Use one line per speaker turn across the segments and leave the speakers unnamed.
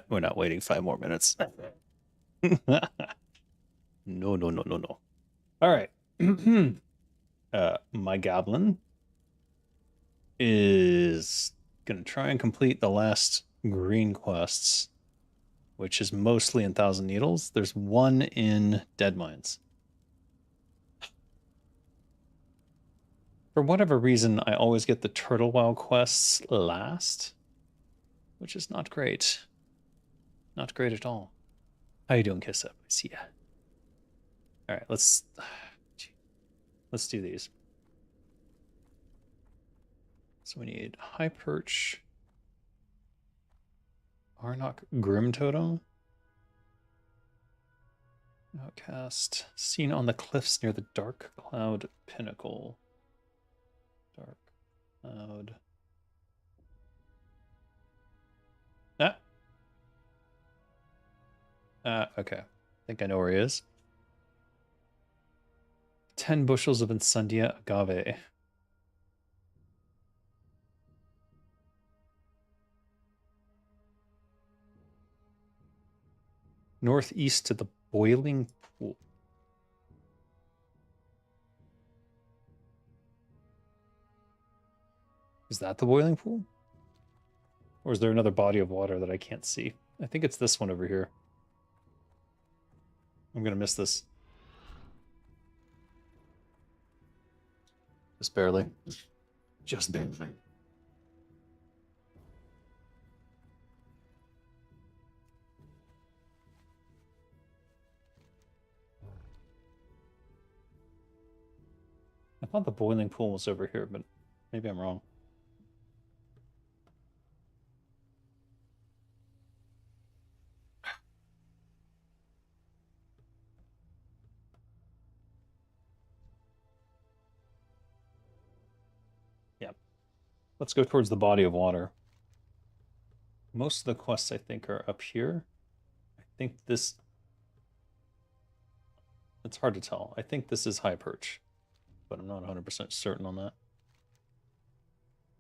We're not waiting 5 more minutes. No, no, no, no, no. All right. My goblin is gonna try and complete the last green quests, which is mostly in Thousand Needles. There's one in Dead Mines. For whatever reason, I always get the Turtle Wow quests last, which is not great. Not great at all. How you doing, Kiss Up? I see ya. All right, let's do these. So we need High Perch, Arnok Grim Totem, Outcast, seen on the cliffs near the Dark Cloud Pinnacle. Dark Cloud. Okay. I think I know where he is. 10 bushels of Incendia Agave. Northeast to the Boiling Pool. Is that the Boiling Pool? Or is there another body of water that I can't see? I think it's this one over here. I'm gonna miss this. Just barely. Just barely. I thought the boiling pool was over here, but maybe I'm wrong. Yep. Let's go towards the body of water. Most of the quests, I think, are up here. I think this... It's hard to tell. I think this is High Perch, but I'm not 100% certain on that.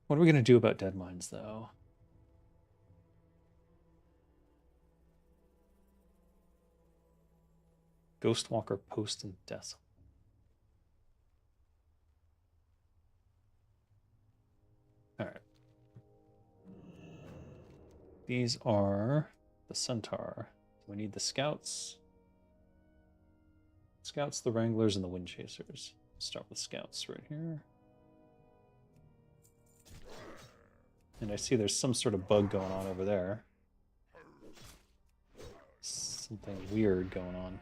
What are we going to do about Dead Mines, though? Ghostwalker Post and Death. All right. These are the Centaur. We need the Scouts. Scouts, the Wranglers, and the Wind Chasers. Start with Scouts right here. And I see there's some sort of bug going on over there. Something weird going on.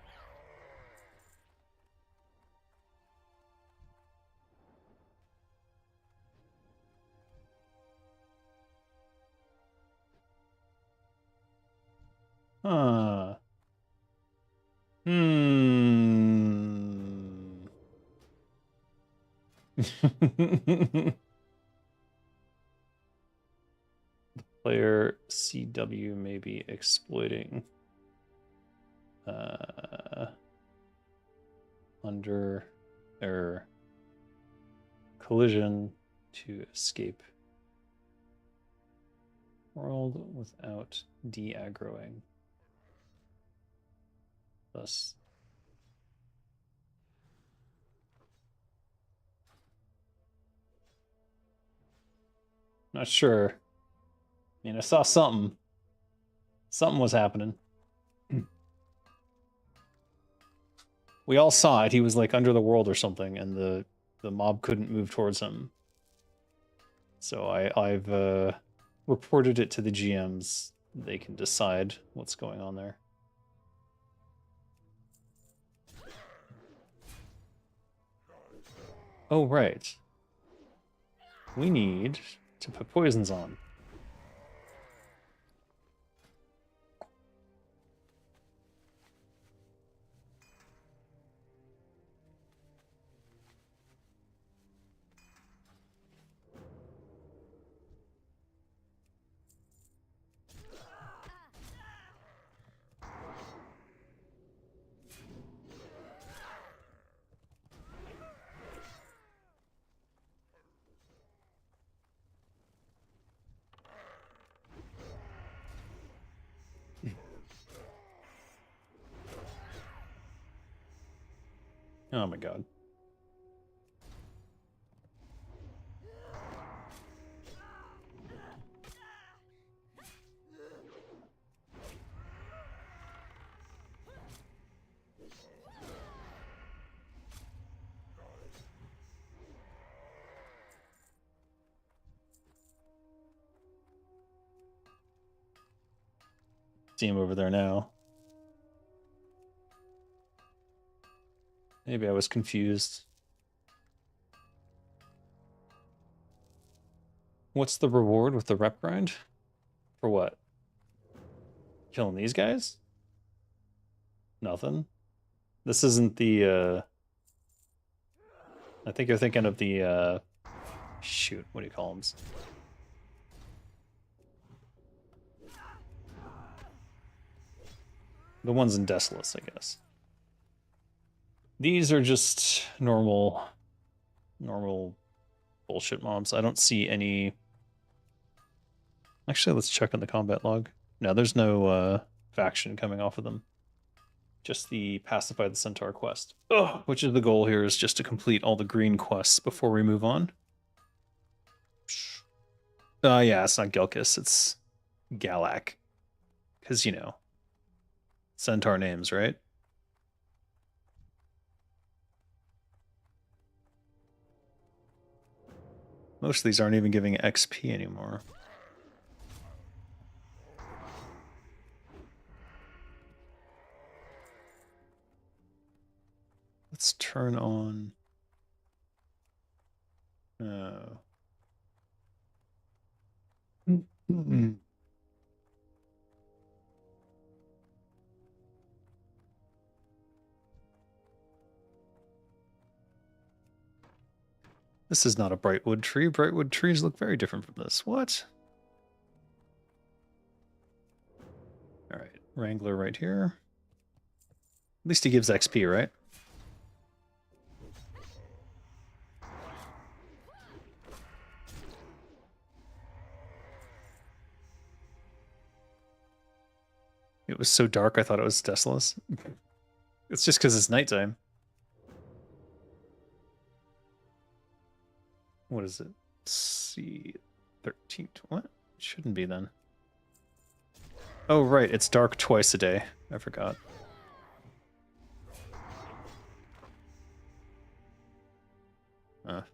Huh. The player CW may be exploiting under or collision to escape world without de-aggroing. Thus, not sure. I mean, I saw something. Something was happening. We all saw it. He was like under the world or something, and the mob couldn't move towards him. So I've reported it to the GMs. They can decide what's going on there. Oh, right. We need to put poisons on. Oh my god. See him over there now. Maybe I was confused. What's the reward with the rep grind? For what? Killing these guys? Nothing. This isn't the, I think you're thinking of the, shoot, what do you call them? The ones in Desolus, I guess. These are just normal bullshit mobs. I don't see any... Actually, let's check on the combat log. No, there's no faction coming off of them. Just the Pacify the Centaur quest. Ugh, which is the goal here, is just to complete all the green quests before we move on. Yeah, it's not Gelkis, it's Galak. Because, you know, Centaur names, right? Most of these aren't even giving XP anymore. Let's turn on... This is not a Brightwood tree. Brightwood trees look very different from this. What? Alright, Wrangler right here. At least he gives XP, right? It was so dark I thought it was Desolus. It's just because it's nighttime. What is it? C 13. What? It shouldn't be then. Oh, right. It's dark twice a day. I forgot. Well,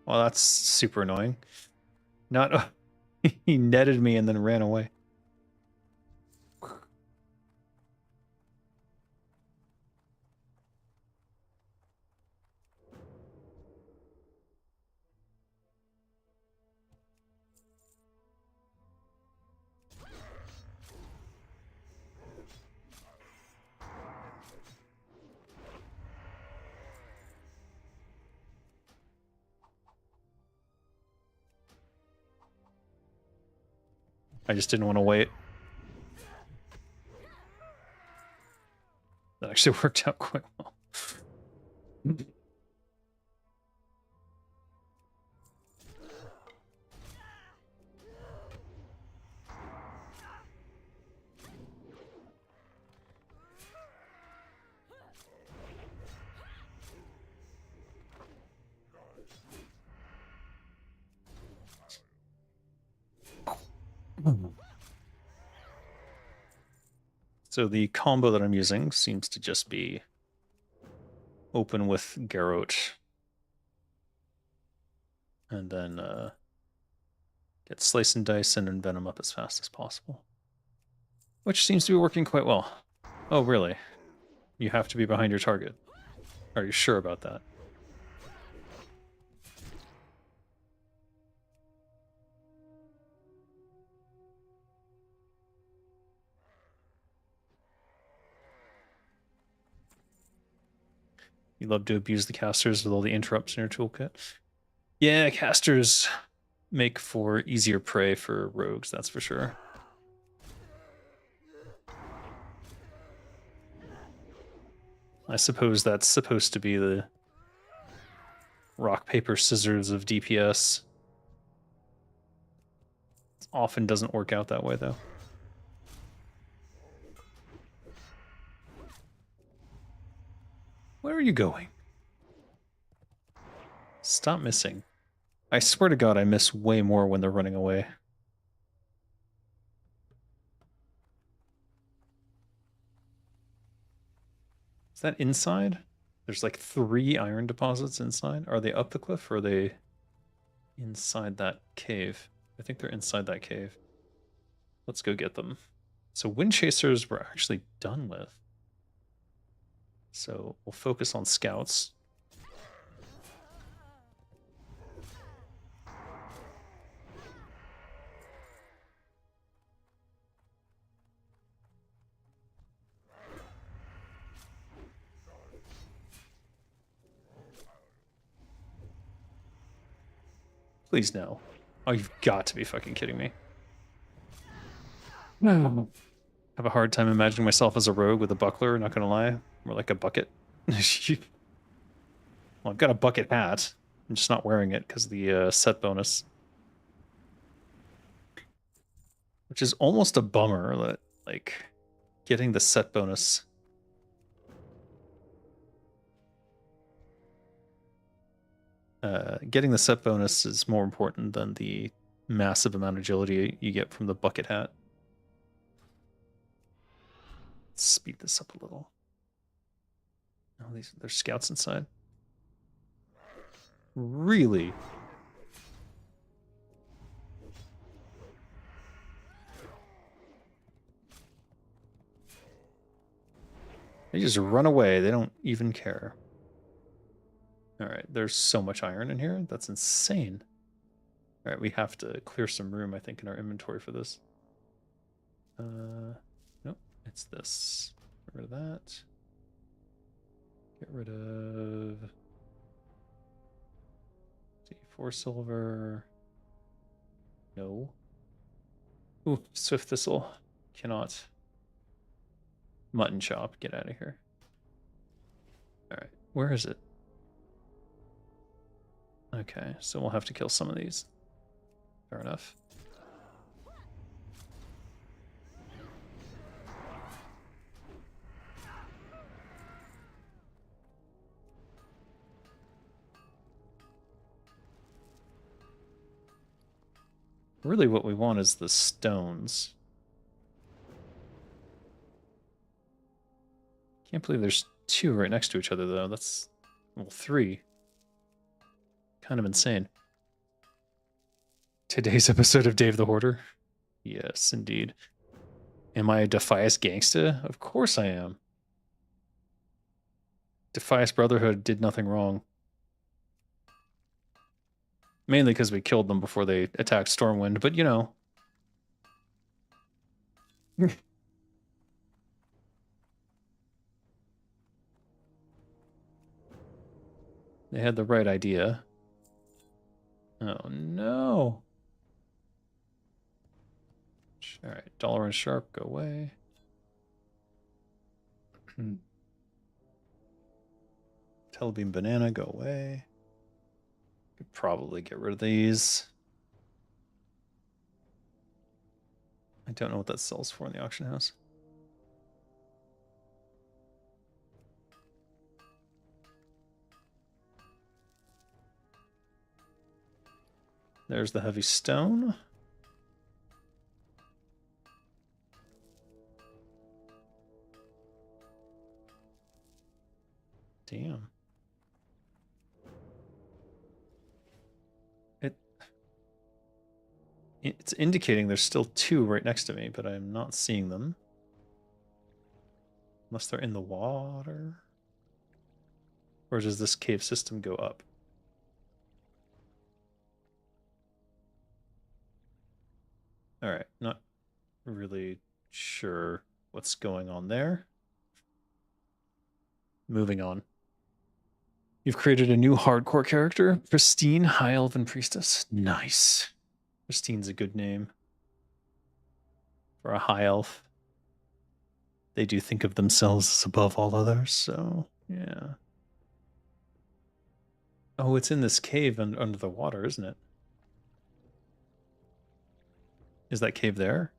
that's super annoying. Not... he netted me and then ran away. I just didn't want to wait. That actually worked out quite well. So the combo that I'm using seems to just be open with Garrote and then get Slice and Dice and Envenom up as fast as possible. Which seems to be working quite well. Oh, really? You have to be behind your target. Are you sure about that? You love to abuse the casters with all the interrupts in your toolkit. Yeah, casters make for easier prey for rogues, that's for sure. I suppose that's supposed to be the rock, paper, scissors of DPS. It often doesn't work out that way, though. are you going? Stop missing. I swear to God, I miss way more when they're running away. Is that inside? There's like 3 iron deposits inside. Are they up the cliff or are they inside that cave? I think they're inside that cave. Let's go get them. So wind chasers we're actually done with. So we'll focus on scouts. Please no. Oh, you've got to be fucking kidding me. I have a hard time imagining myself as a rogue with a buckler, not gonna lie. More like a bucket. Well, I've got a bucket hat. I'm just not wearing it because of the set bonus. Which is almost a bummer that, like, getting the set bonus. Getting the set bonus is more important than the massive amount of agility you get from the bucket hat. Let's speed this up a little. Oh, there's scouts inside. Really? They just run away. They don't even care. All right, there's so much iron in here. That's insane. All right, we have to clear some room, I think, in our inventory for this. Nope, it's this. Get rid of that. Get rid of... see, 4 silver. No. Ooh, Swift Thistle. Cannot. Mutton Chop, get out of here. All right, where is it? Okay, so we'll have to kill some of these. Fair enough. Really what we want is the stones. Can't believe there's 2 right next to each other, though. That's, well, 3. Kind of insane. Today's episode of Dave the Hoarder? Yes, indeed. Am I a Defias gangsta? Of course I am. Defias Brotherhood did nothing wrong. Mainly because we killed them before they attacked Stormwind, but you know. They had the right idea. Oh no. Alright, Dollar and Sharp, go away. Telebeam Banana, go away. Could probably get rid of these. I don't know what that sells for in the auction house. There's the heavy stone. Damn. It's indicating there's still 2 right next to me, but I'm not seeing them. Unless they're in the water. Or does this cave system go up? Alright, not really sure what's going on there. Moving on. You've created a new hardcore character, Pristine High Elven Priestess. Nice. Pristine's a good name for a high elf. They do think of themselves as above all others, so yeah. Oh, it's in this cave under the water, isn't it? Is that cave there?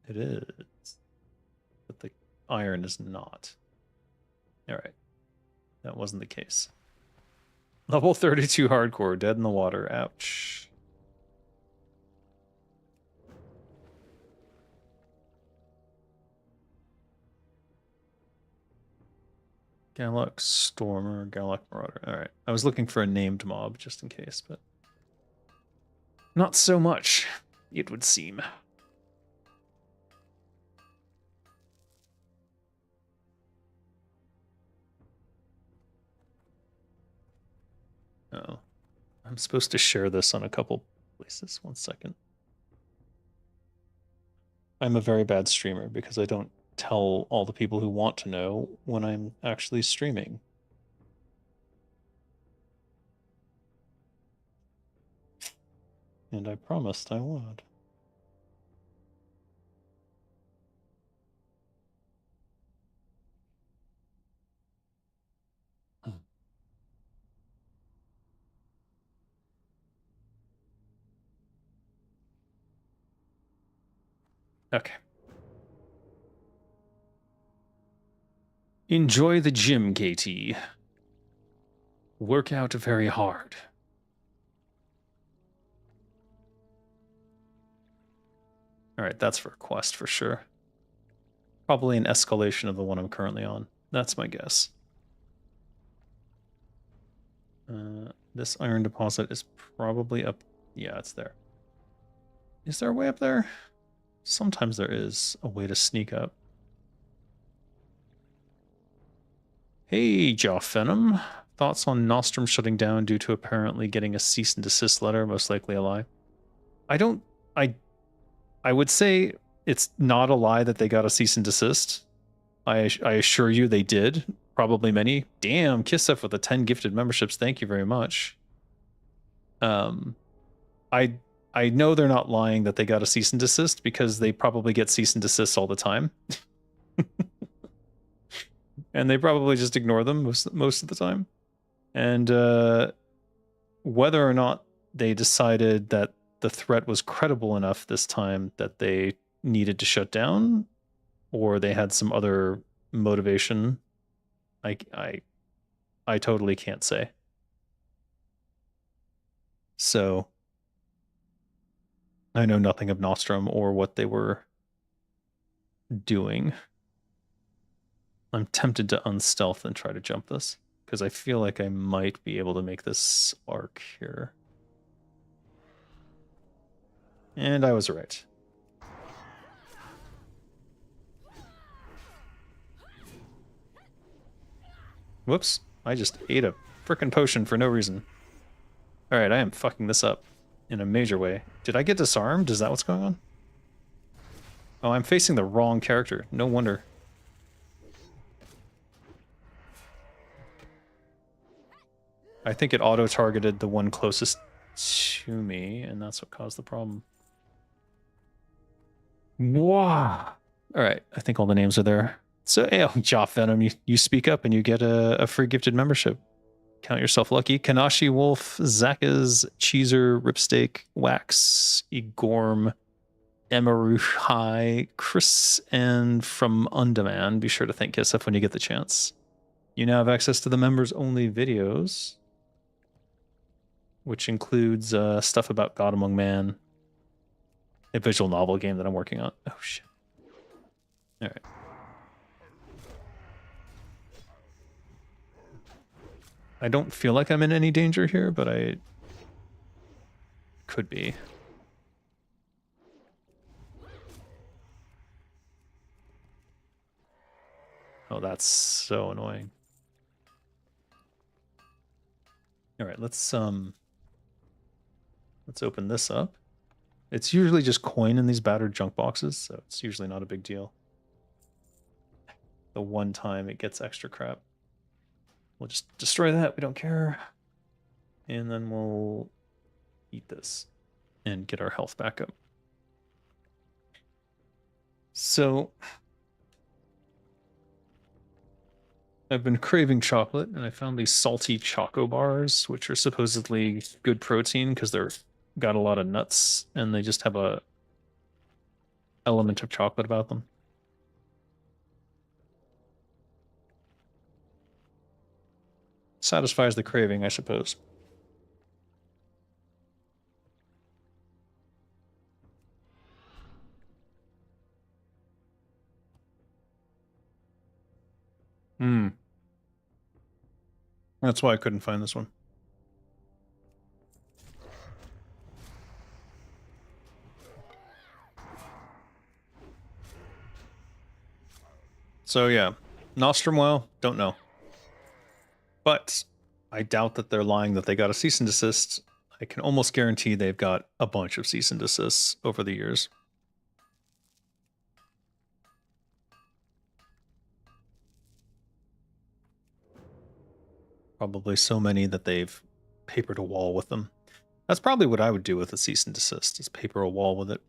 It is. But iron is not. Alright. That wasn't the case. Level 32 hardcore, dead in the water. Ouch. Galak Stormer, Galak Marauder. Alright. I was looking for a named mob just in case, but not so much, it would seem. Oh. I'm supposed to share this on a couple places. 1 second. I'm a very bad streamer because I don't tell all the people who want to know when I'm actually streaming. And I promised I would. Okay. Enjoy the gym, KT. Work out very hard. Alright, that's for a quest for sure. Probably an escalation of the one I'm currently on. That's my guess. This iron deposit is probably up. Yeah, it's there. Is there a way up there? Sometimes there is a way to sneak up. Hey, Joff Venom. Thoughts on Nostrum shutting down due to apparently getting a cease and desist letter, most likely a lie? I would say it's not a lie that they got a cease and desist. I assure you they did. Probably many. Damn, Kisef with the 10 gifted memberships. Thank you very much. I know they're not lying that they got a cease and desist because they probably get cease and desists all the time. And they probably just ignore them most of the time. And whether or not they decided that the threat was credible enough this time that they needed to shut down, or they had some other motivation, I totally can't say. So I know nothing of Nostrum or what they were doing. I'm tempted to unstealth and try to jump this, because I feel like I might be able to make this arc here. And I was right. Whoops, I just ate a frickin' potion for no reason. Alright, I am fucking this up in a major way. Did I get disarmed? Is that what's going on? Oh, I'm facing the wrong character. No wonder. I think it auto-targeted the one closest to me, and that's what caused the problem. Wow. Alright, I think all the names are there. So, hey, Joff Venom, you speak up and you get a free gifted membership. Count yourself lucky. Kanashi Wolf, Zakaz, Cheeser, Ripsteak, Wax, Igorm, Emaruhai, Chris, and from Undemand. Be sure to thank Kisef when you get the chance. You now have access to the members-only videos, which includes stuff about God Among Man, a visual novel game that I'm working on. Oh, shit. All right. I don't feel like I'm in any danger here, but I could be. Oh, that's so annoying. All right, let's open this up. It's usually just coin in these battered junk boxes, so it's usually not a big deal. The one time it gets extra crap. We'll just destroy that, we don't care. And then we'll eat this and get our health back up. So I've been craving chocolate, and I found these salty choco bars, which are supposedly good protein because they're got a lot of nuts, and they just have a element of chocolate about them. Satisfies the craving, I suppose. Hmm. That's why I couldn't find this one. So yeah, Nostrum well, don't know. But I doubt that they're lying that they got a cease and desist. I can almost guarantee they've got a bunch of cease and desists over the years. Probably so many that they've papered a wall with them. That's probably what I would do with a cease and desist, is paper a wall with it.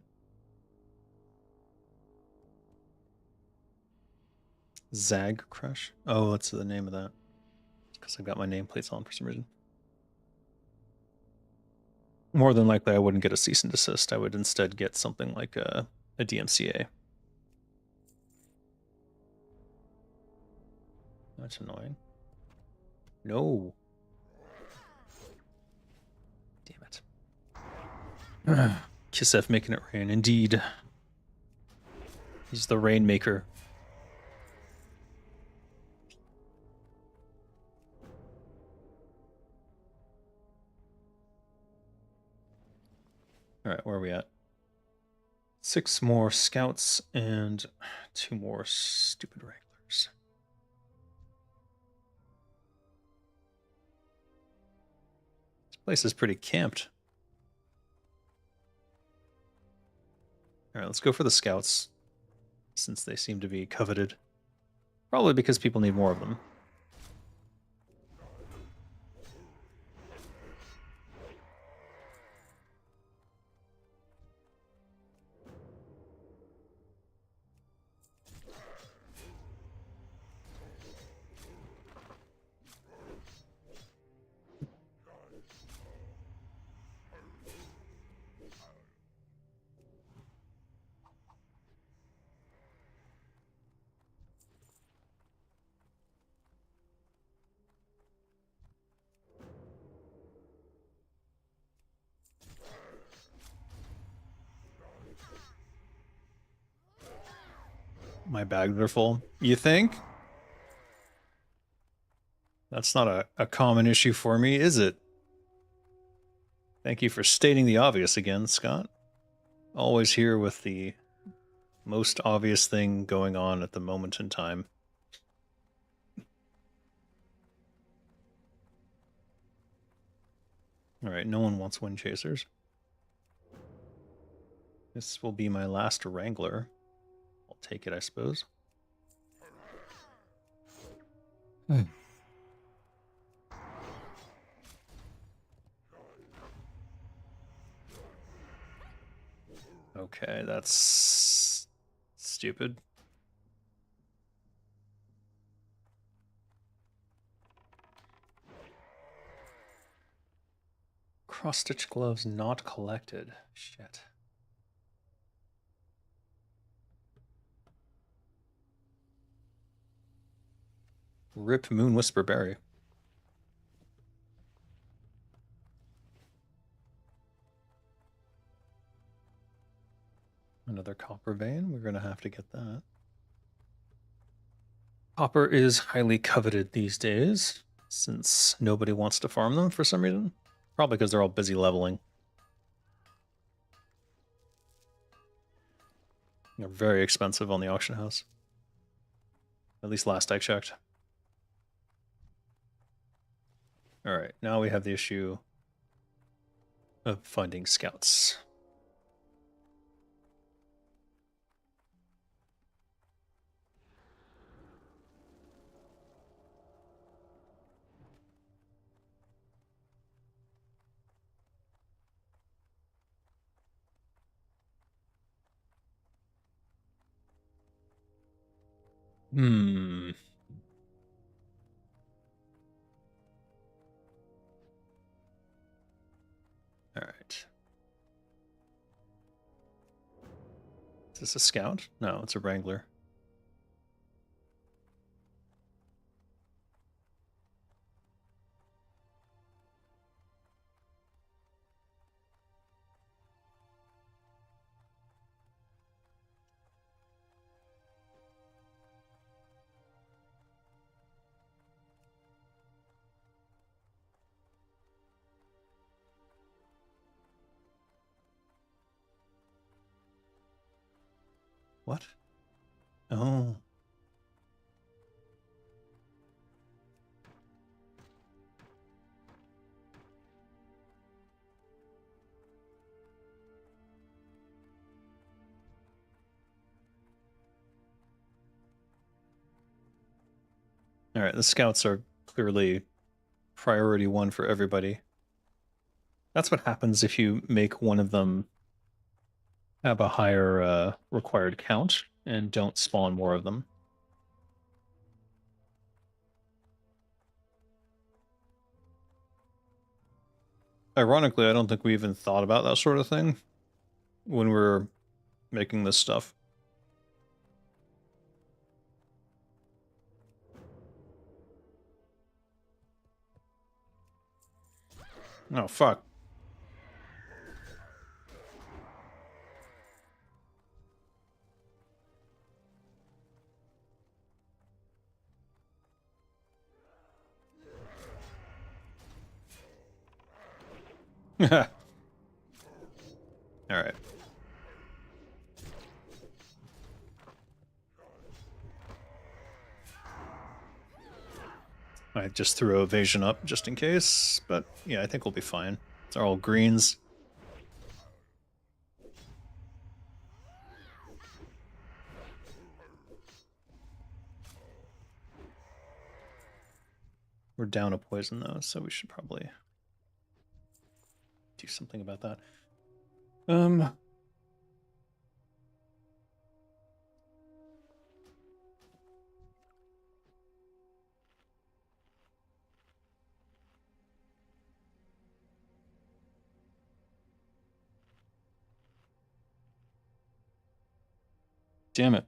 Zag Crush? Oh, what's the name of that? Because I've got my nameplates on for some reason. More than likely, I wouldn't get a cease and desist. I would instead get something like a DMCA. That's annoying. No. Damn it. Kisef making it rain, indeed. He's the rainmaker. Alright, where are we at? 6 more scouts and 2 more stupid wranglers. This place is pretty camped. Alright, let's go for the scouts, since they seem to be coveted. Probably because people need more of them. My bags are full. You think? That's not a common issue for me, is it? Thank you for stating the obvious again, Scott. Always here with the most obvious thing going on at the moment in time. Alright, no one wants wind chasers. This will be my last wrangler. I'll take it, I suppose. Okay, that's stupid. Cross-stitch gloves not collected. Shit. Rip Moon Whisper Berry. Another copper vein. We're going to have to get that. Copper is highly coveted these days, since nobody wants to farm them for some reason. Probably because they're all busy leveling. They're very expensive on the auction house. At least last I checked. Alright, now we have the issue of finding scouts. Hmm. Alright. Is this a scout? No, it's a wrangler. What? Oh. All right, the scouts are clearly priority one for everybody. That's what happens if you make one of them have a higher required count and don't spawn more of them. Ironically, I don't think we even thought about that sort of thing when we were making this stuff. Oh, fuck. All right. I just threw evasion up just in case, but yeah, I think we'll be fine. They're all greens. We're down a poison though, so we should probably do something about that. Damn it.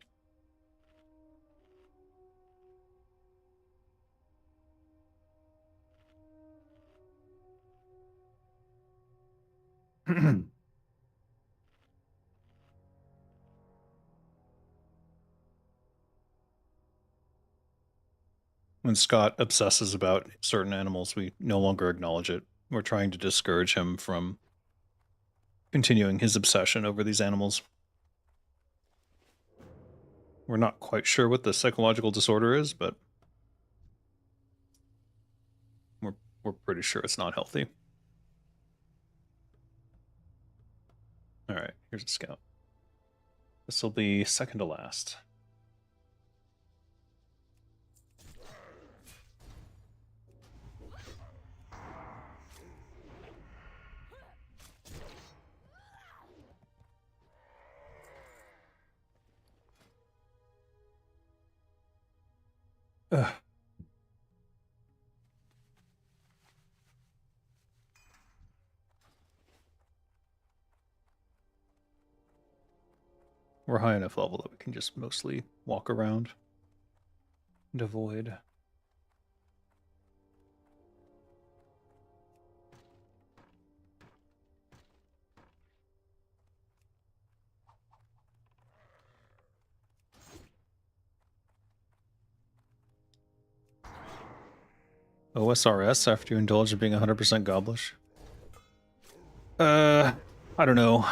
When Scott obsesses about certain animals, we no longer acknowledge it. We're trying to discourage him from continuing his obsession over these animals. We're not quite sure what the psychological disorder is, but we're pretty sure it's not healthy. All right, here's a scout. This will be second to last. Ugh. We're high enough level that we can just mostly walk around and avoid. OSRS after you indulge in being 100% goblish? I don't know.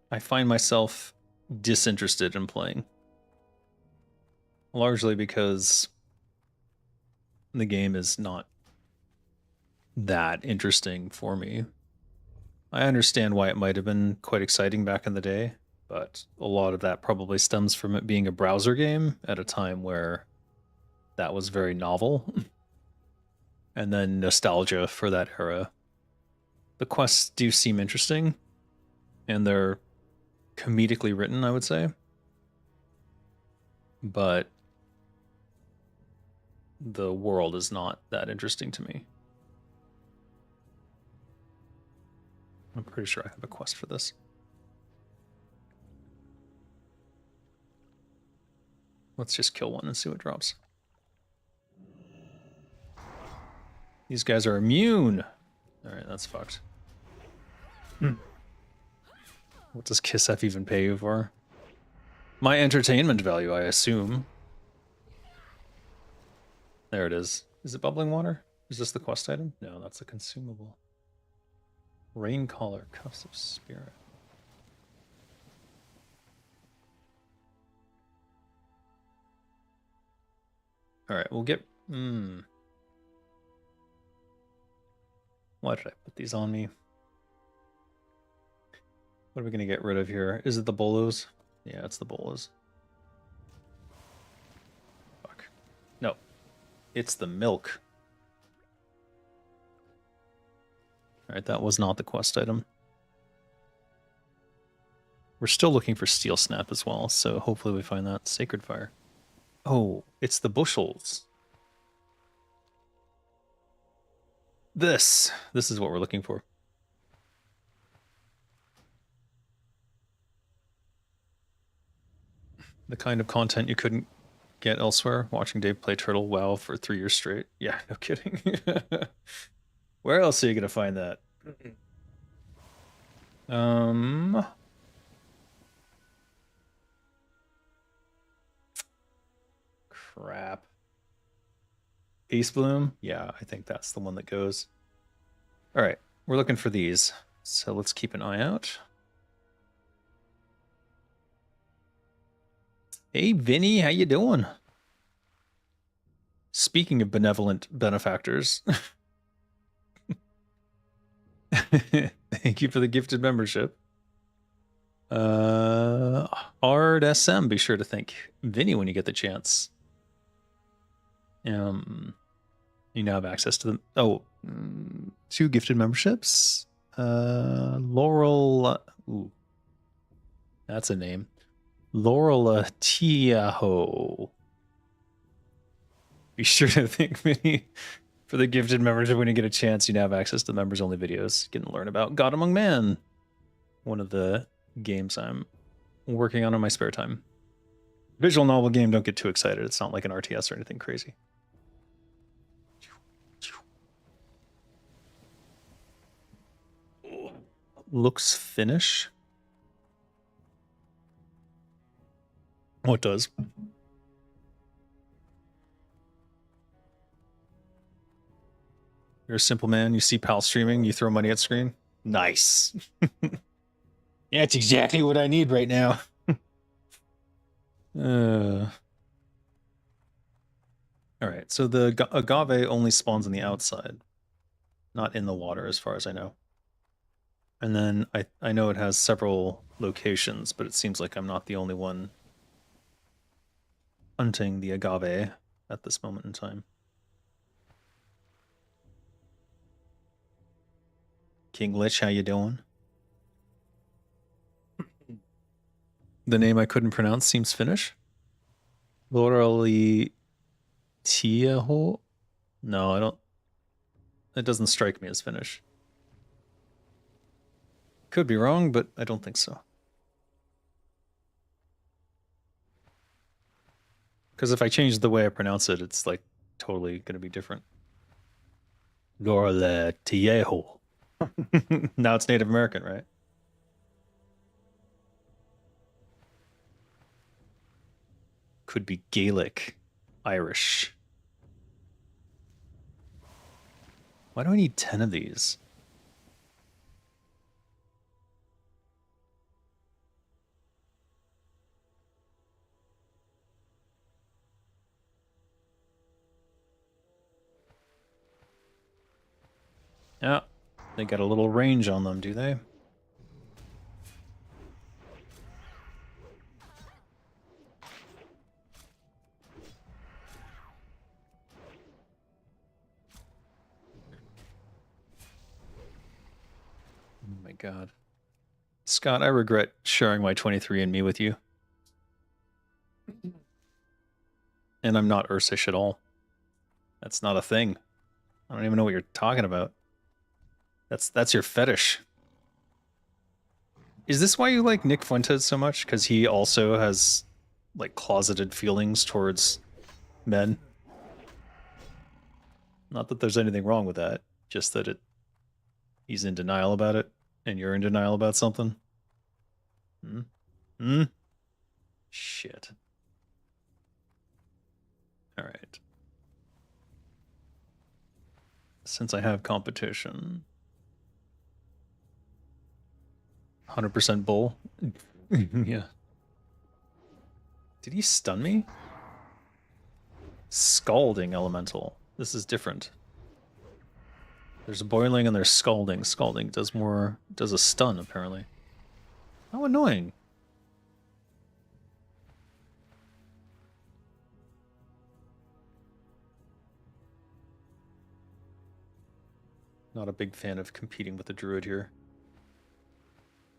I find myself disinterested in playing. Largely because the game is not that interesting for me. I understand why it might have been quite exciting back in the day, but a lot of that probably stems from it being a browser game at a time where that was very novel. And then nostalgia for that era. The quests do seem interesting, and they're comedically written, I would say. But the world is not that interesting to me. I'm pretty sure I have a quest for this. Let's just kill one and see what drops. These guys are immune. All right, that's fucked. What does Kisef even pay you for? My entertainment value, I assume. There it is. Is it bubbling water? Is this the quest item? No, that's a consumable. Rain collar, cuffs of spirit. Alright, we'll get... Why did I put these on me? What are we going to get rid of here? Is it the bolos? Yeah, it's the bolos. Fuck. No. It's the milk. Alright, that was not the quest item. We're still looking for Steel Snap as well, so hopefully we find that. Sacred Fire. Oh, it's the bushels. This is what we're looking for. The kind of content you couldn't get elsewhere. Watching Dave play Turtle WoW for 3 years straight. Yeah, no kidding. Where else are you gonna find that? Crap. Peace Bloom? Yeah, I think that's the one that goes. All right, we're looking for these. So let's keep an eye out. Hey, Vinny, how you doing? Speaking of benevolent benefactors, thank you for the gifted membership. Hard SM, be sure to thank Vinny when you get the chance. You now have access to them. Oh, 2 gifted memberships. Laurel. Ooh, that's a name. Laurel Tiaho. Be sure to thank Vinny for the gifted membership when you get a chance. You now have access to members only videos. You can learn about God Among Man, one of the games I'm working on in my spare time. Visual novel game, don't get too excited. It's not like an RTS or anything crazy. Looks Finnish. Oh, it does. You're a simple man. You see pal streaming. You throw money at screen. Nice. Yeah, that's exactly what I need right now. All right, so the agave only spawns on the outside, not in the water as far as I know. And then I know it has several locations, but it seems like I'm not the only one hunting the agave at this moment in time. King Lich, how you doing? The name I couldn't pronounce seems Finnish. Lorali Tiaho? No, I don't. It doesn't strike me as Finnish. Could be wrong, but I don't think so. Because if I change the way I pronounce it, it's like totally going to be different. Lorale Tieho. Now it's Native American, right? Could be Gaelic, Irish. Why do I need 10 of these? Yeah, they got a little range on them, do they? Oh my god. Scott, I regret sharing my 23andMe with you. And I'm not Ursish at all. That's not a thing. I don't even know what you're talking about. That's your fetish. Is this why you like Nick Fuentes so much? Because he also has like closeted feelings towards men? Not that there's anything wrong with that, just that he's in denial about it, and you're in denial about something. Shit. All right. Since I have competition, 100% bull. Yeah. Did he stun me? Scalding elemental. This is different. There's boiling and there's scalding. Scalding does a stun, apparently. How annoying. Not a big fan of competing with the druid here.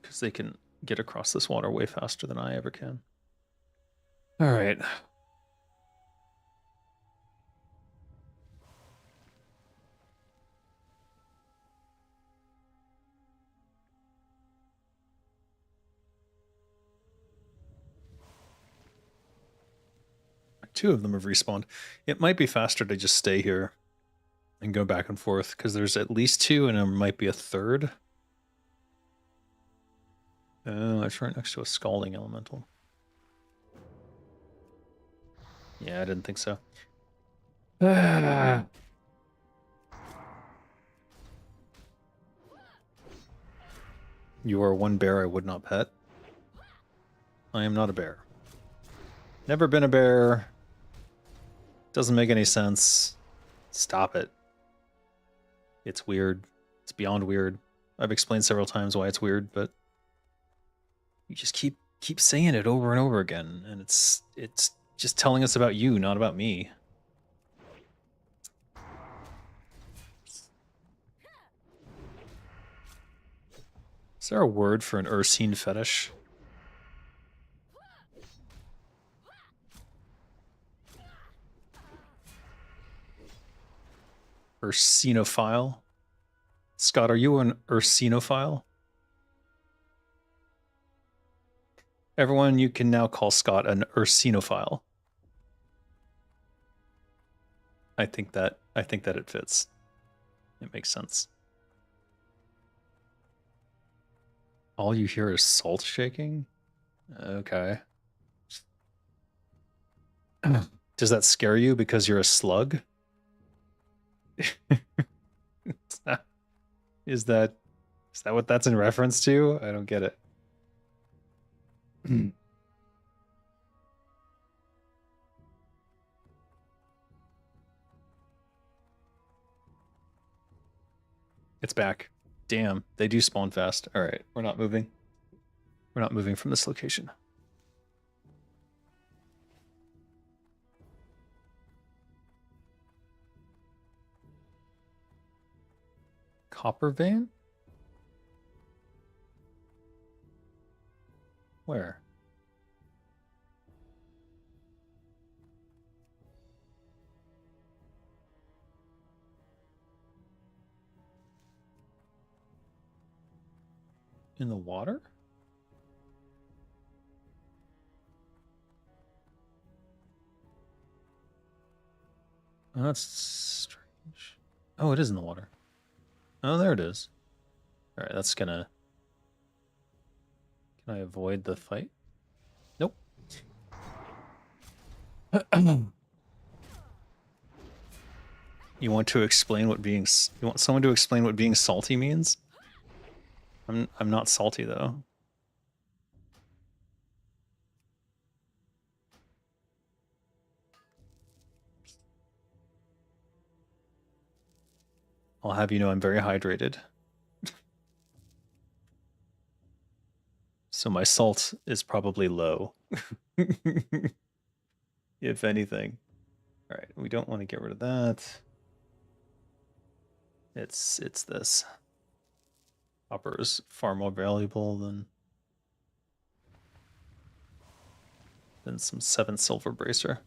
Because they can get across this water way faster than I ever can. Alright. Two of them have respawned. It might be faster to just stay here and go back and forth, because there's at least two and there might be a third. Oh, it's right next to a scalding elemental. Yeah, I didn't think so. You are one bear I would not pet. I am not a bear. Never been a bear. Doesn't make any sense. Stop it. It's weird. It's beyond weird. I've explained several times why it's weird, but you just keep saying it over and over again, and it's just telling us about you, not about me. Is there a word for an Ursine fetish? Ursinophile? Scott, are you an Ursinophile? Everyone, you can now call Scott an Ursinophile. I think that it fits. It makes sense. All you hear is salt shaking? Okay. Does that scare you because you're a slug? Is that what that's in reference to? I don't get it. It's back. Damn, they do spawn fast. All right, we're not moving. We're not moving from this location. Copper vein? Where? In the water? Oh, that's strange. Oh, it is in the water. Oh, there it is. All right, that's gonna... Can I avoid the fight? Nope. You want to explain what being... You want someone to explain what being salty means? I'm not salty, though. I'll have you know I'm very hydrated. So my salt is probably low. If anything. All right, we don't want to get rid of that. It's this. Copper is far more valuable than some 7 silver bracer.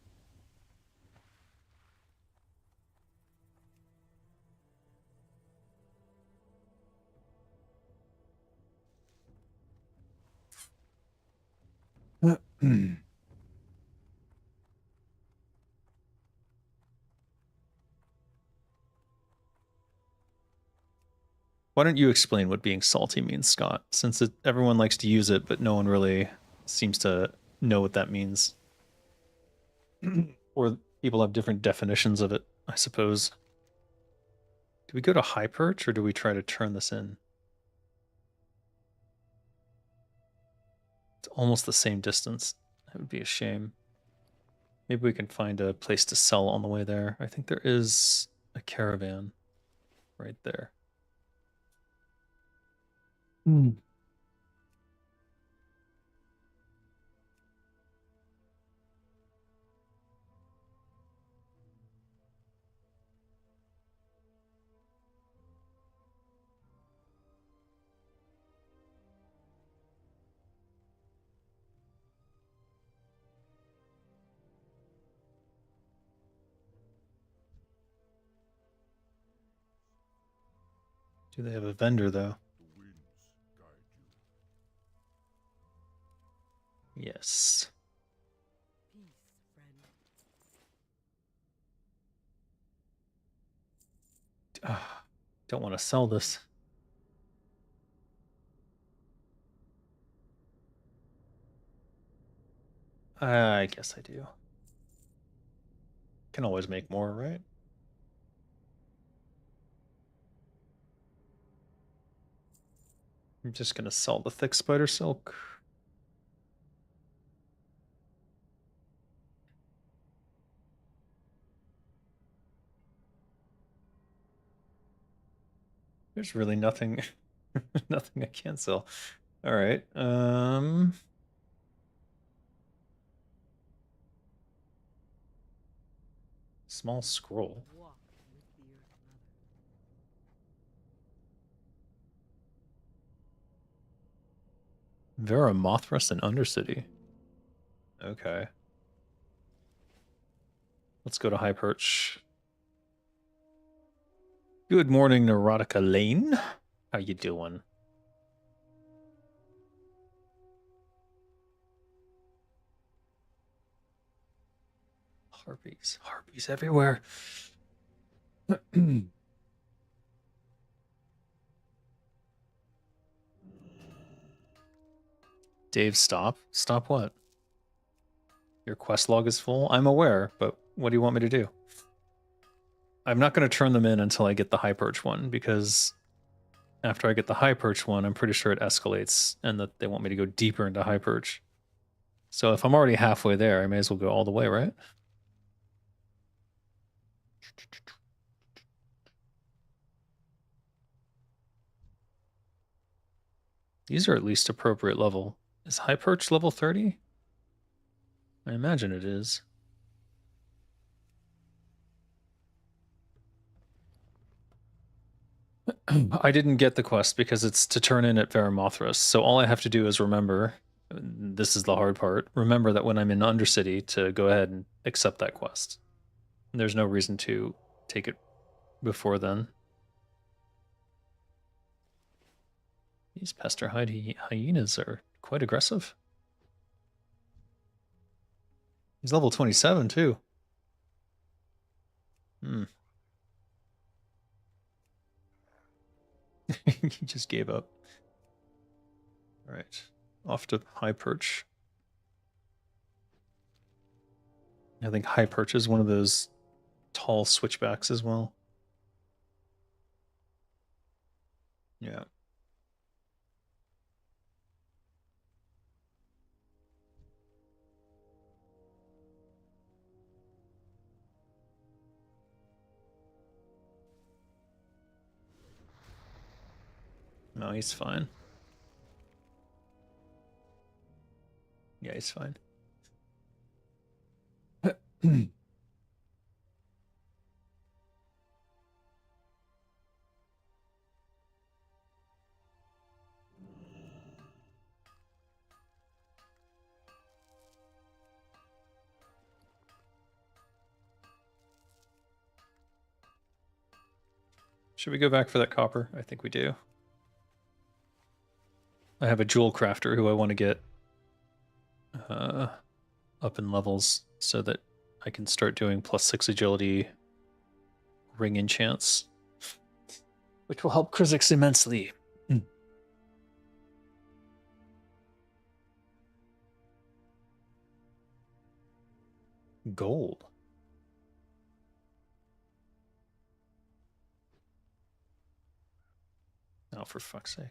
Why don't you explain what being salty means, Scott? Since everyone likes to use it, but no one really seems to know what that means. Or people have different definitions of it, I suppose. Do we go to high perch, or do we try to turn this in? It's almost the same distance. That would be a shame. Maybe we can find a place to sell on the way there. I think there is a caravan right there. Mm. Do they have a vendor, though? Yes. Don't want to sell this. I guess I do. Can always make more, right? I'm just gonna sell the thick spider silk. There's really nothing, nothing I can sell. All right. Small scroll. Vera Mothras and Undercity. Okay. Let's go to High Perch. Good morning, Neurotica Lane. How you doing? Harpies. Harpies everywhere. Dave, stop. Stop what? Your quest log is full? I'm aware, but what do you want me to do? I'm not going to turn them in until I get the High Perch one, because after I get the High Perch one, I'm pretty sure it escalates and that they want me to go deeper into High Perch. So if I'm already halfway there, I may as well go all the way, right? These are at least appropriate level. Is High Perch level 30? I imagine it is. I didn't get the quest because it's to turn in at Veramothras. So all I have to do is remember, this is the hard part, remember that when I'm in Undercity to go ahead and accept that quest. There's no reason to take it before then. These pester hyenas are quite aggressive. He's level 27 too. Hmm. He just gave up. All right. Off to High Perch. I think High Perch is one of those tall switchbacks as well. Yeah. No, he's fine. Yeah, he's fine. Should we go back for that copper? I think we do. I have a jewel crafter who I want to get up in levels so that I can start doing +6 agility ring enchants, which will help Krizix immensely. Gold. Oh, for fuck's sake.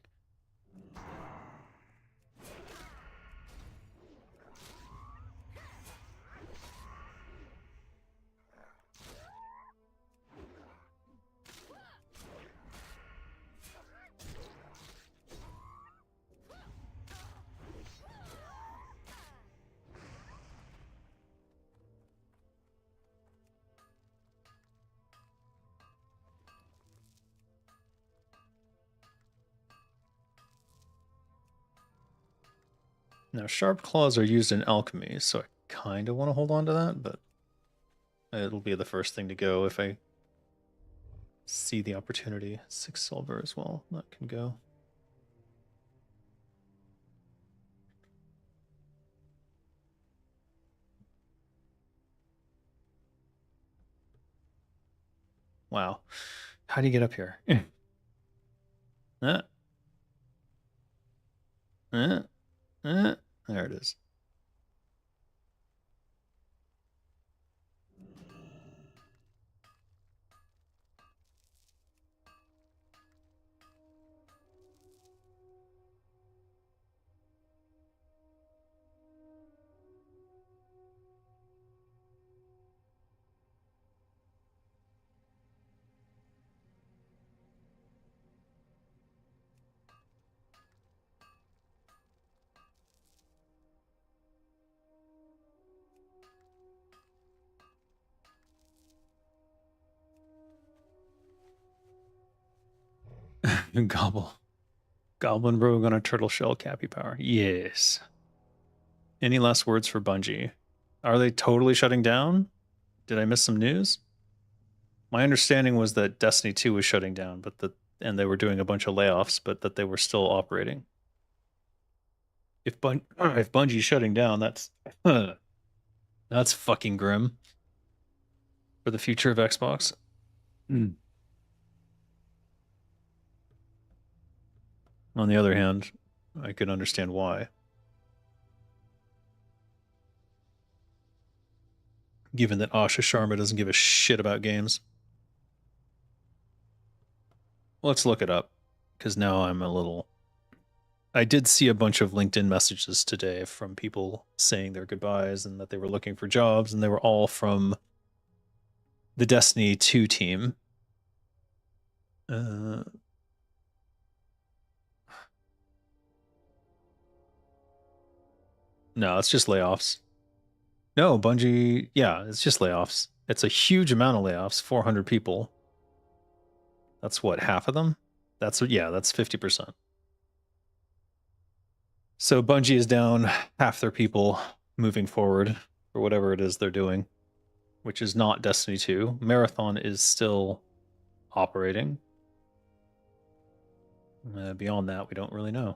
Now, sharp claws are used in alchemy, so I kind of want to hold on to that, but it'll be the first thing to go if I see the opportunity. 6 silver as well. That can go. Wow. How do you get up here? uh, uh, there it is. Goblin rogue on a turtle shell cappy power. Yes. Any last words for Bungie? Are they totally shutting down? Did I miss some news? My understanding was that Destiny 2 was shutting down, and they were doing a bunch of layoffs, but that they were still operating. If Bungie's shutting down, that's fucking grim for the future of Xbox. On the other hand, I could understand why. Given that Asha Sharma doesn't give a shit about games. Let's look it up, because now I'm a little... I did see a bunch of LinkedIn messages today from people saying their goodbyes and that they were looking for jobs, and they were all from the Destiny 2 team. No, it's just layoffs. No, Bungie, yeah, it's just layoffs. It's a huge amount of layoffs, 400 people. That's what, half of them? That's 50%. So Bungie is down half their people moving forward for whatever it is they're doing, which is not Destiny 2. Marathon is still operating. Beyond that, we don't really know.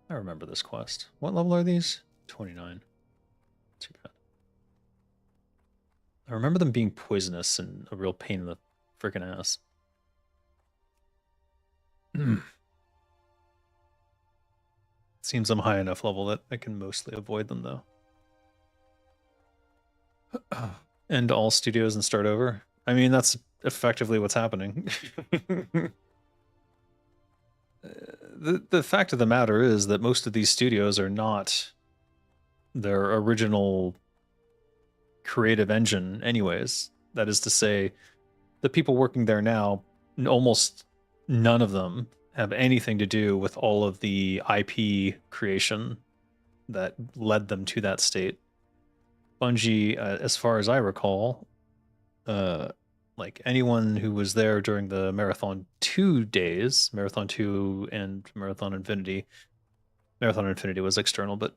I remember this quest. What level are these? 29. Too bad. I remember them being poisonous and a real pain in the freaking ass. Seems I'm high enough level that I can mostly avoid them, though. End all studios and start over. I mean, that's effectively what's happening. The fact of the matter is that most of these studios are not their original creative engine anyways. That is to say, the people working there now, almost none of them have anything to do with all of the IP creation that led them to that state. Bungie, as far as I recall, like anyone who was there during the Marathon 2 days, Marathon 2 and Marathon Infinity was external, but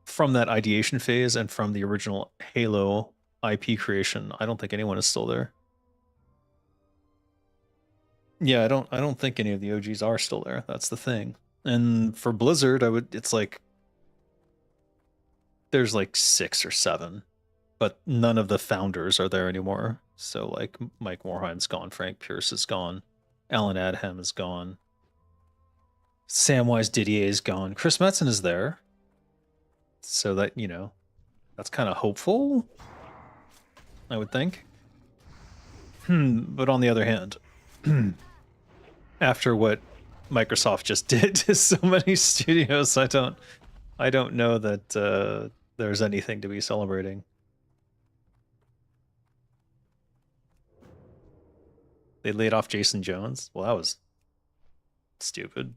from that ideation phase and from the original Halo IP creation, I don't think anyone is still there. Yeah, I don't think any of the OGs are still there. That's the thing. And for Blizzard, it's like there's like 6 or 7, but none of the founders are there anymore. So like Mike Morhaime's gone, Frank Pierce is gone, Alan Adham is gone, Samwise Didier is gone, Chris Metzen is there. So that, that's kind of hopeful, I would think. But on the other hand, after what Microsoft just did to so many studios, I don't know that there's anything to be celebrating. They laid off Jason Jones? Well, that was stupid.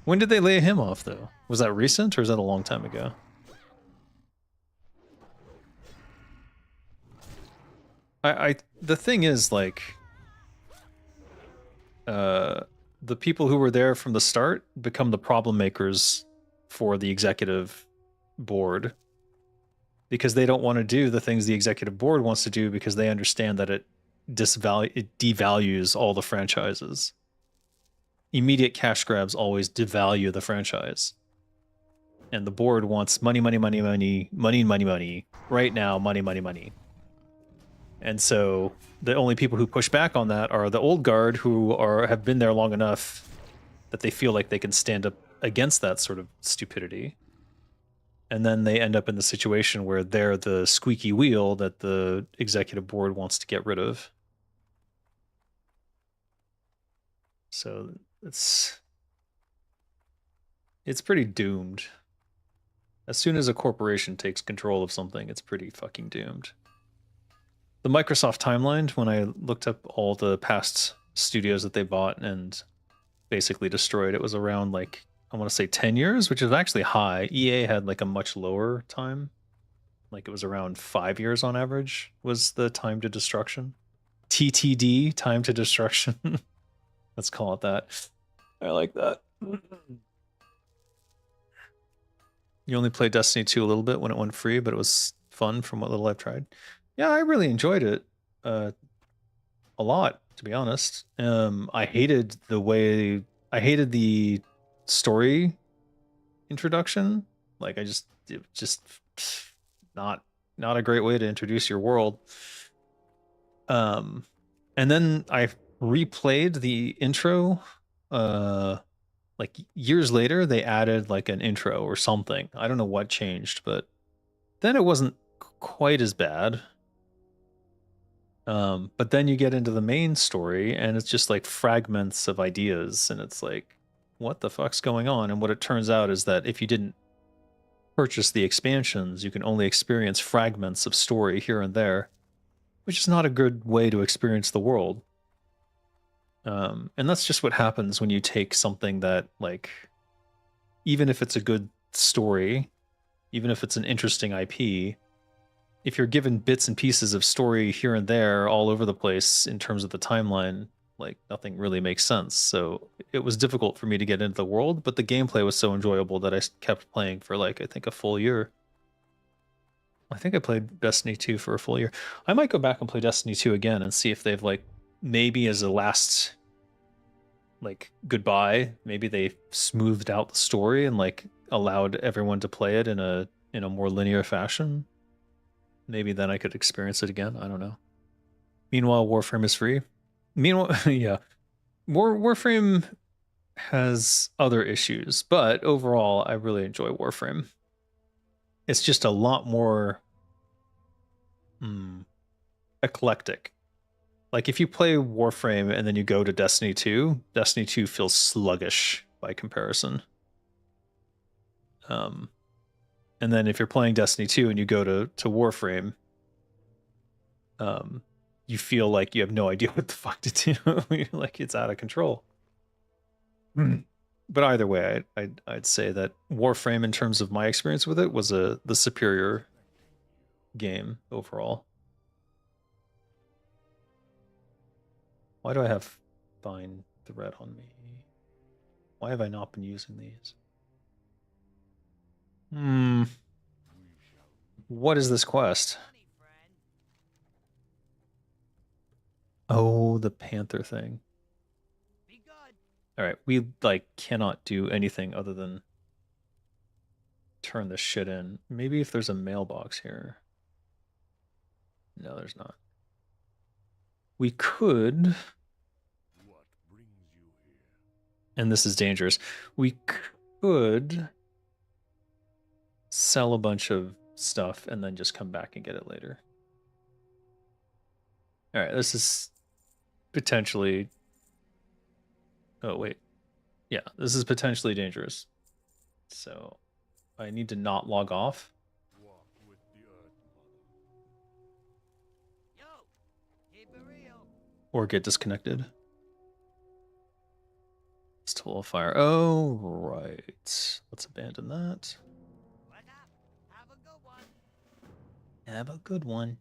When did they lay him off, though? Was that recent, or is that a long time ago? The thing is, like, the people who were there from the start become the problem makers for the executive board because they don't want to do the things the executive board wants to do because they understand that it devalues all the franchises. Immediate cash grabs always devalue the franchise. And the board wants money, money, money, money, money, money, money, right now, money, money, money. And so the only people who push back on that are the old guard who have been there long enough that they feel like they can stand up against that sort of stupidity. And then they end up in the situation where they're the squeaky wheel that the executive board wants to get rid of. So it's pretty doomed. As soon as a corporation takes control of something, it's pretty fucking doomed. The Microsoft timeline, when I looked up all the past studios that they bought and basically destroyed, it was around like, I want to say 10 years, which is actually high. EA had like a much lower time. Like it was around 5 years on average was the time to destruction. TTD, time to destruction. Let's call it that. I like that. You only played Destiny 2 a little bit when it went free, but it was fun from what little I've tried. Yeah, I really enjoyed it a lot, to be honest. I hated the story introduction. Like it just not a great way to introduce your world. And then I replayed the intro like years later. They added like an intro or something. I don't know what changed, but then it wasn't quite as bad. But then you get into the main story and it's just like fragments of ideas and it's like, what the fuck's going on? And what it turns out is that if you didn't purchase the expansions, you can only experience fragments of story here and there, which is not a good way to experience the world. And that's just what happens when you take something that, like, even if it's a good story, even if it's an interesting IP, if you're given bits and pieces of story here and there all over the place in terms of the timeline, like nothing really makes sense. So it was difficult for me to get into the world, but the gameplay was so enjoyable that I kept playing for like, I think a full year. I think I played Destiny 2 for a full year. I might go back and play Destiny 2 again and see if they've like, maybe as a last like goodbye, maybe they smoothed out the story and like allowed everyone to play it in a more linear fashion. Maybe then I could experience it again. I don't know. Meanwhile, Warframe is free. Meanwhile, yeah, Warframe has other issues, but overall, I really enjoy Warframe. It's just a lot more eclectic. Like if you play Warframe and then you go to Destiny 2, Destiny 2 feels sluggish by comparison. And then if you're playing Destiny 2 and you go to Warframe, you feel like you have no idea what the fuck to do. Like it's out of control. But either way, I'd say that Warframe, in terms of my experience with it, was the superior game overall. Why do I have Vine Thread on me? Why have I not been using these? What is this quest? Oh, the Panther thing. All right, we like cannot do anything other than turn this shit in. Maybe if there's a mailbox here. No, there's not. We could, and this is dangerous, we could sell a bunch of stuff and then just come back and get it later. All right, this is potentially... Oh, wait. Yeah, this is potentially dangerous. So I need to not log off. Or get disconnected. It's total fire. Oh, right. Let's abandon that. Have a good one.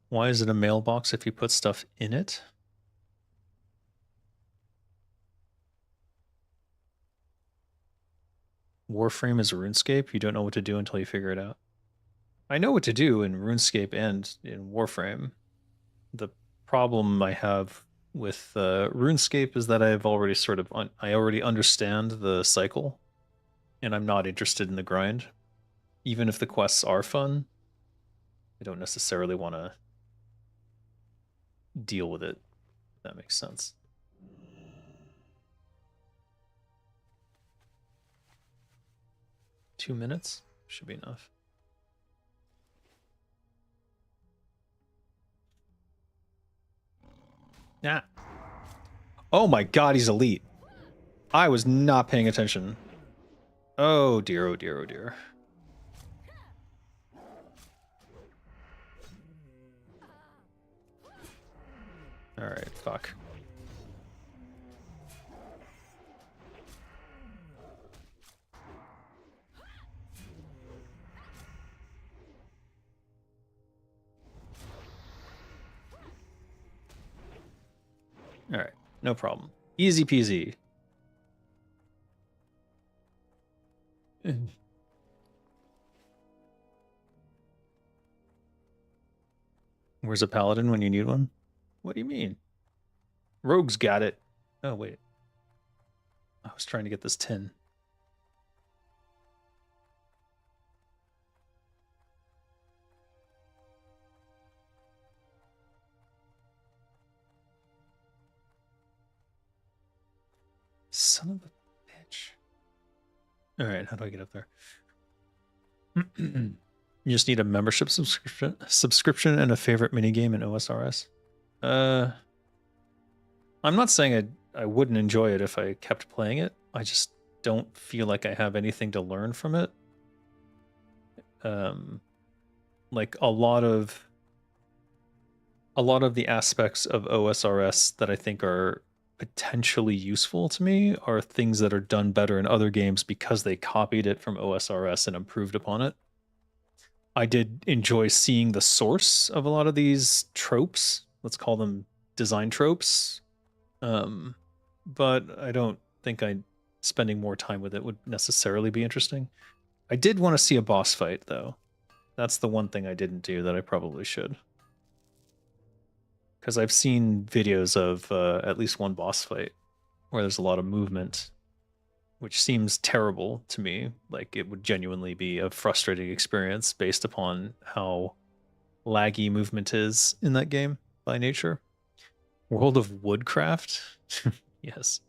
Why is it a mailbox if you put stuff in it? Warframe is RuneScape. You don't know what to do until you figure it out. I know what to do in RuneScape and in Warframe. The problem I have with RuneScape is that I've already I already understand the cycle, and I'm not interested in the grind. Even if the quests are fun, I don't necessarily want to deal with it. If that makes sense. Two minutes should be enough. Yeah. Oh my god, he's elite. I was not paying attention. Oh dear, oh dear, oh dear. Alright, fuck. Alright, no problem. Easy peasy. Where's a paladin when you need one? What do you mean? Rogue's got it. Oh, wait. I was trying to get this tin. Son of a bitch. Alright, how do I get up there? You just need a membership subscription and a favorite minigame in OSRS. I'm not saying I wouldn't enjoy it if I kept playing it. I just don't feel like I have anything to learn from it. Like a lot of the aspects of OSRS that I think are potentially useful to me are things that are done better in other games because they copied it from OSRS and improved upon it. I did enjoy seeing the source of a lot of these tropes. Let's call them design tropes. But I don't think spending more time with it would necessarily be interesting. I did want to see a boss fight, though. That's the one thing I didn't do that I probably should. Because I've seen videos of at least one boss fight where there's a lot of movement, which seems terrible to me. Like, it would genuinely be a frustrating experience based upon how laggy movement is in that game by nature. World of Woodcraft? Yes.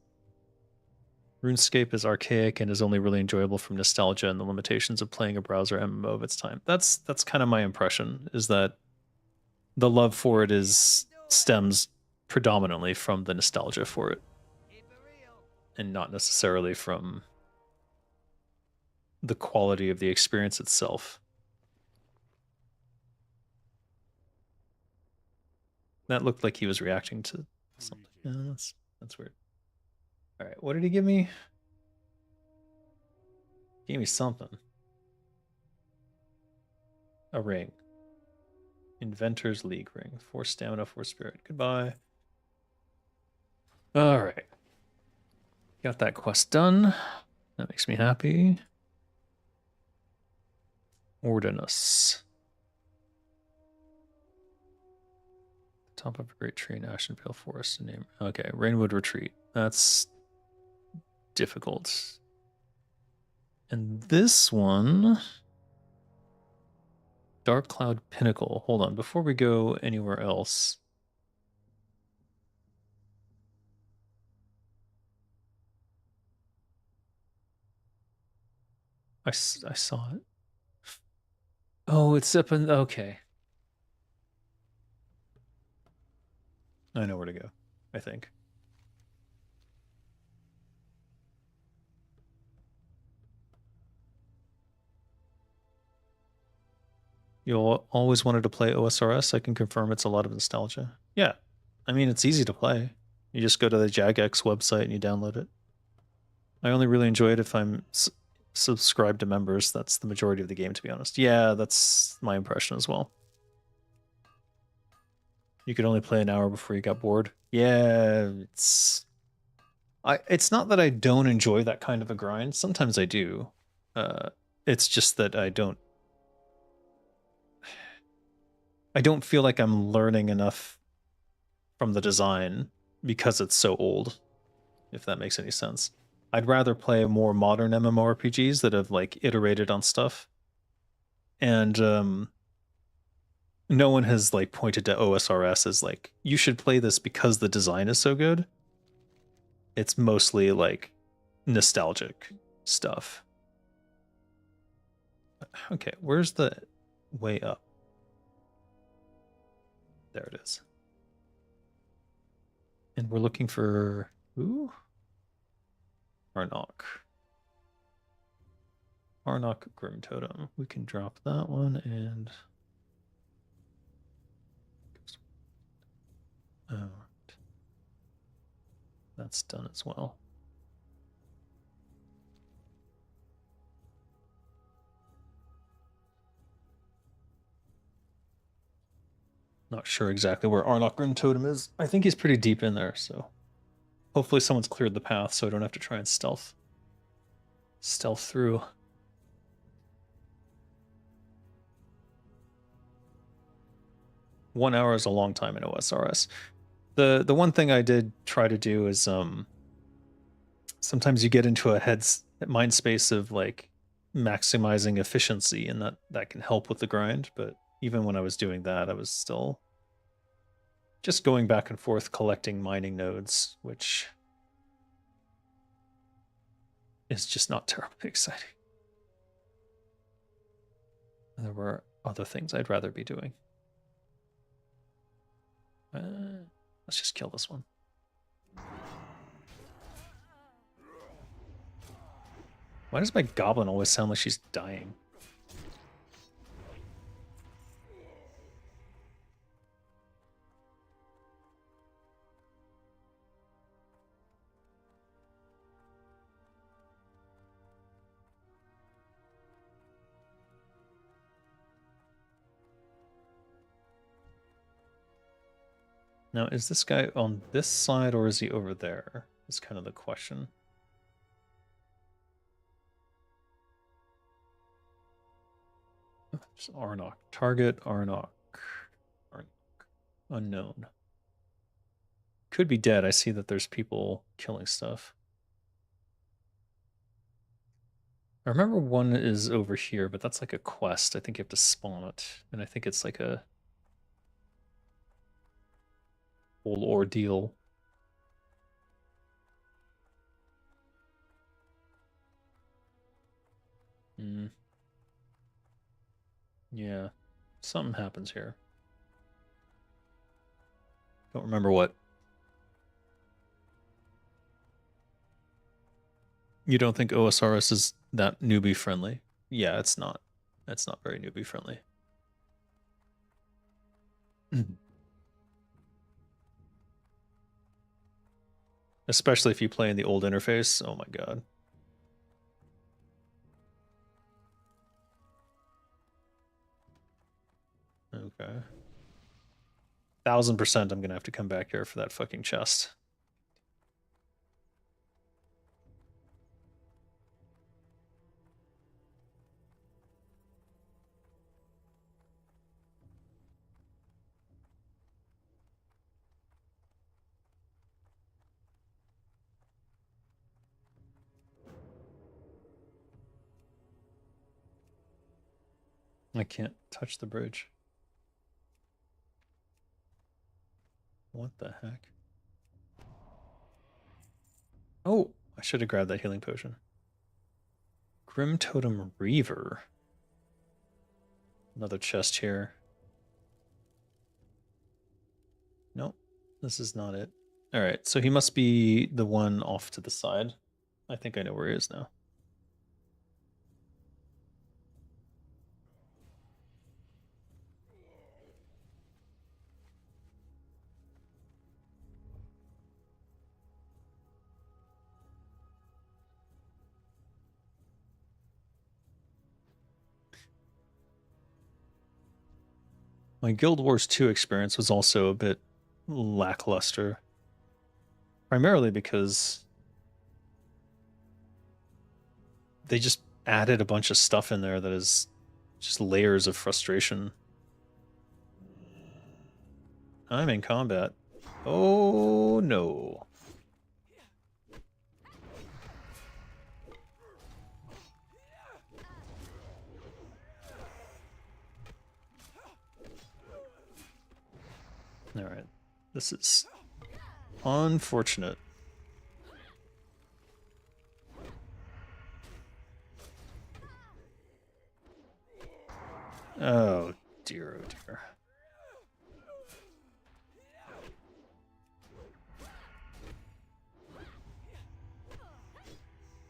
RuneScape is archaic and is only really enjoyable from nostalgia and the limitations of playing a browser MMO of its time. That's kind of my impression, is that the love for it stems predominantly from the nostalgia for it, and not necessarily from the quality of the experience itself. That looked like he was reacting to something. Yeah, that's weird. All right, what did he give me? He gave me something. A ring. Inventor's League ring. 4 stamina, 4 spirit. Goodbye. All right. Got that quest done. That makes me happy. Ordinus. Top of a great tree in Ashen Pale Forest. Name. Okay, Rainwood Retreat. That's difficult. And this one, Dark Cloud Pinnacle. Hold on, before we go anywhere else. I saw it. Oh, it's up in, okay. I know where to go, I think. You always wanted to play OSRS. I can confirm it's a lot of nostalgia. Yeah, I mean, it's easy to play. You just go to the Jagex website and you download it. I only really enjoy it if I'm subscribed to members. That's the majority of the game, to be honest. Yeah, that's my impression as well. You could only play an hour before you got bored. Yeah, it's not that I don't enjoy that kind of a grind. Sometimes I do. It's just that I don't feel like I'm learning enough from the design because it's so old, if that makes any sense. I'd rather play more modern MMORPGs that have like iterated on stuff. And no one has like pointed to OSRS as like you should play this because the design is so good. It's mostly like nostalgic stuff. Okay, where's the way up? There it is. And we're looking for who? Arnok. Arnok Grim Totem. We can drop that one and oh, that's done as well. Not sure exactly where Arnok Grim Totem is. I think he's pretty deep in there, so hopefully someone's cleared the path so I don't have to try and stealth through. One hour is a long time in OSRS. The one thing I did try to do is sometimes you get into a mind space of like maximizing efficiency, and that can help with the grind. But even when I was doing that, I was still just going back and forth collecting mining nodes, which is just not terribly exciting. There were other things I'd rather be doing. Let's just kill this one. Why does my goblin always sound like she's dying? Now, is this guy on this side or is he over there? Is kind of the question. Just Arnok. Target Arnok. Arnok. Unknown. Could be dead. I see that there's people killing stuff. I remember one is over here, but that's like a quest. I think you have to spawn it. And I think it's like a whole ordeal. Yeah, something happens here. Don't remember what. You don't think OSRS is that newbie friendly? Yeah, it's not. It's not very newbie friendly. Especially if you play in the old interface. Oh my god. Okay. 1000% I'm gonna have to come back here for that fucking chest. I can't touch the bridge. What the heck? Oh, I should have grabbed that healing potion. Grim Totem Reaver. Another chest here. Nope, this is not it. All right, so he must be the one off to the side. I think I know where he is now. My Guild Wars 2 experience was also a bit lackluster. Primarily because they just added a bunch of stuff in there that is just layers of frustration. I'm in combat. Oh no. Alright. This is unfortunate. Oh dear, oh dear.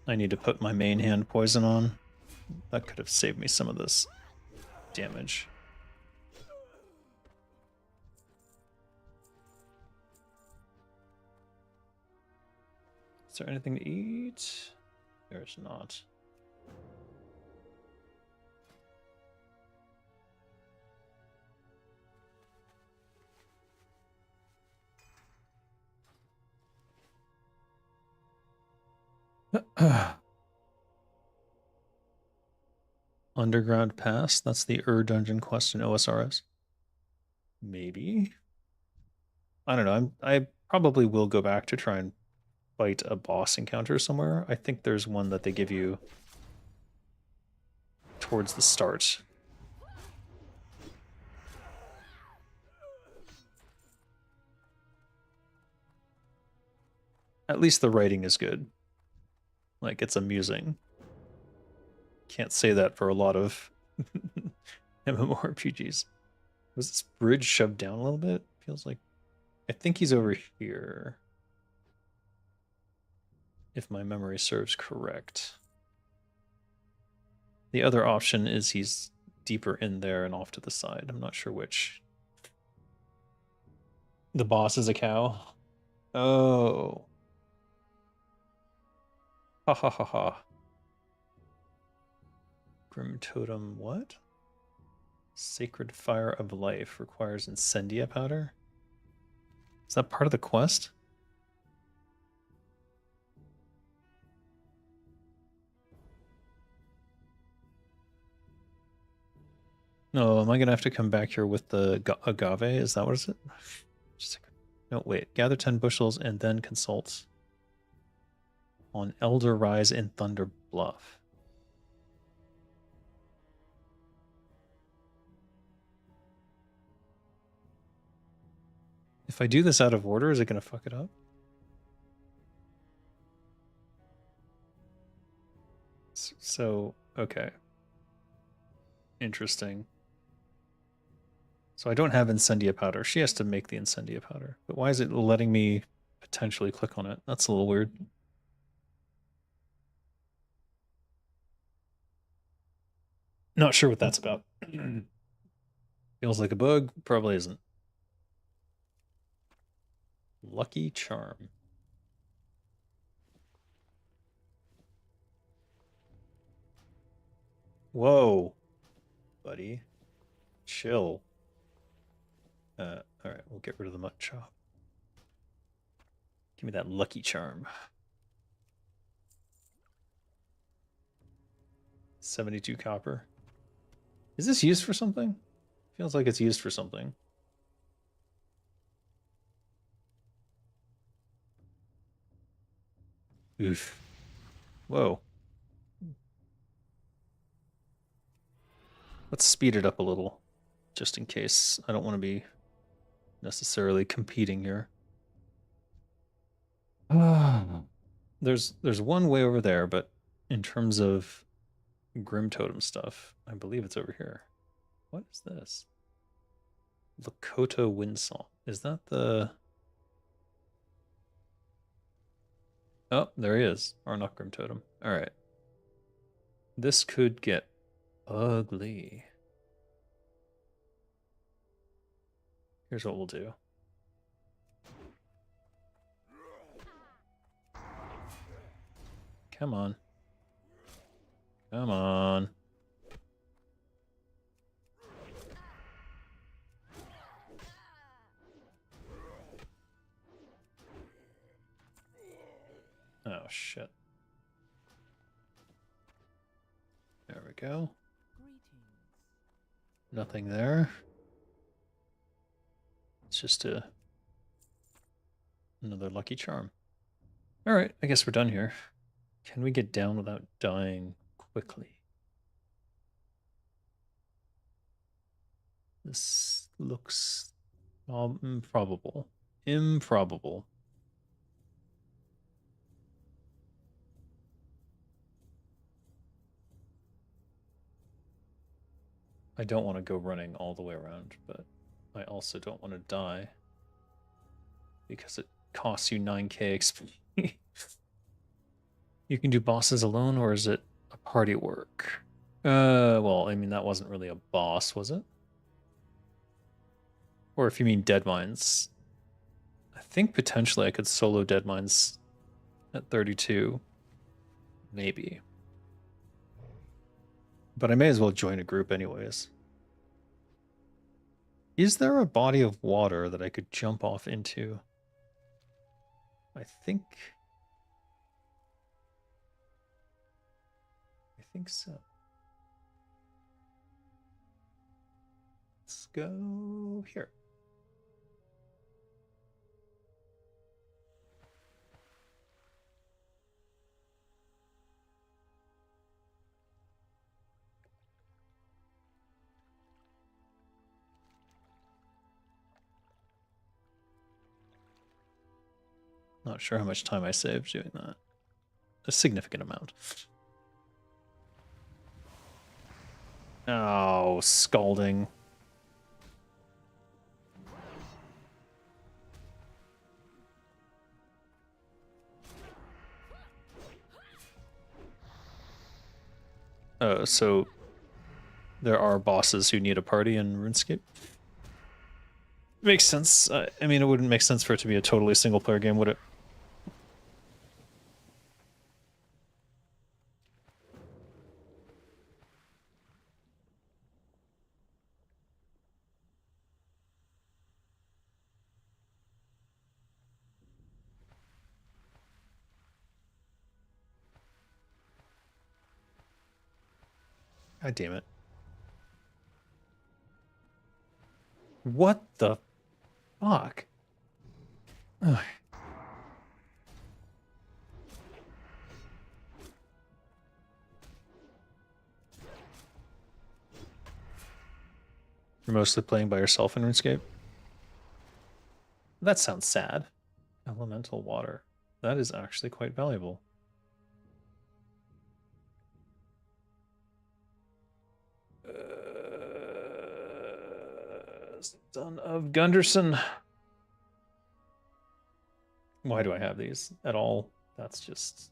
I need to put my main hand poison on. That could have saved me some of this damage. Is there anything to eat? There's not. Underground Pass? That's the dungeon quest in OSRS? Maybe? I don't know. I probably will go back to try and fight a boss encounter somewhere. I think there's one that they give you towards the start. At least the writing is good. Like, it's amusing. Can't say that for a lot of MMORPGs. Was this bridge shoved down a little bit? Feels like... I think he's over here. If my memory serves correct. The other option is he's deeper in there and off to the side. I'm not sure which. The boss is a cow? Oh. Ha ha ha ha. Grim Totem, what? Sacred Fire of Life requires Incendia powder? Is that part of the quest? No, am I gonna have to come back here with the agave? Is that what is it? No, wait. Gather 10 bushels and then consult on Elder Rise in Thunder Bluff. If I do this out of order, is it gonna fuck it up? So, okay. Interesting. So I don't have Incendia powder. She has to make the Incendia powder. But why is it letting me potentially click on it? That's a little weird. Not sure what that's about. Feels like a bug. Probably isn't. Lucky Charm. Whoa. Buddy. Chill. Alright, we'll get rid of the mutt chop. Give me that Lucky Charm. 72 copper. Is this used for something? Feels like it's used for something. Oof. Whoa. Let's speed it up a little, just in case. I don't want to be necessarily competing here. There's one way over there, but in terms of Grim Totem stuff, I believe it's over here. What is this? Lakota Windsong. Is that the... Oh, there he is. Arnok Grim Totem. Alright. This could get ugly. Here's what we'll do. Come on. Come on. Oh, shit. go. Nothing there. It's just another lucky charm. All right, I guess we're done here. Can we get down without dying quickly? This looks improbable. Improbable. I don't want to go running all the way around, but I also don't want to die because it costs you 9k XP. You can do bosses alone, or is it a party work? Well, I mean, that wasn't really a boss, was it? Or if you mean Deadmines, I think potentially I could solo Deadmines at 32. Maybe. But I may as well join a group anyways. Is there a body of water that I could jump off into? I think so. Let's go here. Not sure how much time I saved doing that. A significant amount. Oh, scalding. So there are bosses who need a party in RuneScape. Makes sense. I mean, it wouldn't make sense for it to be a totally single-player game, would it? God damn it. What the fuck? Ugh. You're mostly playing by yourself in RuneScape? That sounds sad. Elemental water. That is actually quite valuable. Son of Gunderson. Why do I have these at all? That's just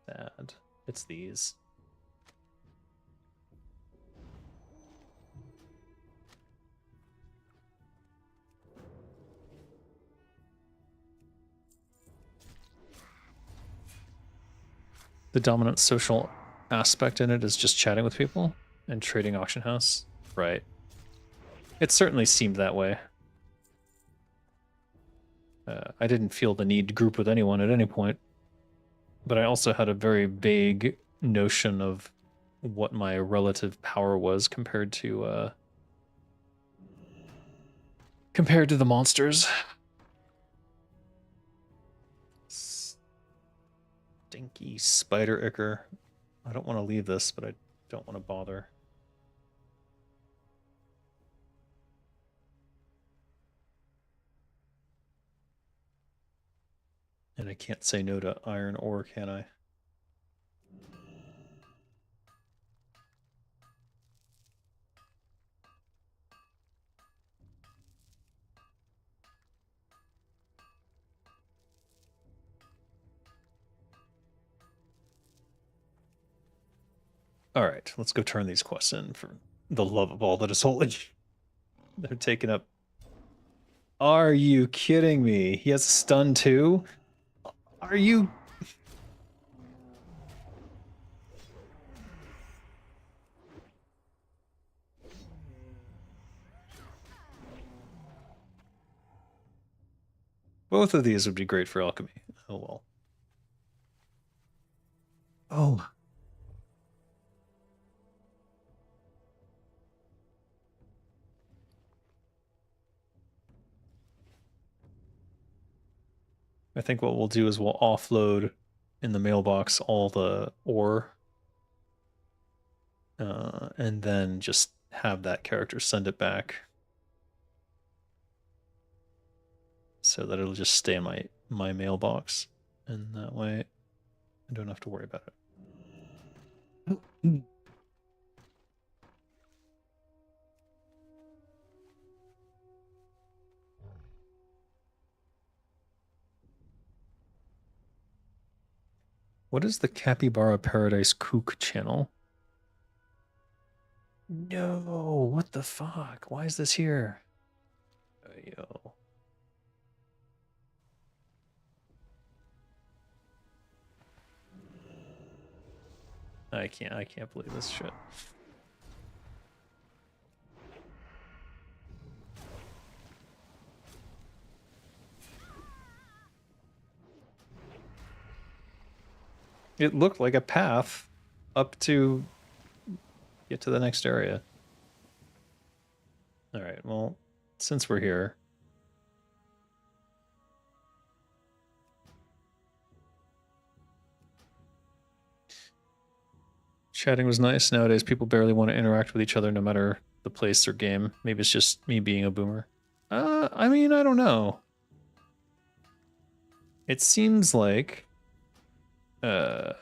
sad. It's these. The dominant social aspect in it is just chatting with people and trading auction house. Right. It certainly seemed that way. I didn't feel the need to group with anyone at any point, but I also had a very vague notion of what my relative power was compared to the monsters. Stinky spider ichor. I don't want to leave this, but I don't want to bother. And I can't say no to iron ore, can I? All right, let's go turn these quests in for the love of all that is holy. They're taking up. Are you kidding me? He has a stun too? Are you? Both of these would be great for alchemy. Oh well. Oh. I think what we'll do is we'll offload in the mailbox all the ore, and then just have that character send it back so that it'll just stay in my mailbox, and that way I don't have to worry about it. What is the Capybara Paradise Kook channel? No, what the fuck? Why is this here? Yo. I can't believe this shit. It looked like a path up to get to the next area. All right, well, since we're here, chatting was nice. Nowadays, people barely want to interact with each other no matter the place or game. Maybe it's just me being a boomer. I mean, I don't know. It seems like... No,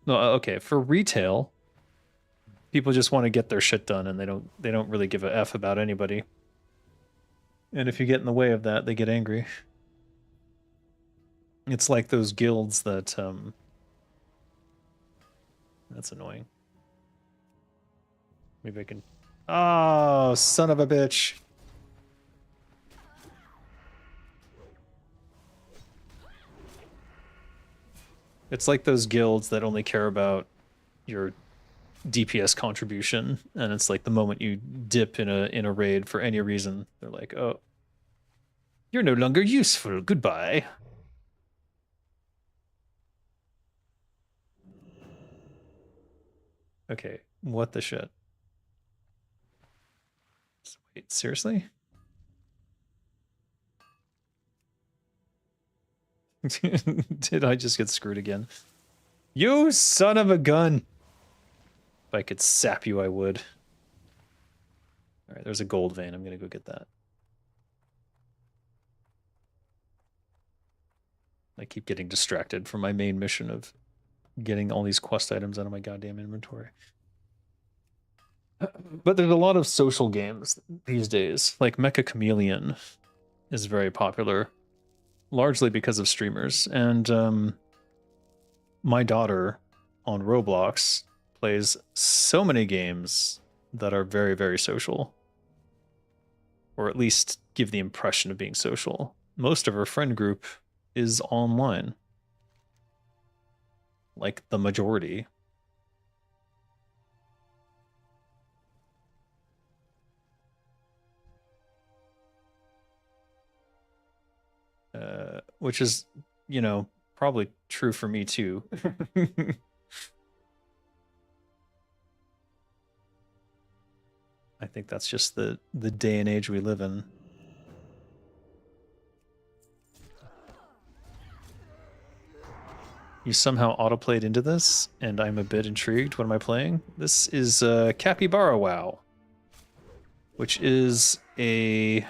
okay, for retail, people just want to get their shit done and they don't really give a F about anybody. And if you get in the way of that, they get angry. It's like those guilds that, that's annoying. Maybe I can... Oh, son of a bitch. It's like those guilds that only care about your DPS contribution, and it's like the moment you dip in a raid for any reason, they're like, "Oh, you're no longer useful. Goodbye." Okay, what the shit? Wait, seriously? Did I just get screwed again? You son of a gun! If I could sap you, I would. Alright, there's a gold vein. I'm gonna go get that. I keep getting distracted from my main mission of getting all these quest items out of my goddamn inventory. But there's a lot of social games these days. Like Mecha Chameleon is very popular, largely because of streamers. And my daughter on Roblox plays so many games that are very, very social. Or at least give the impression of being social. Most of her friend group is online. Like the majority. Which is, you know, probably true for me too. I think that's just the day and age we live in. You somehow autoplayed into this, and I'm a bit intrigued. What am I playing? This is Capybara WoW, which is the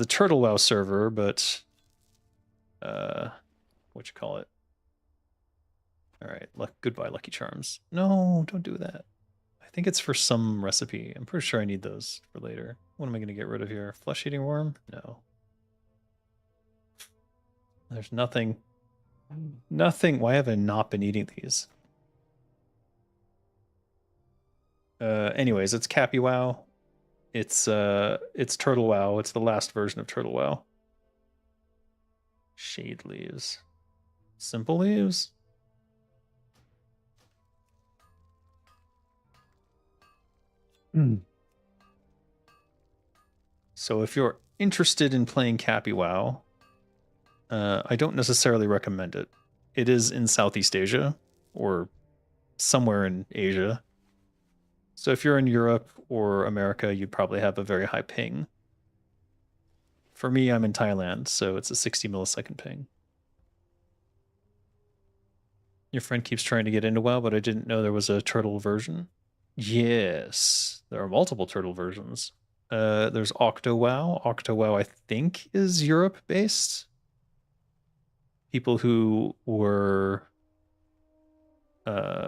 Turtle WoW server, but what you call it? All right, goodbye, Lucky Charms. No, don't do that. I think it's for some recipe. I'm pretty sure I need those for later. What am I going to get rid of here? Flesh-eating worm? No. There's nothing. Nothing. Why have I not been eating these? Anyways, it's Cappy WoW. It's Turtle WoW. It's the last version of Turtle WoW. Shade leaves. Simple leaves? So if you're interested in playing Cappy WoW, I don't necessarily recommend it. It is in Southeast Asia or somewhere in Asia. So if you're in Europe or America, you'd probably have a very high ping For me, I'm in Thailand, so it's a 60 millisecond ping. Your friend keeps trying to get into WoW, but I didn't know there was a turtle version. Yes, there are multiple turtle versions. There's OctoWoW. OctoWoW, I think, is Europe-based. People who were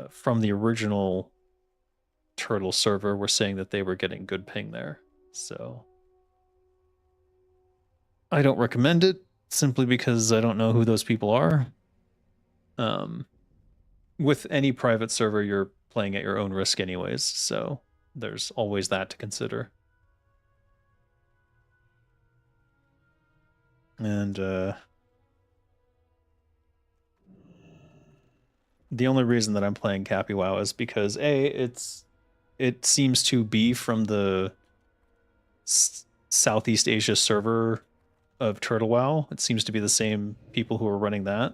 from the original turtle server were saying that they were getting good ping there. So I don't recommend it simply because I don't know who those people are. With any private server, you're playing at your own risk anyways, so there's always that to consider. And the only reason that I'm playing Cappy WoW is because it seems to be from the Southeast Asia server of Turtle WoW. It seems to be the same people who are running that.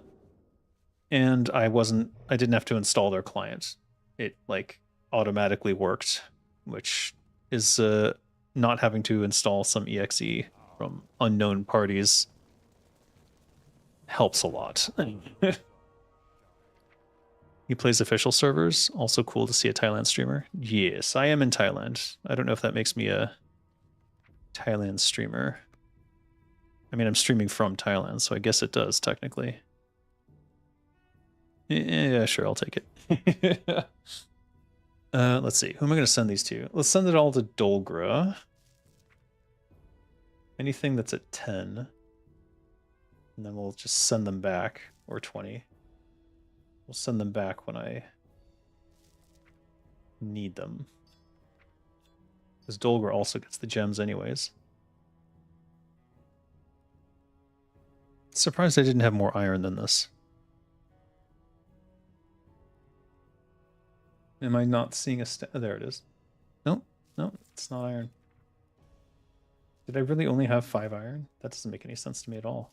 And I didn't have to install their client. It like automatically worked, which is not having to install some exe from unknown parties helps a lot. He plays official servers. Also cool to see a Thailand streamer. Yes, I am in Thailand. I don't know if that makes me a Thailand streamer. I mean, I'm streaming from Thailand, so I guess it does technically. Yeah, sure, I'll take it. Let's see. Who am I going to send these to? Let's send it all to Dolgra. Anything that's at 10. And then we'll just send them back. Or 20. We'll send them back when I need them. Because Dolgra also gets the gems anyways. Surprised I didn't have more iron than this. Am I not seeing a there it is. Nope, no, it's not iron. Did I really only have 5 iron? That doesn't make any sense to me at all.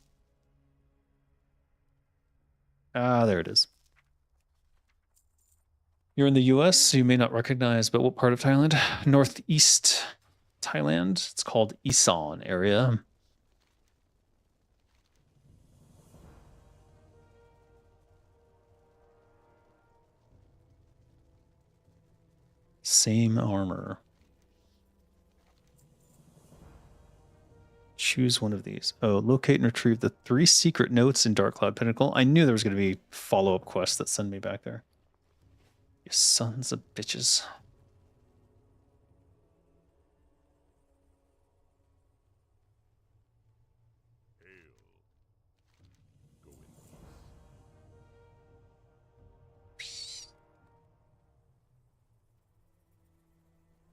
Ah, there it is. You're in the US, so you may not recognize, but what part of Thailand? Northeast Thailand. It's called Isan area. Same armor. Choose one of these. Oh, locate and retrieve the 3 secret notes in Dark Cloud Pinnacle. I knew there was going to be follow-up quests that send me back there. You sons of bitches.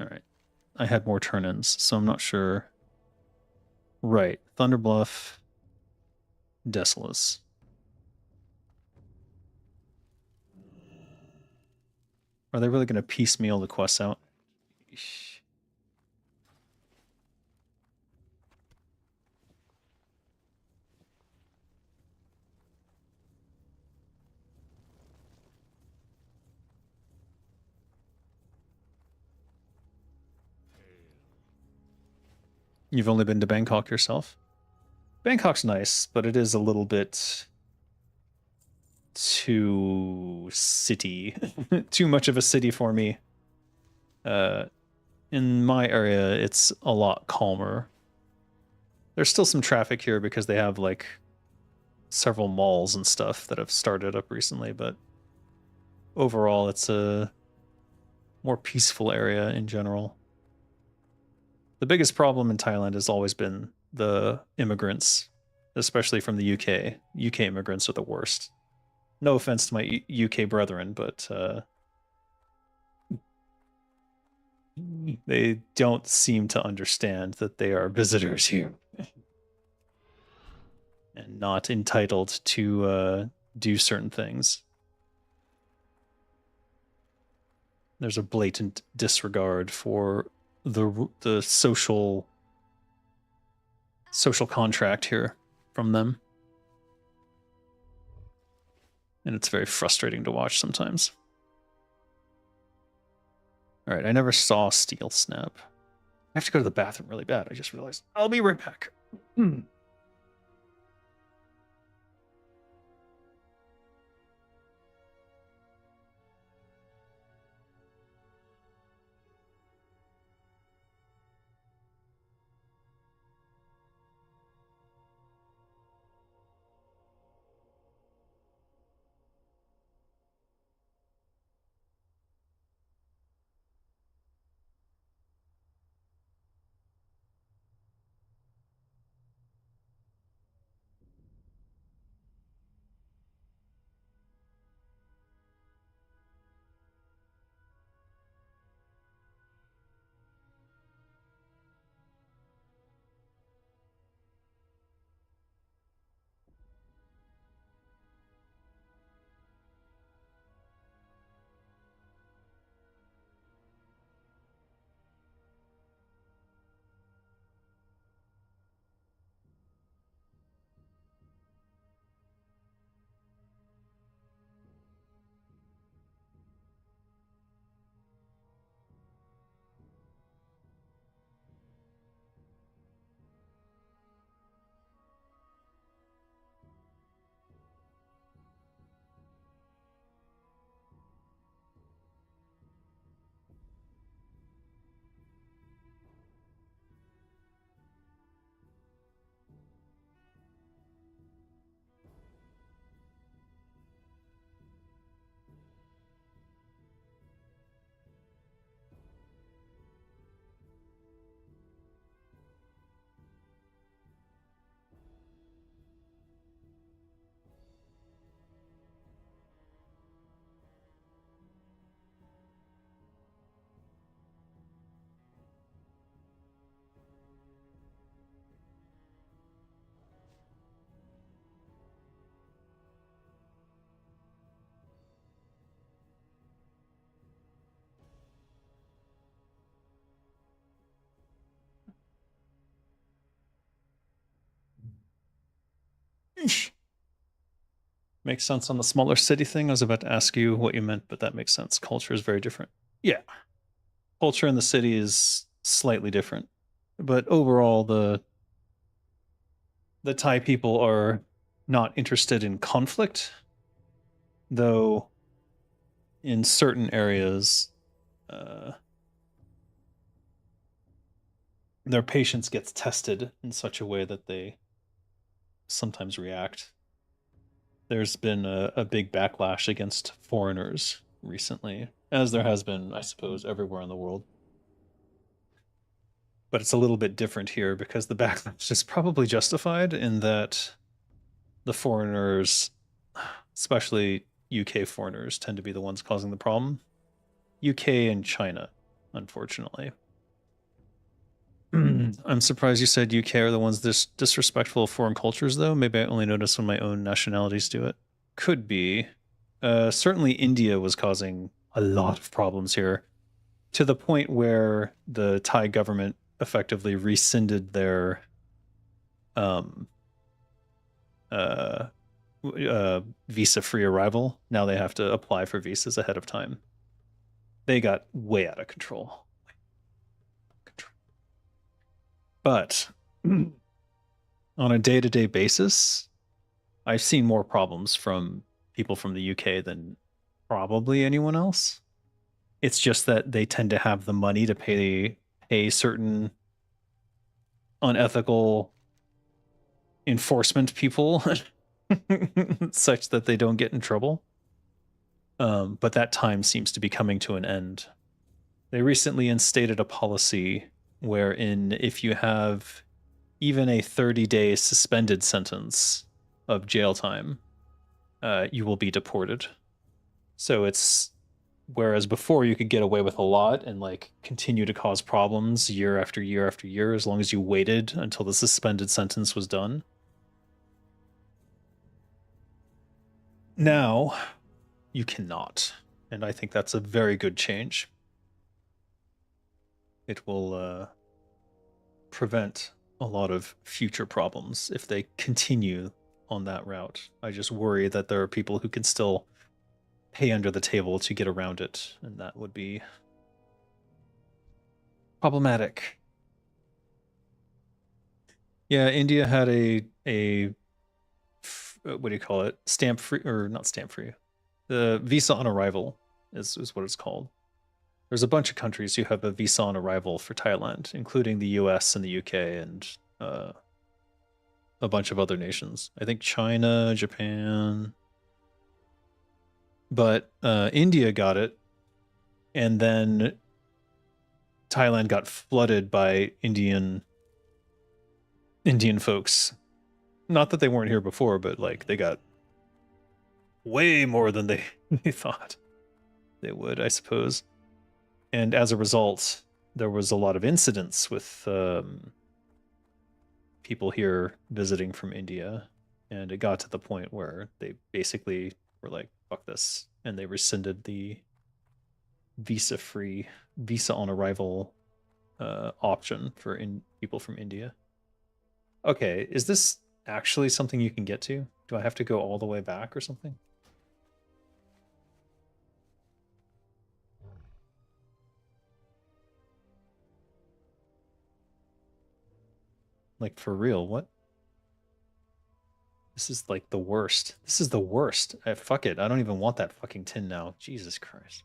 All right. I had more turn-ins, so I'm not sure. Right. Thunderbluff. Desolus. Are they really going to piecemeal the quests out? You've only been to Bangkok yourself? Bangkok's nice, but it is a little bit too city. Too much of a city for me. In my area, it's a lot calmer. There's still some traffic here because they have like several malls and stuff that have started up recently, but overall it's a more peaceful area in general. The biggest problem in Thailand has always been the immigrants, especially from the UK. UK immigrants are the worst. No offense to my UK brethren, but they don't seem to understand that they are visitors here and not entitled to do certain things. There's a blatant disregard for the social contract here from them. And it's very frustrating to watch sometimes. All right, I never saw Steel Snap. I have to go to the bathroom really bad. I just realized. I'll be right back. Hmm. Makes sense on the smaller city thing. I was about to ask you what you meant, but that makes sense. Culture is very different. Yeah. Culture in the city is slightly different. But overall, the Thai people are not interested in conflict, though in certain areas, uh, their patience gets tested in such a way that they sometimes react. There's been a big backlash against foreigners recently, as there has been, I suppose, everywhere in the world. But it's a little bit different here because the backlash is probably justified in that the foreigners, especially UK foreigners, tend to be the ones causing the problem. UK and China, unfortunately. I'm surprised you said UK are the ones disrespectful of foreign cultures, though. Maybe I only notice when my own nationalities do it. Could be. Certainly, India was causing a lot of problems here to the point where the Thai government effectively rescinded their um, uh, visa-free arrival. Now they have to apply for visas ahead of time. They got way out of control. But on a day-to-day basis, I've seen more problems from people from the UK than probably anyone else. It's just that they tend to have the money to pay certain unethical enforcement people such that they don't get in trouble. But that time seems to be coming to an end. They recently instated a policy wherein if you have even a 30-day suspended sentence of jail time, you will be deported. So it's whereas before you could get away with a lot and like continue to cause problems year after year after year as long as you waited until the suspended sentence was done. Now you cannot. And I think that's a very good change. It will prevent a lot of future problems if they continue on that route. I just worry that there are people who can still pay under the table to get around it, and that would be problematic. Yeah, India had what do you call it? Stamp free, or not stamp free. The visa on arrival is what it's called. There's a bunch of countries who have a visa on arrival for Thailand, including the US and the UK and uh, a bunch of other nations. I think China, Japan, but India got it, and then Thailand got flooded by Indian folks. Not that they weren't here before, but like they got way more than they thought they would, I suppose. And as a result, there was a lot of incidents with people here visiting from India, and it got to the point where they basically were like, "Fuck this," and they rescinded the visa-free, visa on arrival option for people from India. Okay, is this actually something you can get to? Do I have to go all the way back or something? Like for real, what? This is like the worst. This is the worst. Fuck it. I don't even want that fucking tin now. Jesus Christ.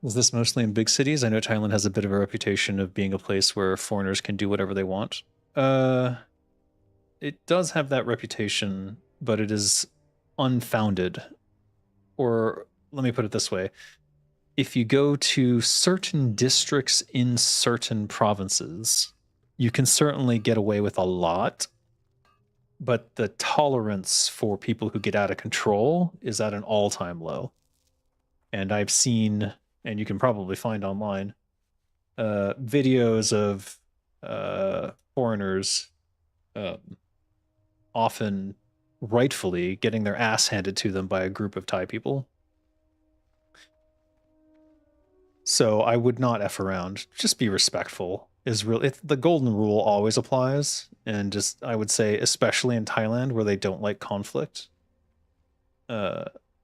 Is this mostly in big cities? I know Thailand has a bit of a reputation of being a place where foreigners can do whatever they want. It does have that reputation, but it is unfounded. Or let me put it this way. If you go to certain districts in certain provinces, you can certainly get away with a lot, but the tolerance for people who get out of control is at an all-time low. And I've seen, and you can probably find online, videos of foreigners often rightfully getting their ass handed to them by a group of Thai people. So I would not F around. Just be respectful. Is real. The golden rule always applies, and just I would say, especially in Thailand where they don't like conflict,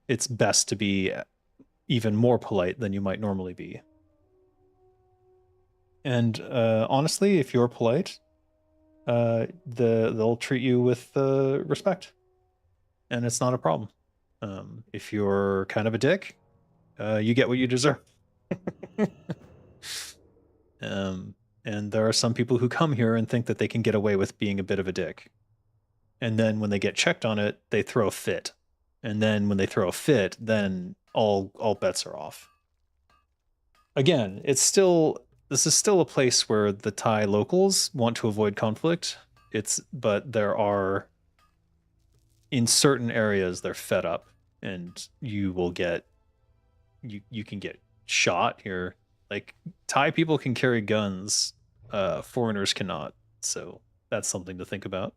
it's best to be even more polite than you might normally be. And honestly, if you're polite, they'll treat you with respect, and it's not a problem. If you're kind of a dick, you get what you deserve. And there are some people who come here and think that they can get away with being a bit of a dick. And then when they get checked on it, they throw a fit. And then when they throw a fit, then all bets are off. Again, this is still a place where the Thai locals want to avoid conflict. But there are, in certain areas, they're fed up, and you can get shot here. Like Thai people can carry guns, foreigners cannot. So that's something to think about.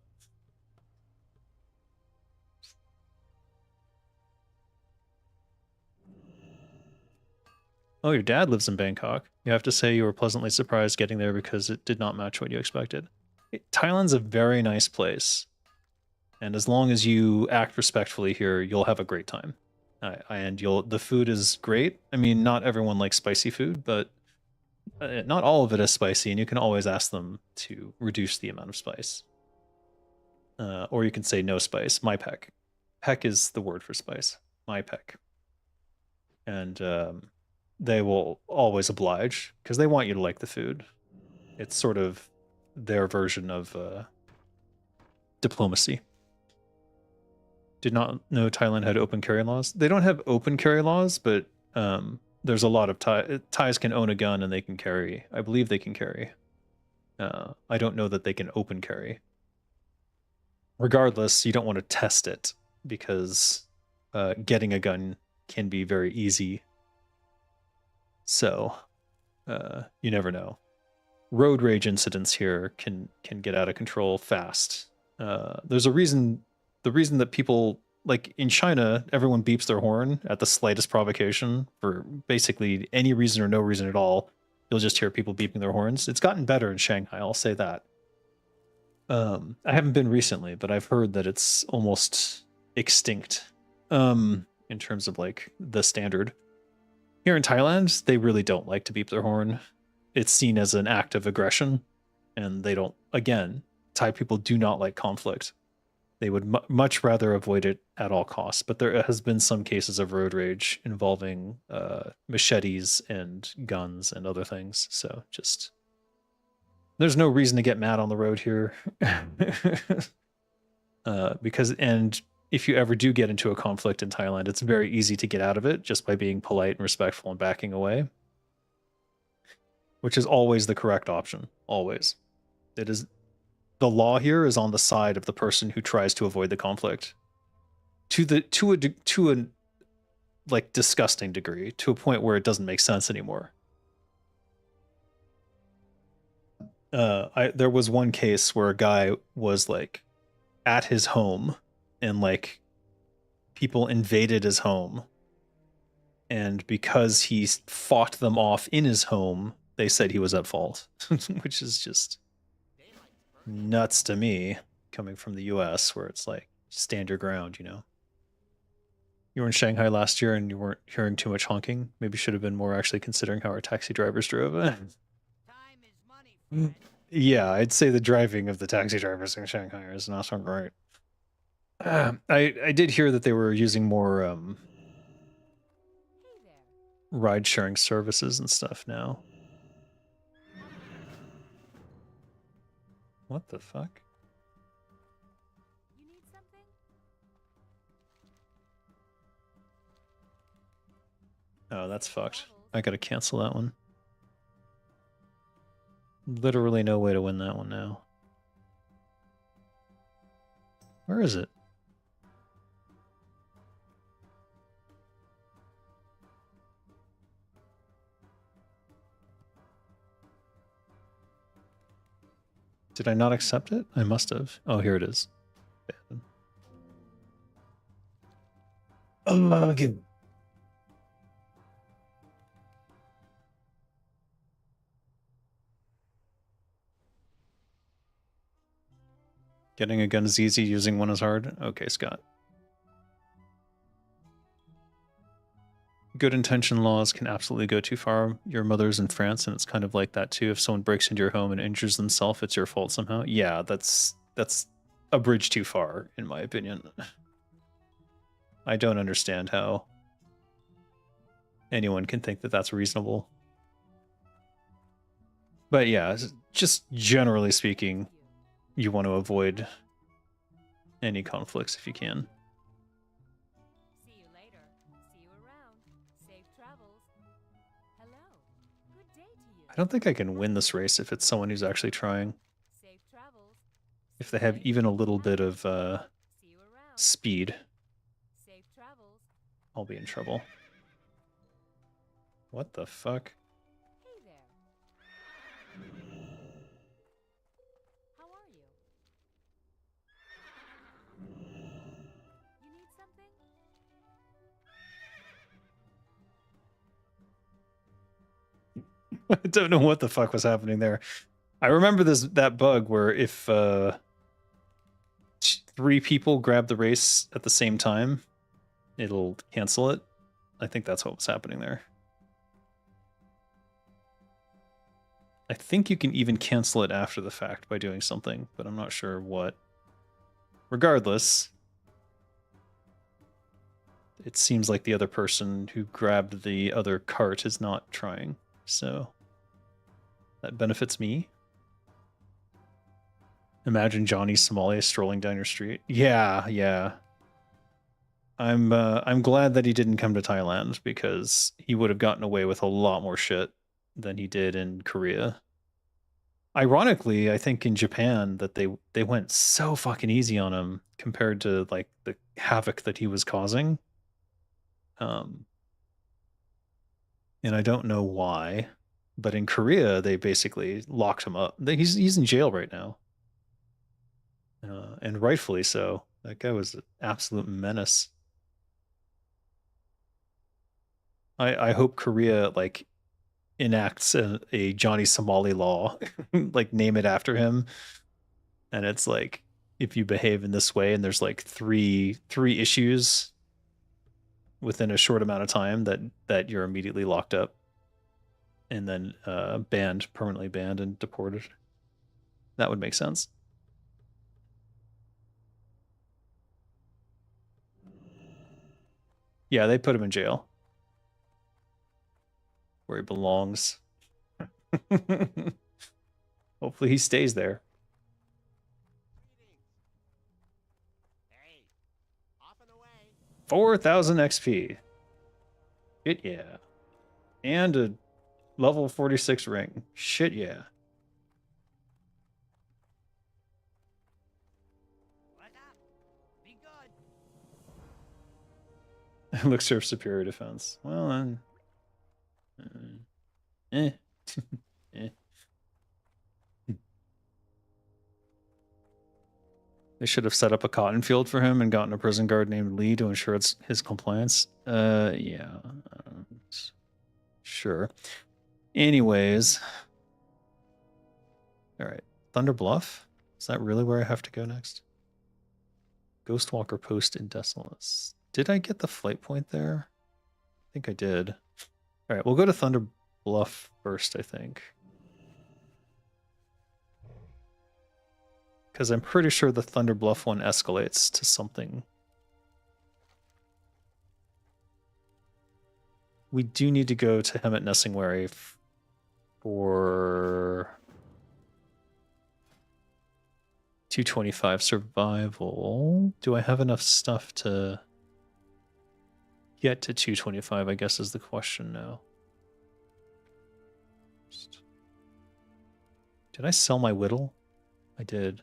Oh, your dad lives in Bangkok. You have to say you were pleasantly surprised getting there because it did not match what you expected. Thailand's a very nice place. And as long as you act respectfully here, you'll have a great time. And the food is great. I mean, not everyone likes spicy food, but not all of it is spicy, and you can always ask them to reduce the amount of spice. Or you can say no spice, my peck. Peck is the word for spice, my peck. And they will always oblige because they want you to like the food. It's sort of their version of diplomacy. Did not know Thailand had open carry laws. They don't have open carry laws, but there's a lot of Thais can own a gun and they can carry. I believe they can carry. I don't know that they can open carry. Regardless, you don't want to test it because getting a gun can be very easy. So you never know. Road rage incidents here can get out of control fast. There's a reason. The reason that people, like in China, everyone beeps their horn at the slightest provocation for basically any reason or no reason at all. You'll just hear people beeping their horns. It's gotten better in Shanghai, I'll say that. I haven't been recently, but I've heard that it's almost extinct in terms of like the standard. Here in Thailand, they really don't like to beep their horn. it's seen as an act of aggression, and they don't. Again, Thai people do not like conflict. They would much rather avoid it at all costs. But there has been some cases of road rage involving machetes and guns and other things. So just there's no reason to get mad on the road here. Because if you ever do get into a conflict in Thailand, it's very easy to get out of it just by being polite and respectful and backing away, which is always the correct option. Always. It is. The law here is on the side of the person who tries to avoid the conflict to a like disgusting degree, to a point where it doesn't make sense anymore. There was one case where a guy was like at his home, and like people invaded his home, and because he fought them off in his home, they said he was at fault, which is just nuts to me, coming from the US, where it's like, stand your ground, you know? You were in Shanghai last year and you weren't hearing too much honking. Maybe should have been more actually considering how our taxi drivers drove. Time is money, yeah, I'd say the driving of the taxi drivers in Shanghai is not so great. I did hear that they were using more ride sharing services and stuff now. What the fuck? You need something? Oh, that's fucked. I gotta cancel that one. Literally no way to win that one now. Where is it? Did I not accept it? I must have. Oh, here it is. Again. Getting a gun is easy, using one is hard. Okay, Scott. Good intention laws can absolutely go too far. Your mother's in France, and it's kind of like that too. If someone breaks into your home and injures themselves, it's your fault somehow. Yeah, that's a bridge too far, in my opinion. I don't understand how anyone can think that that's reasonable. But yeah, just generally speaking, you want to avoid any conflicts if you can. See you later. See you around. Safe travels. Hello. Good day to you. I don't think I can win this race if it's someone who's actually trying. Safe travels. If they have even a little bit of speed, safe travels. I'll be in trouble. What the fuck? I don't know what the fuck was happening there. I remember that bug where if 3 people grab the race at the same time, it'll cancel it. I think that's what was happening there. I think you can even cancel it after the fact by doing something, but I'm not sure what. Regardless, it seems like the other person who grabbed the other cart is not trying, so that benefits me. Imagine Johnny Somalia strolling down your street. Yeah, yeah. I'm glad that he didn't come to Thailand, because he would have gotten away with a lot more shit than he did in Korea. Ironically, I think in Japan that they went so fucking easy on him compared to like the havoc that he was causing. And I don't know why, but in Korea they basically locked him up. He's in jail right now, and rightfully so. That guy was an absolute menace. I hope Korea like enacts a Johnny Somali law, like name it after him, and it's like, if you behave in this way and there's like three issues within a short amount of time, that you're immediately locked up and then banned, permanently banned and deported. That would make sense. Yeah, they put him in jail where he belongs. Hopefully he stays there.
Hey, off and away.
4,000 XP. Shit yeah. And a level 46 ring. Shit yeah.
What's up? Be good.
Elixir of superior defense. Well then. Eh. Eh. They should have set up a cotton field for him and gotten a prison guard named Lee to ensure it's his compliance. Yeah. Sure. Anyways. All right. Thunder Bluff? Is that really where I have to go next? Ghostwalker Post in Desolace. Did I get the flight point there? I think I did. All right, we'll go to Thunder Bluff first, I think. Because I'm pretty sure the Thunder Bluff one escalates to something. We do need to go to Hemet Nessingwary for 225 survival. Do I have enough stuff to get to 225, I guess is the question now. Did I sell my whittle? I did.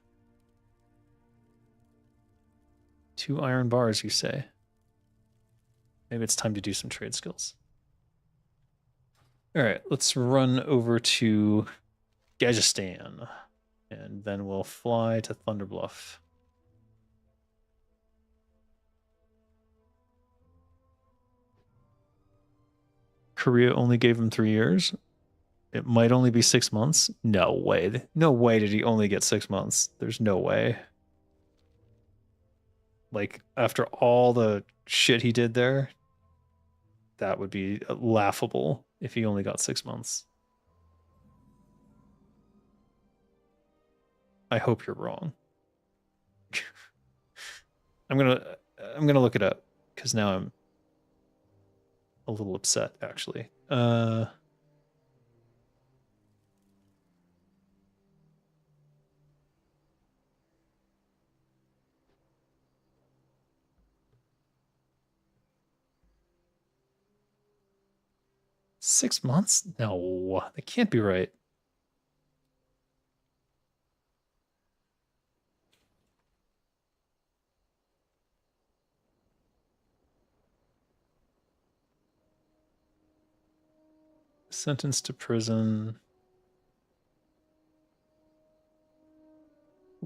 2 iron bars, you say? Maybe it's time to do some trade skills. All right, let's run over to Gajistan, and then we'll fly to Thunder Bluff. Korea only gave him 3 years. It might only be 6 months. No way. No way did he only get 6 months. There's no way. Like, after all the shit he did there, that would be laughable if he only got 6 months. I hope you're wrong. I'm gonna look it up because now I'm a little upset actually. 6 months? No, that can't be right. Sentenced to prison.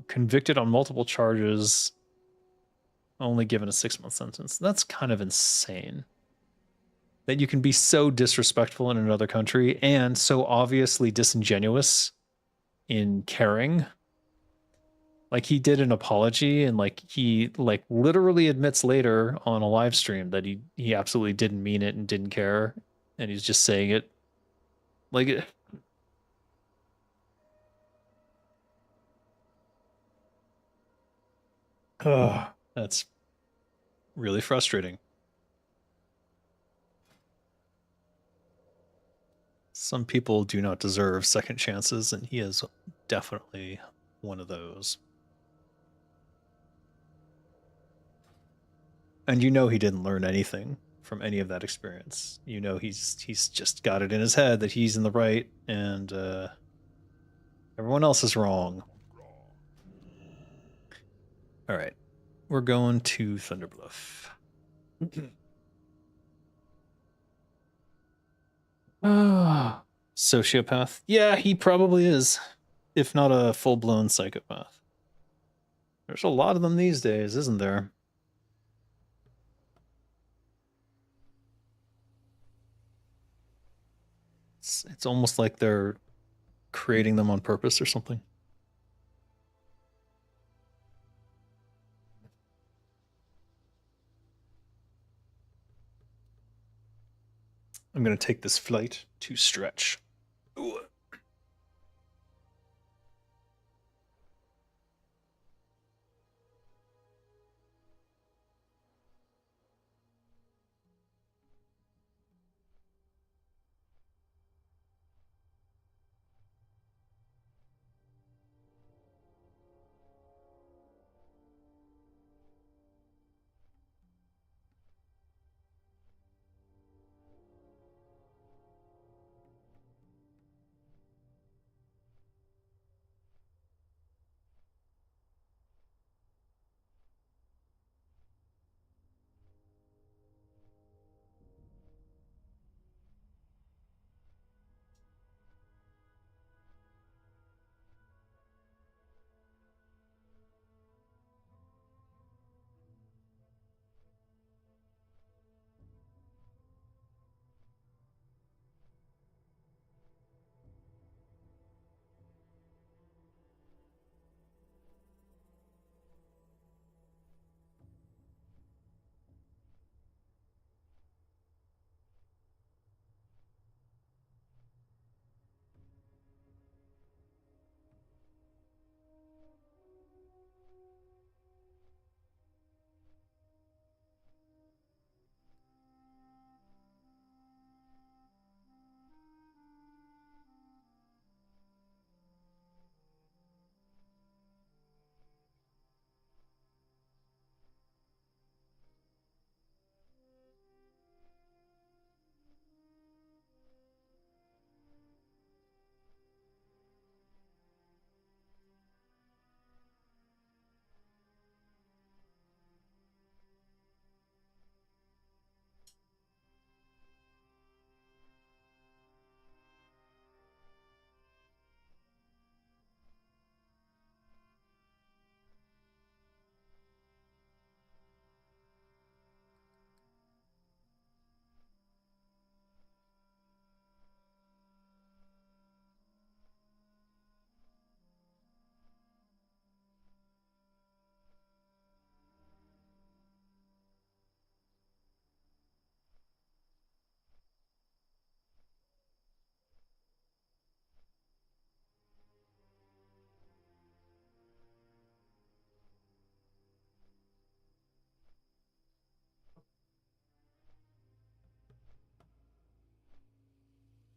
Convicted on multiple charges. Only given a 6-month sentence. That's kind of insane. That you can be so disrespectful in another country and so obviously disingenuous in caring. Like, he did an apology and like he like literally admits later on a live stream that he absolutely didn't mean it and didn't care, and he's just saying it like that's really frustrating. Some people do not deserve second chances, and he is definitely one of those. And you know he didn't learn anything from any of that experience. You know he's just got it in his head that he's in the right and everyone else is wrong. All right, we're going to Thunder Bluff. Sociopath. Yeah, he probably is, if not a full-blown psychopath. There's a lot of them these days, isn't there? It's almost like they're creating them on purpose or something. I'm going to take this flight to stretch.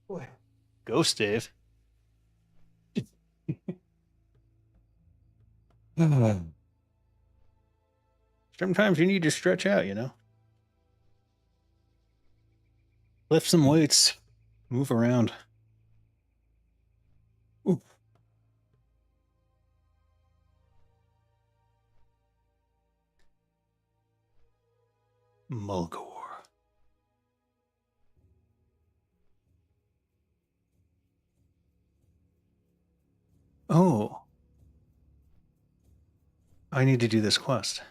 Boy. Ghost Dave. Sometimes you need to stretch out, you know? Lift some weights. Move around. Ooh. Mulgore. Oh. I need to do this quest.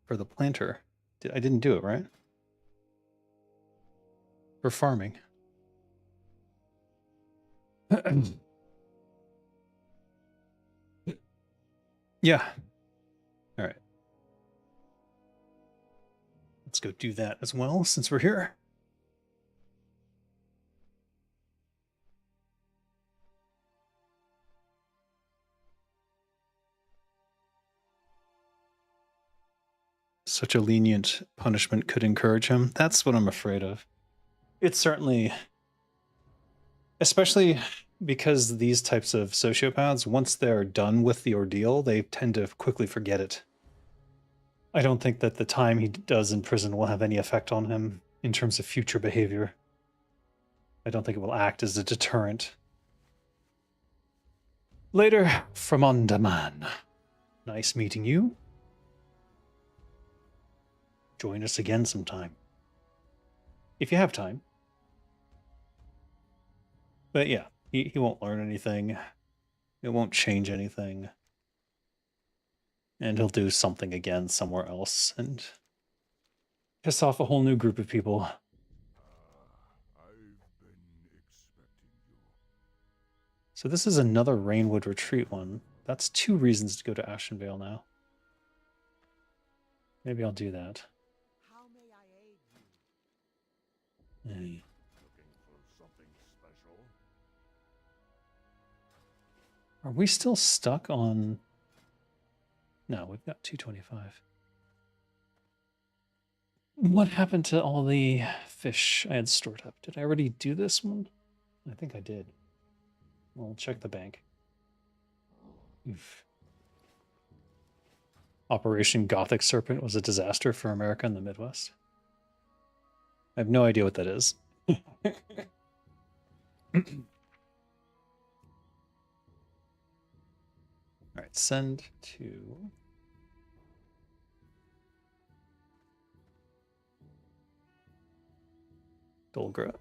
For the planter. I didn't do it, right? For farming. Yeah. All right. Let's go do that as well since we're here. Such a lenient punishment could encourage him. That's what I'm afraid of. It's certainly, especially because these types of sociopaths, once they're done with the ordeal, they tend to quickly forget it. I don't think that the time he does in prison will have any effect on him in terms of future behavior. I don't think it will act as a deterrent. Later, from Andaman. Nice meeting you. Join us again sometime. If you have time. But yeah, he won't learn anything. It won't change anything. And he'll do something again somewhere else and piss off a whole new group of people. So this is another Rainwood Retreat one. That's 2 reasons to go to Ashenvale now. Maybe I'll do that.
How may I aid you?
Hey.
Looking for something special?
Are we still stuck on... No, we've got 225. What happened to all the fish I had stored up? Did I already do this one? I think I did. Well, check the bank. Oof. Operation Gothic Serpent was a disaster for America and the Midwest. I have no idea what that is. All right, send to... Dolgra.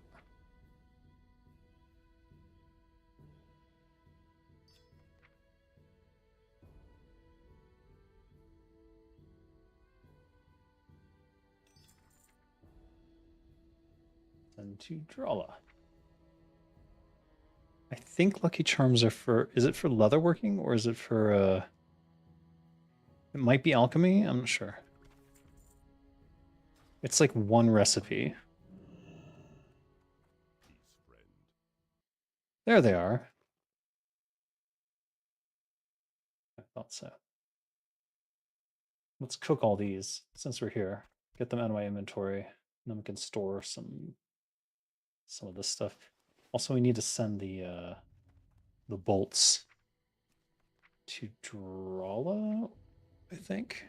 Send to Drala. I think Lucky Charms are for... Is it for leatherworking or is it for... It might be alchemy? I'm not sure. It's like one recipe. There they are. I thought so. Let's cook all these since we're here. Get them out of my inventory. And then we can store some of this stuff. Also, we need to send the bolts to Drala, I think.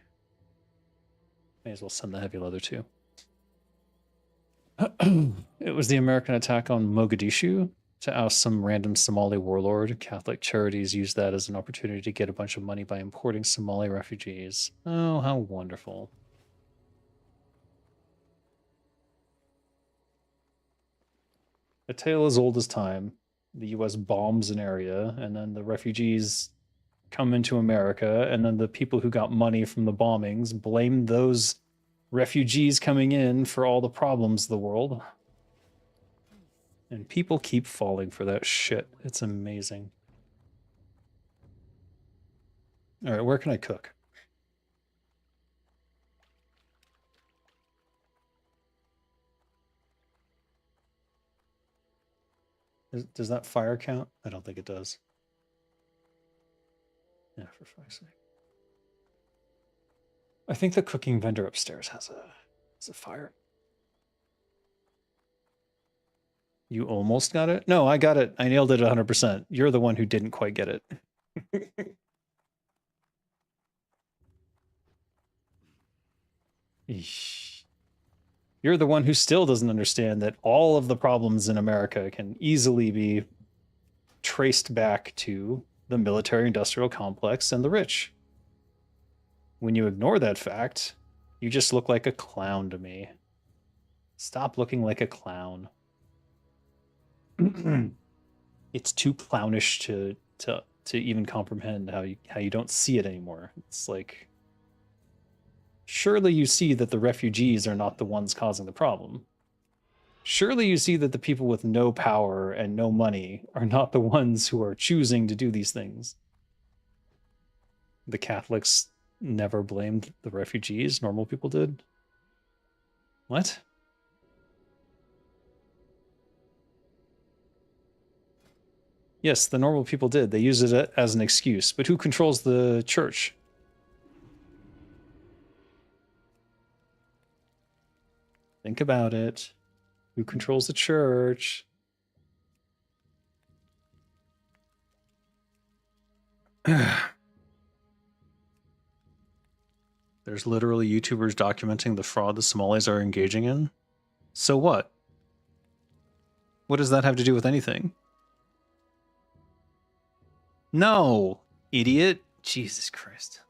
May as well send the heavy leather too. It was the American attack on Mogadishu to oust some random Somali warlord. Catholic Charities used that as an opportunity to get a bunch of money by importing Somali refugees. Oh, how wonderful. A tale as old as time. The US bombs an area, and then the refugees come into America, and then the people who got money from the bombings blame those refugees coming in for all the problems of the world. And people keep falling for that shit. It's amazing. All right, where can I cook? Does that fire count? I don't think it does. Yeah, for fuck's sake. I think the cooking vendor upstairs has a fire. You almost got it? No, I got it. I nailed it 100%. You're the one who didn't quite get it. Eesh. You're the one who still doesn't understand that all of the problems in America can easily be traced back to the military-industrial complex and the rich. When you ignore that fact, you just look like a clown to me. Stop looking like a clown. It's too clownish to even comprehend how you don't see it anymore. It's like, surely you see that the refugees are not the ones causing the problem. Surely you see that the people with no power and no money are not the ones who are choosing to do these things. The Catholics never blamed the refugees, normal people did. What? Yes, the normal people did. They used it as an excuse. But who controls the church? Think about it. Who controls the church? There's literally YouTubers documenting the fraud the Somalis are engaging in. So what? What does that have to do with anything? No, idiot. Jesus Christ.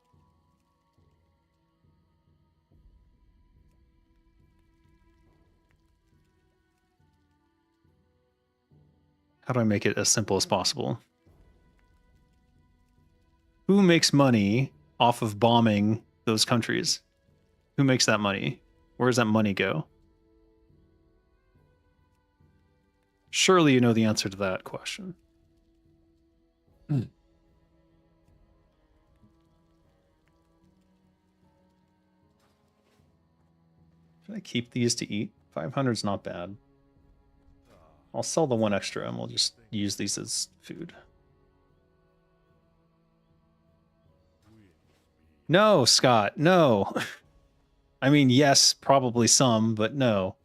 How do I make it as simple as possible? Who makes money off of bombing those countries? Who makes that money? Where does that money go? Surely you know the answer to that question. Should I keep these to eat? 500 is not bad. I'll sell the one extra and we'll just use these as food. No, Scott, no. I mean, yes, probably some, but no.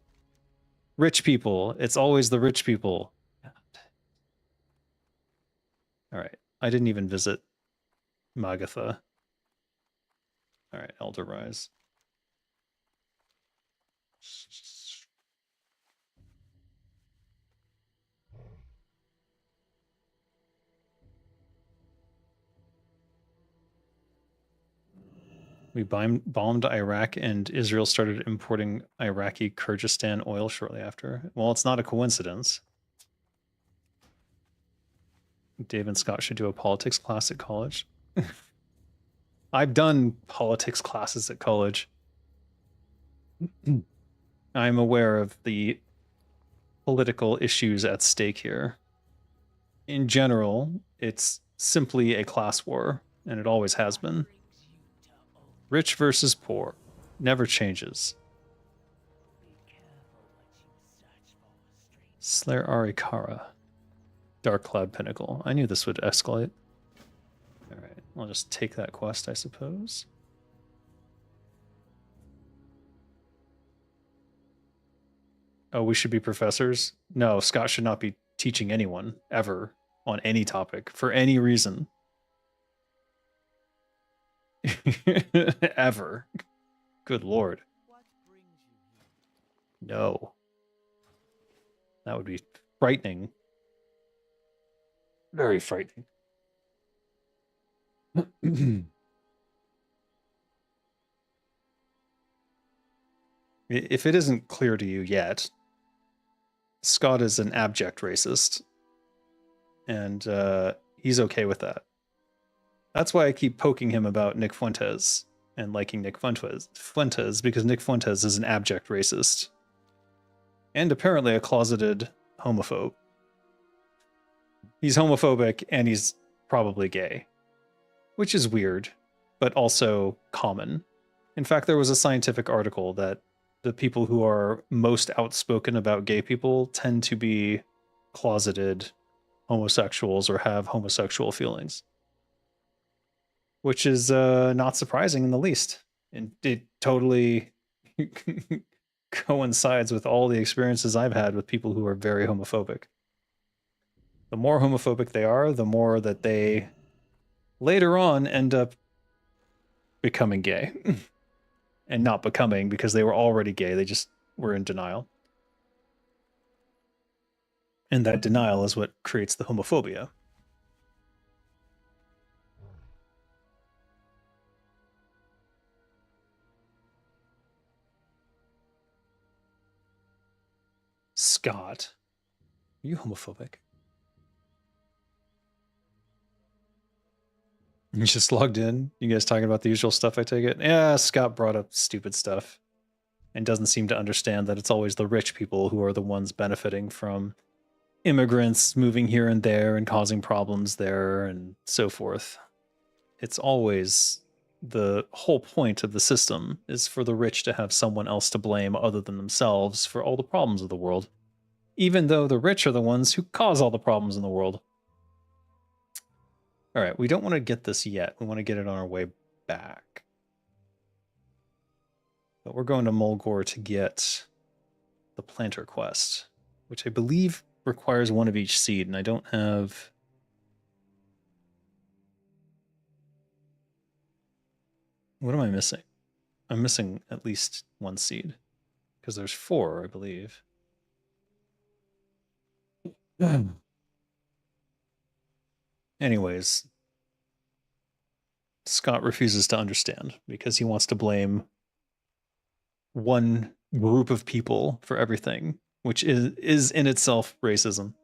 Rich people. It's always the rich people. All right. I didn't even visit Magatha. All right, Elder Rise. We bombed Iraq and Israel started importing Iraqi Kyrgyzstan oil shortly after. Well, it's not a coincidence. Dave and Scott should do a politics class at college. I've done politics classes at college. I'm aware of the political issues at stake here. In general, it's simply a class war, and it always has been. Rich versus poor. Never changes. Slayer Arikara. Dark Cloud Pinnacle. I knew this would escalate. Alright, I'll just take that quest, I suppose. Oh, we should be professors? No, Scott should not be teaching anyone, ever, on any topic, for any reason. Ever. Good lord. No. That would be frightening. Very frightening. If it isn't clear to you yet, Scott is an abject racist. And he's okay with that. That's why I keep poking him about Nick Fuentes and liking Nick Fuentes, because Nick Fuentes is an abject racist. And apparently a closeted homophobe. He's homophobic and he's probably gay. Which is weird, but also common. In fact, there was a scientific article that the people who are most outspoken about gay people tend to be closeted homosexuals or have homosexual feelings. Which is not surprising in the least. And it totally coincides with all the experiences I've had with people who are very homophobic. The more homophobic they are, the more that they later on end up becoming gay. And not becoming because they were already gay, they just were in denial. And that denial is what creates the homophobia. Scott, are you homophobic? You just logged in? You guys talking about the usual stuff, I take it? Yeah, Scott brought up stupid stuff and doesn't seem to understand that it's always the rich people who are the ones benefiting from immigrants moving here and there and causing problems there and so forth. It's always the whole point of the system is for the rich to have someone else to blame other than themselves for all the problems of the world, even though the rich are the ones who cause all the problems in the world. All right, we don't want to get this yet. We want to get it on our way back. But we're going to Mulgore to get the planter quest, which I believe requires one of each seed, and I don't have... What am I missing? I'm missing at least one seed, because there's 4, I believe. Anyways, Scott refuses to understand because he wants to blame one group of people for everything, which is in itself racism.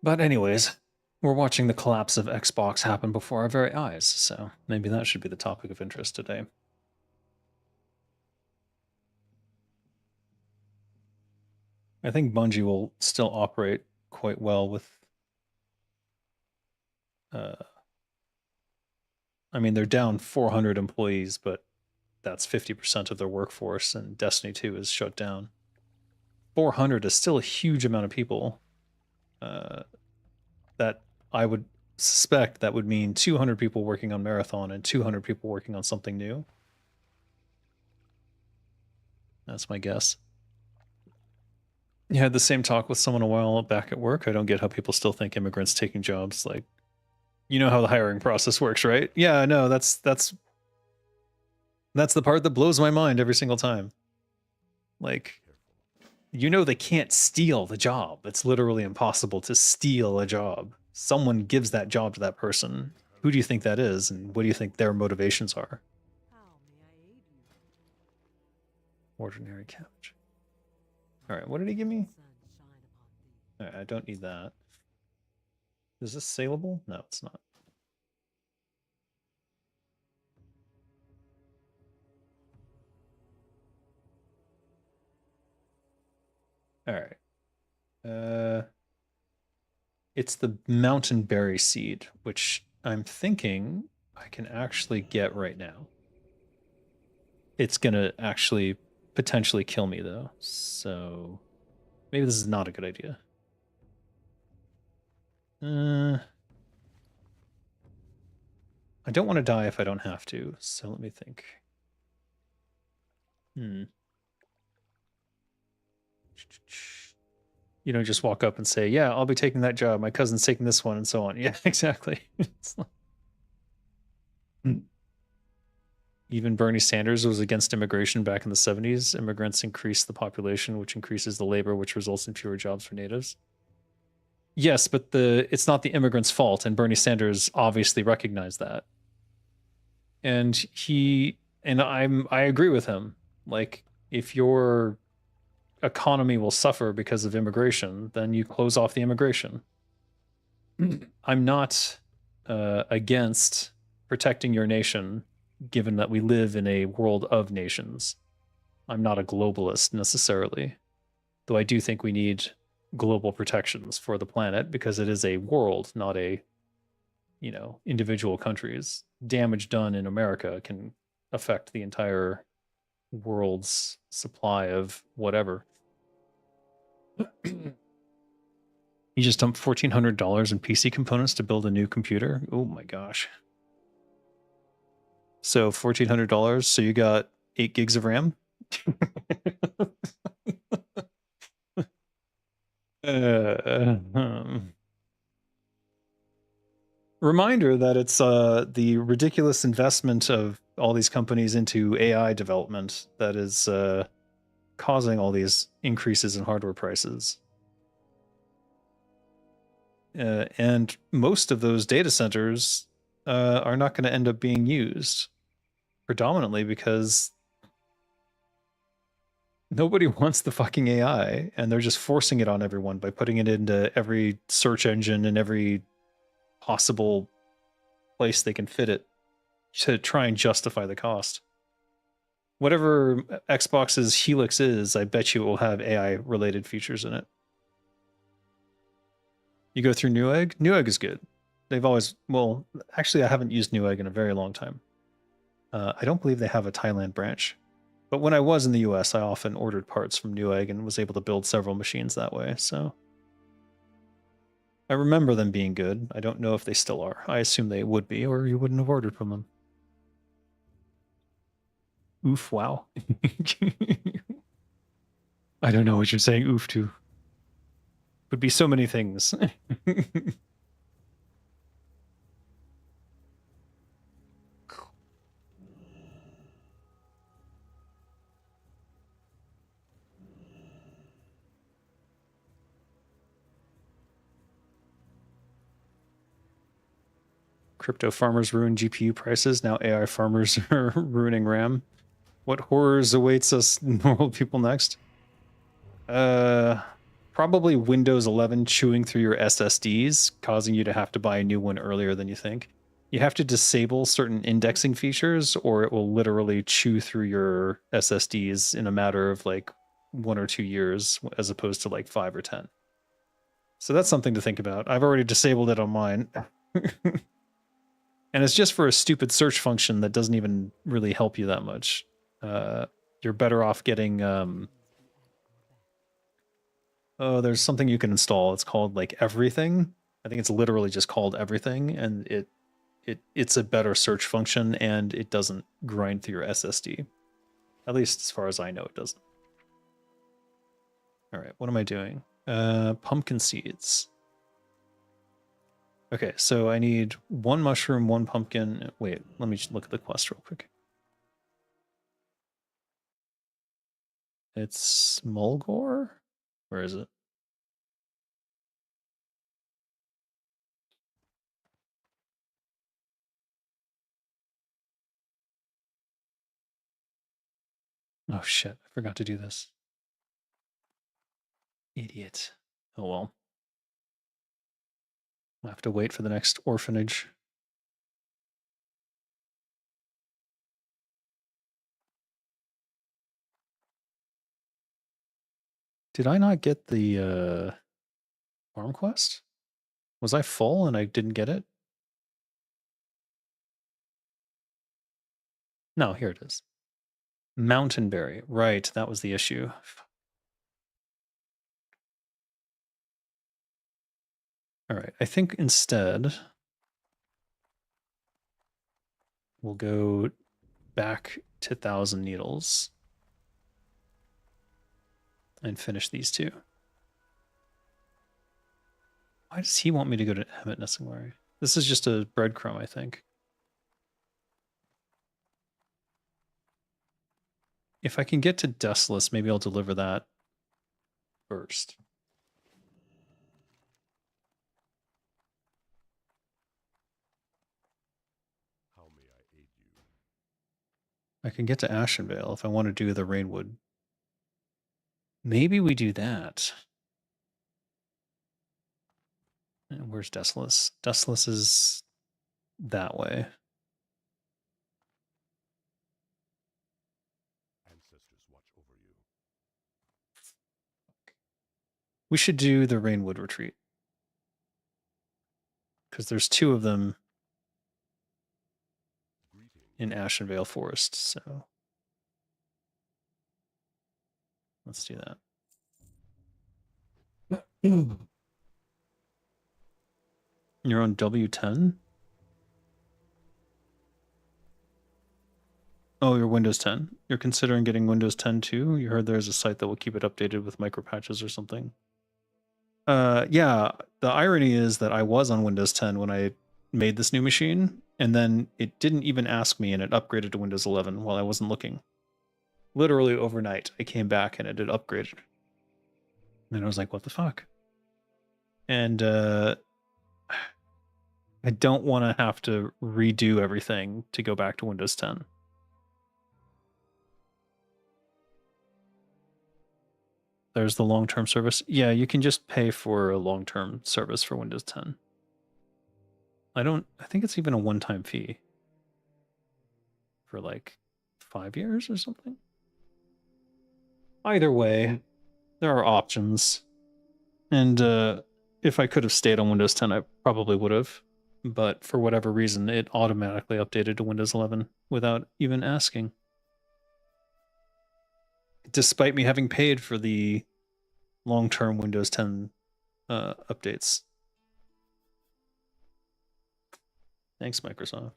But anyways, we're watching the collapse of Xbox happen before our very eyes, so maybe that should be the topic of interest today. I think Bungie will still operate quite well with... I mean, they're down 400 employees, but that's 50% of their workforce, and Destiny 2 is shut down. 400 is still a huge amount of people. That I would suspect that would mean 200 people working on Marathon and 200 people working on something new. That's my guess. You had the same talk with someone a while back at work. I don't get how people still think immigrants taking jobs. Like, you know how the hiring process works, right? Yeah, no, that's the part that blows my mind every single time. Like, you know they can't steal the job. It's literally impossible to steal a job. Someone gives that job to that person. Who do you think that is, and what do you think their motivations are?
How may I aid you?
Ordinary cabbage. All right, what did he give me?
Sun shine upon thee.
All right, I don't need that. Is this saleable? No, it's not. All right. It's the mountain berry seed, which I'm thinking I can actually get right now. It's gonna actually potentially kill me though, so maybe this is not a good idea. I don't want to die if I don't have to, so let me think. You don't just walk up and say, yeah, I'll be taking that job. My cousin's taking this one, and so on. Yeah, exactly. Even Bernie Sanders was against immigration back in the 70s. Immigrants increase the population, which increases the labor, which results in fewer jobs for natives. Yes, but it's not the immigrants' fault, and Bernie Sanders obviously recognized that. And I agree with him. Like, if your economy will suffer because of immigration, then you close off the immigration. I'm not against protecting your nation, given that we live in a world of nations. I'm not a globalist necessarily. Though I do think we need global protections for the planet because it is a world, not a, individual countries. Damage done in America can affect the entire world's supply of whatever. You just dumped $1,400 in PC components to build a new computer? Oh my gosh. So $1,400, so you got 8 gigs of RAM? Reminder that it's the ridiculous investment of all these companies into AI development that is causing all these increases in hardware prices. And most of those data centers are not going to end up being used, predominantly because nobody wants the fucking AI, and they're just forcing it on everyone by putting it into every search engine and every possible place they can fit it to try and justify the cost. Whatever Xbox's Helix is, I bet you it will have AI related features in it. You go through Newegg? Newegg is good. They've always, well, actually, I haven't used Newegg in a very long time. I don't believe they have a Thailand branch. But when I was in the US, I often ordered parts from Newegg and was able to build several machines that way, so. I remember them being good. I don't know if they still are. I assume they would be, or you wouldn't have ordered from them. Oof, wow. I don't know what you're saying oof to. Would be so many things. Crypto farmers ruin GPU prices. Now AI farmers are ruining RAM. What horrors awaits us normal people next? Probably Windows 11 chewing through your SSDs, causing you to have to buy a new one earlier than you think. You have to disable certain indexing features, or it will literally chew through your SSDs in a matter of like 1 or 2 years, as opposed to like 5 or 10. So that's something to think about. I've already disabled it on mine. And it's just for a stupid search function that doesn't even really help you that much. You're better off getting there's something you can install. It's called like Everything. I think it's literally just called Everything, and it's a better search function, and it doesn't grind through your SSD. At least as far as I know, it doesn't. All right, what am I doing? Pumpkin seeds. Okay, so I need 1 mushroom, 1 pumpkin. Wait, let me just look at the quest real quick. It's Mulgore? Where is it? Oh shit, I forgot to do this. Idiot. Oh well. I'll have to wait for the next orphanage. Did I not get the farm quest? Was I full and I didn't get it? No, here it is. Mountainberry. Right, that was the issue. All right, I think instead we'll go back to 1,000 Needles and finish these 2. Why does he want me to go to Hemet Nessingwari? This is just a breadcrumb, I think. If I can get to Dustless, maybe I'll deliver that first.
How may I aid you?
I can get to Ashenvale if I want to do the Rainwood. Maybe we do that. And where's Dustless? Dustless is that way.
Ancestors watch over you.
We should do the Rainwood Retreat. Because there's 2 of them in Ashenvale Forest, so let's do that. You're on W10? Oh, you're Windows 10. You're considering getting Windows 10 too? You heard there's a site that will keep it updated with micro patches or something. Yeah, the irony is that I was on Windows 10 when I made this new machine, and then it didn't even ask me and it upgraded to Windows 11 while I wasn't looking. Literally overnight, I came back and it had upgraded. And I was like, what the fuck? And I don't want to have to redo everything to go back to Windows 10. There's the long-term service. Yeah, you can just pay for a long-term service for Windows 10. I think it's even a one-time fee for like 5 years or something. Either way, there are options. And if I could have stayed on Windows 10, I probably would have. But for whatever reason, it automatically updated to Windows 11 without even asking. Despite me having paid for the long-term Windows 10 updates. Thanks, Microsoft.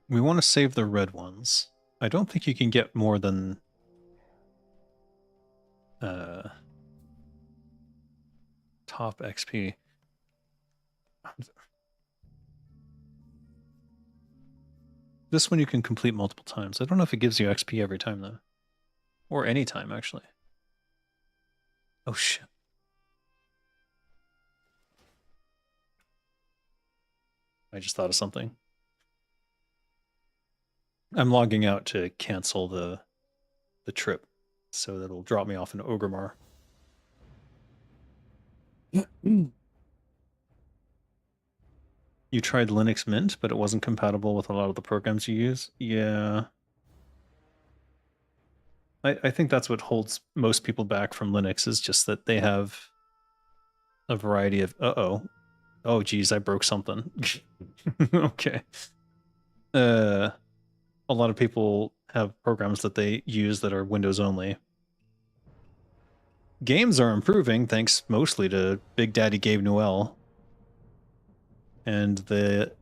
We want to save the red ones. I don't think you can get more than top XP. This one you can complete multiple times. I don't know if it gives you XP every time though. Or any time actually. Oh shit. I just thought of something. I'm logging out to cancel the trip, so that'll drop me off in Ogremar. You tried Linux Mint, but it wasn't compatible with a lot of the programs you use? Yeah. I think that's what holds most people back from Linux is just that they have a variety of oh geez, I broke something. Okay. A lot of people have programs that they use that are Windows only. Games are improving thanks mostly to Big Daddy Gabe Newell. And the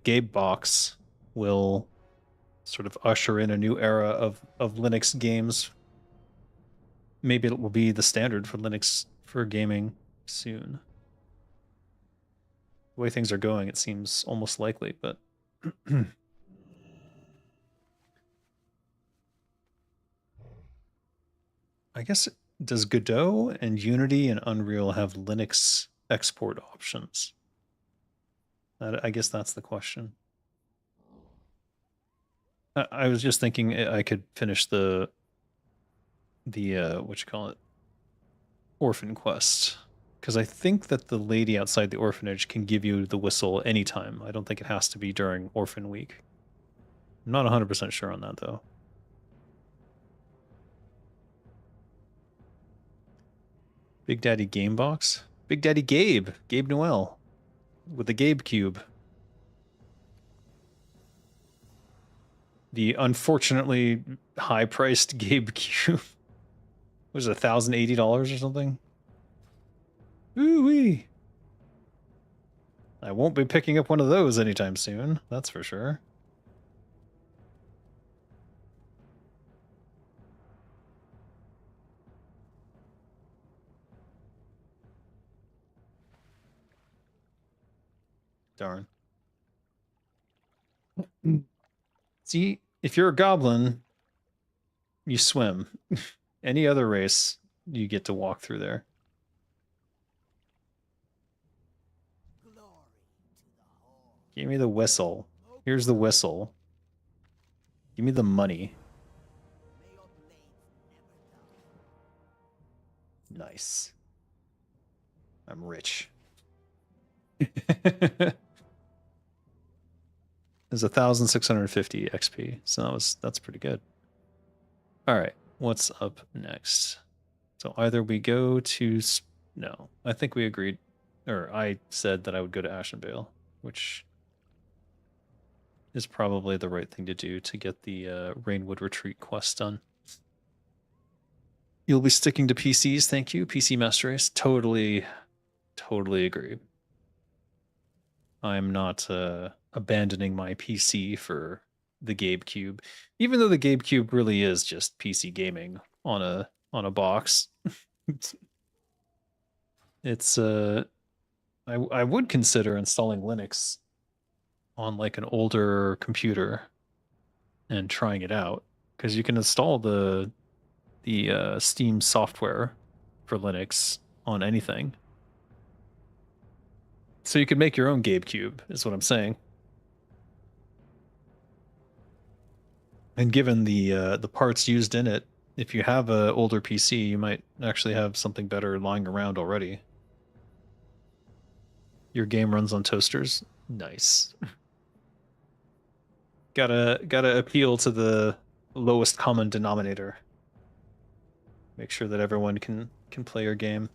Gabe box will sort of usher in a new era of Linux games. Maybe it will be the standard for Linux for gaming soon. The way things are going, it seems almost likely, but I guess does Godot and Unity and Unreal have Linux export options? I guess that's the question. I was just thinking I could finish the what you call it, orphan quest, because I think that the lady outside the orphanage can give you the whistle anytime. I don't think it has to be during Orphan Week. I'm not 100% sure on that though. Big Daddy Game Box? Big Daddy Gabe Noel with the Gabe Cube. The unfortunately high-priced Gabe Cube. Was it $1,080 or something? Ooh-wee. I won't be picking up one of those anytime soon, that's for sure. Darn. See, if you're a goblin, you swim. Any other race, you get to walk through there. Give me the whistle. Here's the whistle. Give me the money. Nice. I'm rich. There's 1,650 XP, so that's pretty good. All right, what's up next? So either we go to no, I think we agreed, or I said that I would go to Ashenvale, which is probably the right thing to do to get the Rainwood Retreat quest done. You'll be sticking to PCs, thank you, PC Master Race. Totally agree. I'm not abandoning my PC for the Gabe Cube, even though the Gabe Cube really is just PC gaming on a box. It's I would consider installing Linux on like an older computer and trying it out, because you can install the Steam software for Linux on anything. So you could make your own Gabe Cube, is what I'm saying. And given the parts used in it, if you have an older PC, you might actually have something better lying around already. Your game runs on toasters? Nice. Gotta appeal to the lowest common denominator. Make sure that everyone can play your game.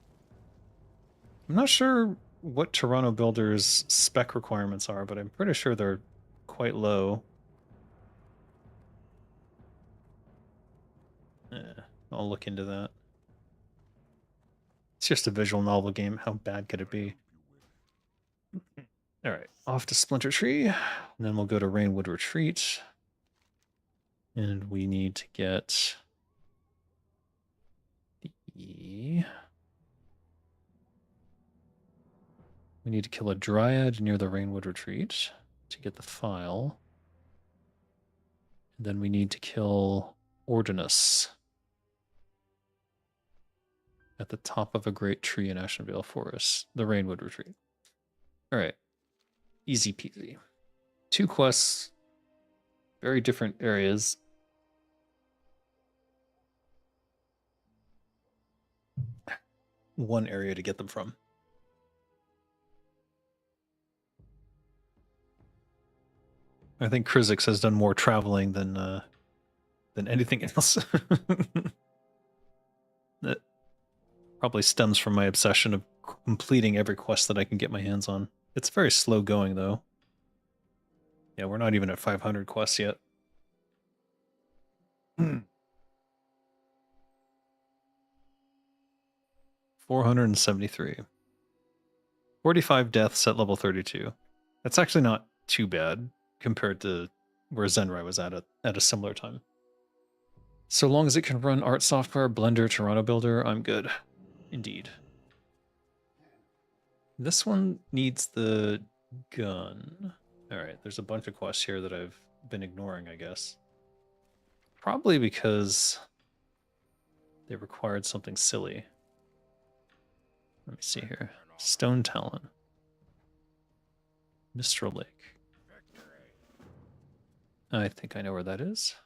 I'm not sure what Toronto Builder's spec requirements are, but I'm pretty sure they're quite low. I'll look into that. It's just a visual novel game. How bad could it be? All right, off to Splinter Tree, and then we'll go to Rainwood Retreat. And we need to get the... We need to kill a dryad near the Rainwood Retreat to get the file. And then we need to kill Ordinus at the top of a great tree in Ashenvale Forest, the Rainwood Retreat. All right, easy peasy. 2 quests, very different areas. One area to get them from. I think Krizix has done more traveling than anything else. That probably stems from my obsession of completing every quest that I can get my hands on. It's very slow going, though. Yeah, we're not even at 500 quests yet. 473. 45 deaths at level 32. That's actually not too bad compared to where Zenrai was at a similar time. So long as it can run art software, Blender, Toronto Builder, I'm good. Indeed. This one needs the gun. Alright, there's a bunch of quests here that I've been ignoring, I guess. Probably because they required something silly. Let me see here. Stone Talon. Mistral Lake. I think I know where that is.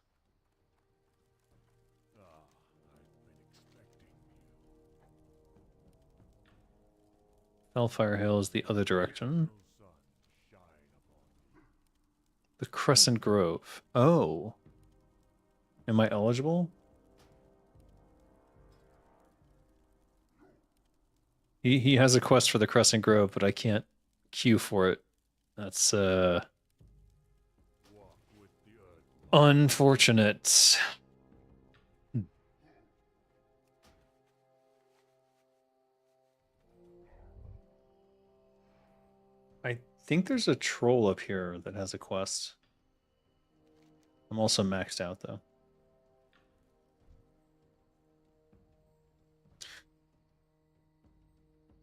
Hellfire Hill is the other direction. The Crescent Grove. Oh. Am I eligible? He has a quest for the Crescent Grove, but I can't queue for it. That's unfortunate. I think there's a troll up here that has a quest. I'm also maxed out, though.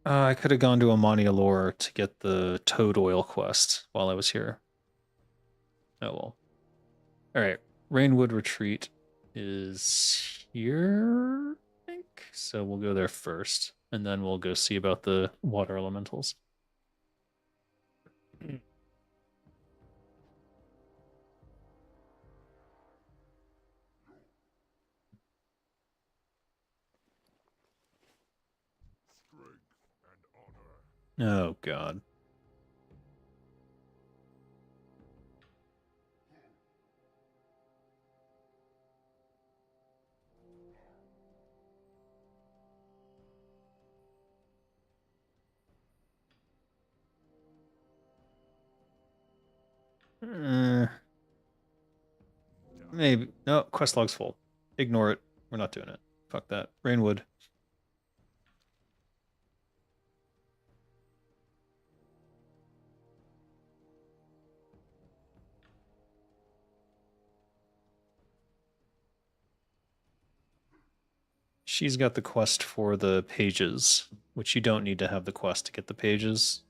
I could have gone to Amani Allure to get the Toad Oil quest while I was here. Oh well. All right, Rainwood Retreat is here, I think. So we'll go there first, and then we'll go see about the water elementals.
Strength and honor.
Oh God. Maybe. No, quest log's full. Ignore it. We're not doing it. Fuck that. Rainwood. She's got the quest for the pages, which you don't need to have the quest to get the pages.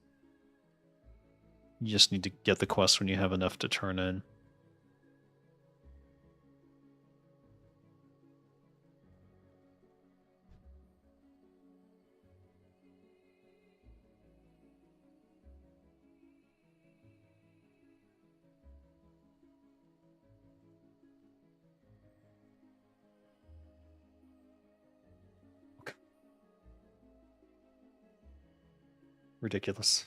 You just need to get the quest when you have enough to turn in. Ridiculous.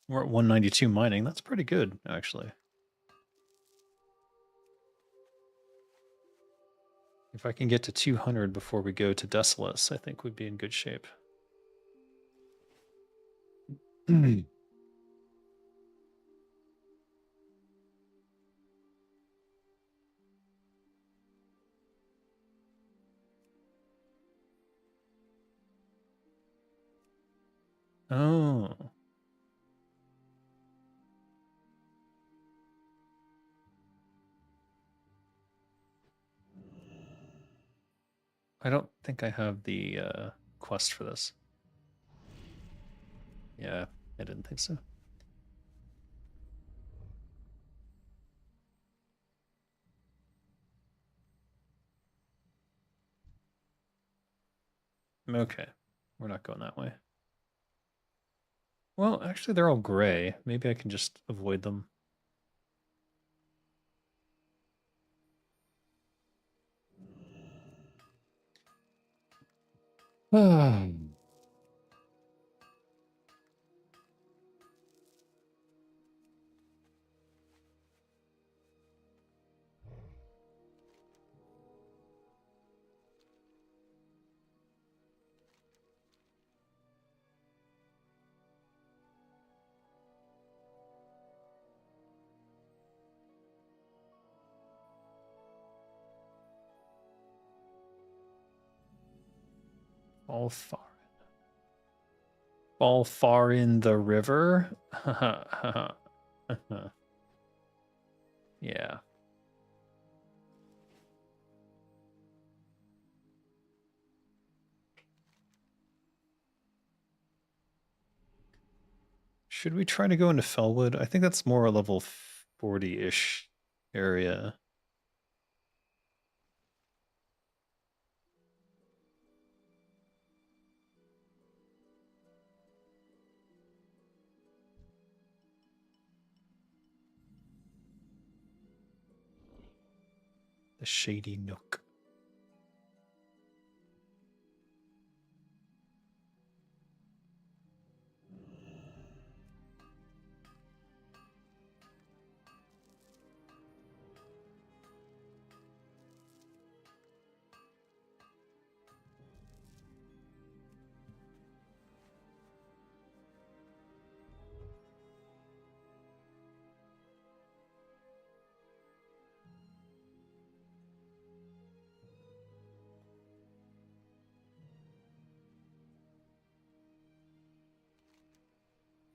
We're at 192 mining. That's pretty good, actually. If I can get to 200 before we go to Desolus, I think we'd be in good shape. Oh. I don't think I have the quest for this. Yeah, I didn't think so. Okay, we're not going that way. Well, actually, they're all gray. Maybe I can just avoid them. Fall far. Fall far in the river. Yeah. Should we try to go into Fellwood? I think that's more a level 40-ish area. The Shady Nook.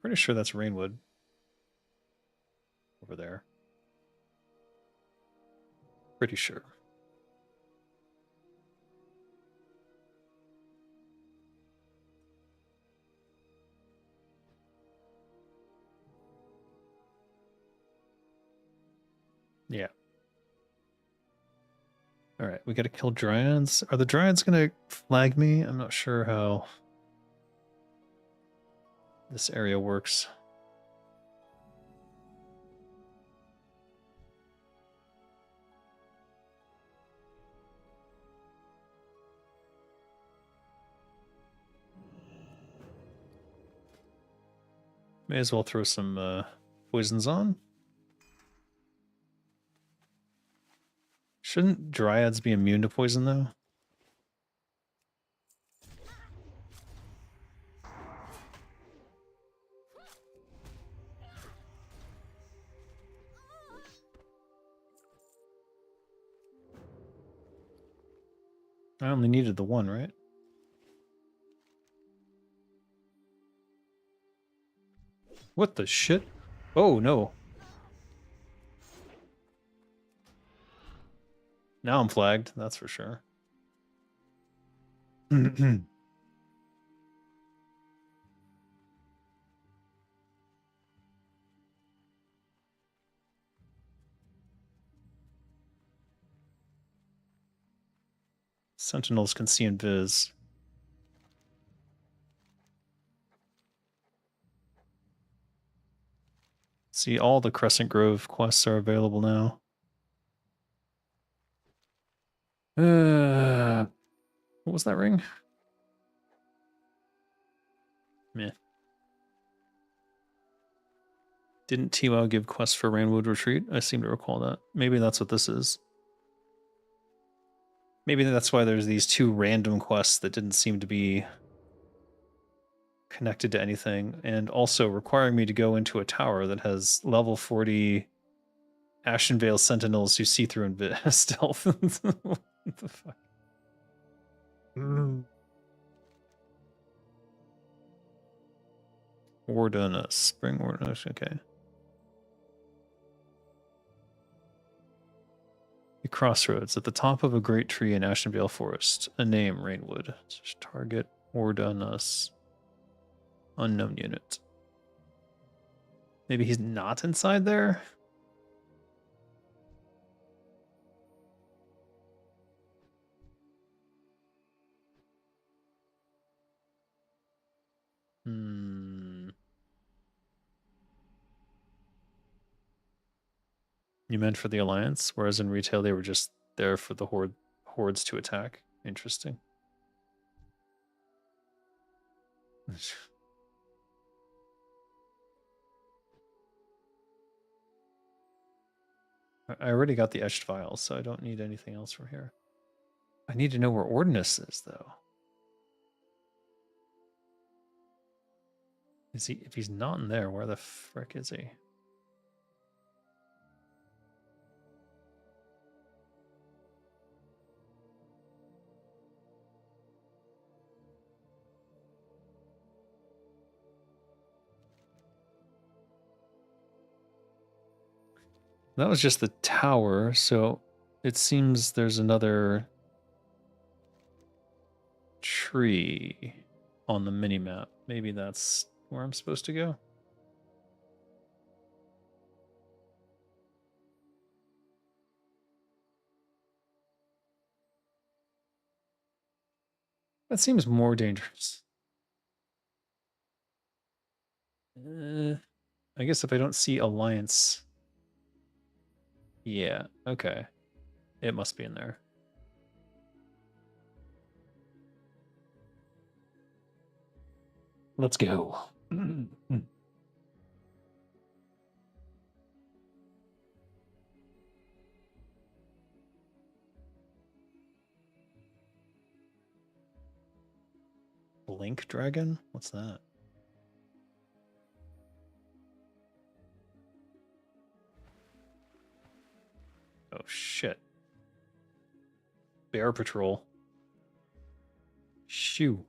Pretty sure that's Rainwood over there. Pretty sure. Yeah. Alright, we gotta kill dryads. Are the dryads gonna flag me? I'm not sure how this area works. May as well throw some poisons on. Shouldn't dryads be immune to poison, though? I only needed the one, right? What the shit? Oh, no. Now I'm flagged, that's for sure. Sentinels can see invis. See, all the Crescent Grove quests are available now. What was that ring? Meh. Didn't T-Wow give quests for Rainwood Retreat? I seem to recall that. Maybe that's what this is. Maybe that's why there's these two random quests that didn't seem to be connected to anything, and also requiring me to go into a tower that has level 40 Ashenvale Sentinels who see through and stealth. What the fuck? Wardunus. Spring Wardunus, okay. The crossroads at the top of a great tree in Ashenvale Forest. A name, Rainwood. Target Wardunus. Unknown unit. Maybe he's not inside there? You meant for the Alliance, whereas in retail they were just there for the hordes to attack. Interesting. I already got the etched files, so I don't need anything else from here. I need to know where Ordinus is, though. Is he? If he's not in there, where the frick is he? That was just the tower, so it seems there's another tree on the mini-map. Maybe that's where I'm supposed to go. That seems more dangerous. I guess if I don't see Alliance... Yeah, okay. It must be in there. Let's go. Blink Dragon? What's that? Oh, shit. Bear Patrol. Shoo.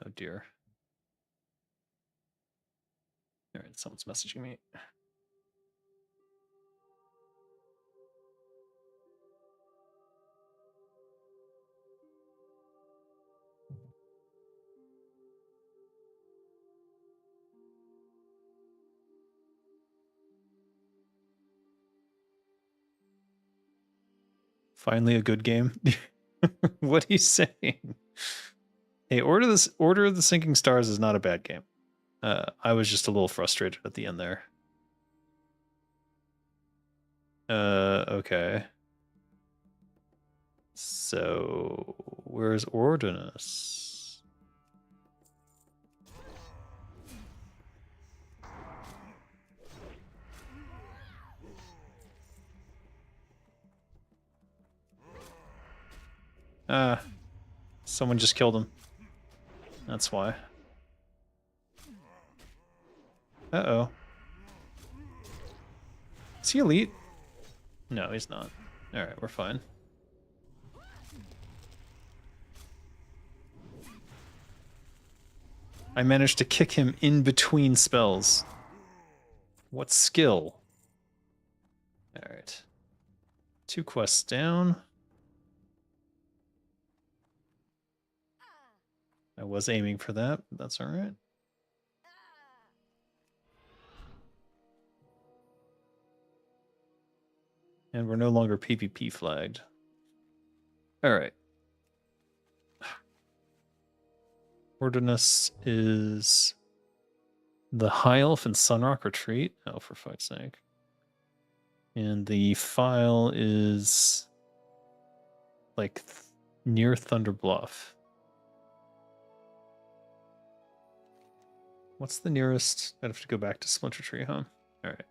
Oh, dear. All right, someone's messaging me. Finally a good game. What are you saying? Hey, Order of the Sinking Stars is not a bad game. I was just a little frustrated at the end there. Okay. So, where's Ordinus? Someone just killed him. That's why. Uh-oh. Is he elite? No, he's not. Alright, we're fine. I managed to kick him in between spells. What skill? Alright. 2 quests down. I was aiming for that, but that's alright. And we're no longer PvP flagged. Alright. Ordinus is the High Elf and Sunrock Retreat. Oh, for fuck's sake. And the file is like near Thunder Bluff. What's the nearest? I'd have to go back to Splinter Tree, huh? Alright.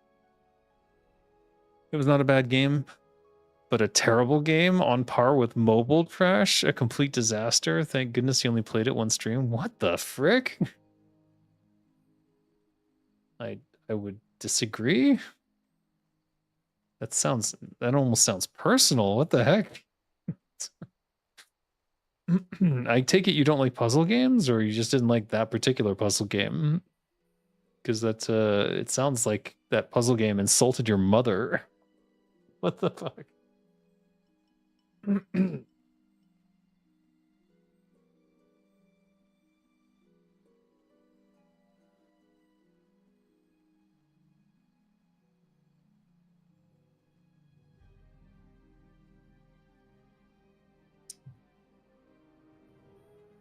It was not a bad game, but a terrible game on par with Mobile Crash, a complete disaster. Thank goodness you only played it one stream. What the frick? I would disagree. That almost sounds personal. What the heck? I take it you don't like puzzle games, or you just didn't like that particular puzzle game? Because that it sounds like that puzzle game insulted your mother. What the fuck?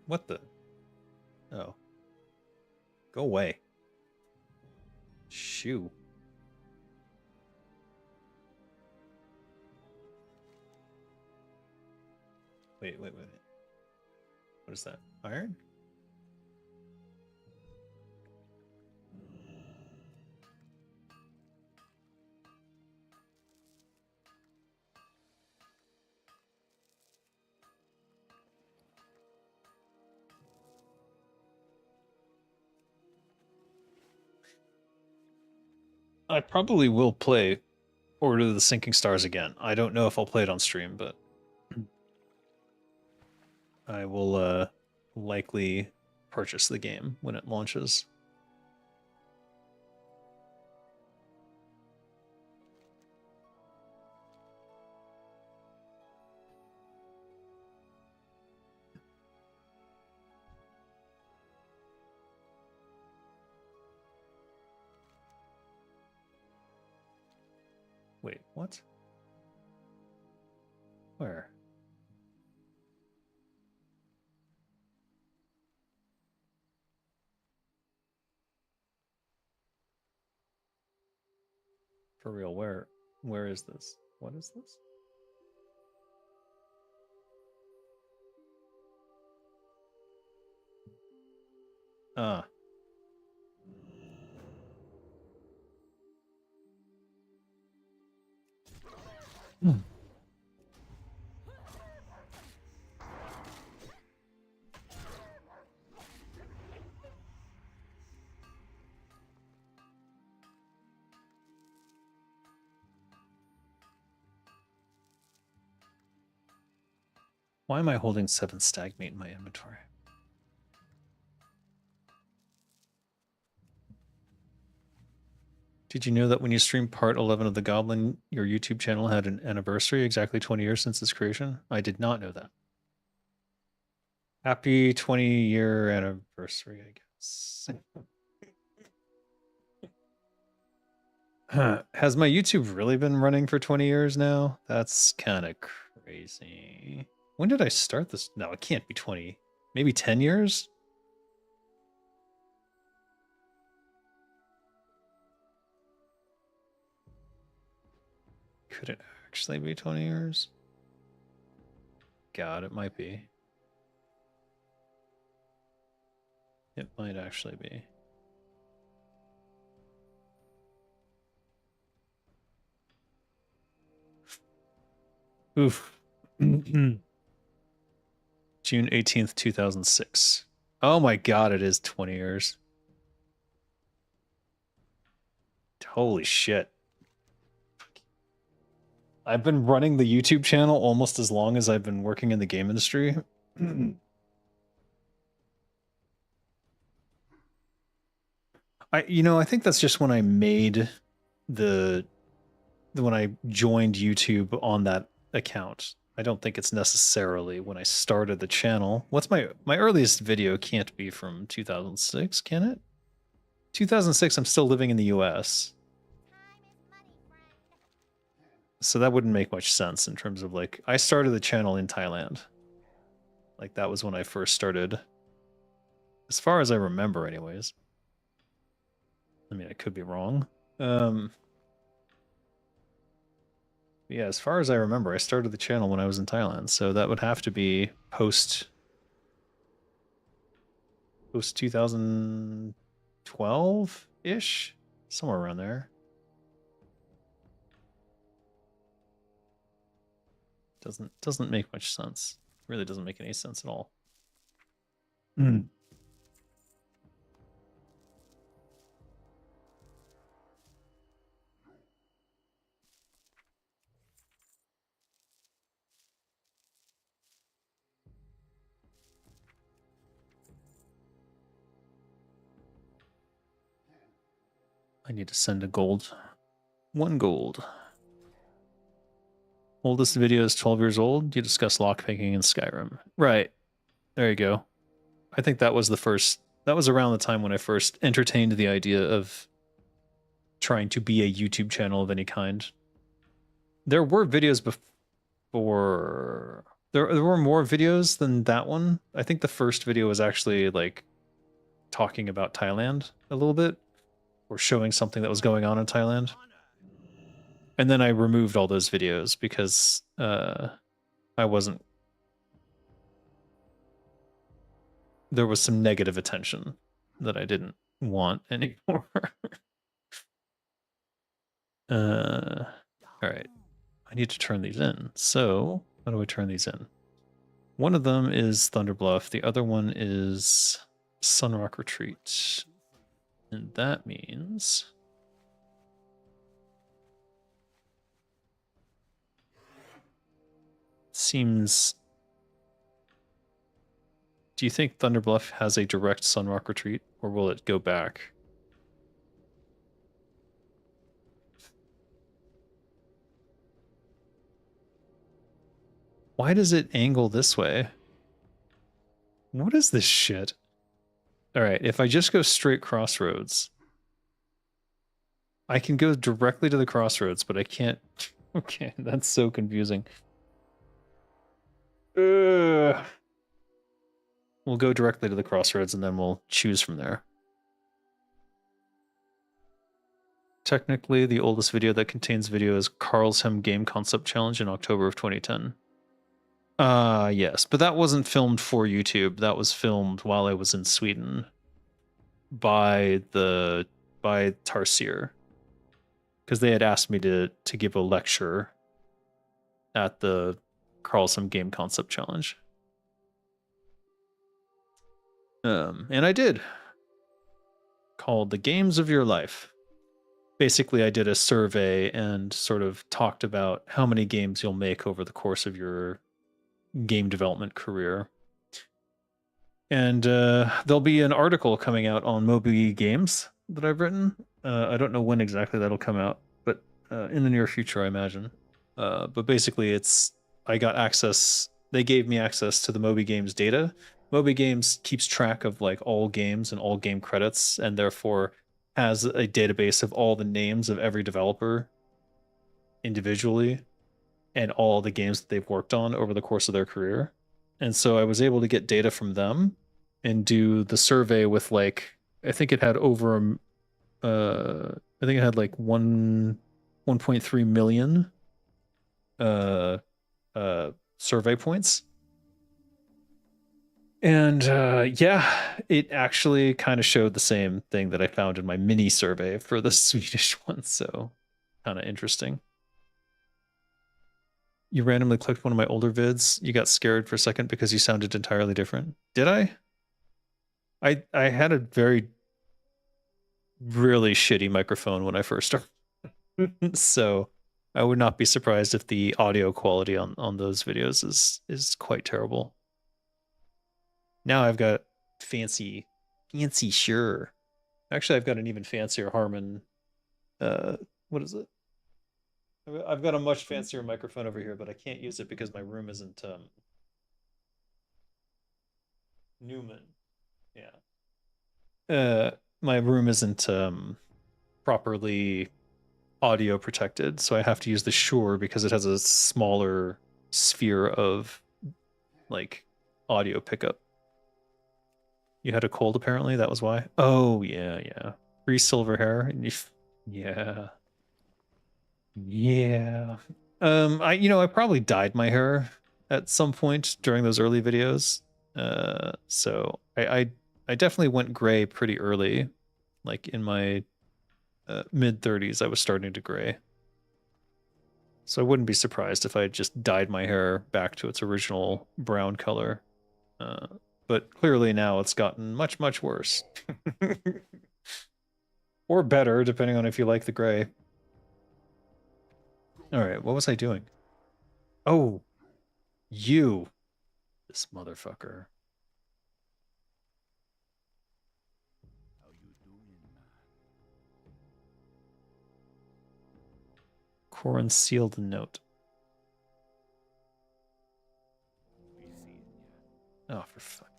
What the? Oh. Go away. Shoo. Wait. What is that? Iron? I probably will play Order of the Sinking Stars again. I don't know if I'll play it on stream, but I will likely purchase the game when it launches. Wait, what? Where? For real, where is this? What is this? Ah. Why am I holding 7 Stagmeat in my inventory? Did you know that when you streamed part 11 of the Goblin, your YouTube channel had an anniversary, exactly 20 years since its creation? I did not know that. Happy 20-year anniversary, I guess. Has my YouTube really been running for 20 years now? That's kind of Crazy. When did I start this? No, it can't be 20. Maybe 10 years? Could it actually be 20 years? God, it might be. It might actually be. Oof. June 18th, 2006. Oh my god, it is 20 years. Holy shit. I've been running the YouTube channel almost as long as I've been working in the game industry. I think that's just when I made when I joined YouTube on that account. I don't think it's necessarily when I started the channel. What's my earliest video can't be from 2006, can it? 2006, I'm still living in the US. So that wouldn't make much sense in terms of like, I started the channel in Thailand. Like that was when I first started. As far as I remember anyways. I mean, I could be wrong. Yeah, as far as I remember, I started the channel when I was in Thailand, so that would have to be post 2012-ish, somewhere around there. Doesn't make much sense. Really doesn't make any sense at all. I need to send a gold. 1 gold. Oldest video is 12 years old. You discuss lockpicking in Skyrim. Right. There you go. I think that was the first. That was around the time when I first entertained the idea of trying to be a YouTube channel of any kind. There were videos before. There were more videos than that one. I think the first video was actually like talking about Thailand a little bit, or showing something that was going on in Thailand. And then I removed all those videos because I wasn't. There was some negative attention that I didn't want anymore. All right. I need to turn these in. So how do I turn these in? One of them is Thunderbluff. The other one is Sunrock Retreat. And that means seems. Do you think Thunderbluff has a direct Sunrock Retreat, or will it go back? Why does it angle this way? What is this shit? All right, if I just go straight crossroads, I can go directly to the crossroads, but I can't. Okay, that's so confusing. We'll go directly to the crossroads and then we'll choose from there. Technically, the oldest video that contains video is Carlshem Game Concept Challenge in October of 2010. Yes, but that wasn't filmed for YouTube. That was filmed while I was in Sweden by Tarsier, because they had asked me to give a lecture at the Carlshem Game Concept Challenge. And I did. Called The Games of Your Life. Basically, I did a survey and sort of talked about how many games you'll make over the course of your game development career. And there'll be an article coming out on Moby Games that I've written. I don't know when exactly that'll come out, but in the near future, I imagine. But basically, I got access. They gave me access to the Moby Games data. Moby Games keeps track of like all games and all game credits, and therefore has a database of all the names of every developer individually. and all the games that they've worked on over the course of their career. And so I was able to get data from them and do the survey with like, I think it had over, I think it had like 1.3 million uh, survey points. And yeah, it actually kind of showed the same thing that I found in my mini survey for the Swedish one. So kind of interesting. You randomly clicked one of my older vids. You got scared for a second because you sounded entirely different. Did I? I had a very really shitty microphone when I first started. So I would not be surprised if the audio quality on those videos is quite terrible. Now I've got fancy sure. Actually, I've got an even fancier Harman. What is it? I've got a much fancier microphone over here, but I can't use it because my room isn't Newman. Yeah. My room isn't properly audio protected, so I have to use the Shure because it has a smaller sphere of like audio pickup. You had a cold apparently, that was why. Oh yeah, yeah. Free silver hair. Yeah. Yeah. I probably dyed my hair at some point during those early videos. So I definitely went gray pretty early. Like in my mid 30s, I was starting to gray. So I wouldn't be surprised if I had just dyed my hair back to its original brown color. But clearly now it's gotten much, much worse. Or better, depending on if you like the gray. Alright, what was I doing? Oh, you. This motherfucker.
How you doing, man?
Corin sealed the note.
We seeing ya.
Oh, for fuck.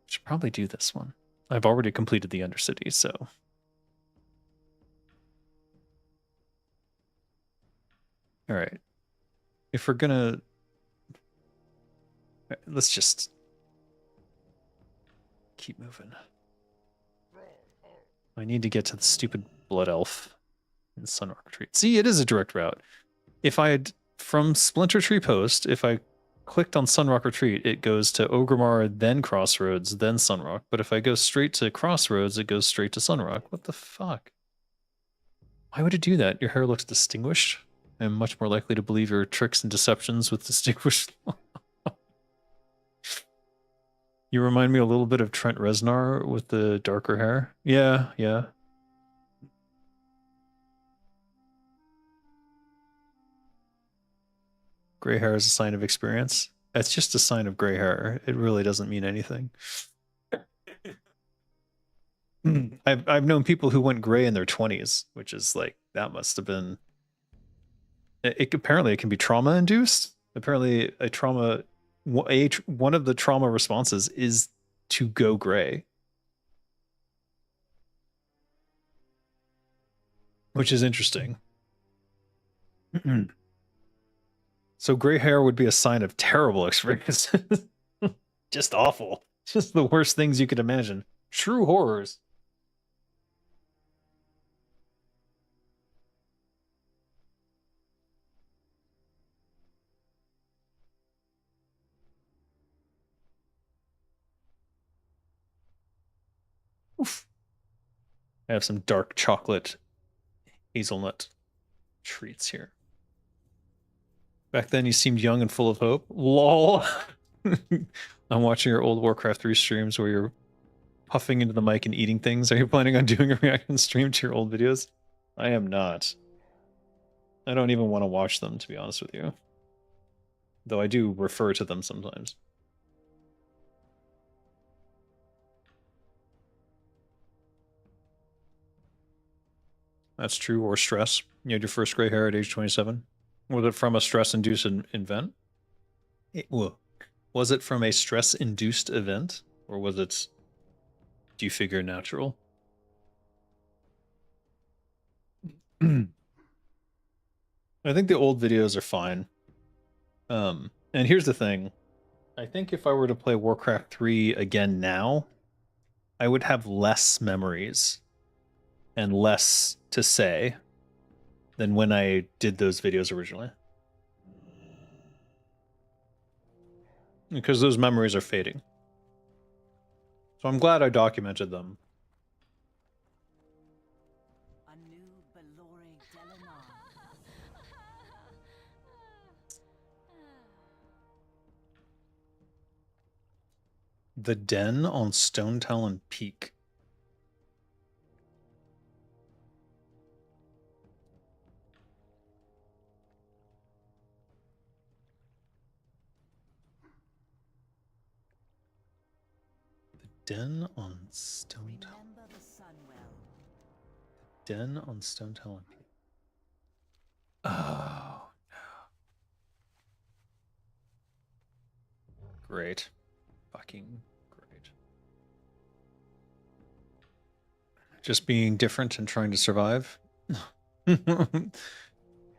Should probably do this one. I've already completed the Undercity, so. All right. If we're gonna, let's just keep moving. I need to get to the stupid Blood Elf in Sunrock Retreat. See, it is a direct route. If I had, from Splinter Tree Post, if I clicked on Sunrock Retreat, it goes to Orgrimmar, then Crossroads, then Sunrock. But if I go straight to Crossroads, it goes straight to Sunrock. What the fuck? Why would it do that? Your hair looks distinguished. I'm much more likely to believe your tricks and deceptions with distinguished. You remind me a little bit of Trent Reznor with the darker hair. Yeah, yeah. Gray hair is a sign of experience. It's just a sign of gray hair. It really doesn't mean anything. I've known people who went gray in their 20s, which is like that must have been. Apparently it can be trauma induced. Apparently one of the trauma responses is to go gray, which is interesting. So gray hair would be a sign of terrible experiences. Just awful. Just the worst things you could imagine. True horrors. Oof. I have some dark chocolate hazelnut treats here. Back then you seemed young and full of hope. LOL. I'm watching your old Warcraft 3 streams where you're puffing into the mic and eating things. Are you planning on doing a reaction stream to your old videos? I am not. I don't even want to watch them, to be honest with you. Though I do refer to them sometimes. That's true, or stress. You had your first gray hair at age 27. Was it from a stress-induced event? Was it from a stress-induced event? Or was it Do you figure natural? I think the old videos are fine. And here's the thing. I think if I were to play Warcraft 3 again now, I would have less memories and less to say than when I did those videos originally. Because those memories are fading. So I'm glad I documented them.
A new Belore Delanar.
The Den on Stone Talon Peak. The Den on Stone Talon.
Remember the Sunwell.
Den on Stone Talon Peak. Oh, no. Great. Fucking great. Just being different and trying to survive.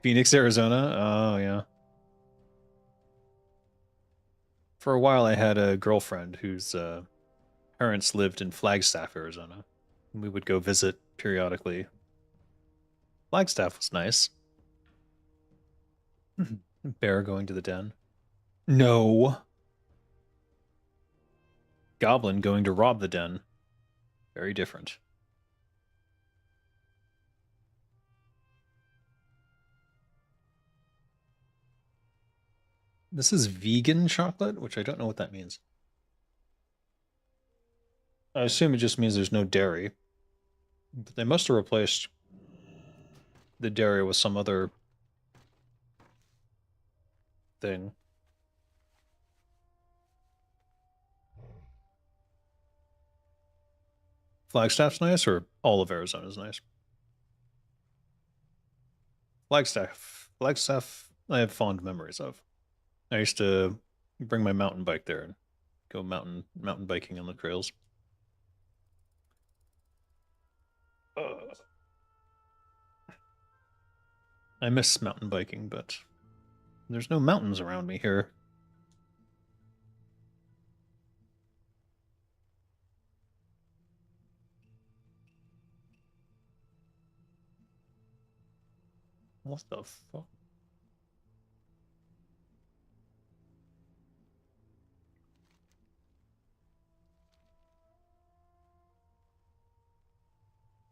Phoenix, Arizona. Oh, yeah. For a while, I had a girlfriend whose parents lived in Flagstaff, Arizona. And we would go visit periodically. Flagstaff was nice. Bear going to the den. No. Goblin going to rob the den. Very different. This is vegan chocolate, which I don't know what that means. I assume it just means there's no dairy. But they must have replaced the dairy with some other thing. Flagstaff's nice, or all of Arizona's nice? Flagstaff, I have fond memories of. I used to bring my mountain bike there and go mountain biking on the trails. I miss mountain biking, but there's no mountains around me here. What the fuck?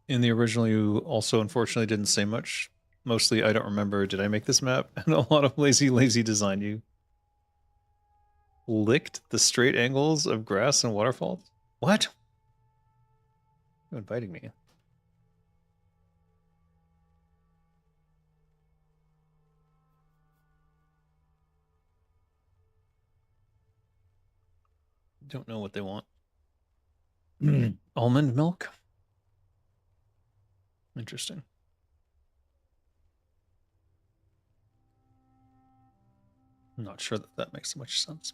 In the original, you also unfortunately didn't say much. Mostly, I don't remember. Did I make this map? And a lot of lazy design. You licked the straight angles of grass and waterfalls? What? You're inviting me. Don't know what they want. Almond milk? Interesting. I'm not sure that that makes much sense.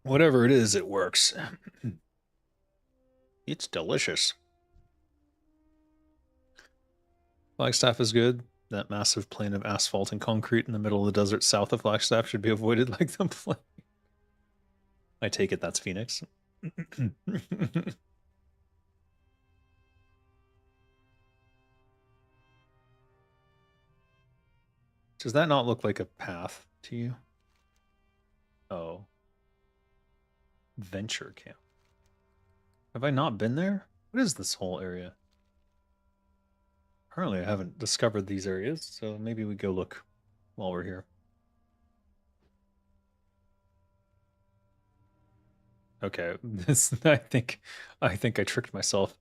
Whatever it is, it works. It's delicious. Flagstaff is good. That massive plain of asphalt and concrete in the middle of the desert south of Flagstaff should be avoided like the plague. I take it that's Phoenix. Does that not look like a path to you? Oh. Venture camp. Have I not been there? What is this whole area? Apparently I haven't discovered these areas, so maybe we go look while we're here. Okay, this I think I tricked myself.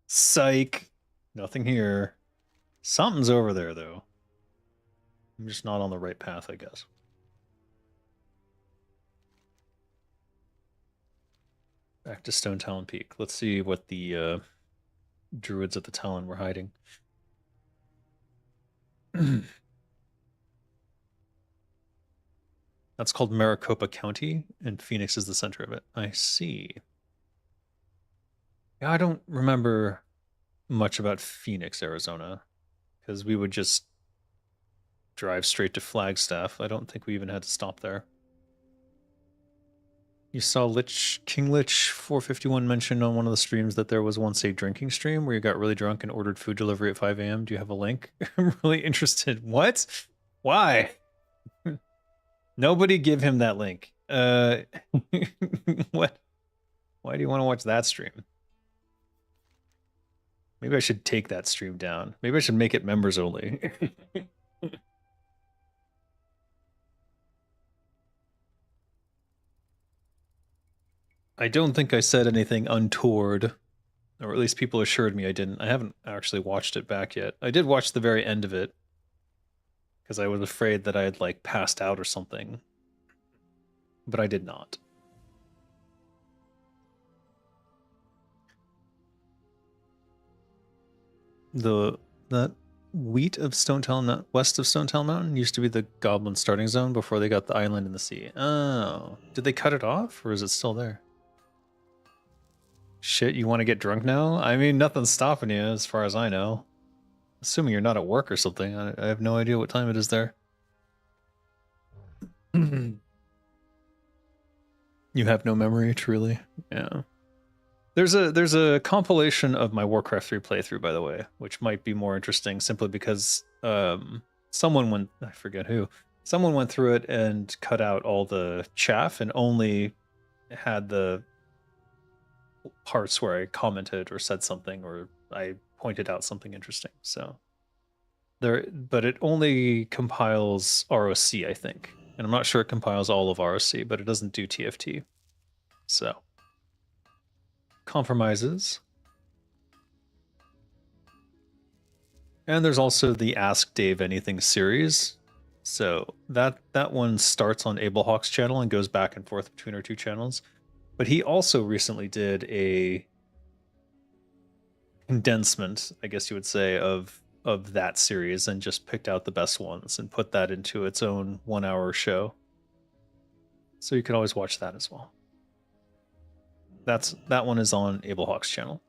Psych. Nothing here. Something's over there, though. I'm just not on the right path, I guess. Back to Stone Talon Peak. Let's see what the druids at the Talon were hiding. That's called Maricopa County, and Phoenix is the center of it. I see. Yeah, I don't remember much about Phoenix, Arizona, because we would just drive straight to Flagstaff. I don't think we even had to stop there. You saw King Lich 451 mentioned on one of the streams that there was once a drinking stream where you got really drunk and ordered food delivery at 5 a.m. Do you have a link? I'm really interested. What? Why? Nobody give him that link. What? Why do you want to watch that stream? Maybe I should take that stream down. Maybe I should make it members only. I don't think I said anything untoward, or at least people assured me I didn't. I haven't actually watched it back yet. I did watch the very end of it because I was afraid that I had like passed out or something, but I did not. That wheat of west of Stone Talon Mountain used to be the Goblin starting zone before they got the island in the sea. Oh, did they cut it off, or is it still there? Shit, you want to get drunk now? I mean, nothing's stopping you, as far as I know. Assuming you're not at work or something. I have no idea what time it is there. You have no memory, truly. Yeah. There's a compilation of my Warcraft 3 playthrough, by the way, which might be more interesting simply because someone went, I forget who, someone went through it and cut out all the chaff and only had the parts where I commented or said something or I pointed out something interesting. So but it only compiles ROC, I think. And I'm not sure it compiles all of ROC, but it doesn't do TFT. So compromises. And there's also the Ask Dave Anything series. So that one starts on Ablehawk's channel and goes back and forth between our two channels. But he also recently did a condensement, I guess you would say, of that series and just picked out the best ones and put that into its own 1 hour show. So you can always watch that as well. That one is on Ablehawk's channel.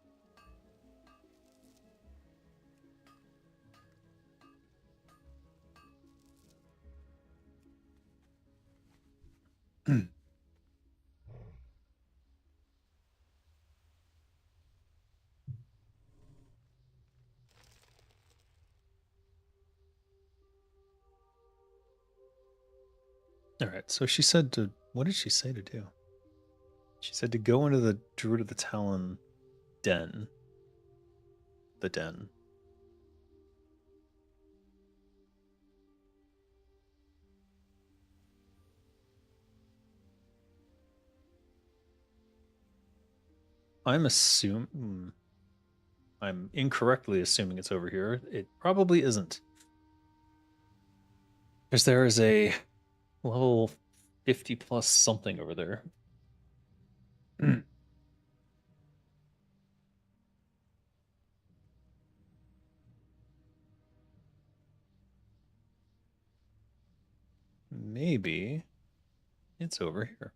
All right, so she said to, what did she say to do? She said to go into the Druid of the Talon den. The den. I'm incorrectly assuming it's over here. It probably isn't. Because there is a level 50 plus something over there. Maybe it's over here.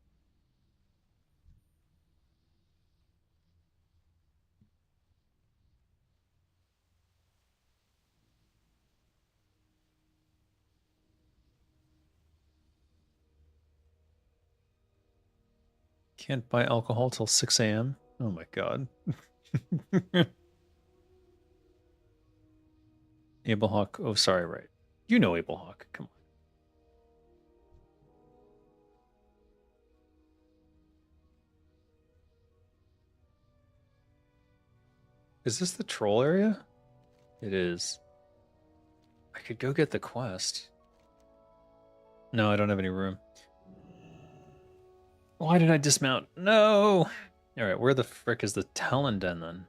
Can't buy alcohol till 6 a.m. Oh my god. Ablehawk. Oh, sorry, right. You know Ablehawk. Come on. Is this the troll area? It is. I could go get the quest. No, I don't have any room. Why did I dismount? No! Alright, where the frick is the Talon Den then?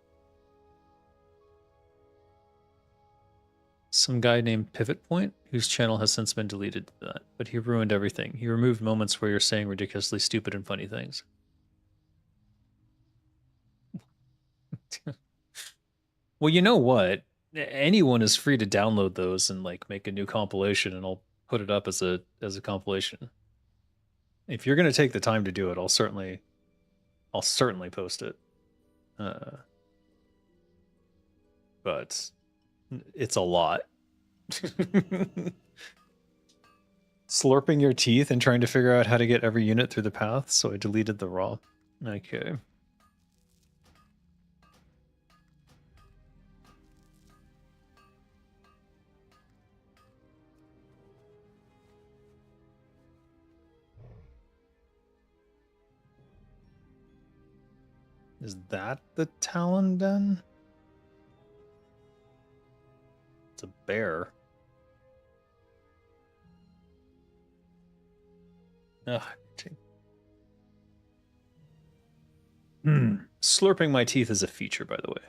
Some guy named Pivot Point, whose channel has since been deleted, but he ruined everything. He removed moments where you're saying ridiculously stupid and funny things. Well, you know what? Anyone is free to download those and like make a new compilation, and I'll put it up as a compilation. If you're gonna take the time to do it, I'll certainly post it. But it's a lot. Slurping your teeth and trying to figure out how to get every unit through the path, so I deleted the raw. Okay. Is that the Talon Den? It's a bear. Ugh. Slurping my teeth is a feature, by the way.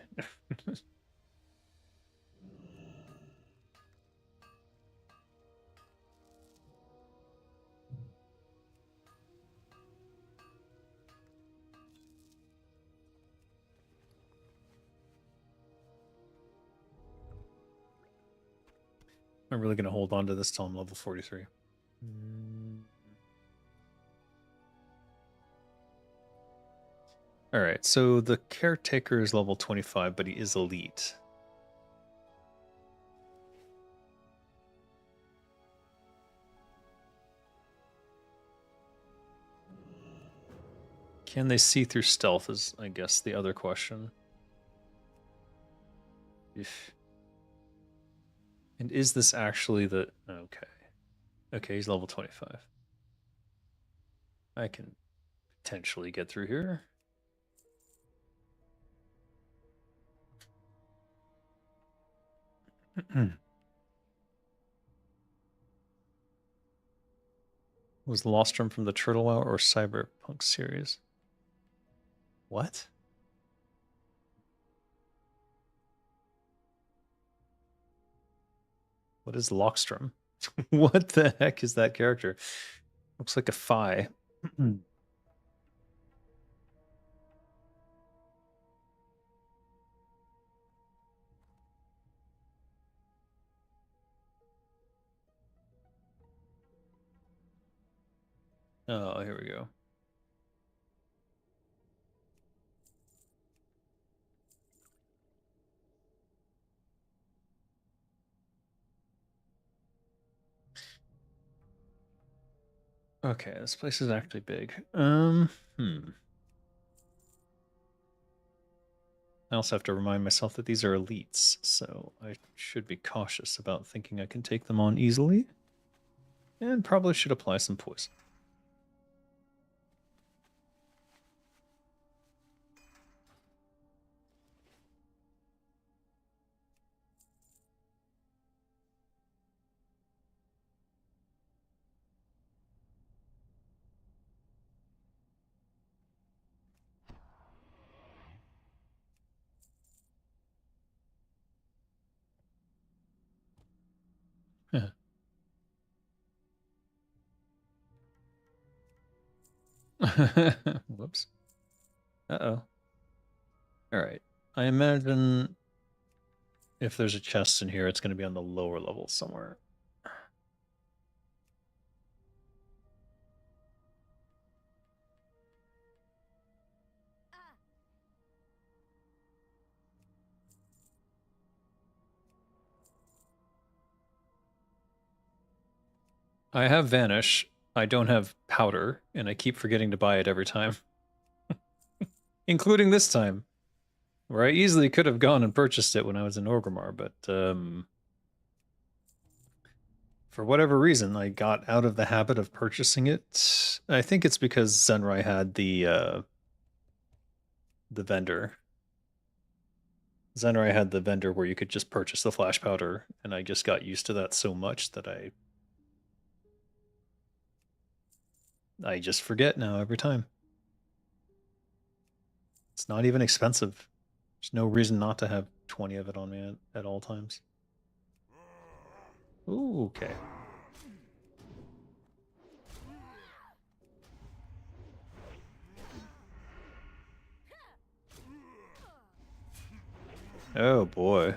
I'm really going to hold on to this till I'm level 43. All right, so the caretaker is level 25, but he is elite. Can they see through stealth is, I guess, the other question. And is this actually the... Okay. Okay, he's level 25. I can potentially get through here. Was Lostrum from the Turtle Wow or Cyberpunk series? What? What is Lockstrom? What the heck is that character? Looks like a Phi. Oh, here we go. Okay, this place is actually big. I also have to remind myself that these are elites, so I should be cautious about thinking I can take them on easily. And probably should apply some poison. Whoops. Uh-oh. Alright. I imagine if there's a chest in here, it's going to be on the lower level somewhere. I have Vanish. I don't have Powder, and I keep forgetting to buy it every time. Including this time, where I easily could have gone and purchased it when I was in Orgrimmar, but for whatever reason, I got out of the habit of purchasing it. I think it's because Zenrai had the vendor. Zenrai had the vendor where you could just purchase the flash powder, and I just got used to that so much that I just forget now every time. It's not even expensive. There's no reason not to have 20 of it on me at all times. Ooh, okay. Oh boy.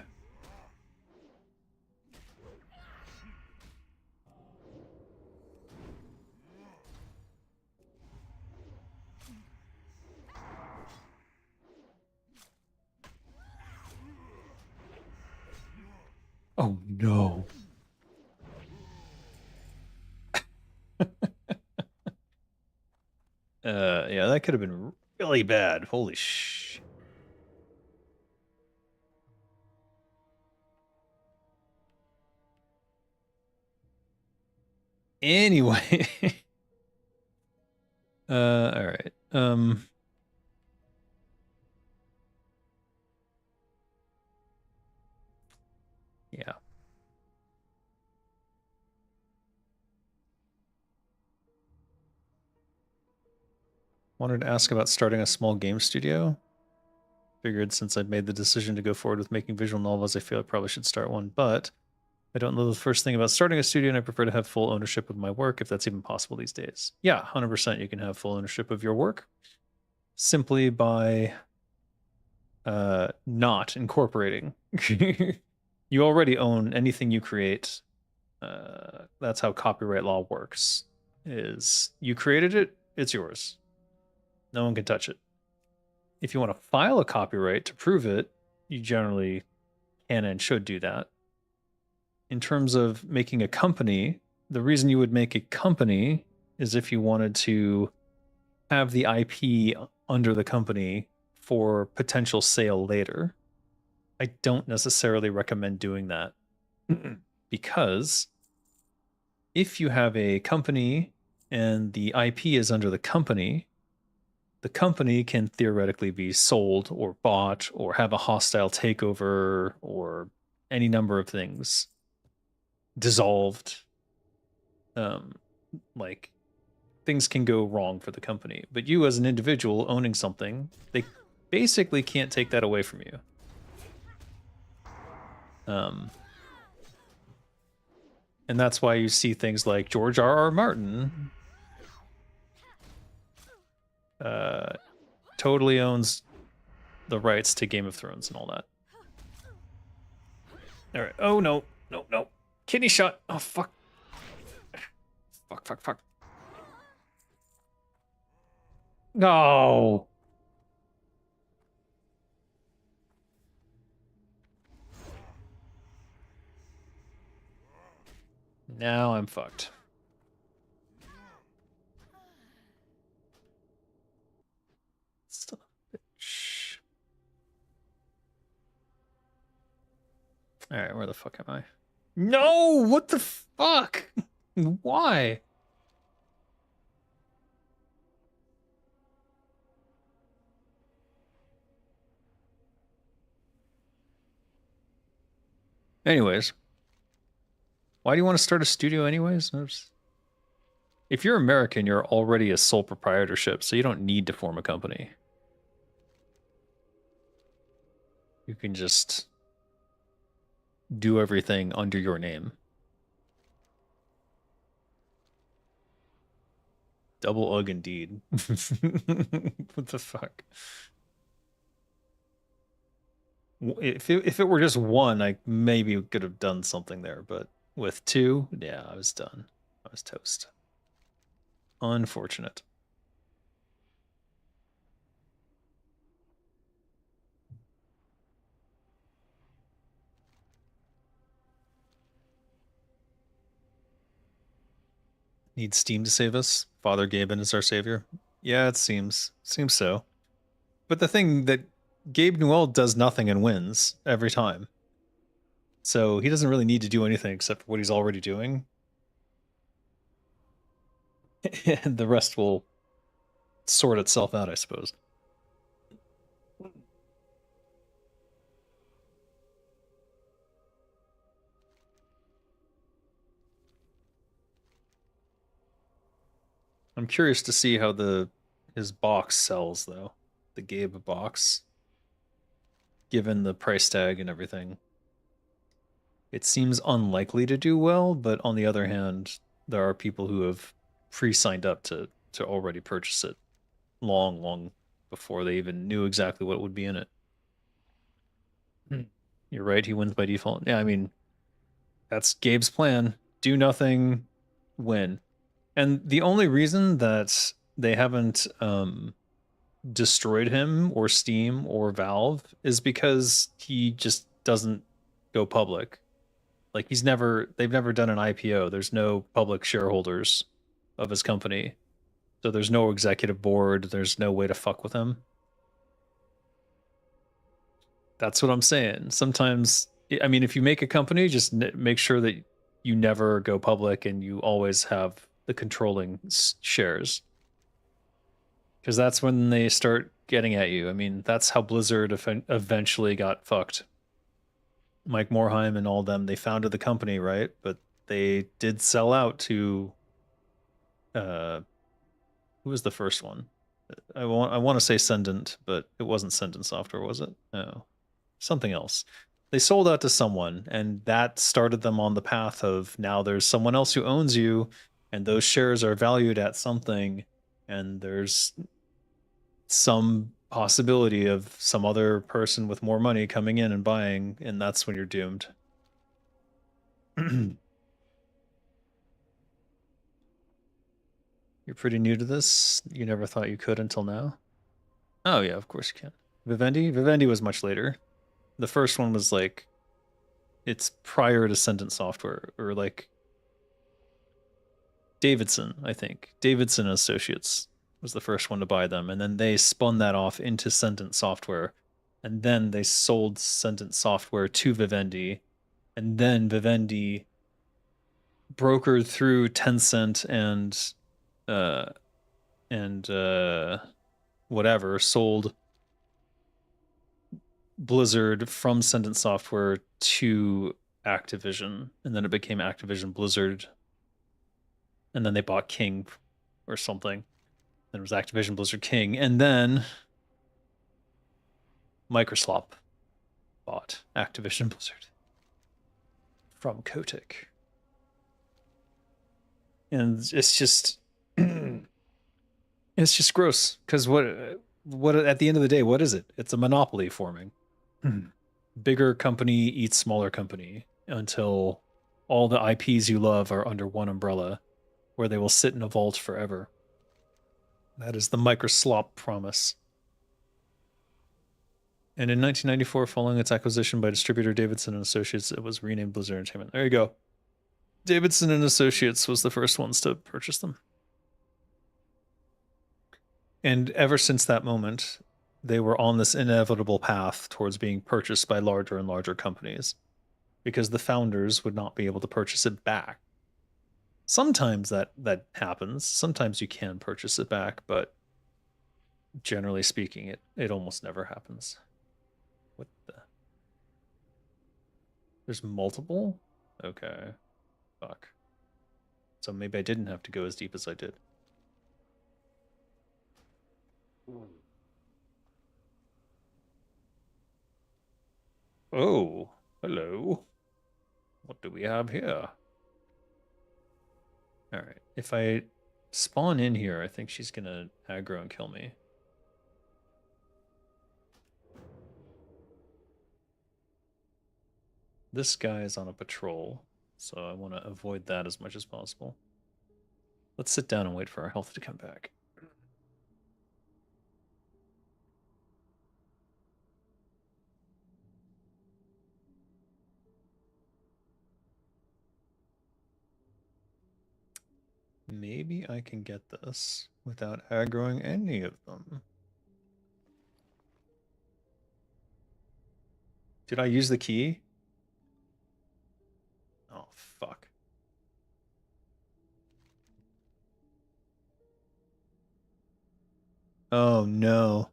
Oh no. Yeah, that could have been really bad. Holy sh. Anyway. All right. Yeah. Wanted to ask about starting a small game studio. Figured since I'd made the decision to go forward with making visual novels, I feel I probably should start one, but I don't know the first thing about starting a studio, and I prefer to have full ownership of my work if that's even possible these days. Yeah, 100% you can have full ownership of your work simply by not incorporating. You already own anything you create. That's how copyright law works. Is you created it, it's yours. No one can touch it. If you want to file a copyright to prove it, you generally can and should do that. In terms of making a company, the reason you would make a company is if you wanted to have the IP under the company for potential sale later. I don't necessarily recommend doing that because if you have a company and the IP is under the company can theoretically be sold or bought or have a hostile takeover or any number of things dissolved. Like things can go wrong for the company, but you as an individual owning something, they basically can't take that away from you. And that's why you see things like George R.R. Martin totally owns the rights to Game of Thrones and all that. All right. Oh no, no, no! Kidney shot. Oh fuck! Fuck! No. Now I'm fucked. Son of a bitch. All right, where the fuck am I? No, what the fuck? Why? Anyways, why do you want to start a studio anyways? If you're American, you're already a sole proprietorship, so you don't need to form a company. You can just do everything under your name. Double ugh indeed. What the fuck? If it were just one, I maybe could have done something there, but with two, yeah, I was done. I was toast. Unfortunate. Need Steam to save us? Father Gaben is our savior? Yeah, it seems so. But the thing that Gabe Newell does nothing and wins every time. So he doesn't really need to do anything except for what he's already doing. And the rest will sort itself out, I suppose. I'm curious to see how his box sells though. The Gabe box. Given the price tag and everything. It seems unlikely to do well, but on the other hand, there are people who have pre-signed up to already purchase it long before they even knew exactly what would be in it. You're right, he wins by default. Yeah, I mean, that's Gabe's plan. Do nothing, win. And the only reason that they haven't destroyed him or Steam or Valve is because he just doesn't go public. Like they've never done an IPO. There's no public shareholders of his company. So there's no executive board. There's no way to fuck with him. That's what I'm saying. Sometimes, I mean, if you make a company, just make sure that you never go public and you always have the controlling shares. Because that's when they start getting at you. I mean, that's how Blizzard eventually got fucked. Mike Morhaime and all them, they founded the company, right? But they did sell out to uh who was the first one? I want to say Sendent, but it wasn't Sendent Software, was it? No. Something else. They sold out to someone, and that started them on the path of now there's someone else who owns you, and those shares are valued at something, and there's some possibility of some other person with more money coming in and buying, and that's when you're doomed. You're pretty new to this. You never thought you could until now. Oh yeah, of course you can. Vivendi? Vivendi was much later. The first one was like it's prior to Sentient Software, or like Davidson, I think. Davidson Associates was the first one to buy them, and then they spun that off into Sentient Software, and then they sold Sentient Software to Vivendi, and then Vivendi brokered through Tencent uh and whatever sold Blizzard from Sentient Software to Activision, and then it became Activision Blizzard, and then they bought King or something. Then it was Activision Blizzard King, and then Microsoft bought Activision Blizzard from Kotick. And it's just it's just gross because what at the end of the day, what is it? It's a monopoly forming. Bigger company eats smaller company until all the IPs you love are under one umbrella where they will sit in a vault forever. That is the Microslop promise. And in 1994, following its acquisition by distributor Davidson and Associates, it was renamed Blizzard Entertainment. There you go. Davidson and Associates was the first ones to purchase them. And ever since that moment, they were on this inevitable path towards being purchased by larger and larger companies because the founders would not be able to purchase it back. Sometimes that happens. Sometimes you can purchase it back, but generally speaking, it almost never happens. What the? There's multiple? Okay. Fuck. So maybe I didn't have to go as deep as I did. Oh, hello. What do we have here? All right. If I spawn in here, I think she's gonna aggro and kill me. This guy is on a patrol, so I want to avoid that as much as possible. Let's sit down and wait for our health to come back. Maybe I can get this without aggroing any of them. Did I use the key? Oh, fuck. Oh, no.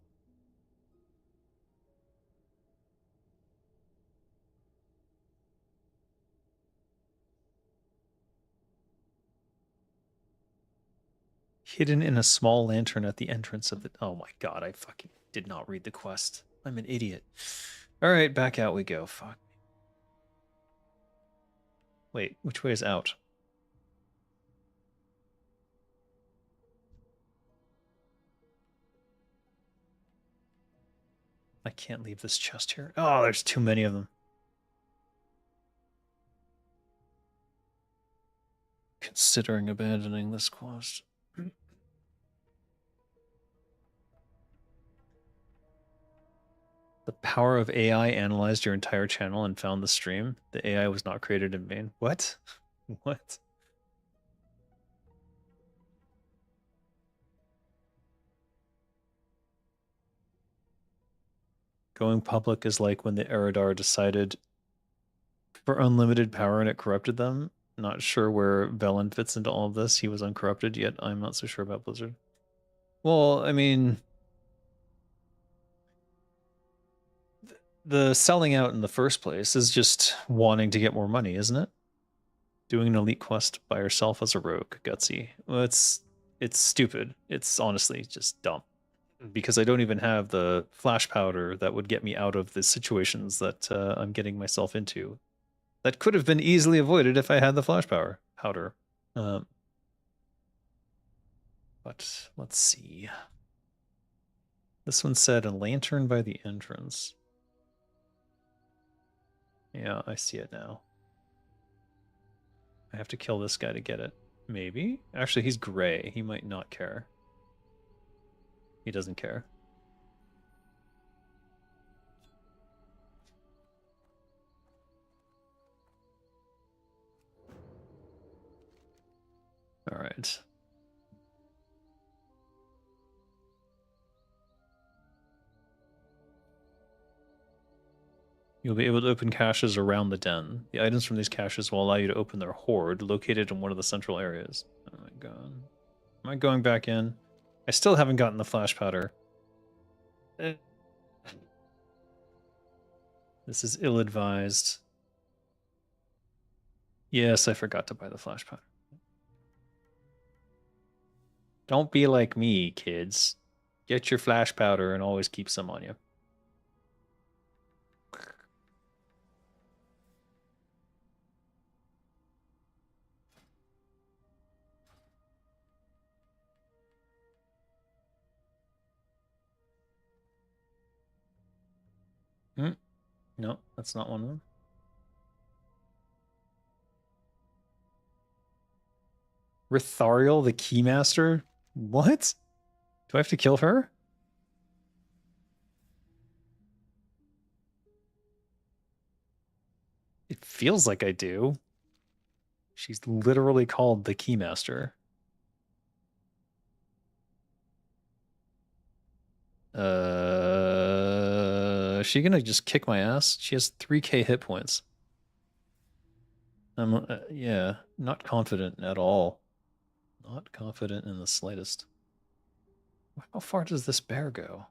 Hidden in a small lantern at the entrance of the... Oh my god, I fucking did not read the quest. I'm an idiot. Alright, back out we go. Fuck. Wait, which way is out? I can't leave this chest here. Oh, there's too many of them. Considering abandoning this quest. The power of AI analyzed your entire channel and found the stream. The AI was not created in vain. What? What? Going public is like when the Eridar decided for unlimited power and it corrupted them. Not sure where Velen fits into all of this. He was uncorrupted, yet I'm not so sure about Blizzard. Well, I mean, the selling out in the first place is just wanting to get more money, isn't it? Doing an elite quest by yourself as a rogue, gutsy. Well, it's stupid. It's honestly just dumb. Because I don't even have the flash powder that would get me out of the situations that I'm getting myself into. That could have been easily avoided if I had the flash powder. But let's see. This one said a lantern by the entrance. Yeah, I see it now. I have to kill this guy to get it. Maybe? Actually, he's gray. He might not care. He doesn't care. All right. You'll be able to open caches around the den. The items from these caches will allow you to open their hoard located in one of the central areas. Oh my god. Am I going back in? I still haven't gotten the flash powder. This is ill-advised. Yes, I forgot to buy the flash powder. Don't be like me, kids. Get your flash powder and always keep some on you. No, that's not one of them. Rithariel, the Keymaster? What? Do I have to kill her? It feels like I do. She's literally called the Keymaster. Is she gonna just kick my ass? She has 3k hit points. I'm, yeah, not confident at all. Not confident in the slightest. How far does this bear go?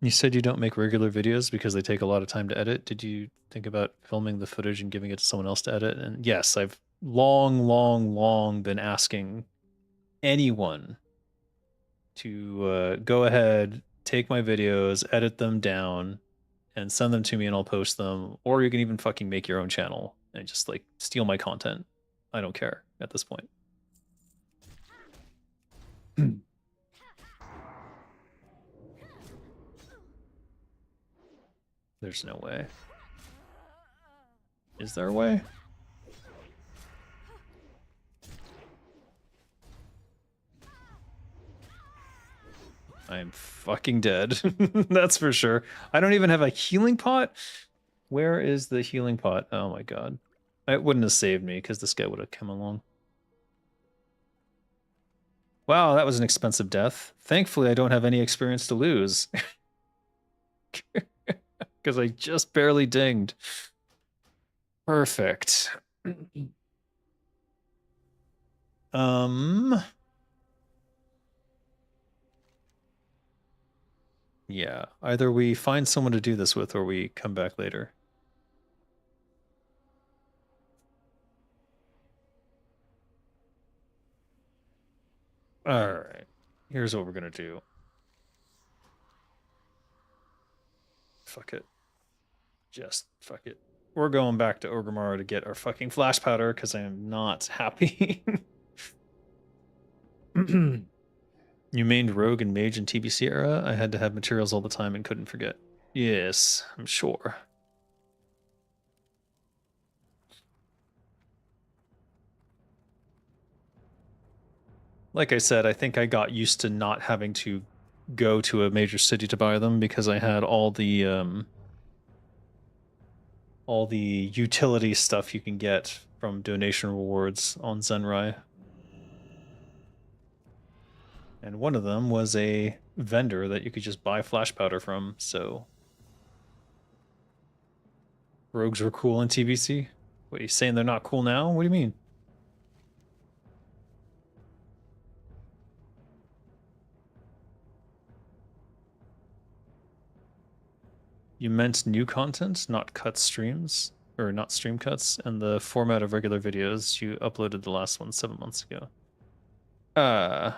You said you don't make regular videos because they take a lot of time to edit. Did you think about filming the footage and giving it to someone else to edit? And yes, I've long been asking anyone to go ahead, take my videos, edit them down, and send them to me and I'll post them. Or you can even fucking make your own channel and just like steal my content. I don't care at this point. There's no way. Is there a way? I am fucking dead. That's for sure. I don't even have a healing pot. Where is the healing pot? Oh my god. It wouldn't have saved me because this guy would have come along. Wow, that was an expensive death. Thankfully, I don't have any experience to lose. Because I just barely dinged. Perfect. Yeah, either we find someone to do this with or we come back later. All right, here's what we're gonna do. Fuck it. Just fuck it. We're going back to Orgrimmar to get our fucking flash powder because I am not happy. You mained Rogue and Mage in TBC era? I had to have materials all the time and couldn't forget. Yes, I'm sure. Like I said, I think I got used to not having to go to a major city to buy them because I had all the utility stuff you can get from donation rewards on Zenrai. And one of them was a vendor that you could just buy flash powder from, so rogues were cool in TBC? What, are you saying they're not cool now? What do you mean? You meant new content, not cut streams? Or not stream cuts, and the format of regular videos. You uploaded the last one 7 months ago. Uh...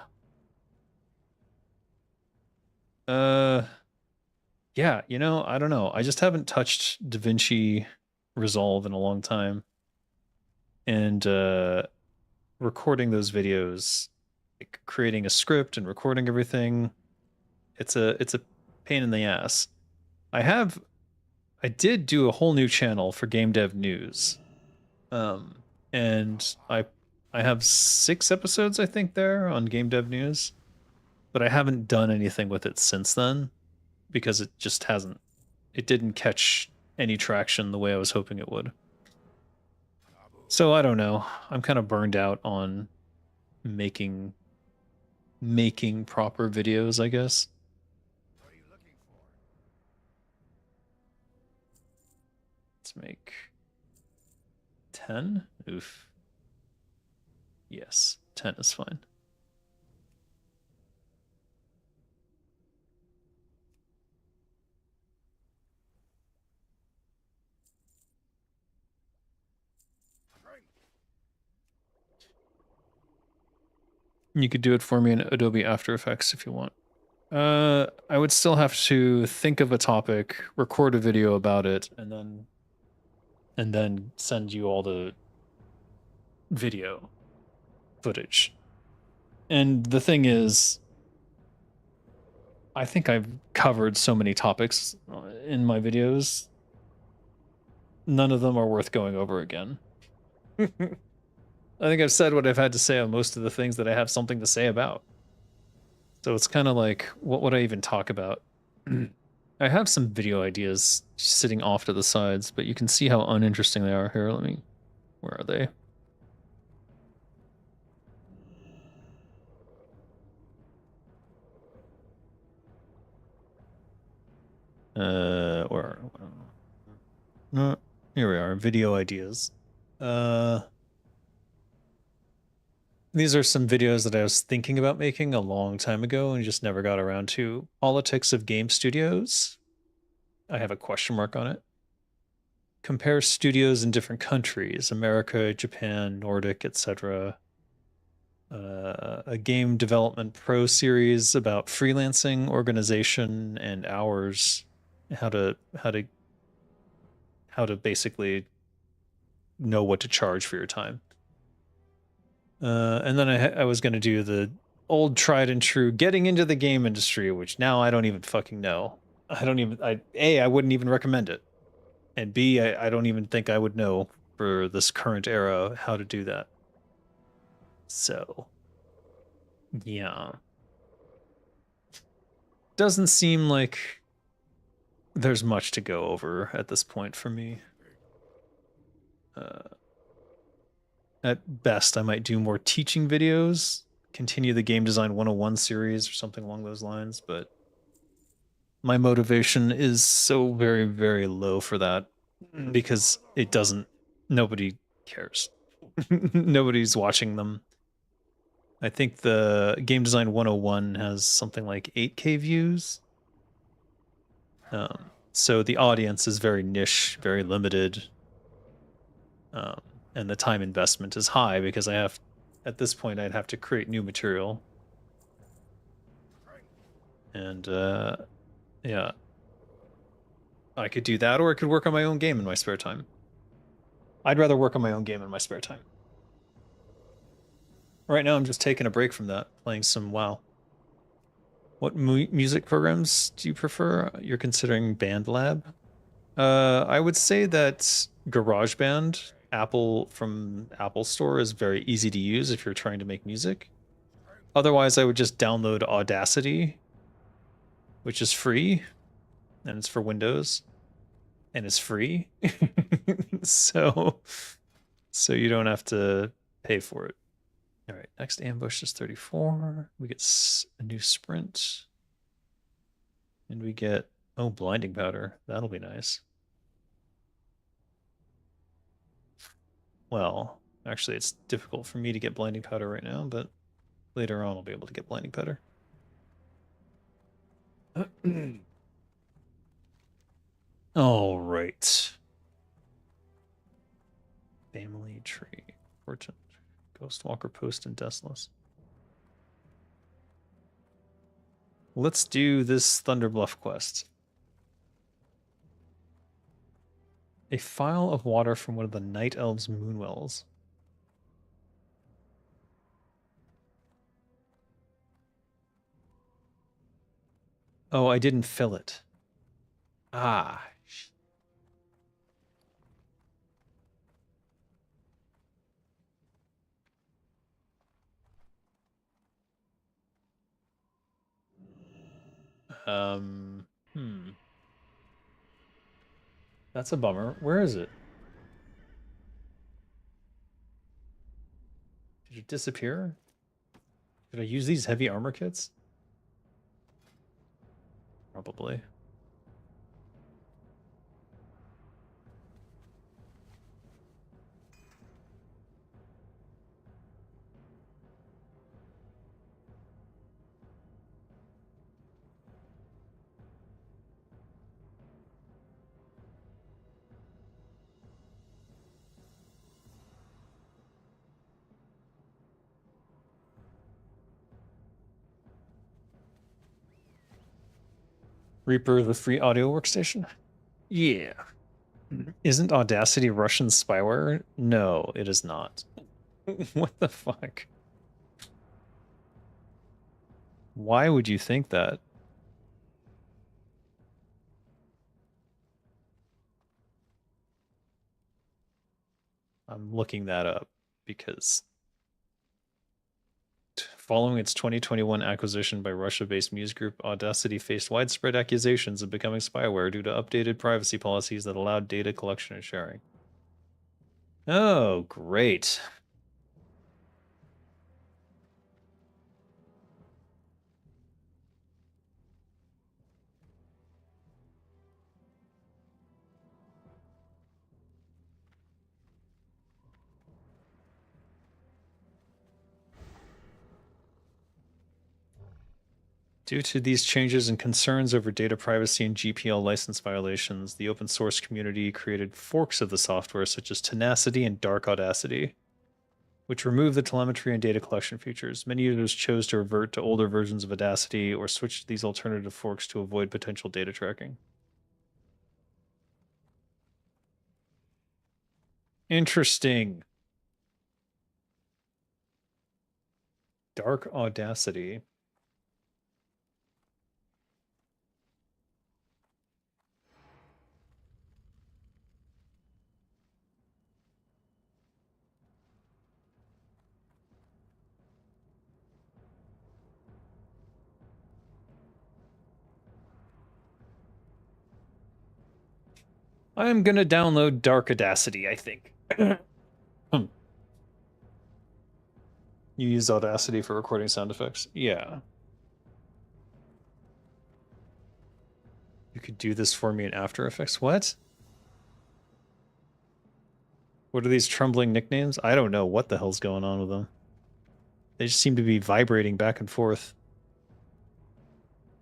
Yeah, you know, I don't know. I just haven't touched DaVinci Resolve in a long time. And recording those videos, like creating a script and recording everything, it's a pain in the ass. I did do a whole new channel for Game Dev News. And I have 6 episodes I think there on Game Dev News, but I haven't done anything with it since then because it just hasn't, it didn't catch any traction the way I was hoping it would. So I don't know. I'm kind of burned out on making proper videos, I guess.
What are you looking for?
Let's make 10. Oof. Yes, 10 is fine. You could do it for me in Adobe After Effects if you want. I would still have to think of a topic, record a video about it, and then send you all the video footage. And the thing is, I think I've covered so many topics in my videos. None of them are worth going over again. I think I've said what I've had to say on most of the things that I have something to say about. So it's kind of like, what would I even talk about? I have some video ideas sitting off to the sides, but you can see how uninteresting they are here. Where are they? Where? No, here we are. Video ideas. These are some videos that I was thinking about making a long time ago and just never got around to. Politics of game studios. I have a question mark on it. Compare studios in different countries, America, Japan, Nordic, etc. A game development pro series about freelancing, organization, and hours. How to basically know what to charge for your time. And then I was going to do the old tried and true getting into the game industry, which now I don't even fucking know. I wouldn't even recommend it. And B, I don't even think I would know for this current era how to do that. So, yeah. Doesn't seem like there's much to go over at this point for me. At best, I might do more teaching videos, continue the Game Design 101 series or something along those lines, but my motivation is so very, very low for that because it doesn't, nobody cares. Nobody's watching them. I think the Game Design 101 has something like 8K views. So the audience is very niche, very limited. And the time investment is high because at this point, I'd have to create new material. And yeah, I could do that, or I could work on my own game in my spare time. I'd rather work on my own game in my spare time. Right now, I'm just taking a break from that, playing some WoW. What music programs do you prefer? You're considering BandLab? I would say that GarageBand, Apple from Apple Store, is very easy to use if you're trying to make music. Otherwise, I would just download Audacity, which is free, and it's for Windows, and it's free. so, so you don't have to pay for it. All right, next ambush is 34. We get a new sprint. And we get, oh, blinding powder. That'll be nice. Well, actually, it's difficult for me to get blinding powder right now, but later on I'll be able to get blinding powder. All right. Family tree. Fortune. Ghostwalker Post and Deskless. Let's do this Thunderbluff quest. A phial of water from one of the Night Elves' moonwells. Oh, I didn't fill it. Ah. Hmm. That's a bummer. Where is it? Did it disappear? Did I use these heavy armor kits? Probably. Reaper, the free audio workstation? Yeah. Isn't Audacity Russian spyware? No, it is not. What the fuck? Why would you think that? I'm looking that up because following its 2021 acquisition by Russia-based music group, Audacity faced widespread accusations of becoming spyware due to updated privacy policies that allowed data collection and sharing. Oh, great. Due to these changes and concerns over data privacy and GPL license violations, the open source community created forks of the software such as Tenacity and Dark Audacity, which remove the telemetry and data collection features. Many users chose to revert to older versions of Audacity or switch to these alternative forks to avoid potential data tracking. Interesting. Dark Audacity. I'm gonna download Dark Audacity, I think. You use Audacity for recording sound effects? Yeah. You could do this for me in After Effects? What? What are these trembling nicknames? I don't know what the hell's going on with them. They just seem to be vibrating back and forth.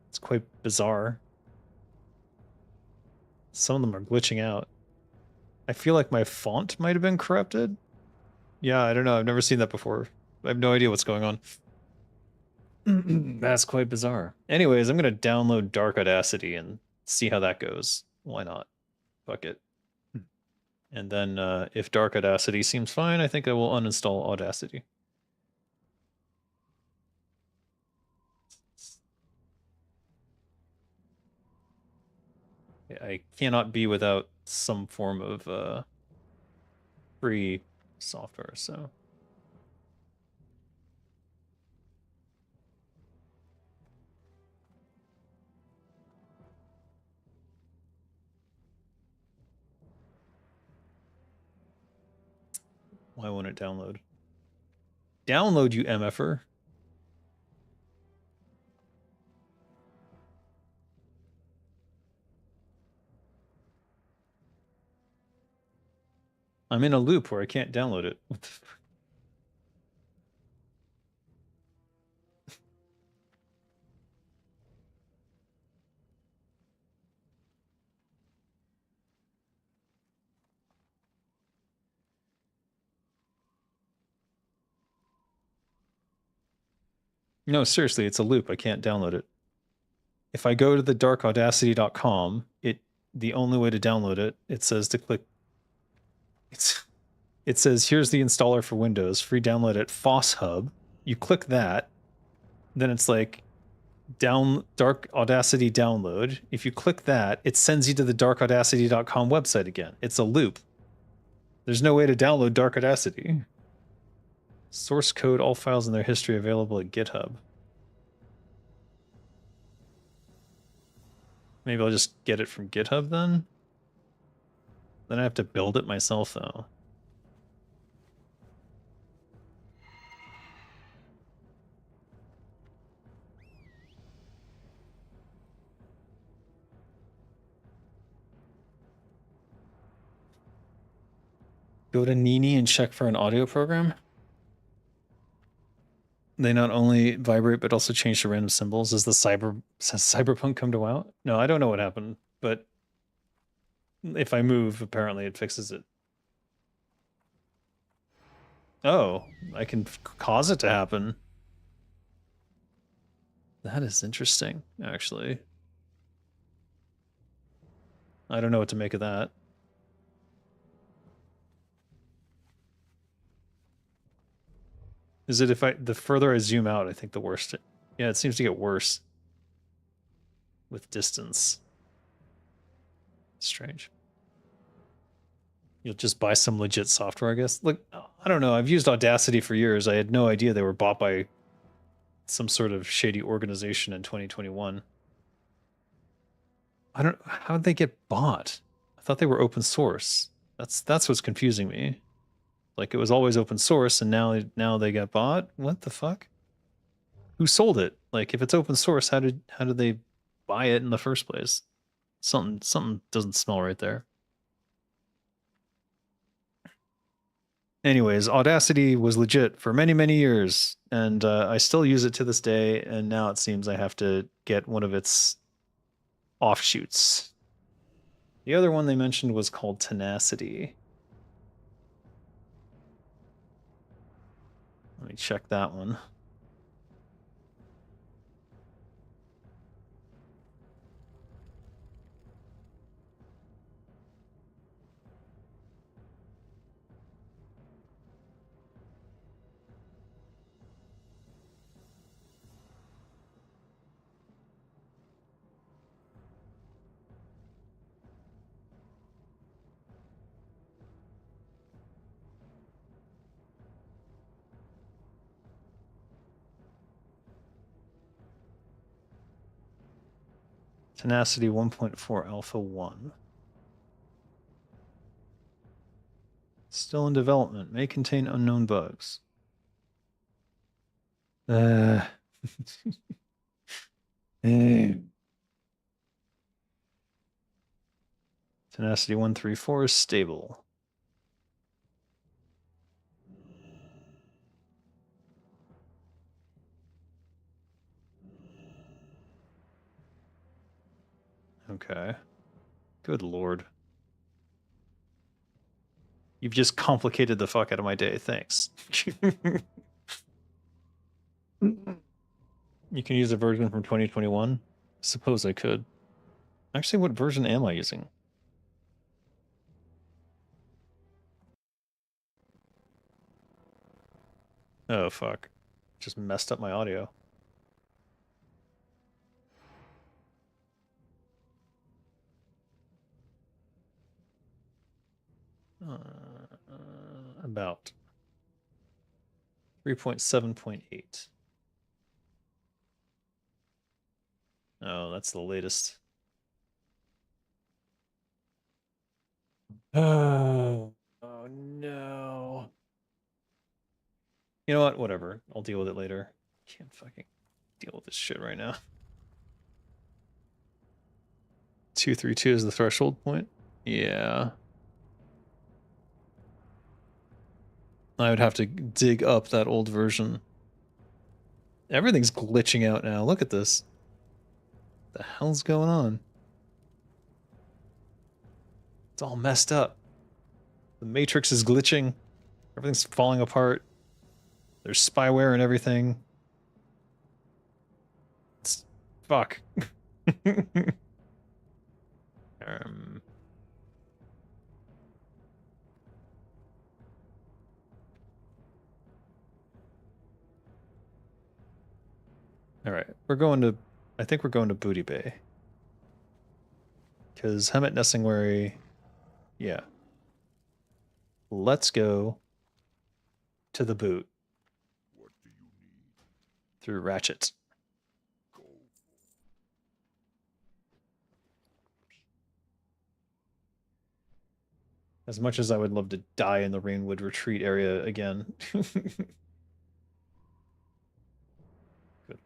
It's quite bizarre. Some of them are glitching out. I feel like my font might have been corrupted. Yeah, I don't know. I've never seen that before. I have no idea what's going on. That's quite bizarre. Anyways, I'm going to download Dark Audacity and see how that goes. Why not? Fuck it. And then if Dark Audacity seems fine, I think I will uninstall Audacity. I cannot be without some form of free software, so. Why won't it download? Download, you MFer. I'm in a loop where I can't download it. What the fuck? No, seriously, it's a loop. I can't download it. If I go to the darkaudacity.com, the only way to download it, it says to click. It says here's the installer for Windows, free download at FossHub. You click that, then it's like Dark Audacity download. If you click that, it sends you to the darkaudacity.com website again. It's a loop. There's no way to download Dark Audacity. Source code, all files in their history available at GitHub. Maybe I'll just get it from GitHub then? Then I have to build it myself though. Go to Nini and check for an audio program. They not only vibrate but also change to random symbols. Does Cyberpunk come to WoW? No, I don't know what happened, but if I move, apparently it fixes it. Oh, I can cause it to happen. That is interesting, actually. I don't know what to make of that. Is it the further I zoom out, I think the worse yeah, it seems to get worse with distance. Strange. You'll just buy some legit software, I guess. Look, I don't know. I've used Audacity for years. I had no idea they were bought by some sort of shady organization in 2021. How'd they get bought? I thought they were open source. That's what's confusing me. Like it was always open source and now they got bought? What the fuck? Who sold it? Like if it's open source, how did they buy it in the first place? Something doesn't smell right there. Anyways, Audacity was legit for many, many years, and I still use it to this day, and now it seems I have to get one of its offshoots. The other one they mentioned was called Tenacity. Let me check that one. Tenacity 1.4 Alpha 1. Still in development. May contain unknown bugs. Tenacity 134 is stable. Okay. Good lord. You've just complicated the fuck out of my day. Thanks. You can use a version from 2021? Suppose I could. Actually, what version am I using? Oh, fuck. Just messed up my audio. About 3.7.8. Oh, that's the latest. Oh, oh no. You know what? Whatever. I'll deal with it later. Can't fucking deal with this shit right now. 232 is the threshold point? Yeah. I would have to dig up that old version. Everything's glitching out now. Look at this. What the hell's going on? It's all messed up. The Matrix is glitching. Everything's falling apart. There's spyware and everything. It's fuck. um, all right, we're going to. I think we're going to Booty Bay because Hemet Nessingwary. Yeah, let's go to the boot
What do you need?
through Ratchet.
Go.
As much as I would love to die in the Rainwood Retreat area again. Good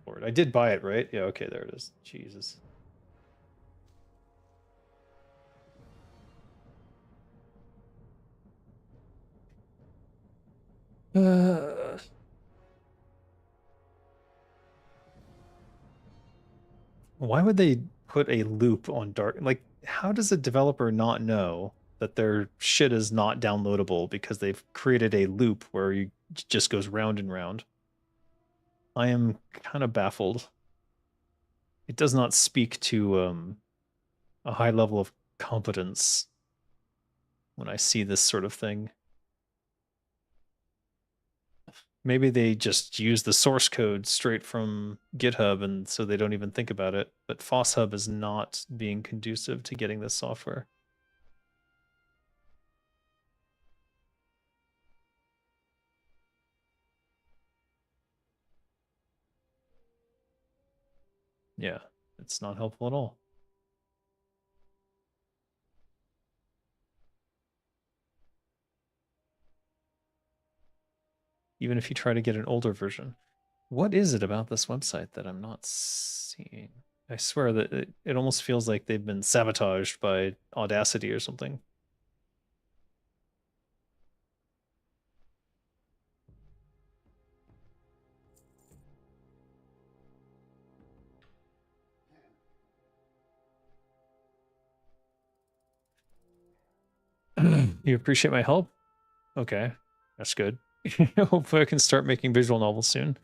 lord. I did buy it, right? Yeah, okay, there it is. Jesus. Why would they put a loop on Dark? Like, how does a developer not know that their shit is not downloadable because they've created a loop where you just goes round and round? I am kind of baffled. It does not speak to a high level of competence when I see this sort of thing. Maybe they just use the source code straight from GitHub and so they don't even think about it. But FossHub is not being conducive to getting this software. Yeah, it's not helpful at all. Even if you try to get an older version. What is it about this website that I'm not seeing? I swear that it almost feels like they've been sabotaged by Audacity or something. You appreciate my help? Okay, that's good. Hopefully I can start making visual novels soon.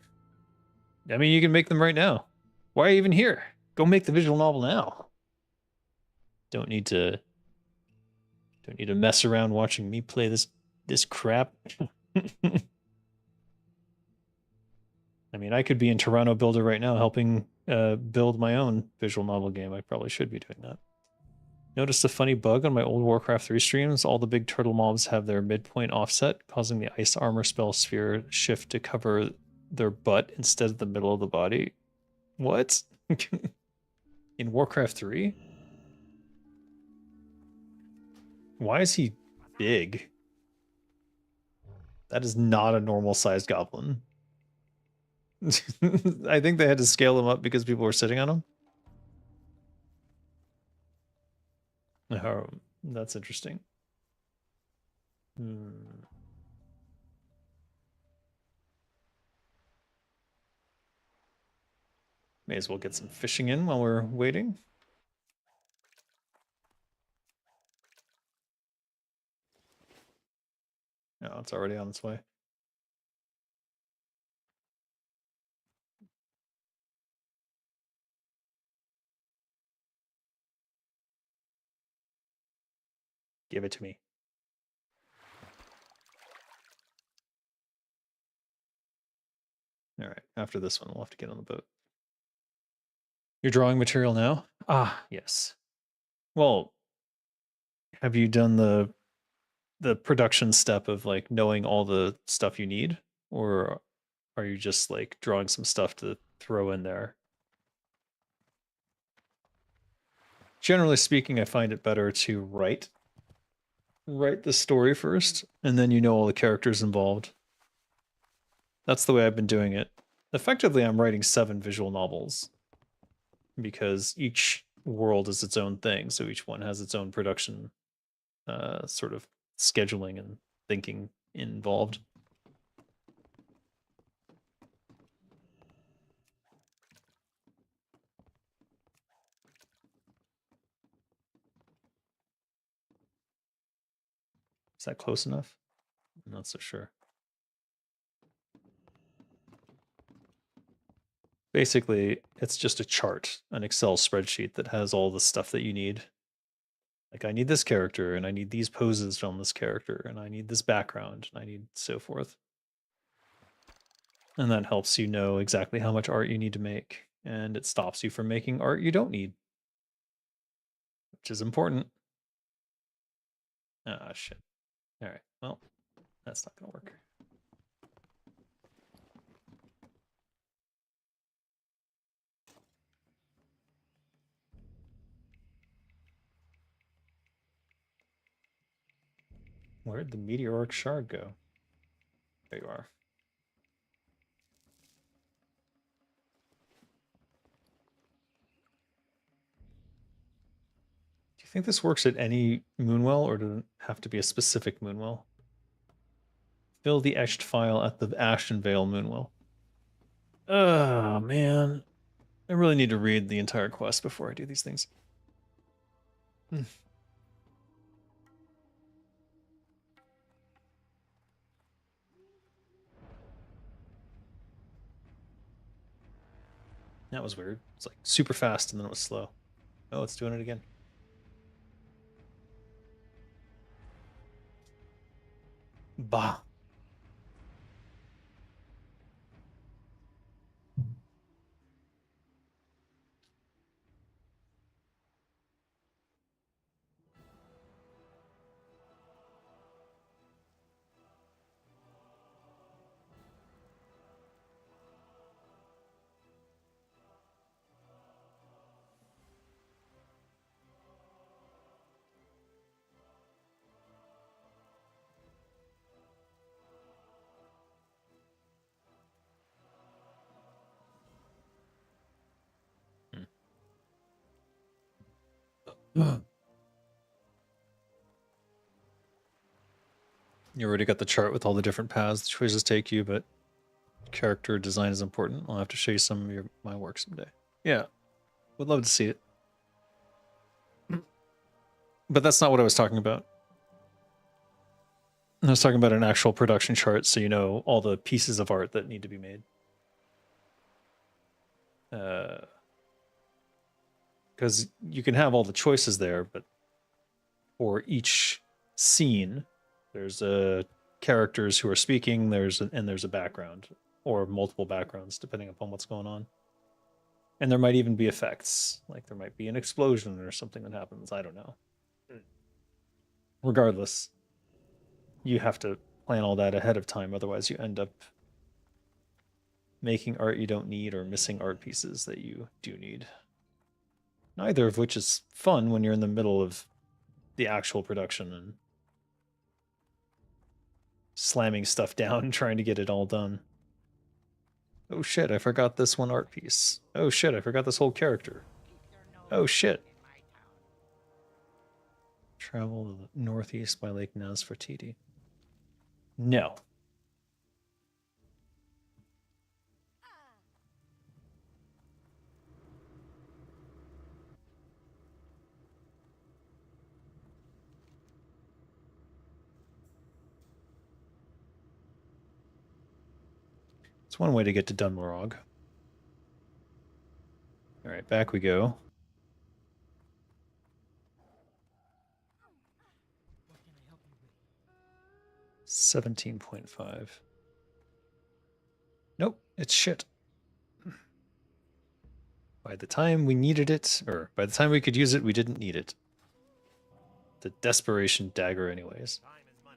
I mean, you can make them right now. Why are you even here? Go make the visual novel now. Don't need to mess around watching me play this crap. I mean, I could be in Toronto Builder right now helping build my own visual novel game. I probably should be doing that. Noticed a funny bug on my old Warcraft 3 streams. All the big turtle mobs have their midpoint offset, causing the ice armor spell sphere shift to cover their butt instead of the middle of the body. What? In Warcraft 3? Why is he big? That is not a normal sized goblin. I think they had to scale him up because people were sitting on him. Oh, that's interesting. Hmm. May as well get some fishing in while we're waiting. No, it's already on its way. Give it to me. All right, after this one, we'll have to get on the boat. You're drawing material now? Ah, yes. Well, have you done the the production step of like knowing all the stuff you need, or are you just like drawing some stuff to throw in there? Generally speaking, I find it better to write the story first, and then you know all the characters involved. That's the way I've been doing it. Effectively, I'm writing 7 visual novels because each world is its own thing, so each one has its own production sort of scheduling and thinking involved. Is that close enough? I'm not so sure. Basically, it's just a chart, an Excel spreadsheet that has all the stuff that you need. Like, I need this character, and I need these poses from this character, and I need this background, and I need so forth. And that helps you know exactly how much art you need to make, and it stops you from making art you don't need, which is important. Ah, shit. All right, well, that's not gonna work. Where'd the meteoric shard go? There you are. Do you think this works at any moonwell, or does it have to be a specific moonwell? Fill the etched file at the Ashton Vale moonwell. Oh, man. I really need to read the entire quest before I do these things. That was weird. It's like super fast and then it was slow. Oh, it's doing it again. Bah. You already got the chart with all the different paths the choices take you, but character design is important. I'll have to show you some of my work someday. Yeah, would love to see it. But that's not what I was talking about. I was talking about an actual production chart, so you know all the pieces of art that need to be made. Because you can have all the choices there, but for each scene, there's characters who are speaking. There's a background or multiple backgrounds depending upon what's going on. And there might even be effects, like there might be an explosion or something that happens. I don't know. Regardless, you have to plan all that ahead of time. Otherwise, you end up making art you don't need or missing art pieces that you do need. Neither of which is fun when you're in the middle of the actual production and slamming stuff down and trying to get it all done. Oh shit, I forgot this one art piece. Oh shit, I forgot this whole character. Oh shit. Travel to the northeast by Lake Nesfertiti. No. It's one way to get to Dunmarog. All right, back we go. 17.5. Nope, it's shit. By the time we needed it, or by the time we could use it, we didn't need it. The desperation dagger anyways.
Time is money.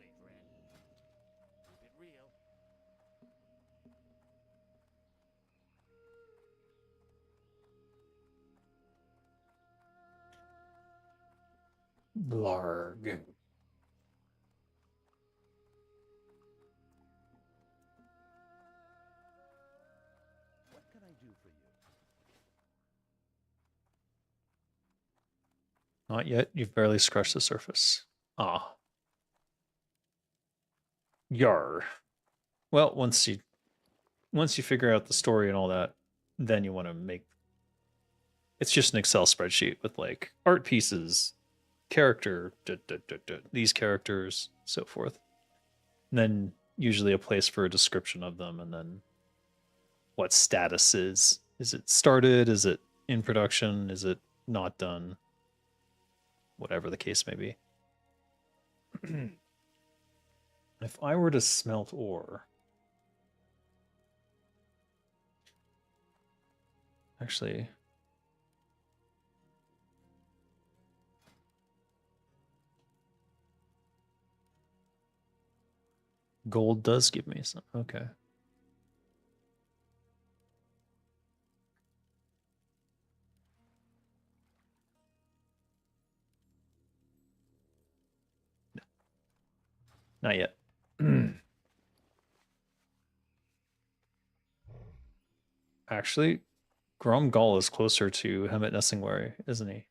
Blarg.
What can I do for you?
Not yet. You've barely scratched the surface. Ah. Yar. Well, once you figure out the story and all that, then you want to make. It's just an Excel spreadsheet with like art pieces, character, these characters, so forth. And then usually a place for a description of them, and then what status is. Is it started? Is it in production? Is it not done? Whatever the case may be. If I were to smelt ore. Actually. Gold does give me some. Okay. Not yet. Actually, Gromgall is closer to Hemet Nessingwary, isn't he?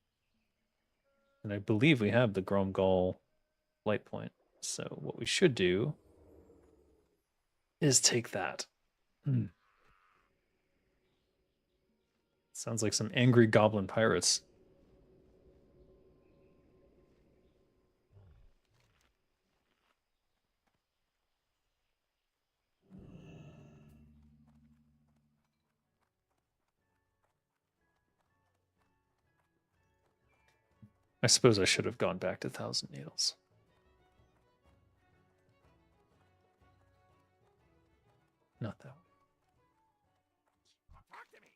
And I believe we have the Gromgall light point. So what we should do is take that. Sounds like some angry goblin pirates. I suppose I should have gone back to Thousand Needles. Not that one.
Talk to me.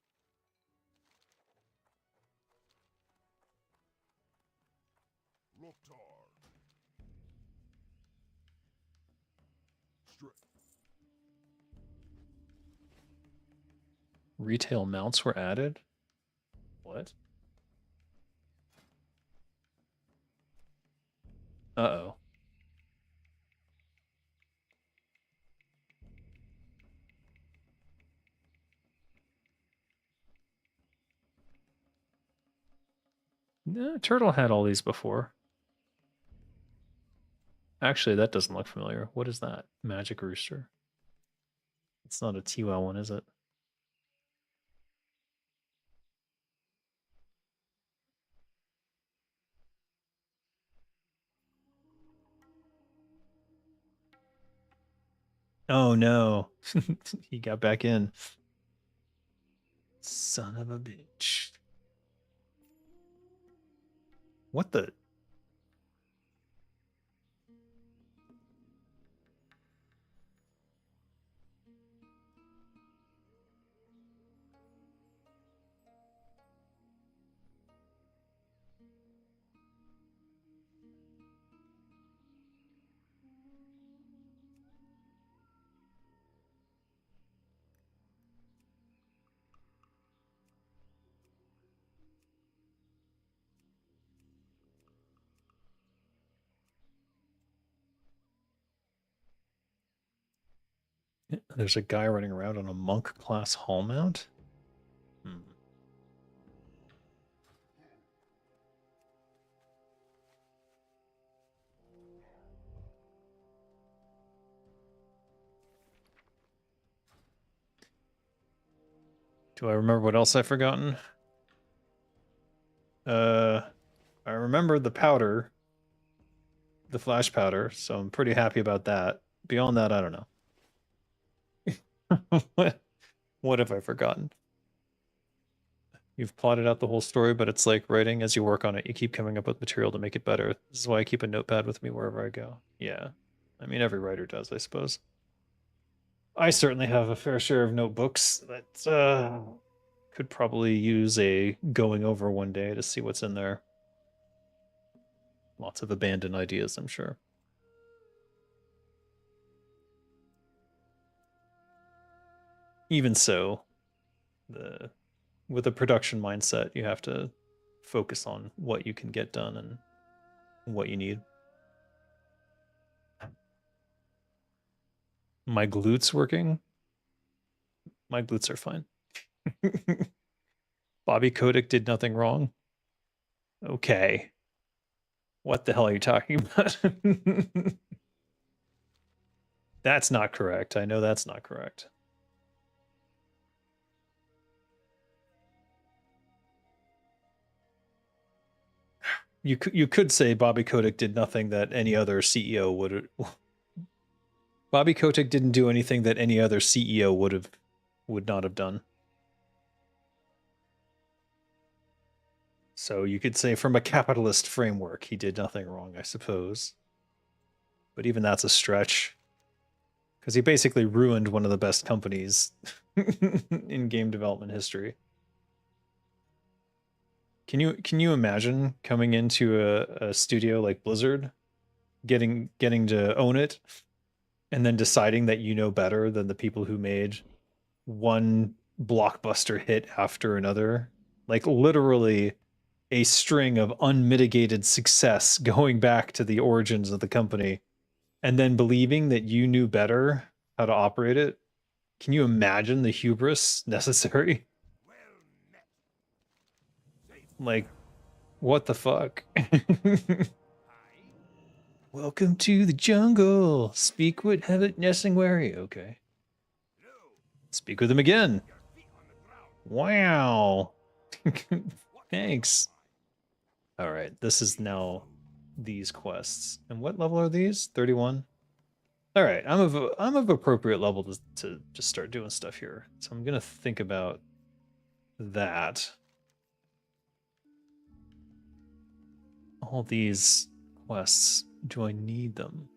Loktar. Straight.
Retail mounts were added? What? Uh-oh. No, Turtle had all these before. Actually, that doesn't look familiar. What is that? Magic Rooster. It's not a Tiwa one, is it? Oh no. He got back in. Son of a bitch. What the? There's a guy running around on a monk class hall mount? Hmm. Do I remember what else I've forgotten? I remember the powder, the flash powder, so I'm pretty happy about that. Beyond that, I don't know. What have I forgotten? You've plotted out the whole story, but it's like writing as you work on it. You keep coming up with material to make it better. This is why I keep a notepad with me wherever I go. Yeah. I mean, every writer does, I suppose. I certainly have a fair share of notebooks that could probably use a going over one day to see what's in there. Lots of abandoned ideas, I'm sure. Even so, the with a production mindset, you have to focus on what you can get done and what you need. My glutes working? My glutes are fine. Bobby Kotick did nothing wrong. Okay. What the hell are you talking about? That's not correct. I know that's not correct. You could say Bobby Kotick did nothing that any other CEO would. Bobby Kotick didn't do anything that any other CEO would not have done. So you could say from a capitalist framework, he did nothing wrong, I suppose. But even that's a stretch. Because he basically ruined one of the best companies in game development history. Can you imagine coming into a studio like Blizzard, getting to own it, and then deciding that you know better than the people who made one blockbuster hit after another? Like literally a string of unmitigated success going back to the origins of the company, and then believing that you knew better how to operate it. Can you imagine the hubris necessary? Like, what the fuck? Welcome to the jungle. Speak with Heaven Nessingwary. Okay. Speak with him again. Wow. Thanks. All right. This is now these quests. And what level are these? 31. All right. I'm of appropriate level to just start doing stuff here. So I'm gonna think about that. All these quests. Do I need them?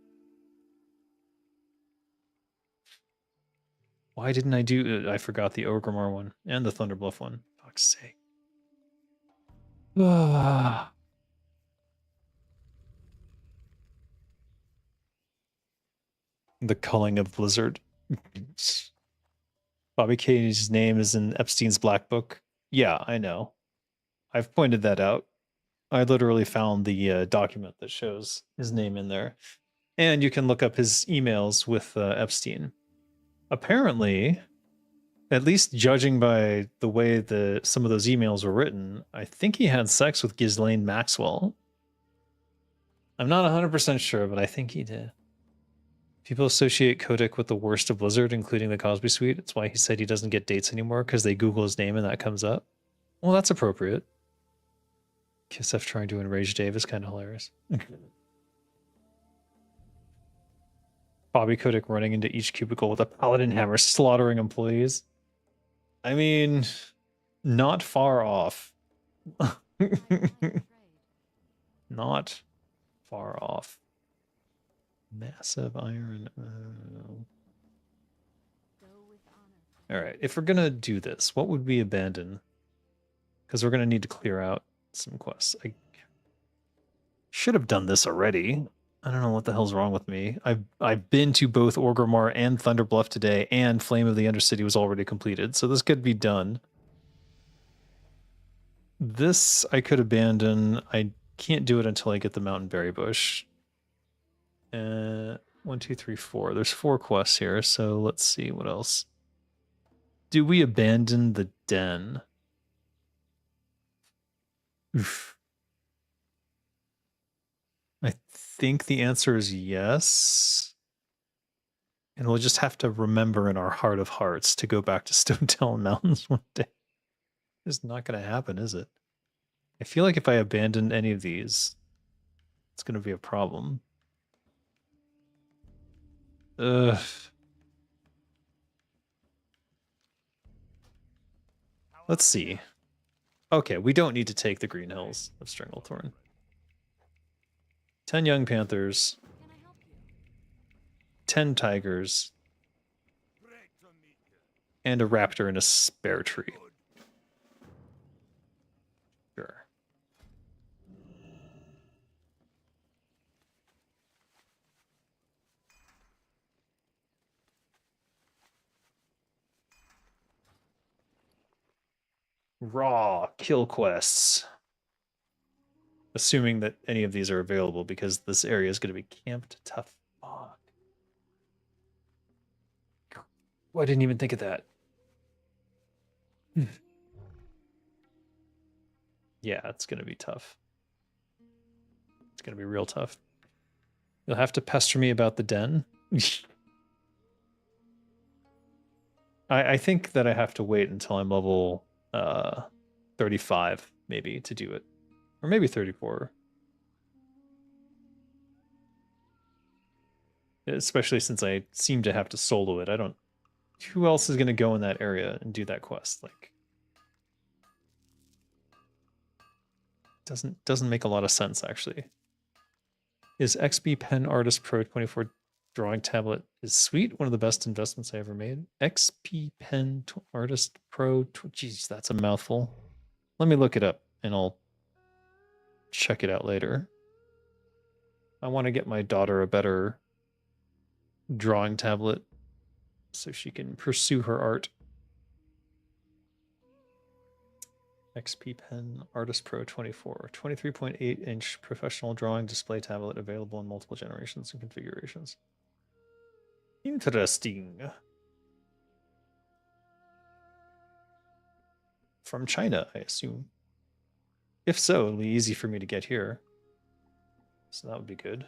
Why didn't I do it? I forgot the Orgrimmar one and the Thunderbluff one. Fuck's sake. The culling of Blizzard. Bobby Katie's name is in Epstein's Black Book. Yeah, I know. I've pointed that out. I literally found the document that shows his name in there. And you can look up his emails with Epstein. Apparently, at least judging by the way some of those emails were written, I think he had sex with Ghislaine Maxwell. I'm not 100% sure, but I think he did. People associate Kotick with the worst of Blizzard, including the Cosby Suite. It's why he said he doesn't get dates anymore, because they Google his name and that comes up. Well, that's appropriate. Kisef trying to enrage Dave is kind of hilarious. Bobby Kotick running into each cubicle with a paladin hammer, slaughtering employees. I mean, not far off. Not far off. Massive iron. All right, if we're gonna do this, what would we abandon? Because we're gonna need to clear out some quests. I should have done this already. I don't know what the hell's wrong with me. I've been to both Orgrimmar and Thunderbluff today, and Flame of the Undercity was already completed, so this could be done. This I could abandon. I can't do it until I get the Mountain Berry Bush. 1, 2, 3, 4. There's 4 quests here, so let's see what else. Do we abandon the den? Oof. I think the answer is yes. And we'll just have to remember in our heart of hearts to go back to Stone Talon Mountains one day. It's not going to happen, is it? I feel like if I abandon any of these, it's going to be a problem. Ugh. Let's see. Okay, we don't need to take the Green Hills of Stranglethorn. 10 young panthers. 10 tigers. And a raptor in a spare tree. Sure. Raw kill quests. Assuming that any of these are available, because this area is going to be camped tough. Fuck. Oh, I didn't even think of that. Yeah, it's going to be tough. It's going to be real tough. You'll have to pester me about the den. I think that I have to wait until I'm level 35, maybe, to do it. Or maybe 34. Especially since I seem to have to solo it. I don't... Who else is going to go in that area and do that quest? Like... Doesn't make a lot of sense, actually. Is XP Pen Artist Pro 24 drawing tablet is sweet. One of the best investments I ever made. XP Pen Artist Pro. Jeez, that's a mouthful. Let me look it up and I'll check it out later. I want to get my daughter a better drawing tablet so she can pursue her art. XP Pen Artist Pro 24. 23.8-inch professional drawing display tablet available in multiple generations and configurations. Interesting. From China, I assume. If so, it'll be easy for me to get here. So that would be good.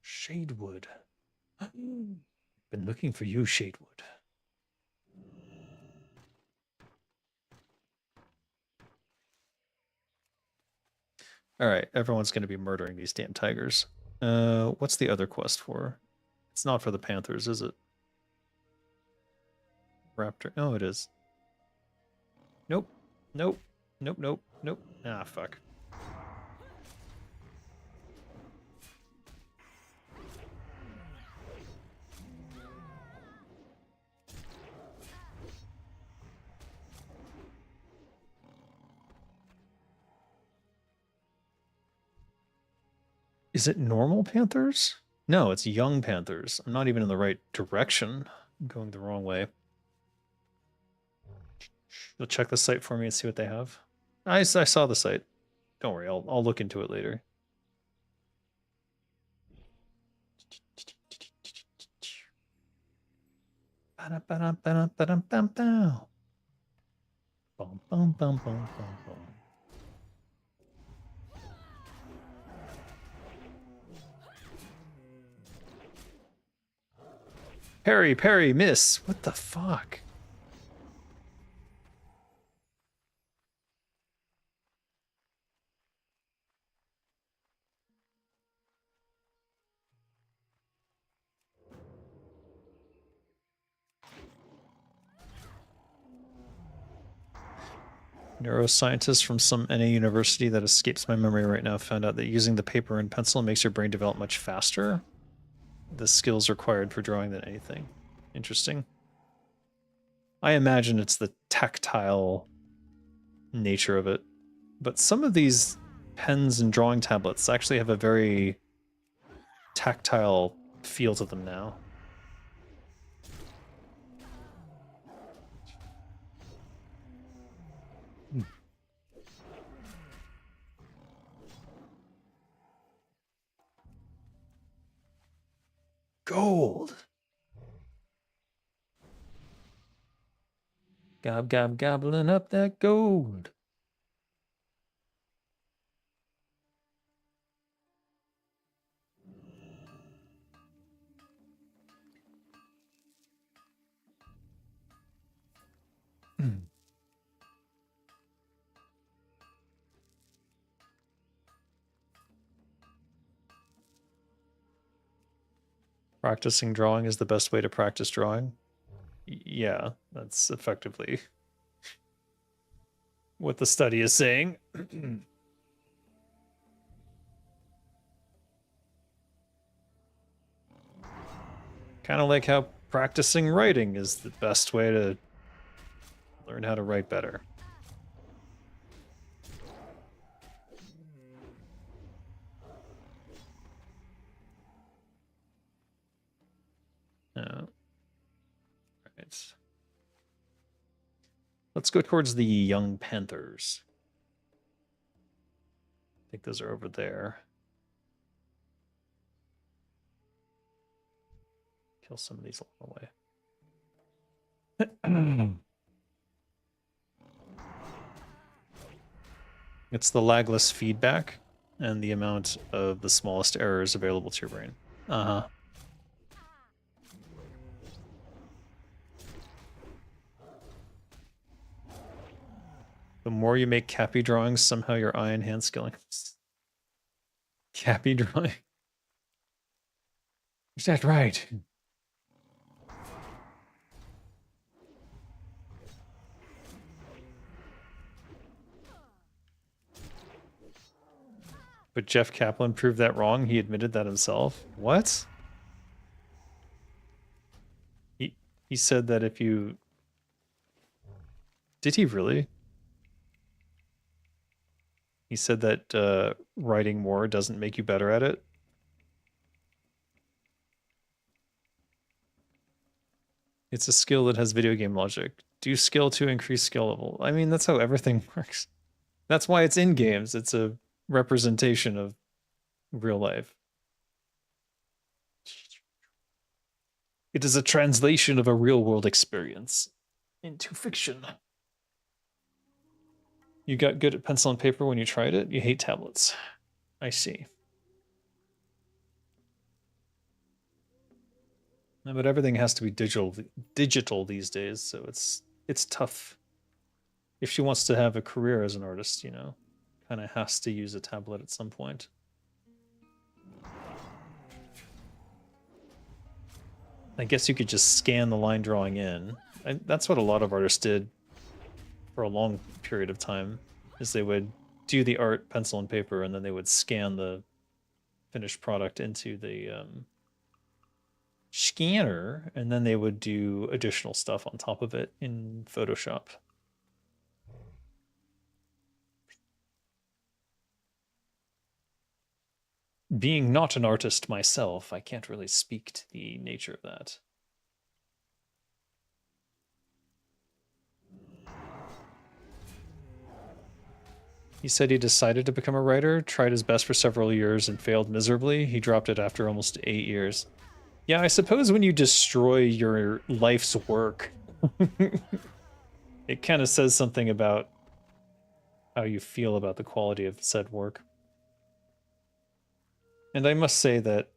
Shadewood. Been looking for you, Shadewood. All right, everyone's going to be murdering these damn tigers. What's the other quest for? It's not for the panthers, is it? Raptor. Oh, it is. Nope. Nope. Nope. Nope. Nope. Ah, fuck. Is it normal panthers? No, it's young panthers. I'm not even in the right direction. I'm going the wrong way. You'll check the site for me and see what they have. I saw the site. Don't worry, I'll look into it later. Parry, parry, miss. What the fuck? Neuroscientist from some NA university that escapes my memory right now found out that using the paper and pencil makes your brain develop much faster. The skills required for drawing than anything. Interesting. I imagine it's the tactile nature of it. But some of these pens and drawing tablets actually have a very tactile feel to them now. Gold. Gobbling up that gold. Practicing drawing is the best way to practice drawing. Yeah, that's effectively what the study is saying. Kind of like how practicing writing is the best way to learn how to write better. Right. Let's go towards the young panthers. I think those are over there. Kill some of these along the way. It's the lagless feedback and the amount of the smallest errors available to your brain. Uh-huh. The more you make Cappy drawings, somehow your eye and hand skilling. Cappy drawing? Is that right? But Jeff Kaplan proved that wrong. He admitted that himself. What? He said that if you... Did he really? He said that writing more doesn't make you better at it. It's a skill that has video game logic. Do skill to increase skill level. I mean, that's how everything works. That's why it's in games. It's a representation of real life. It is a translation of a real world experience into fiction. You got good at pencil and paper when you tried it. You hate tablets. I see. No, but everything has to be digital these days, so it's tough. If she wants to have a career as an artist, you know, kind of has to use a tablet at some point. I guess you could just scan the line drawing in. That's what a lot of artists did for a long period of time, is they would do the art pencil and paper, and then they would scan the finished product into the scanner, and then they would do additional stuff on top of it in Photoshop. Being not an artist myself, I can't really speak to the nature of that. He said he decided to become a writer, tried his best for several years, and failed miserably. He dropped it after almost 8 years. Yeah, I suppose when you destroy your life's work, it kind of says something about how you feel about the quality of said work. And I must say that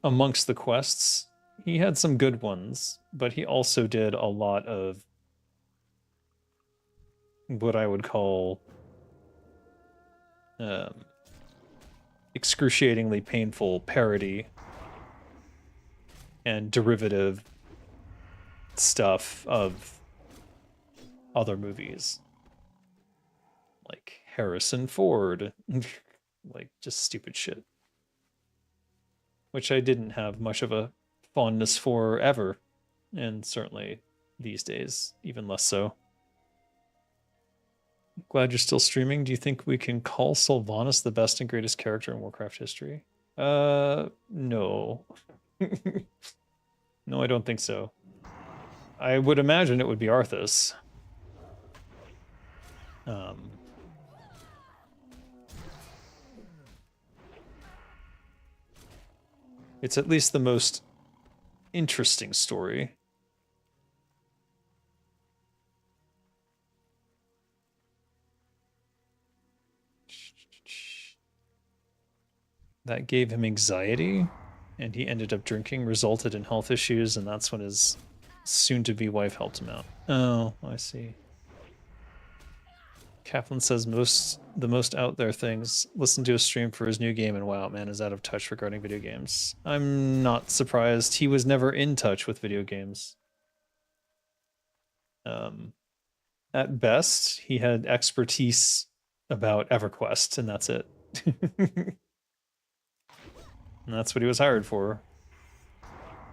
amongst the quests, he had some good ones, but he also did a lot of what I would call excruciatingly painful parody and derivative stuff of other movies. Like Harrison Ford. Like, just stupid shit. Which I didn't have much of a fondness for ever. And certainly these days, even less so. Glad you're still streaming. Do you think we can call Sylvanas the best and greatest character in Warcraft history? No. No, I don't think so. I would imagine it would be Arthas. It's at least the most interesting story. That gave him anxiety, and he ended up drinking, resulted in health issues, and that's when his soon-to-be wife helped him out. Oh, I see. Kaplan says the most out there things. Listen to a stream for his new game, and wow, man is out of touch regarding video games. I'm not surprised. He was never in touch with video games. At best, he had expertise about EverQuest, and that's it. And that's what he was hired for,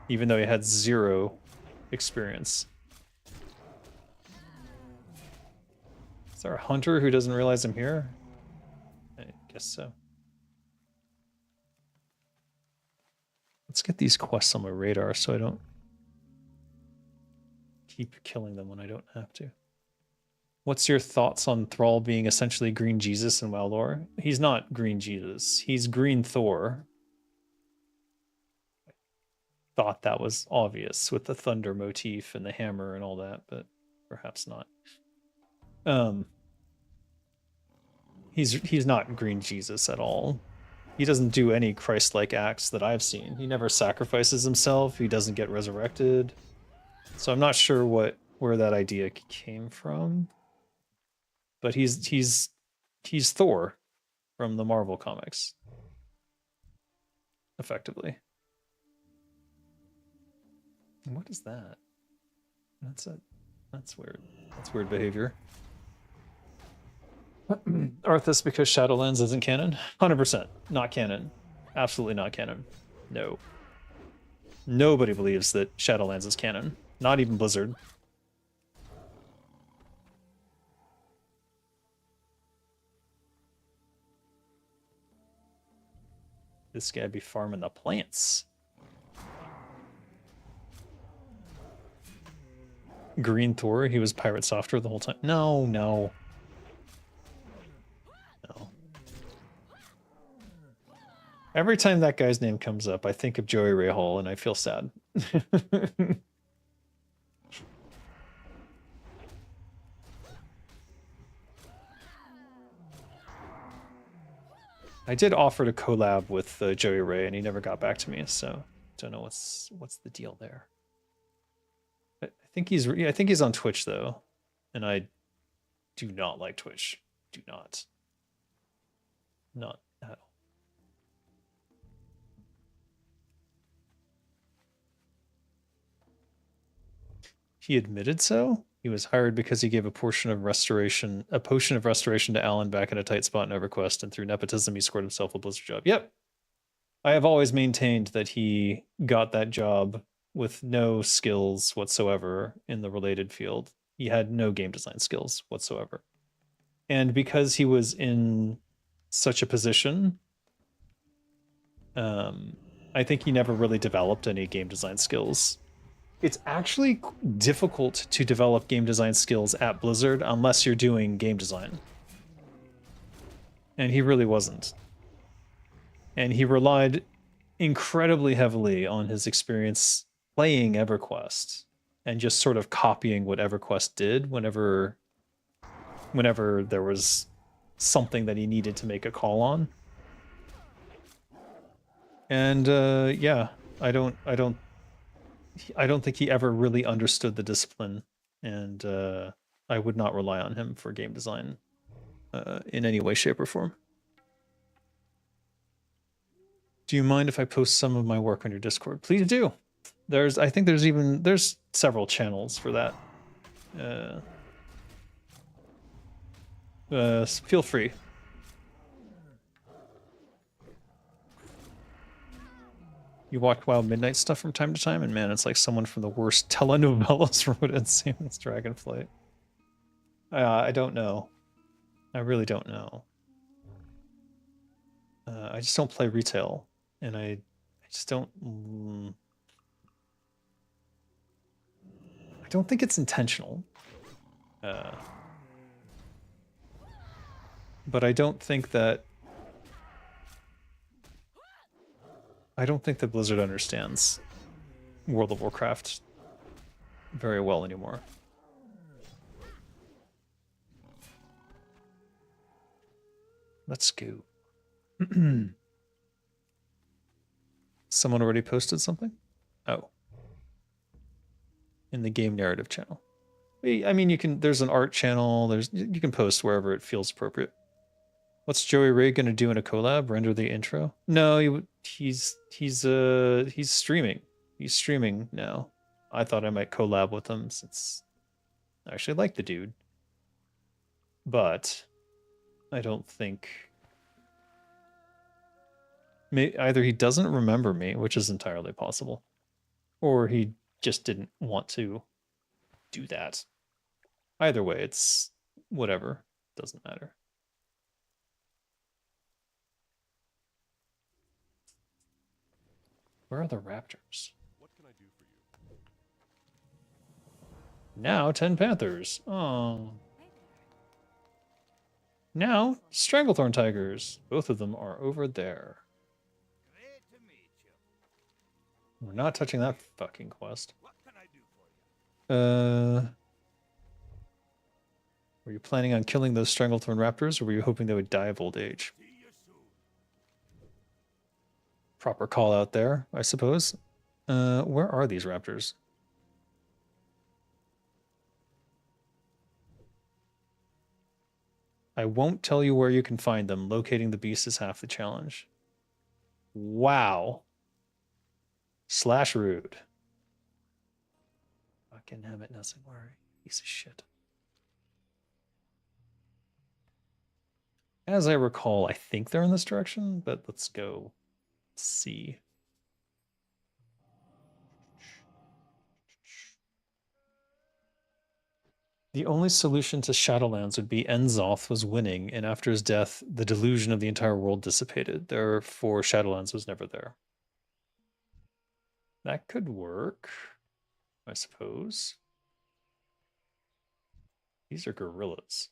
even though he had 0 experience. Is there a hunter who doesn't realize I'm here? I guess so. Let's get these quests on my radar so I don't keep killing them when I don't have to. What's your thoughts on Thrall being essentially Green Jesus in WoW lore? He's not Green Jesus. He's Green Thor. Thought that was obvious with the thunder motif and the hammer and all that, but perhaps not. He's not Green Jesus at all. He doesn't do any Christ-like acts that I've seen. He never sacrifices himself. He doesn't get resurrected. So I'm not sure where that idea came from. But he's Thor from the Marvel comics, effectively. What is that? That's weird. That's weird behavior. Arthas because Shadowlands isn't canon? 100% not canon. Absolutely not canon. No. Nobody believes that Shadowlands is canon. Not even Blizzard. This guy be farming the plants. Green Thor, he was Pirate Software the whole time. No. Every time that guy's name comes up, I think of Joey Ray Hall and I feel sad. I did offer to collab with Joey Ray and he never got back to me, so don't know what's the deal there. I think he's on Twitch though, and I do not like Twitch. Do not. Not at all. He admitted so? He was hired because he gave a potion of restoration to Alan back in a tight spot in EverQuest, and through nepotism he scored himself a Blizzard job. Yep. I have always maintained that he got that job with no skills whatsoever in the related field. He had no game design skills whatsoever. And because he was in such a position, I think he never really developed any game design skills. It's actually difficult to develop game design skills at Blizzard unless you're doing game design. And he really wasn't. And he relied incredibly heavily on his experience playing EverQuest and just sort of copying what EverQuest did whenever there was something that he needed to make a call on. And yeah, I don't think he ever really understood the discipline, and I would not rely on him for game design in any way, shape, or form. Do you mind if I post some of my work on your Discord? Please do. I think there's several channels for that. Feel free. You watch Wild Midnight stuff from time to time, and man, it's like someone from the worst telenovelas wrote it. Same as Dragonflight. I don't know. I really don't know. I just don't play retail, and I just don't. I don't think it's intentional. But I don't think that Blizzard understands World of Warcraft very well anymore. Let's go. Someone already posted something? Oh. In the game narrative channel. I mean, there's an art channel, you can post wherever it feels appropriate. What's Joey Ray gonna do in a collab? Render the intro? No, he's streaming. He's streaming now. I thought I might collab with him since I actually like the dude. But I don't think either he doesn't remember me, which is entirely possible, or he just didn't want to do that. Either way, it's whatever. Doesn't matter. Where are the raptors?
What can I do for you?
Now 10 panthers. Oh. Now, Stranglethorn Tigers. Both of them are over there.
Great to meet you.
We're not touching that fucking quest.
What can I do for you?
Were you planning on killing those Stranglethorn Raptors, or were you hoping they would die of old age?
See you soon.
Proper call out there, I suppose. Where are these raptors? I won't tell you where you can find them. Locating the beast is half the challenge. Wow. Slash rude. Fucking have it, doesn't worry. Piece of shit. As I recall, I think they're in this direction, but let's go see. The only solution to Shadowlands would be Enzoth was winning, and after his death, the delusion of the entire world dissipated. Therefore, Shadowlands was never there. That could work, I suppose. These are gorillas.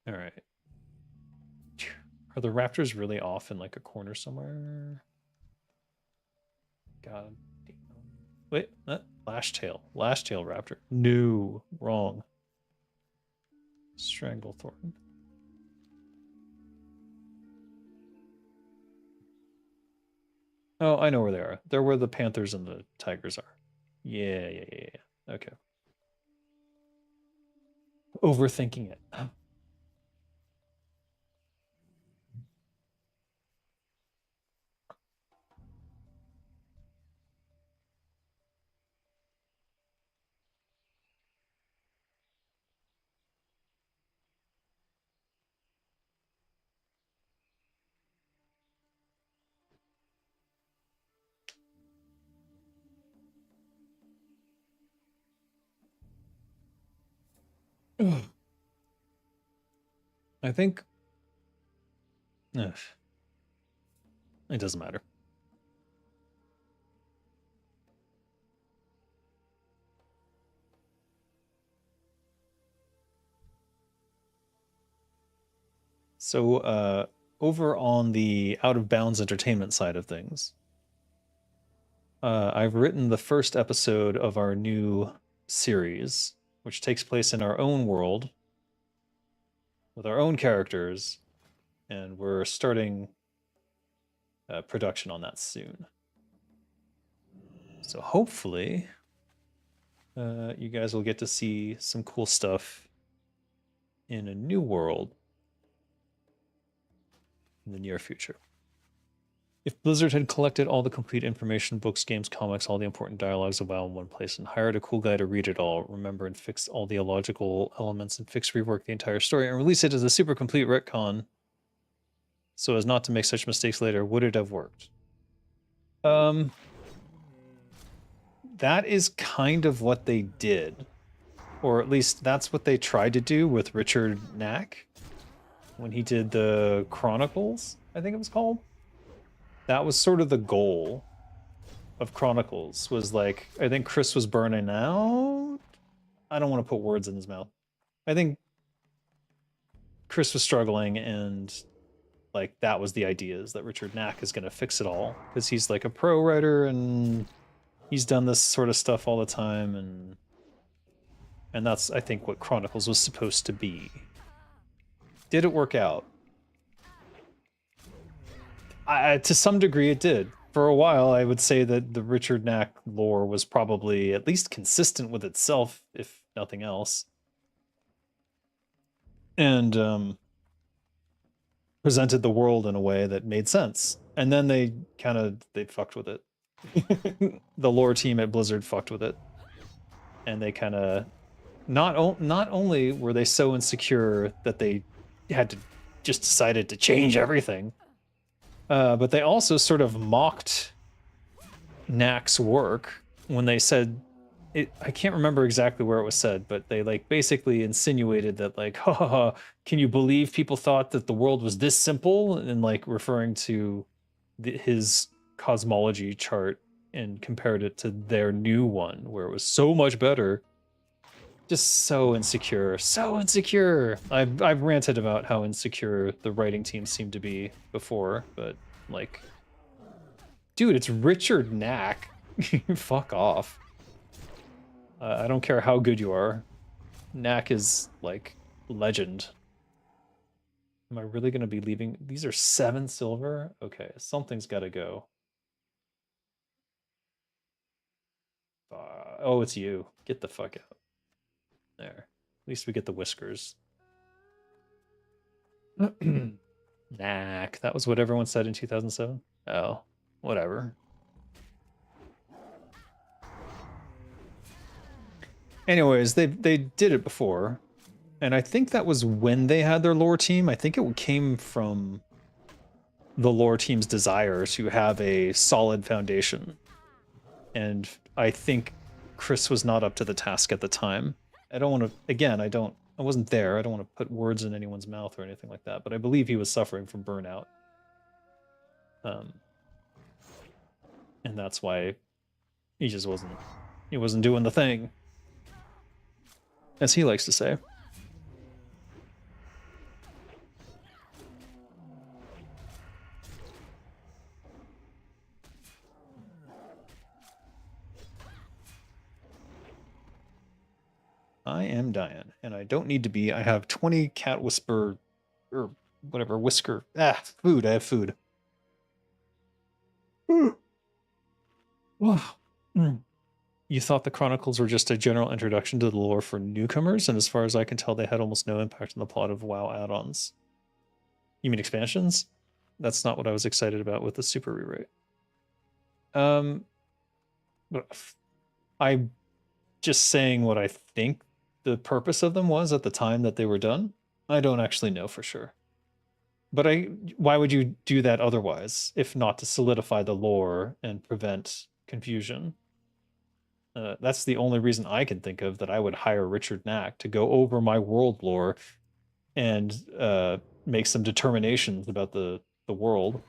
All right. Are the raptors really off in like a corner somewhere? God damn. Wait, Lashtail. Lashtail raptor. No, wrong. Stranglethorn. Oh, I know where they are. They're where the panthers and the tigers are. Yeah. Okay. Overthinking it. I think it doesn't matter. So over on the Out of Bounds Entertainment side of things, I've written the first episode of our new series, which takes place in our own world with our own characters, and we're starting production on that soon. So hopefully you guys will get to see some cool stuff in a new world in the near future. If Blizzard had collected all the complete information, books, games, comics, all the important dialogues of WoW in one place, and hired a cool guy to read it all, remember and fix all the illogical elements, and rework the entire story, and release it as a super complete retcon so as not to make such mistakes later, would it have worked? That is kind of what they did. Or at least that's what they tried to do with Richard Knack when he did the Chronicles, I think it was called. That was sort of the goal of Chronicles, was like, I think Chris was burning out. I don't want to put words in his mouth. I think Chris was struggling, and like that was the idea, is that Richard Knack is going to fix it all because he's like a pro writer and he's done this sort of stuff all the time, and that's, I think, what Chronicles was supposed to be. Did it work out? To some degree it did. For a while, I would say that the Richard Knack lore was probably at least consistent with itself, if nothing else. And presented the world in a way that made sense. And then they fucked with it. The lore team at Blizzard fucked with it. And they kind of... Not only were they so insecure that they had to just decided to change everything, but they also sort of mocked Knack's work when they said it. I can't remember exactly where it was said, but they like basically insinuated that like, ha ha ha, can you believe people thought that the world was this simple? And like referring to his cosmology chart and compared it to their new one, where it was so much better. Just so insecure, so insecure. I've ranted about how insecure the writing team seemed to be before, but like, dude, it's Richard Knack. Fuck off. I don't care how good you are. Knack is like legend. Am I really gonna be leaving? These are 7 silver. Okay, something's got to go. Oh, it's you. Get the fuck out. There. At least we get the whiskers. Knack. That was what everyone said in 2007. Oh, whatever. Anyways, they did it before, and I think that was when they had their lore team. I think it came from the lore team's desire to have a solid foundation, and I think Chris was not up to the task at the time. I don't want to. Again, I wasn't there. I don't want to put words in anyone's mouth or anything like that. But I believe he was suffering from burnout, and that's why he just wasn't. He wasn't doing the thing, as he likes to say. I am dying, and I don't need to be. I have 20 cat whisper, or whatever, whisker. Food. I have food. Wow. You thought the Chronicles were just a general introduction to the lore for newcomers, and as far as I can tell, they had almost no impact on the plot of WoW add-ons. You mean expansions? That's not what I was excited about with the super rewrite. But I'm just saying what I think the purpose of them was at the time that they were done. I don't actually know for sure. But why would you do that otherwise, if not to solidify the lore and prevent confusion? That's the only reason I can think of that I would hire Richard Knack to go over my world lore and make some determinations about the world.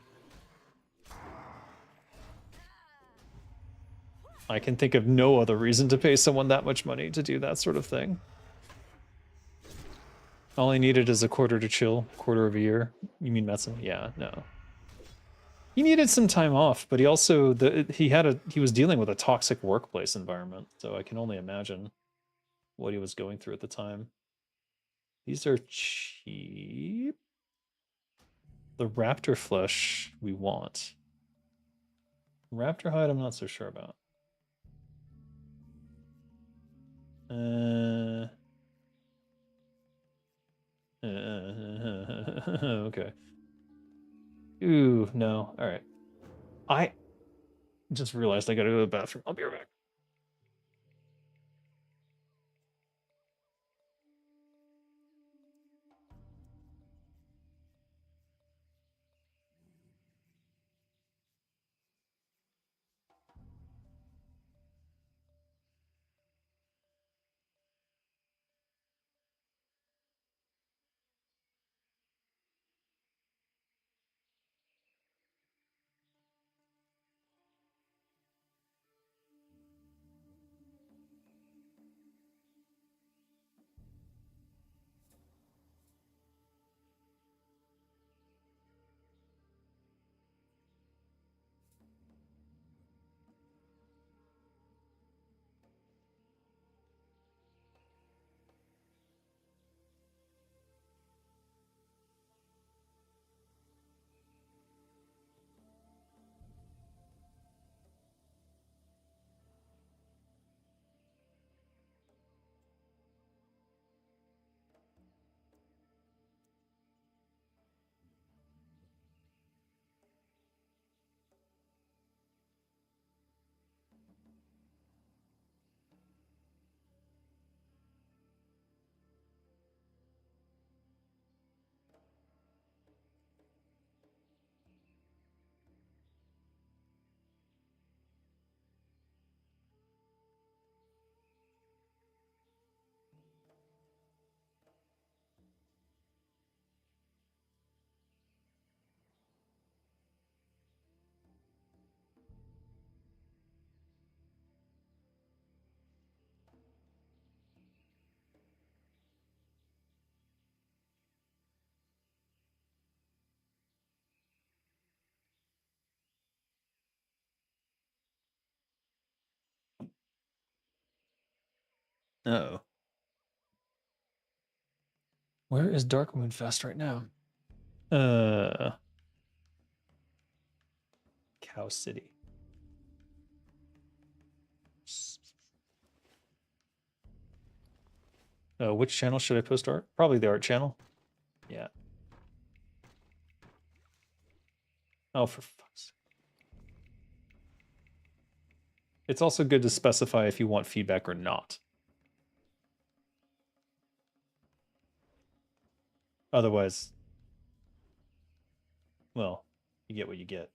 I can think of no other reason to pay someone that much money to do that sort of thing. All he needed is a quarter to chill, quarter of a year. You mean Metzen? Yeah, no. He needed some time off, but he also he was dealing with a toxic workplace environment, so I can only imagine what he was going through at the time. These are cheap. The raptor flesh we want. Raptor hide I'm not so sure about. Okay. Ooh, no. All right. I just realized I gotta go to the bathroom. I'll be right back. Oh. Where is Darkmoon Fest right now? Cow City. Which channel should I post art? Probably the art channel. Yeah. Oh, for fuck's sake. It's also good to specify if you want feedback or not. Otherwise, well, you get what you get.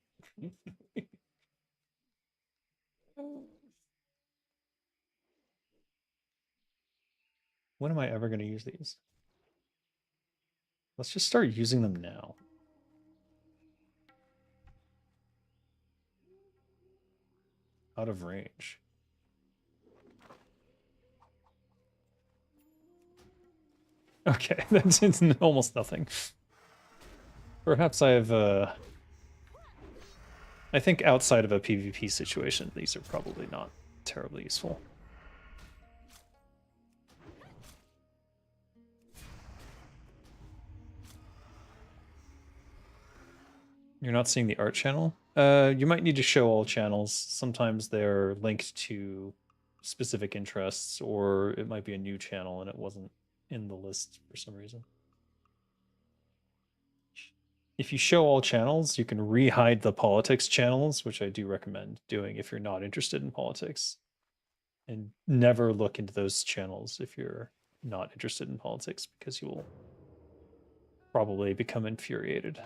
When am I ever going to use these? Let's just start using them now. Out of range. Okay, that's it's almost nothing. Perhaps I have I think outside of a PvP situation, these are probably not terribly useful. You're not seeing the art channel? You might need to show all channels. Sometimes they're linked to specific interests, or it might be a new channel and it wasn't in the list for some reason. If you show all channels, you can re-hide the politics channels, which I do recommend doing if you're not interested in politics. And never look into those channels if you're not interested in politics, because you will probably become infuriated.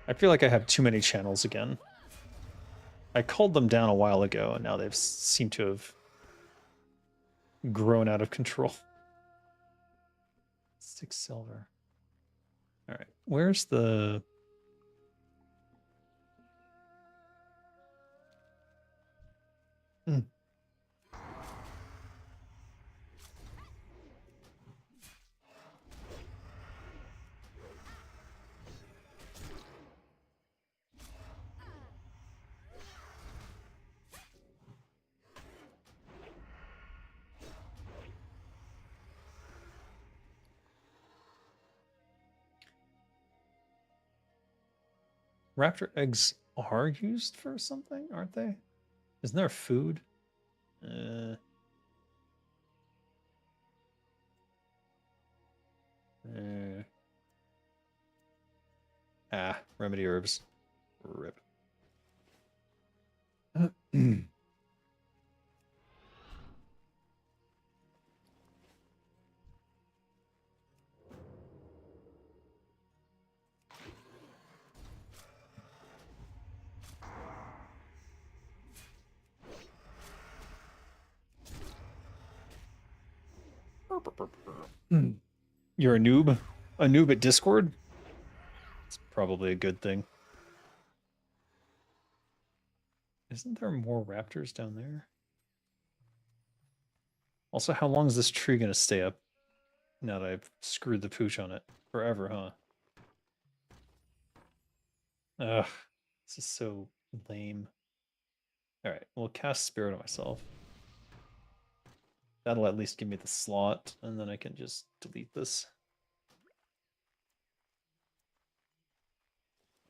I feel like I have too many channels again. I culled them down a while ago, and now they've seemed to have grown out of control. 6 silver. All right, where's the... Raptor eggs are used for something, aren't they? Isn't there food? Remedy herbs. Rip. You're a noob? A noob at Discord? It's probably a good thing. Isn't there more raptors down there? Also, how long is this tree going to stay up now that I've screwed the pooch on it? Forever, huh? Ugh, this is so lame. Alright, we'll cast Spirit on myself. That'll at least give me the slot, and then I can just delete this.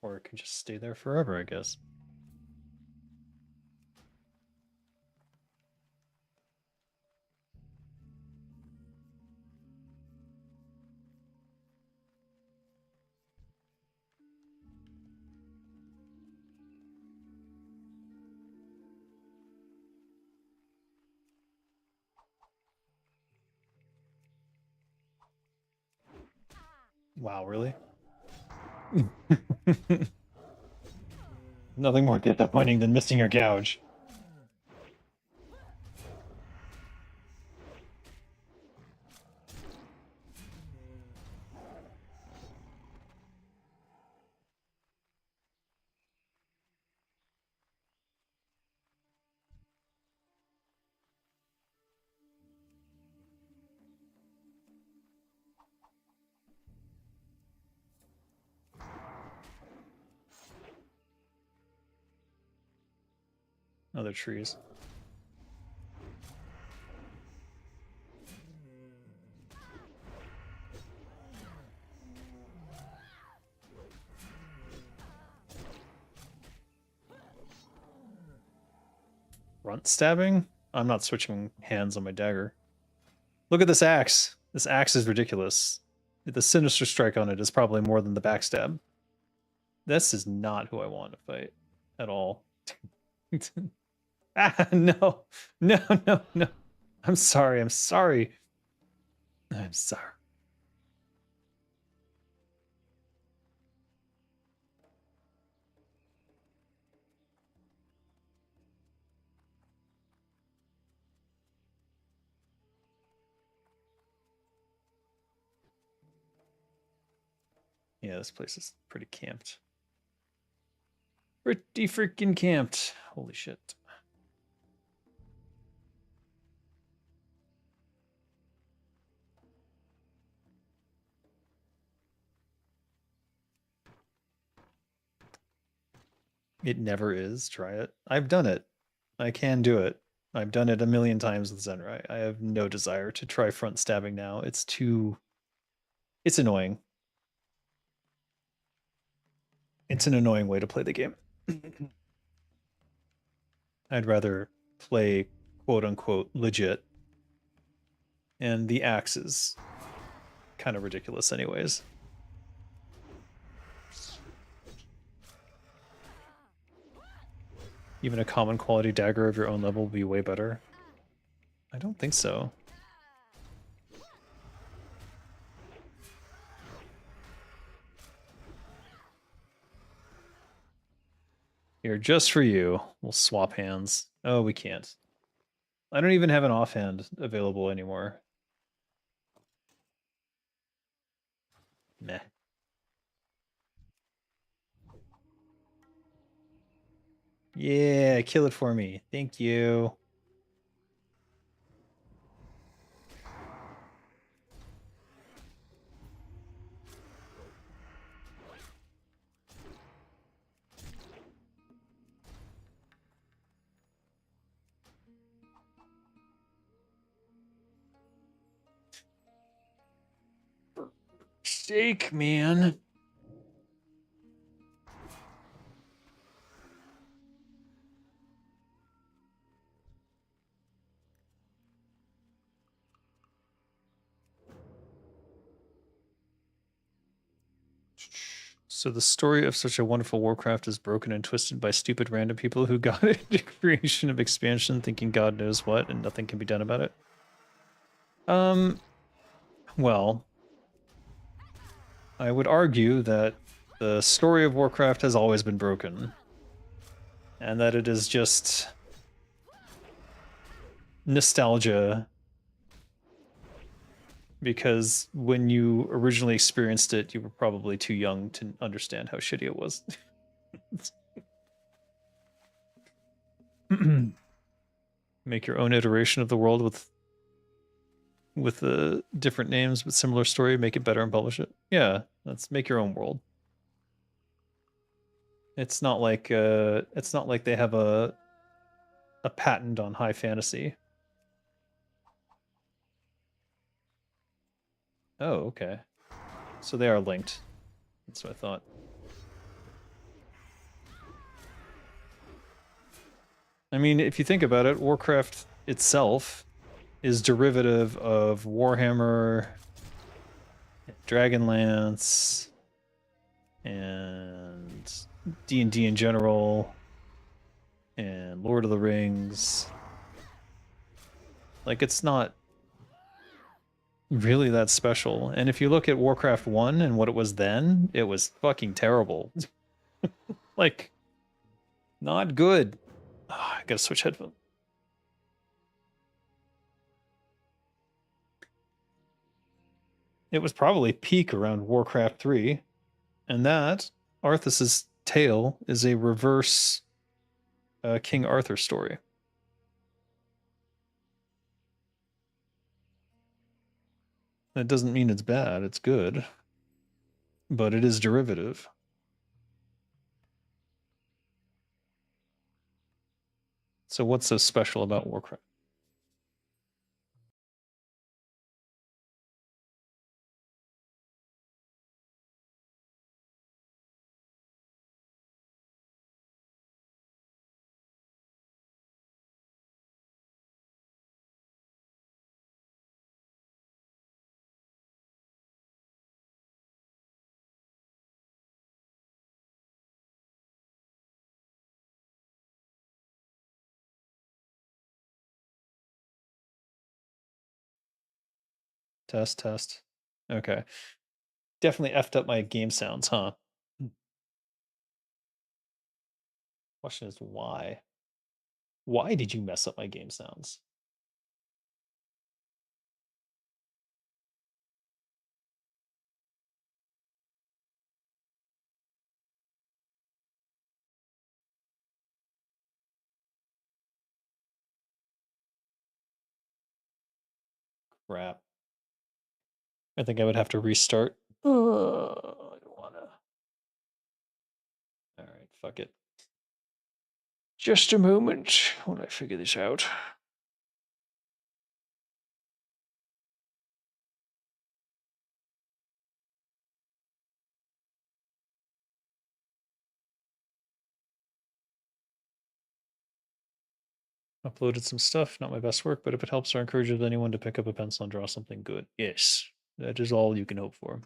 Or it can just stay there forever, I guess. Wow, really? Nothing more disappointing than missing your gouge. Other trees. Front stabbing? I'm not switching hands on my dagger. Look at this axe. This axe is ridiculous. The sinister strike on it is probably more than the backstab. This is not who I want to fight at all. Ah, no. No, no, no. I'm sorry. I'm sorry. I'm sorry. Yeah, this place is pretty camped. Pretty freaking camped. Holy shit. It never is. Try it. I've done it. I can do it. I've done it a million times with Zenrai. I have no desire to try front stabbing now. It's too... It's annoying. It's an annoying way to play the game. I'd rather play quote-unquote legit. And the axe is kind of ridiculous anyways. Even a common quality dagger of your own level will be way better. I don't think so. Here, just for you, we'll swap hands. Oh, we can't. I don't even have an offhand available anymore. Meh. Yeah, kill it for me. Thank you. Shake, man. So the story of such a wonderful Warcraft is broken and twisted by stupid random people who got into creation of expansion thinking God knows what and nothing can be done about it. Well, I would argue that the story of Warcraft has always been broken. And that it is just nostalgia. Because when you originally experienced it, you were probably too young to understand how shitty it was. Make your own iteration of the world with different names but similar story, make it better and publish it. Yeah, let's make your own world. It's not like they have a patent on high fantasy. Oh, okay. So they are linked. That's what I thought. I mean, if you think about it, Warcraft itself is derivative of Warhammer, Dragonlance, and D&D in general, and Lord of the Rings. Like, it's not really that special. And if you look at Warcraft 1 and what it was then, it was fucking terrible. Like, not good. Oh, I gotta switch headphones. It was probably peak around Warcraft 3, and that, Arthas's tale, is a reverse King Arthur story. That doesn't mean it's bad, it's good. But it is derivative. So what's so special about Warcraft? Test, test. Okay. Definitely effed up my game sounds, huh? Question is why? Why did you mess up my game sounds? Crap. I think I would have to restart. I don't wanna. Alright, fuck it. Just a moment when I figure this out. Uploaded some stuff, not my best work, but if it helps or encourages anyone to pick up a pencil and draw something good. Yes, that is all you can hope for.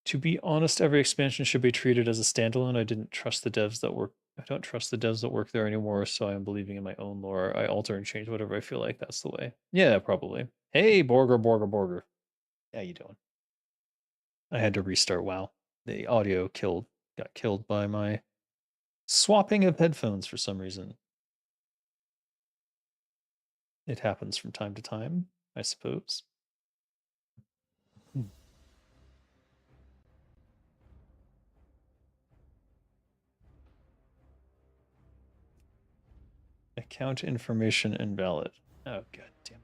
To be honest, every expansion should be treated as a standalone. I don't trust the devs that work there anymore, so I am believing in my own lore. I alter and change whatever I feel like. That's the way. Yeah, probably. Hey, Borger. How you doing? I had to restart WoW. The audio got killed by my swapping of headphones for some reason. It happens from time to time, I suppose. Account information invalid. Oh, god damn it.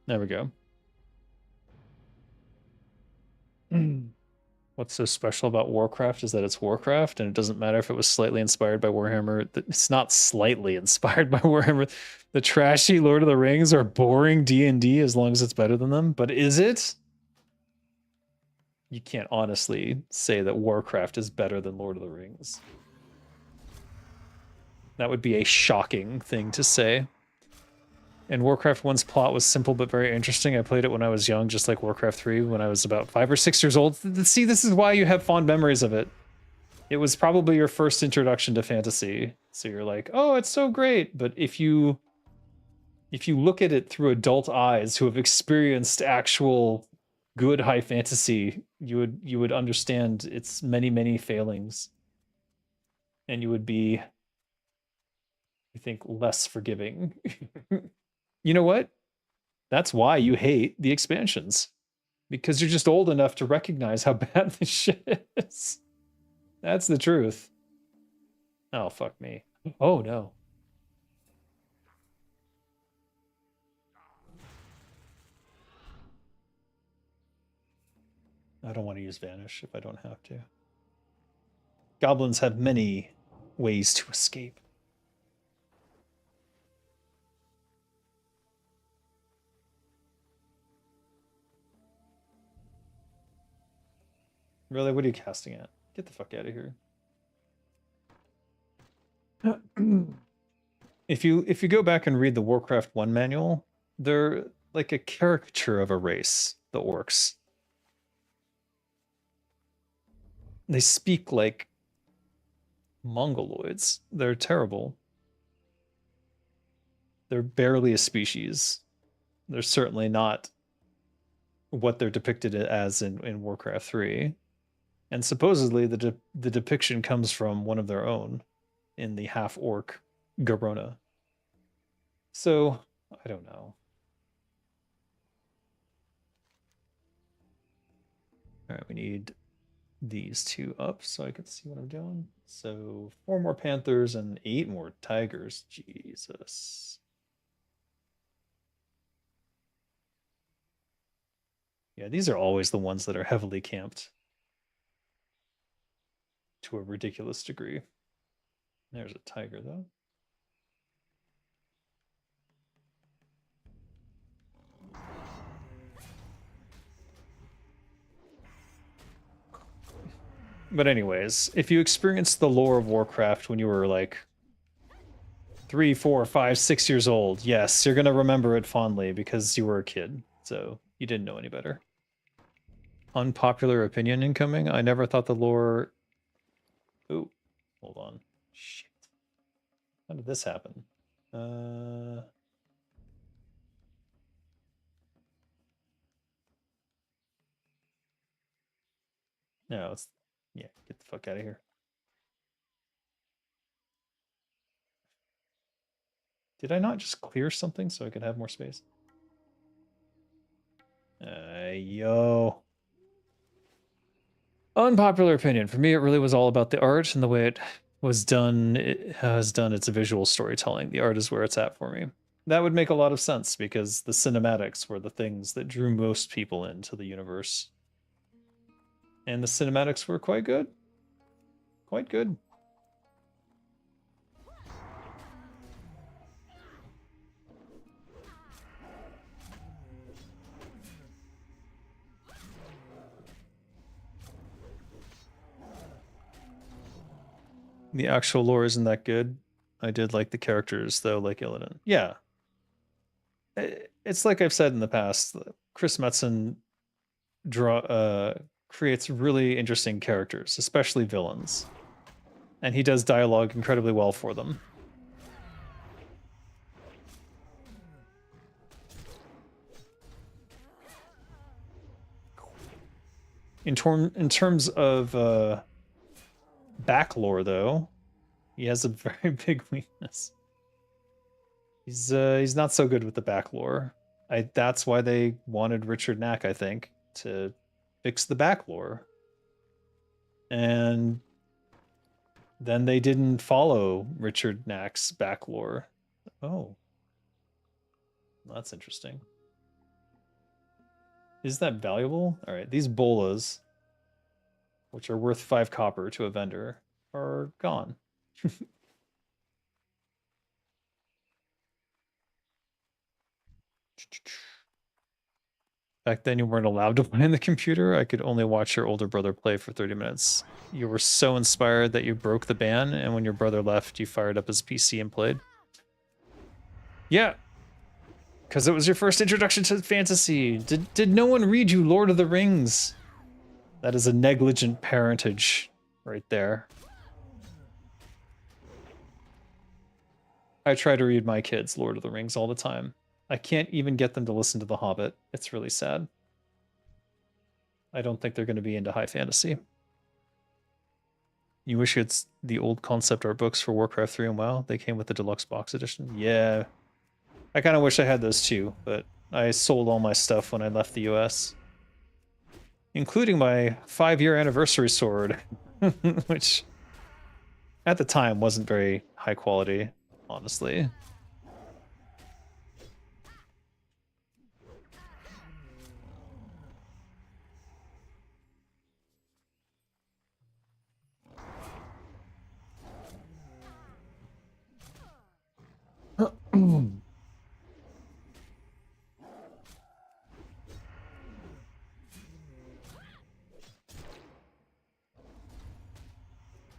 There we go. What's so special about Warcraft is that it's Warcraft, and it doesn't matter if it was slightly inspired by Warhammer. It's not slightly inspired by Warhammer. The trashy Lord of the Rings are boring D&D as long as it's better than them. But is it? You can't honestly say that Warcraft is better than Lord of the Rings. That would be a shocking thing to say. And Warcraft 1's plot was simple but very interesting. I played it when I was young, just like Warcraft 3 when I was about 5 or 6 years old. See, this is why you have fond memories of it. It was probably your first introduction to fantasy. So you're like, oh, it's so great. But if you look at it through adult eyes who have experienced actual good high fantasy, you would understand its many failings. And you would be, I think, less forgiving. You know what? That's why you hate the expansions. Because you're just old enough to recognize how bad this shit is. That's the truth. Oh, fuck me. Oh, no. I don't want to use Vanish if I don't have to. Goblins have many ways to escape. Really, what are you casting at? Get the fuck out of here. If you go back and read the Warcraft 1 manual, they're like a caricature of a race, the orcs. They speak like mongoloids. They're terrible. They're barely a species. They're certainly not what they're depicted as in Warcraft 3. And supposedly the depiction comes from one of their own in the half-orc Garona. So, I don't know. All right, we need these two up so I can see what I'm doing. So 4 more panthers and 8 more tigers. Jesus. Yeah, these are always the ones that are heavily camped to a ridiculous degree. There's a tiger, though. But anyways, if you experienced the lore of Warcraft when you were like 3, 4, 5, 6 years old, yes, you're gonna remember it fondly because you were a kid, so you didn't know any better. Unpopular opinion incoming. I never thought the lore. Ooh, hold on. Shit. How did this happen? No, it's yeah. Get the fuck out of here. Did I not just clear something so I could have more space? Yo. Unpopular opinion. For me, it really was all about the art and the way it was done. It has done its visual storytelling. The art is where it's at for me. That would make a lot of sense because the cinematics were the things that drew most people into the universe. And the cinematics were quite good. Quite good. The actual lore isn't that good. I did like the characters, though, like Illidan. Yeah. It's like I've said in the past, Chris Metzen creates really interesting characters, especially villains. And he does dialogue incredibly well for them. In terms of back lore, though, he has a very big weakness. He's not so good with the back lore. That's why they wanted Richard Knack, I think, to fix the back lore. And then they didn't follow Richard Knack's back lore. Oh. That's interesting. Is that valuable? All right, these bolas, which are worth 5 copper to a vendor, are gone. Back then, you weren't allowed to play on the computer. I could only watch your older brother play for 30 minutes. You were so inspired that you broke the ban, and when your brother left, you fired up his PC and played. Yeah, because it was your first introduction to fantasy. Did no one read you Lord of the Rings? That is a negligent parentage right there. I try to read my kids Lord of the Rings all the time. I can't even get them to listen to The Hobbit. It's really sad. I don't think they're going to be into high fantasy. You wish it's the old concept art books for Warcraft 3 and WoW? They came with the deluxe box edition? Yeah. I kind of wish I had those too, but I sold all my stuff when I left the US. Including my 5-year anniversary sword, which at the time wasn't very high quality, honestly.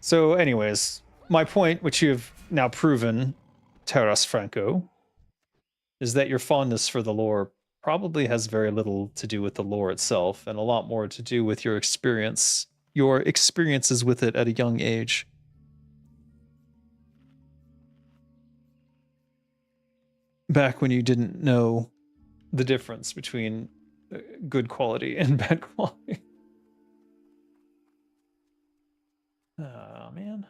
So anyways, my point, which you have now proven, Terras Franco, is that your fondness for the lore probably has very little to do with the lore itself and a lot more to do with your experiences with it at a young age. Back when you didn't know the difference between good quality and bad quality. Oh man.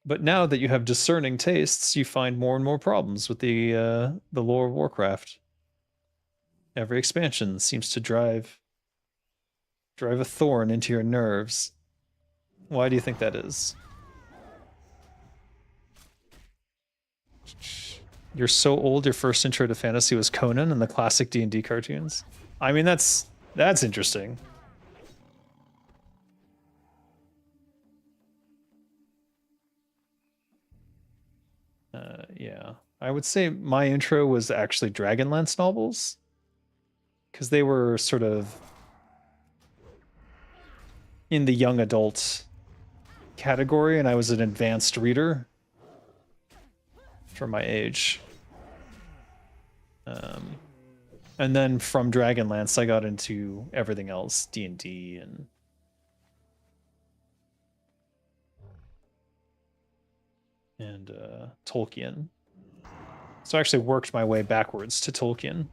But now that you have discerning tastes, you find more and more problems with the lore of Warcraft. Every expansion seems to drive a thorn into your nerves. Why do you think that is? You're so old. Your first intro to fantasy was Conan and the classic D&D cartoons. I mean, that's interesting. Yeah, I would say my intro was actually Dragonlance novels because they were sort of in the young adult category, and I was an advanced reader for my age. And then from Dragonlance, I got into everything else, D&D and Tolkien. So I actually worked my way backwards to Tolkien.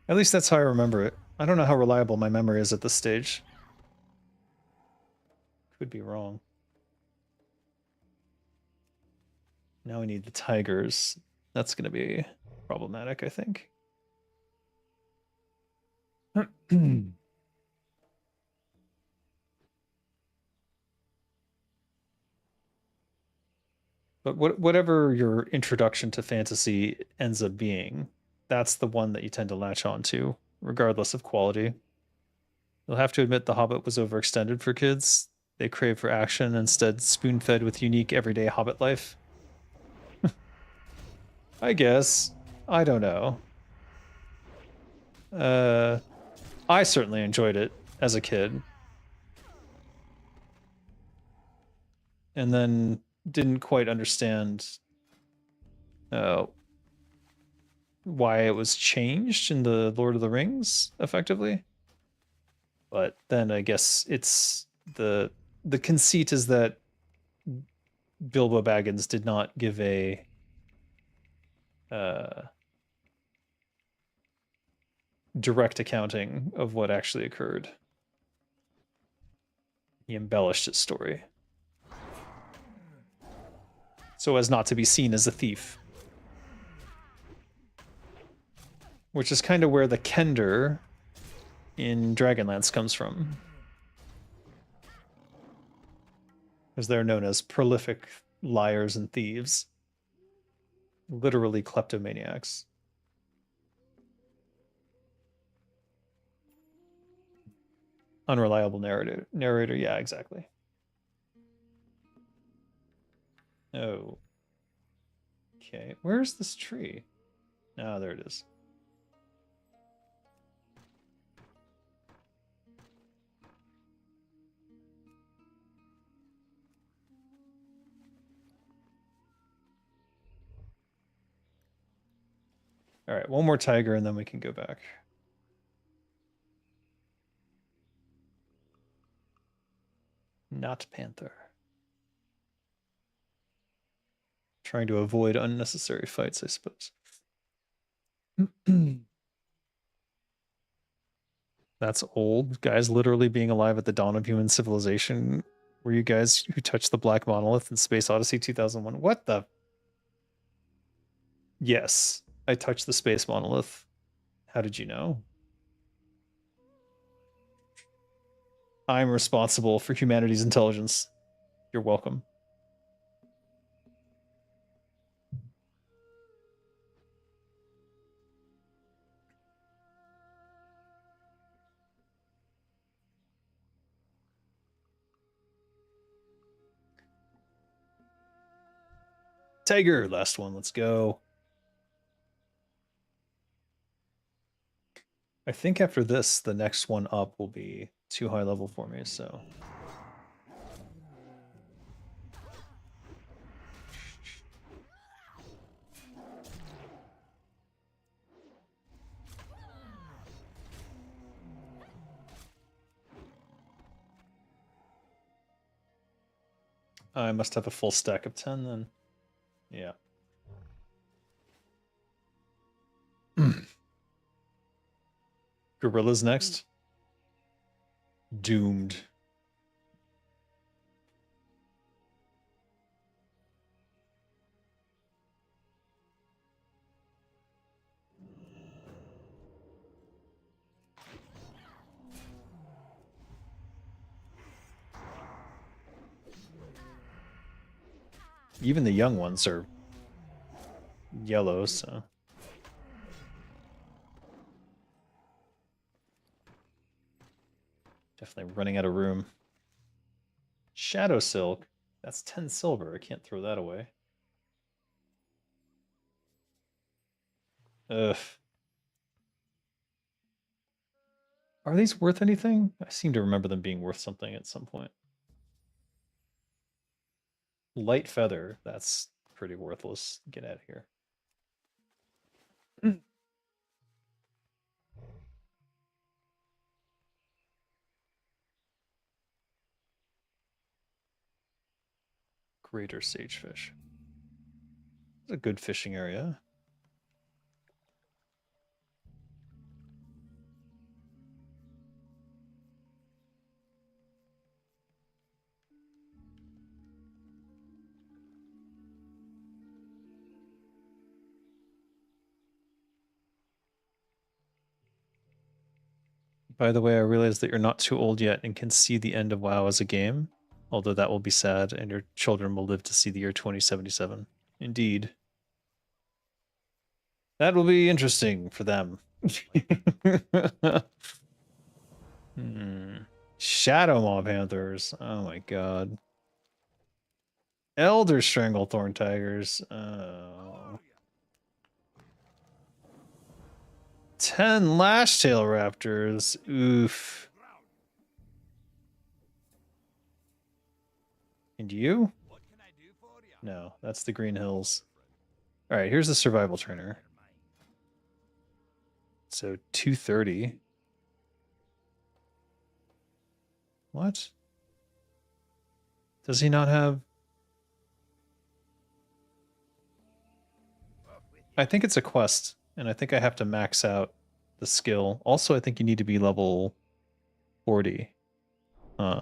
At least that's how I remember it. I don't know how reliable my memory is at this stage. Could be wrong. Now we need the tigers. That's going to be problematic, I think. But whatever your introduction to fantasy ends up being, that's the one that you tend to latch on to, regardless of quality. You'll have to admit The Hobbit was overextended for kids. They crave for action, instead spoon-fed with unique everyday Hobbit life. I guess. I don't know. I certainly enjoyed it as a kid. And then didn't quite understand why it was changed in the Lord of the Rings, effectively. But then I guess it's the conceit is that Bilbo Baggins did not give a direct accounting of what actually occurred. He embellished his story so as not to be seen as a thief. Which is kind of where the Kender in Dragonlance comes from. Because they're known as prolific liars and thieves. Literally kleptomaniacs. Unreliable narrator, yeah, exactly. Oh. Okay, where's this tree? Oh, there it is. All right, one more tiger and then we can go back. Not panther. Trying to avoid unnecessary fights, I suppose. That's old. Guys literally being alive at the dawn of human civilization. Were you guys who touched the Black Monolith in Space Odyssey 2001? What the? Yes, I touched the Space Monolith. How did you know? I'm responsible for humanity's intelligence. You're welcome. Tiger, last one. Let's go. I think after this, the next one up will be too high level for me, so. I must have a full stack of 10 then. Yeah. Gorilla's next. Doomed. Even the young ones are yellow, so. Definitely running out of room. Shadow Silk. That's 10 silver. I can't throw that away. Ugh. Are these worth anything? I seem to remember them being worth something at some point. Light Feather. That's pretty worthless. Get out of here. Greater Sagefish. It's a good fishing area. By the way, I realize that you're not too old yet and can see the end of WoW as a game, although that will be sad and your children will live to see the year 2077. Indeed. That will be interesting for them. Shadow Maw Panthers. Oh my god. Elder Stranglethorn Tigers. Oh. 10 Lashtail Raptors. Oof. And you?
What can I do for you?
No, that's the Green Hills. Alright, here's the Survival Trainer. So 230. What? Does he not have... I think it's a quest, and I think I have to max out the skill. Also, I think you need to be level 40. Huh.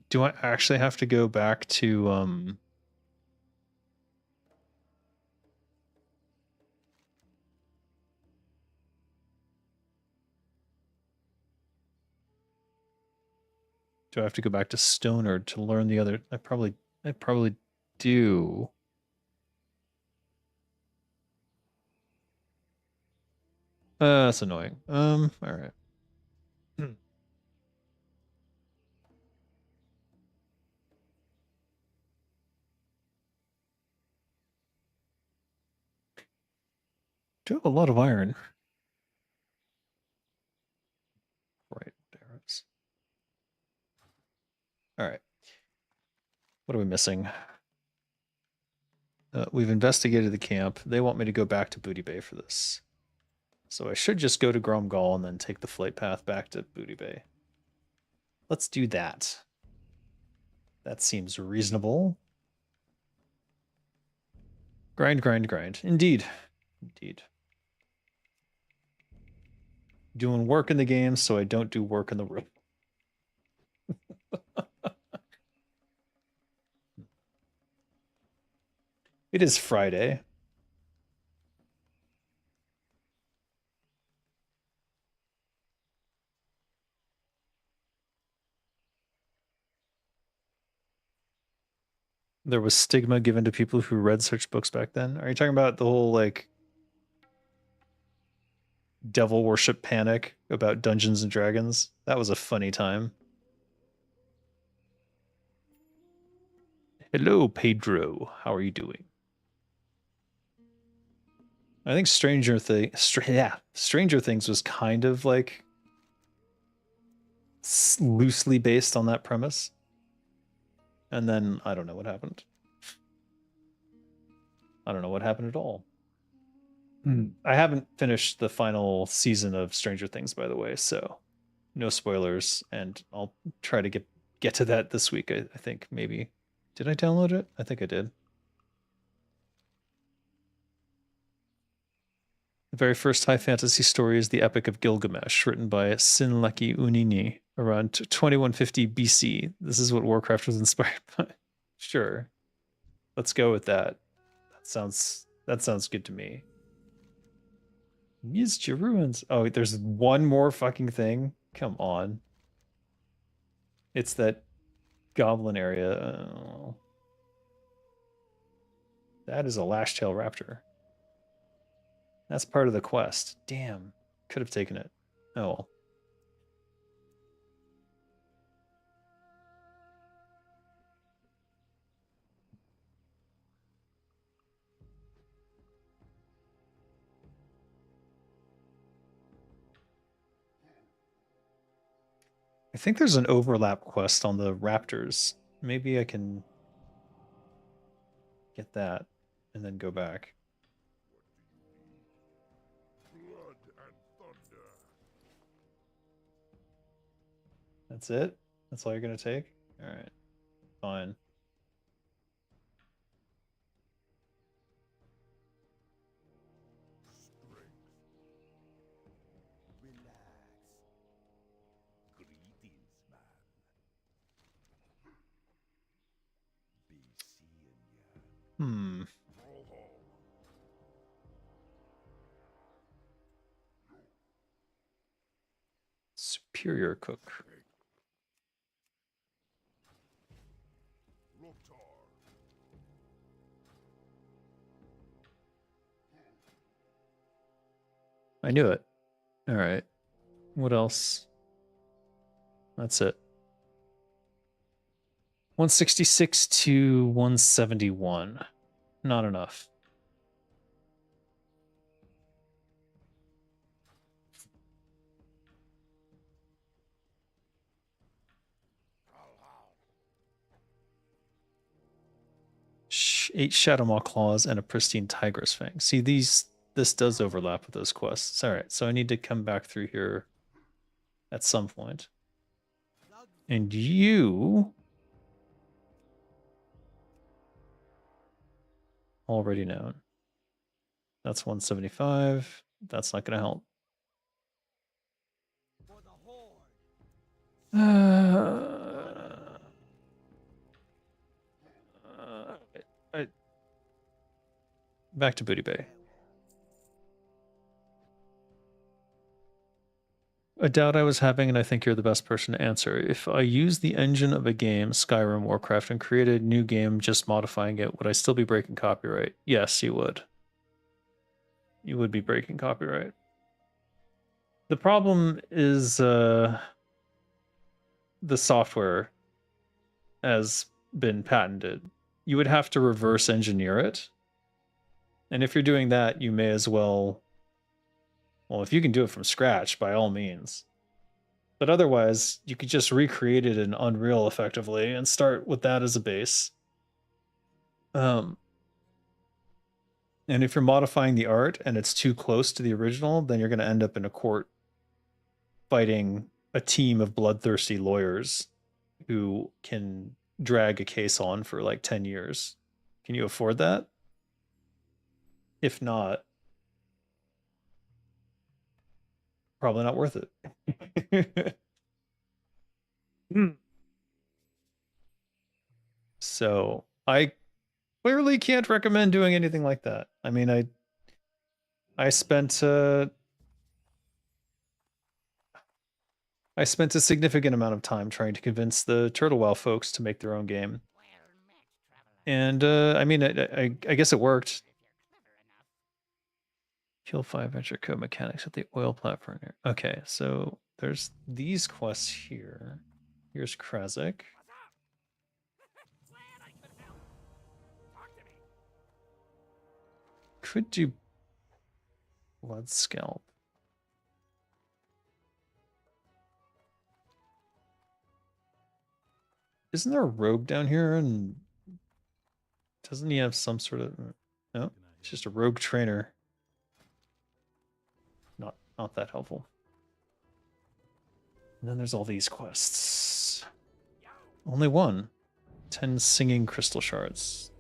Do I actually have to go back to do I have to go back to Stoner to learn the other? I probably do. That's annoying. All right. Do have a lot of iron. Right, arrows. All right. What are we missing? We've investigated the camp. They want me to go back to Booty Bay for this. So I should just go to Gromgall and then take the flight path back to Booty Bay. Let's do that. That seems reasonable. Grind, grind, grind. Indeed. Indeed. Doing work in the game so I don't do work in the room. It is Friday. There was stigma given to people who read such books back then. Are you talking about the whole, like, devil worship panic about Dungeons and Dragons? That was a funny time. Hello, Pedro. How are you doing? I think Stranger Things was kind of like loosely based on that premise. And then I don't know what happened. I don't know what happened at all. I haven't finished the final season of Stranger Things, by the way, so no spoilers, and I'll try to get to that this week. I think maybe. Did I download it? I think I did. The very first high fantasy story is the Epic of Gilgamesh, written by Sinleki Unini around 2150 BC. This is what Warcraft was inspired by. Sure, let's go with that. That sounds good to me. Used your ruins. Oh, there's one more fucking thing. Come on. It's that goblin area. Oh. That is a lashtail raptor. That's part of the quest. Damn. Could have taken it. Oh well. I think there's an overlap quest on the raptors. Maybe I can get that and then go back.
Blood and thunder.
That's it? That's all you're gonna take? Alright. Fine.
Relax. Greetings, man. Be seeing ya.
Hmm. Superior cook. I knew it. Alright. What else? That's it. 166 to 171. Not enough. Eight Shadowmaw claws and a pristine tigress fang. See, this does overlap with those quests. All right, so I need to come back through here at some point. And you already known. That's 175. That's not going to help.
For the horde.
Back to Booty Bay. A doubt I was having, and I think you're the best person to answer. If I use the engine of a game, Skyrim, Warcraft, and created a new game just modifying it, would I still be breaking copyright? Yes, you would. You would be breaking copyright. The problem is the software has been patented. You would have to reverse engineer it. And if you're doing that, you may as well, if you can do it from scratch, by all means. But otherwise, you could just recreate it in Unreal effectively and start with that as a base. And if you're modifying the art and it's too close to the original, then you're going to end up in a court fighting a team of bloodthirsty lawyers who can drag a case on for like 10 years. Can you afford that? If not, probably not worth it. So I clearly can't recommend doing anything like that. I mean, I spent a significant amount of time trying to convince the Turtle Wow folks to make their own game. And I mean, I guess it worked. Kill 5 venture code mechanics at the oil platform here. Okay, so there's these quests here. Here's Krasik. Could do Blood Scalp. Isn't there a rogue down here? And doesn't he have some sort of... No, it's just a rogue trainer. Not that helpful. And then there's all these quests. Only one. 10 singing crystal shards.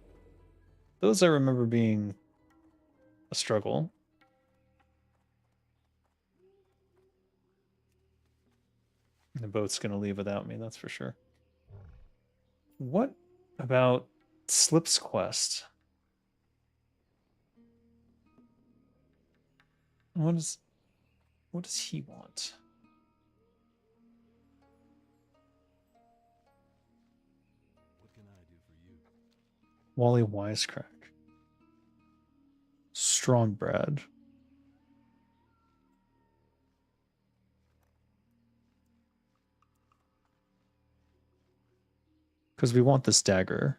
Those I remember being a struggle. The boat's gonna leave without me, that's for sure. What about Slip's quest? What does he want?
What can I do for you?
Wally Wisecrack. Strong Brad. Because we want this dagger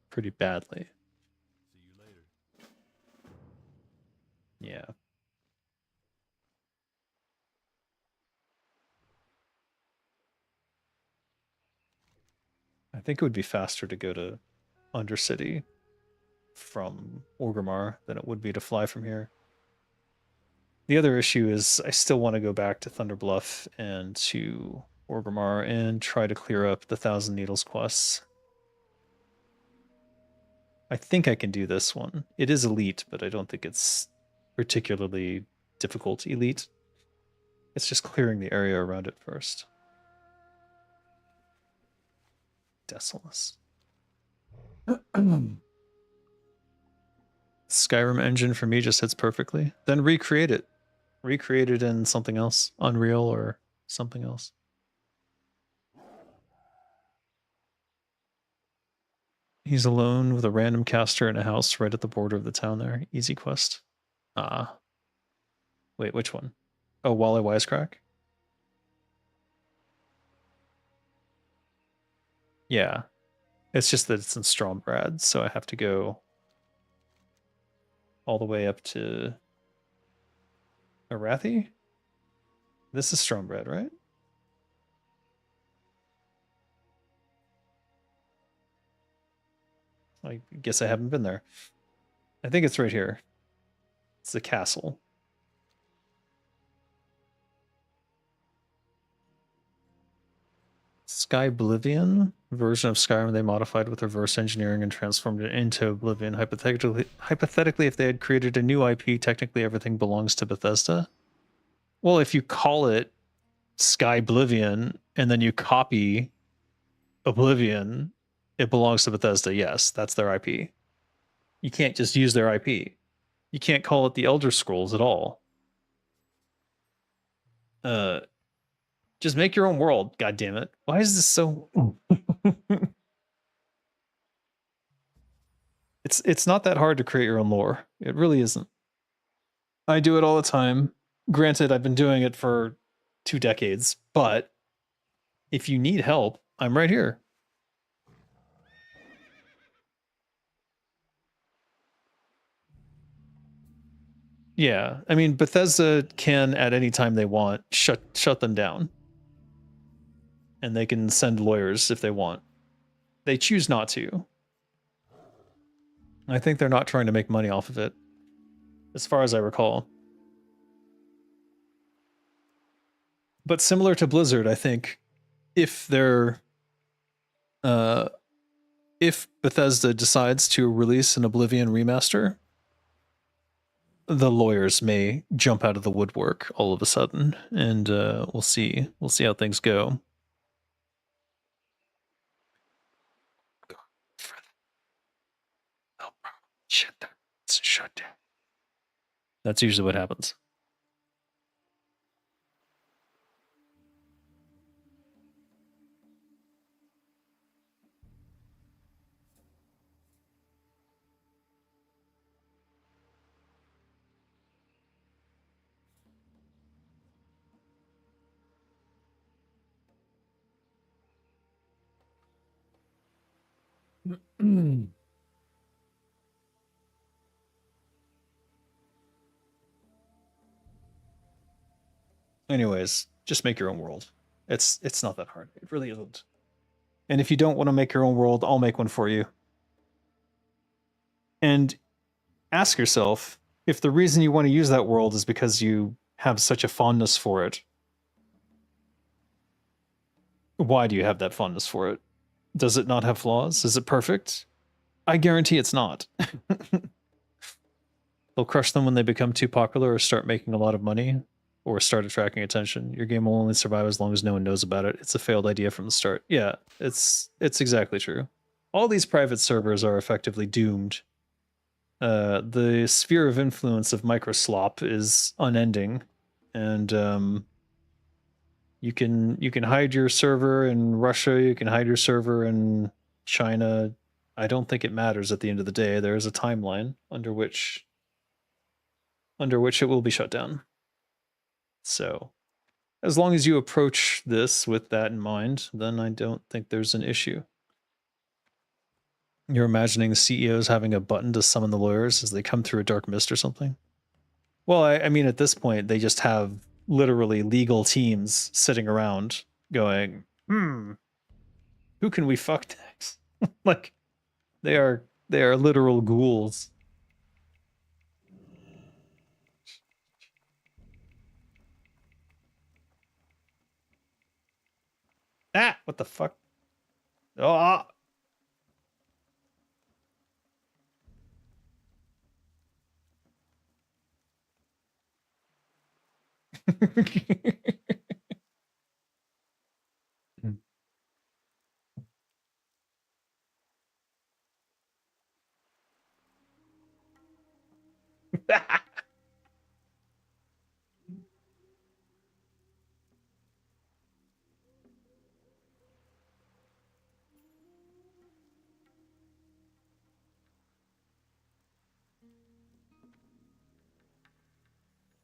pretty badly.
See you later.
Yeah. I think it would be faster to go to Undercity from Orgrimmar than it would be to fly from here. The other issue is I still want to go back to Thunder Bluff and to Orgrimmar and try to clear up the Thousand Needles quests. I think I can do this one. It is elite, but I don't think it's particularly difficult elite. It's just clearing the area around it first. Desolus. Skyrim engine for me just hits perfectly. Then recreate it. Recreate it in something else. Unreal or something else. He's alone with a random caster in a house right at the border of the town there. Easy quest. Wait, which one? Oh, Wally Wisecrack? Yeah. It's just that it's in Strombrad, so I have to go all the way up to Arathi? This is Strombrad, right? I guess I haven't been there. I think it's right here. It's the castle. Sky Oblivion version of Skyrim they modified with reverse engineering and transformed it into Oblivion. Hypothetically, if they had created a new IP, technically everything belongs to Bethesda. Well, if you call it Sky Oblivion and then you copy Oblivion, it belongs to Bethesda. Yes, that's their IP. You can't just use their IP. You can't call it the Elder Scrolls at all. Just make your own world, god damn it. Why is this so It's not that hard to create your own lore. It really isn't. I do it all the time. Granted, I've been doing it for 2 decades, but if you need help, I'm right here. Yeah, I mean Bethesda can at any time they want shut them down. And they can send lawyers if they want. They choose not to. I think they're not trying to make money off of it, as far as I recall. But similar to Blizzard, I think if Bethesda decides to release an Oblivion remaster, the lawyers may jump out of the woodwork all of a sudden, and we'll see how things go. Shut down. It's shut down. That's usually what happens. Anyways, just make your own world. It's not that hard. It really isn't. And if you don't want to make your own world, I'll make one for you. And ask yourself if the reason you want to use that world is because you have such a fondness for it. Why do you have that fondness for it? Does it not have flaws? Is it perfect? I guarantee it's not. They'll crush them when they become too popular or start making a lot of money or start attracting attention. Your game will only survive as long as no one knows about it. It's a failed idea from the start. Yeah, it's exactly true. All these private servers are effectively doomed. The sphere of influence of Microslop is unending, and you can hide your server in Russia, you can hide your server in China. I don't think it matters at the end of the day. There is a timeline under which it will be shut down. So, as long as you approach this with that in mind, then I don't think there's an issue. You're imagining CEOs having a button to summon the lawyers as they come through a dark mist or something? Well, I mean, at this point, they just have literally legal teams sitting around going, who can we fuck next? Like, they are literal ghouls. Ah, what the fuck? Oh.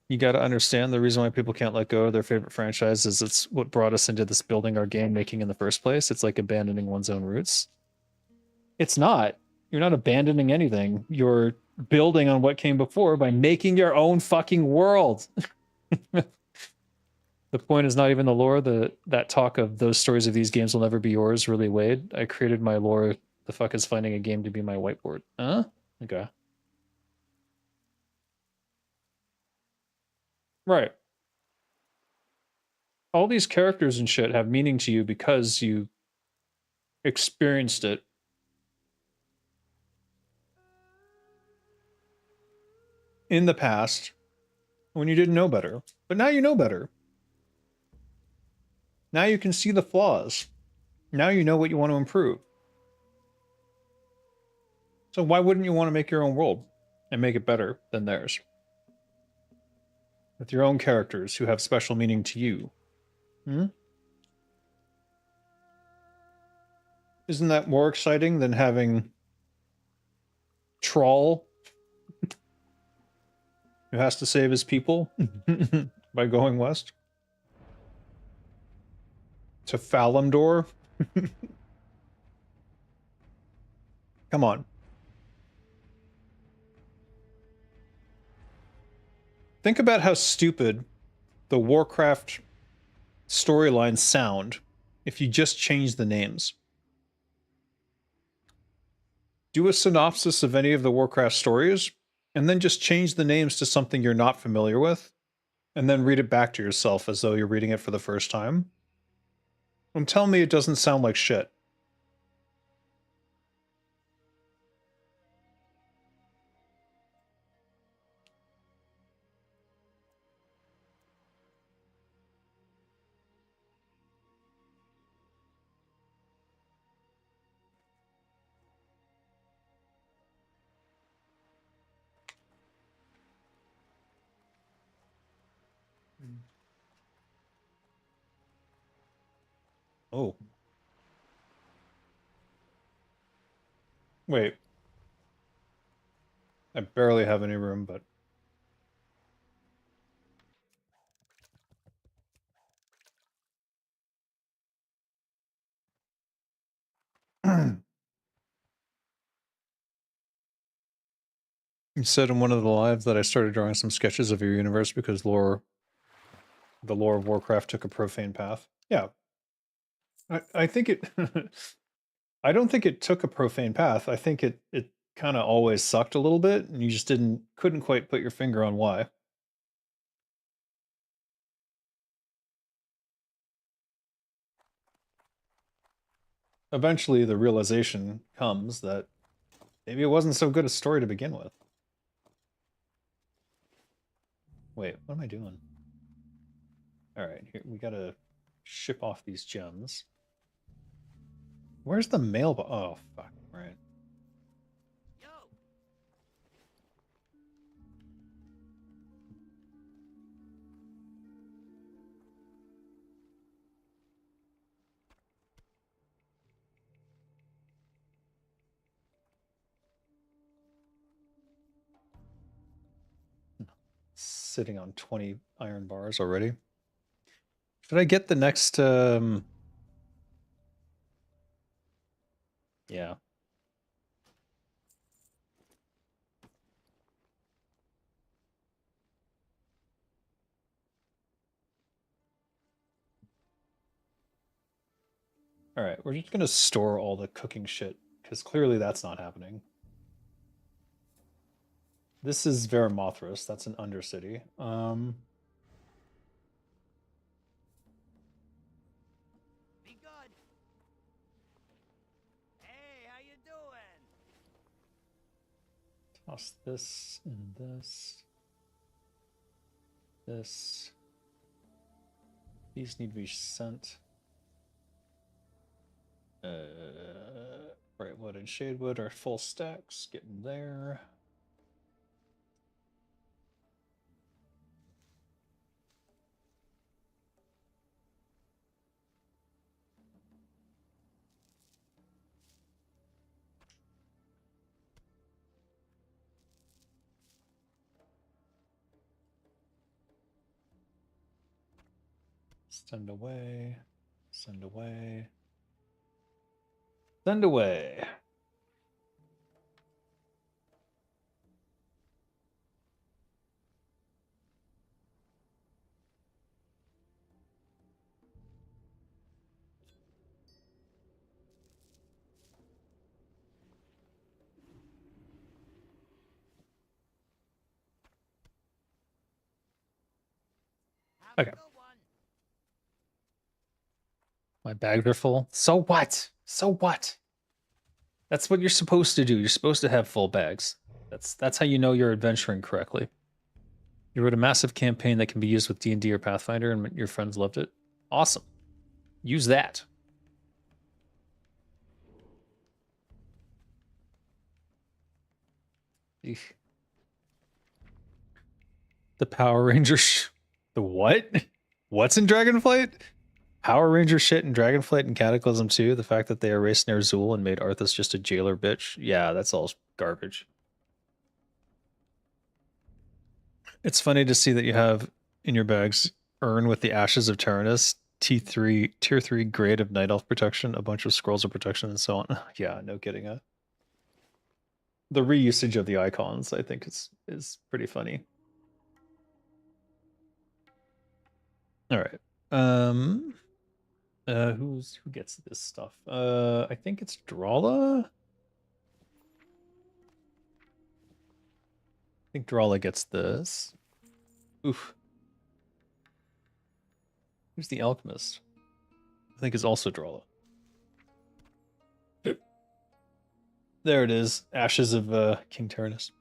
You got to understand the reason why people can't let go of their favorite franchise is it's what brought us into this building our game making in the first place. It's like abandoning one's own roots. It's not. You're not abandoning anything. You're building on what came before by making your own fucking world. The point is not even the lore. That talk of those stories of these games will never be yours really weighed. I created my lore. The fuck is finding a game to be my whiteboard? Huh? Okay. Right. All these characters and shit have meaning to you because you experienced it. In the past, when you didn't know better. But now you know better. Now you can see the flaws. Now you know what you want to improve. So why wouldn't you want to make your own world and make it better than theirs? With your own characters who have special meaning to you. Isn't that more exciting than having Troll who has to save his people by going west to Falamdor? Come on. Think about how stupid the Warcraft storylines sound if you just change the names. Do a synopsis of any of the Warcraft stories, and then just change the names to something you're not familiar with, and then read it back to yourself as though you're reading it for the first time. And tell me it doesn't sound like shit. Oh. Wait. I barely have any room, but... You said in one of the lives that I started drawing some sketches of your universe because the lore of Warcraft took a profane path. Yeah. I think it... I don't think it took a profane path. I think it kind of always sucked a little bit, and you just couldn't quite put your finger on why. Eventually, the realization comes that maybe it wasn't so good a story to begin with. Wait, what am I doing? All right, here we gotta ship off these gems. Where's the mailbox? Oh, fuck, right.
Yo.
Sitting on 20 iron bars already. Should I get the next, yeah. All right, we're just gonna store all the cooking shit, because clearly that's not happening. This is Veramothras, that's an undercity.
Be good. Hey, how you doing?
Toss this and this. This. These need to be sent. Brightwood and Shadewood are full stacks. Getting there. Send away. Send away. Send away.
Have
Okay.
a good one.
My bags are full. So what? So what? That's what you're supposed to do. You're supposed to have full bags. That's how you know you're adventuring correctly. You wrote a massive campaign that can be used with D&D or Pathfinder, and your friends loved it. Awesome. Use that. Eesh. The Power Ranger the what? What's in Dragonflight? Power Ranger shit in Dragonflight and Cataclysm 2. The fact that they erased Ner'zhul and made Arthas just a jailer bitch. Yeah, that's all garbage. It's funny to see that you have in your bags Urn with the Ashes of Tyrannus, T3, Tier 3 grade of Night Elf protection, a bunch of scrolls of protection, and so on. Yeah, no kidding. The reusage of the icons, I think, is pretty funny. All right. Who gets this stuff? I think it's Drala. I think Drala gets this. Oof. Who's the alchemist? I think it's also Drala. There it is. Ashes of King Tyrannus.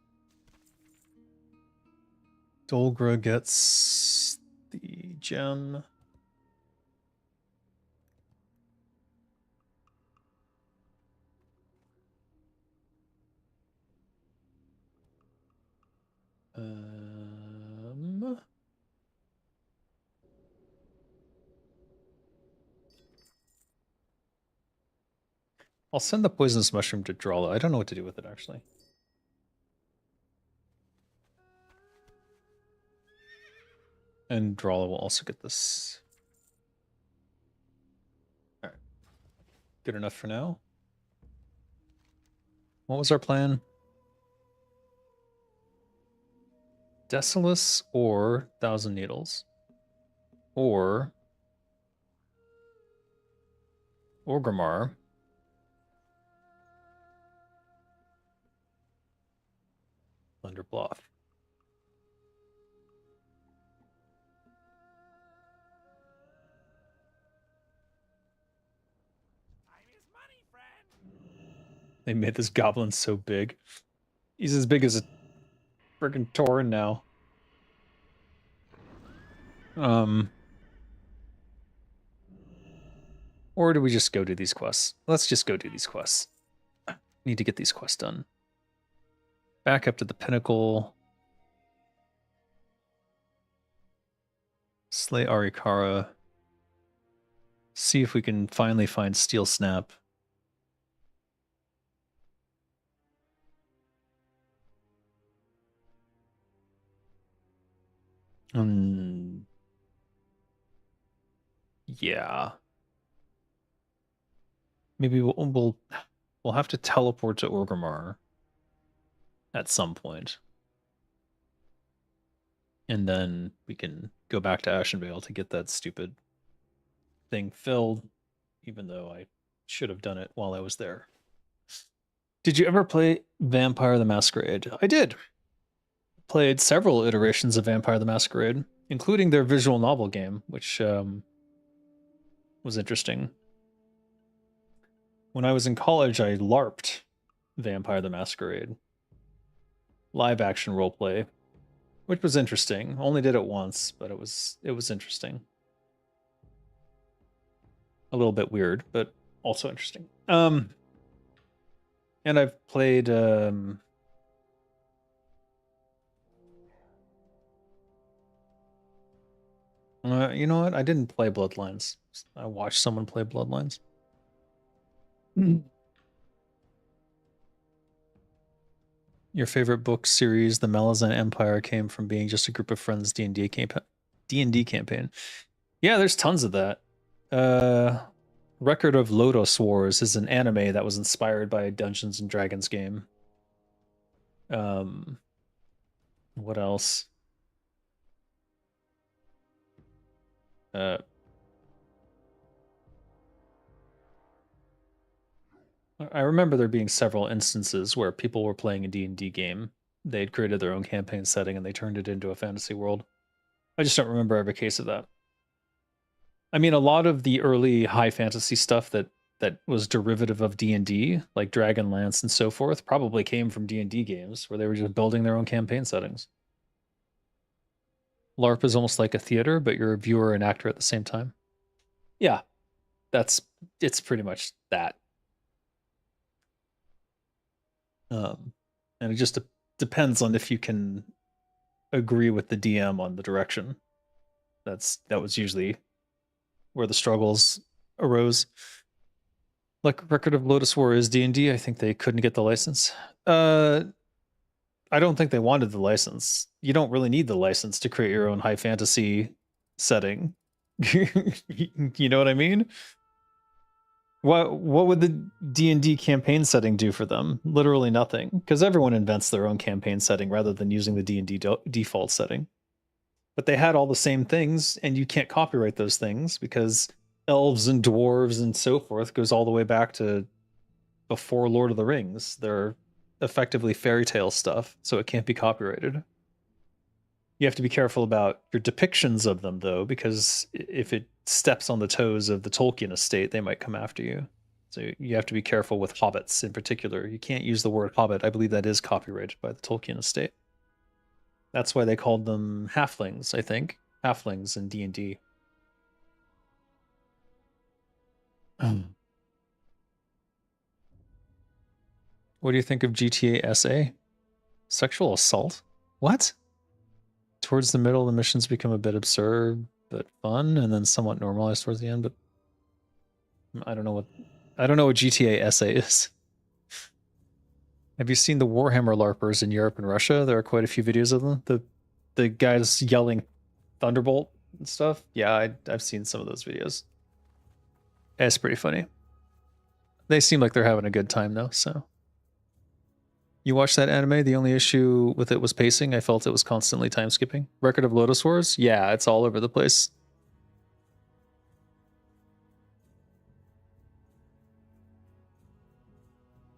Dolgra gets the gem. I'll send the poisonous mushroom to Drala. I don't know what to do with it, actually. And Drala will also get this. All right. Good enough for now. What was our plan? Desolus or Thousand Needles. Or Orgrimmar. Thunderbloth.
Time is money, friend.
They made this goblin so big. He's as big as a freaking Tauren now. Or do we just go do these quests? Let's just go do these quests. Need to get these quests done. Back up to the pinnacle. Slay Arikara. See if we can finally find Steel Snap. Yeah. Maybe we'll have to teleport to Orgrimmar at some point. And then we can go back to Ashenvale to get that stupid thing filled, even though I should have done it while I was there. Did you ever play Vampire the Masquerade? I did. Played several iterations of Vampire the Masquerade, including their visual novel game, which was interesting. When I was in college, I LARPed Vampire the Masquerade. Live action roleplay, which was interesting. Only did it once, but it was interesting. A little bit weird, but also interesting. And I've played you know what? I didn't play Bloodlines. I watched someone play Bloodlines. Your favorite book series, The Malazan Empire, came from being just a group of friends D&D campaign. Yeah, there's tons of that. Record of Lodos Wars is an anime that was inspired by a Dungeons and Dragons game. What else? I remember there being several instances where people were playing a D&D game. They'd created their own campaign setting and they turned it into a fantasy world. I just don't remember every case of that. I mean, a lot of the early high fantasy stuff that was derivative of D&D, like Dragonlance and so forth, probably came from D&D games where they were just building their own campaign settings. LARP is almost like a theater, but you're a viewer and actor at the same time. Yeah, it's pretty much that. And it just depends on if you can agree with the DM on the direction. That was usually where the struggles arose. Like Record of Lotus War is D&D. I think they couldn't get the license. I don't think they wanted the license. You don't really need the license to create your own high fantasy setting. You know what I mean? What would the D&D campaign setting do for them? Literally nothing, because everyone invents their own campaign setting rather than using the D&D default setting. But they had all the same things, and you can't copyright those things because elves and dwarves and so forth goes all the way back to before Lord of the Rings. They're effectively fairy tale stuff, so it can't be copyrighted. You have to be careful about your depictions of them, though, because if it steps on the toes of the Tolkien estate, they might come after you. So you have to be careful with hobbits in particular. You can't use the word hobbit. I believe that is copyrighted by the Tolkien estate. That's why they called them halflings, I think. Halflings in D&D. What do you think of GTA SA? Sexual assault? What? Towards the middle, the missions become a bit absurd but fun, and then somewhat normalized towards the end. But I don't know what GTA SA is. Have you seen the Warhammer LARPers in Europe and Russia? There are quite a few videos of them. The guys yelling Thunderbolt and stuff. Yeah, I've seen some of those videos. It's pretty funny. They seem like they're having a good time though, so. You watched that anime? The only issue with it was pacing. I felt it was constantly time skipping. Record of Lotus Wars? Yeah, it's all over the place.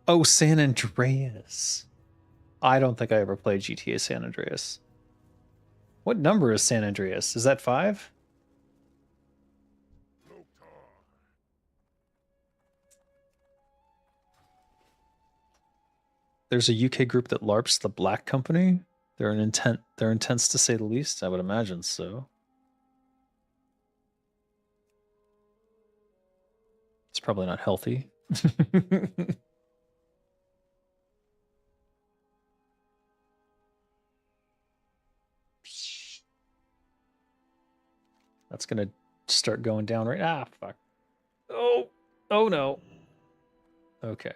Oh, San Andreas. I don't think I ever played GTA San Andreas. What number is San Andreas? Is that 5? There's a UK group that LARPs the Black Company. They're intense to say the least. I would imagine so. It's probably not healthy. That's gonna start going down right. Ah, fuck. Oh, oh no. Okay.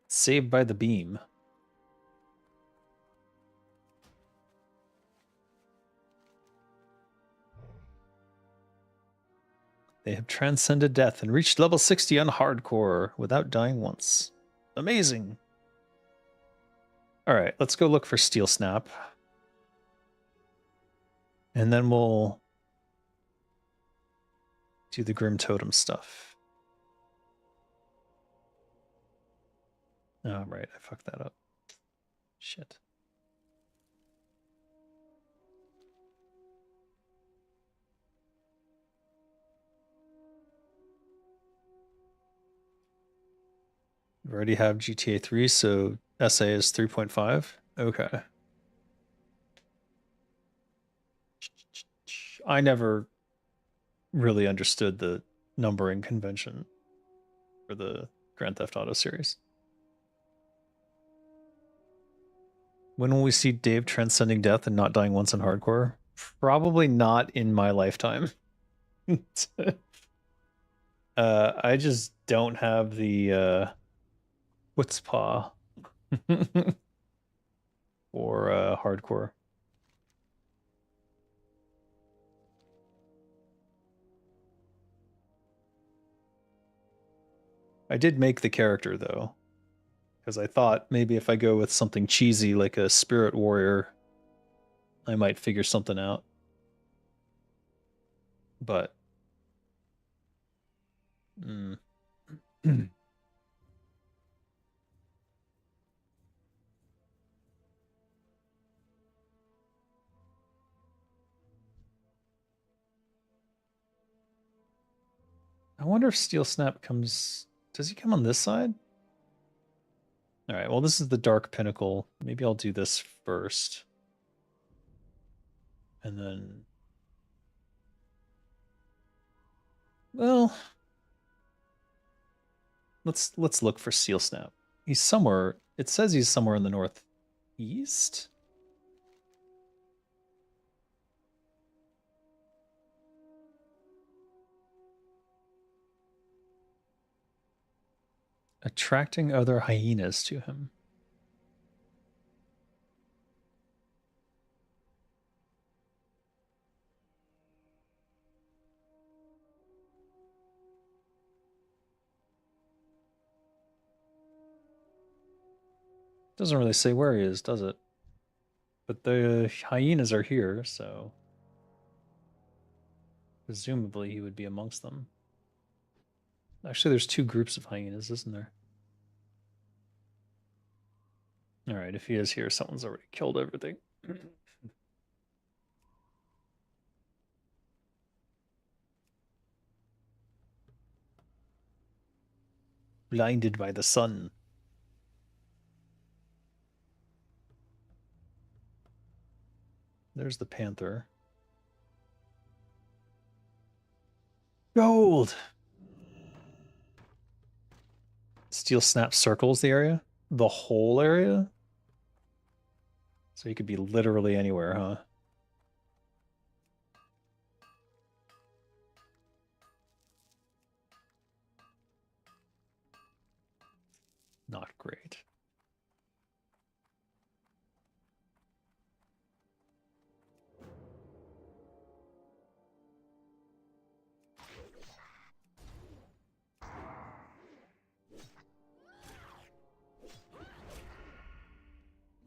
Saved by the beam. They have transcended death and reached level 60 on hardcore without dying once. Amazing. All right, let's go look for Steel Snap. And then we'll do the Grim Totem stuff. Oh, right, I fucked that up. Shit. We already have GTA 3, so SA is 3.5. Okay. I never really understood the numbering convention for the Grand Theft Auto series. When will we see Dave transcending death and not dying once in hardcore? Probably not in my lifetime. I just don't have the chutzpah for hardcore. I did make the character though, because I thought maybe if I go with something cheesy like a spirit warrior, I might figure something out. But I wonder if Steel Snap comes. Does he come on this side? All right, well, this is the Dark Pinnacle. Maybe I'll do this first. And then... Well... Let's look for Steel Snap. He's somewhere... It says he's somewhere in the northeast? Attracting other hyenas to him. Doesn't really say where he is, does it? But the hyenas are here, so presumably he would be amongst them. Actually, there's two groups of hyenas, isn't there? All right, if he is here, someone's already killed everything. Blinded by the sun. There's the panther. Gold! Steel Snap circles the area? The whole area? So he could be literally anywhere, huh? Not great.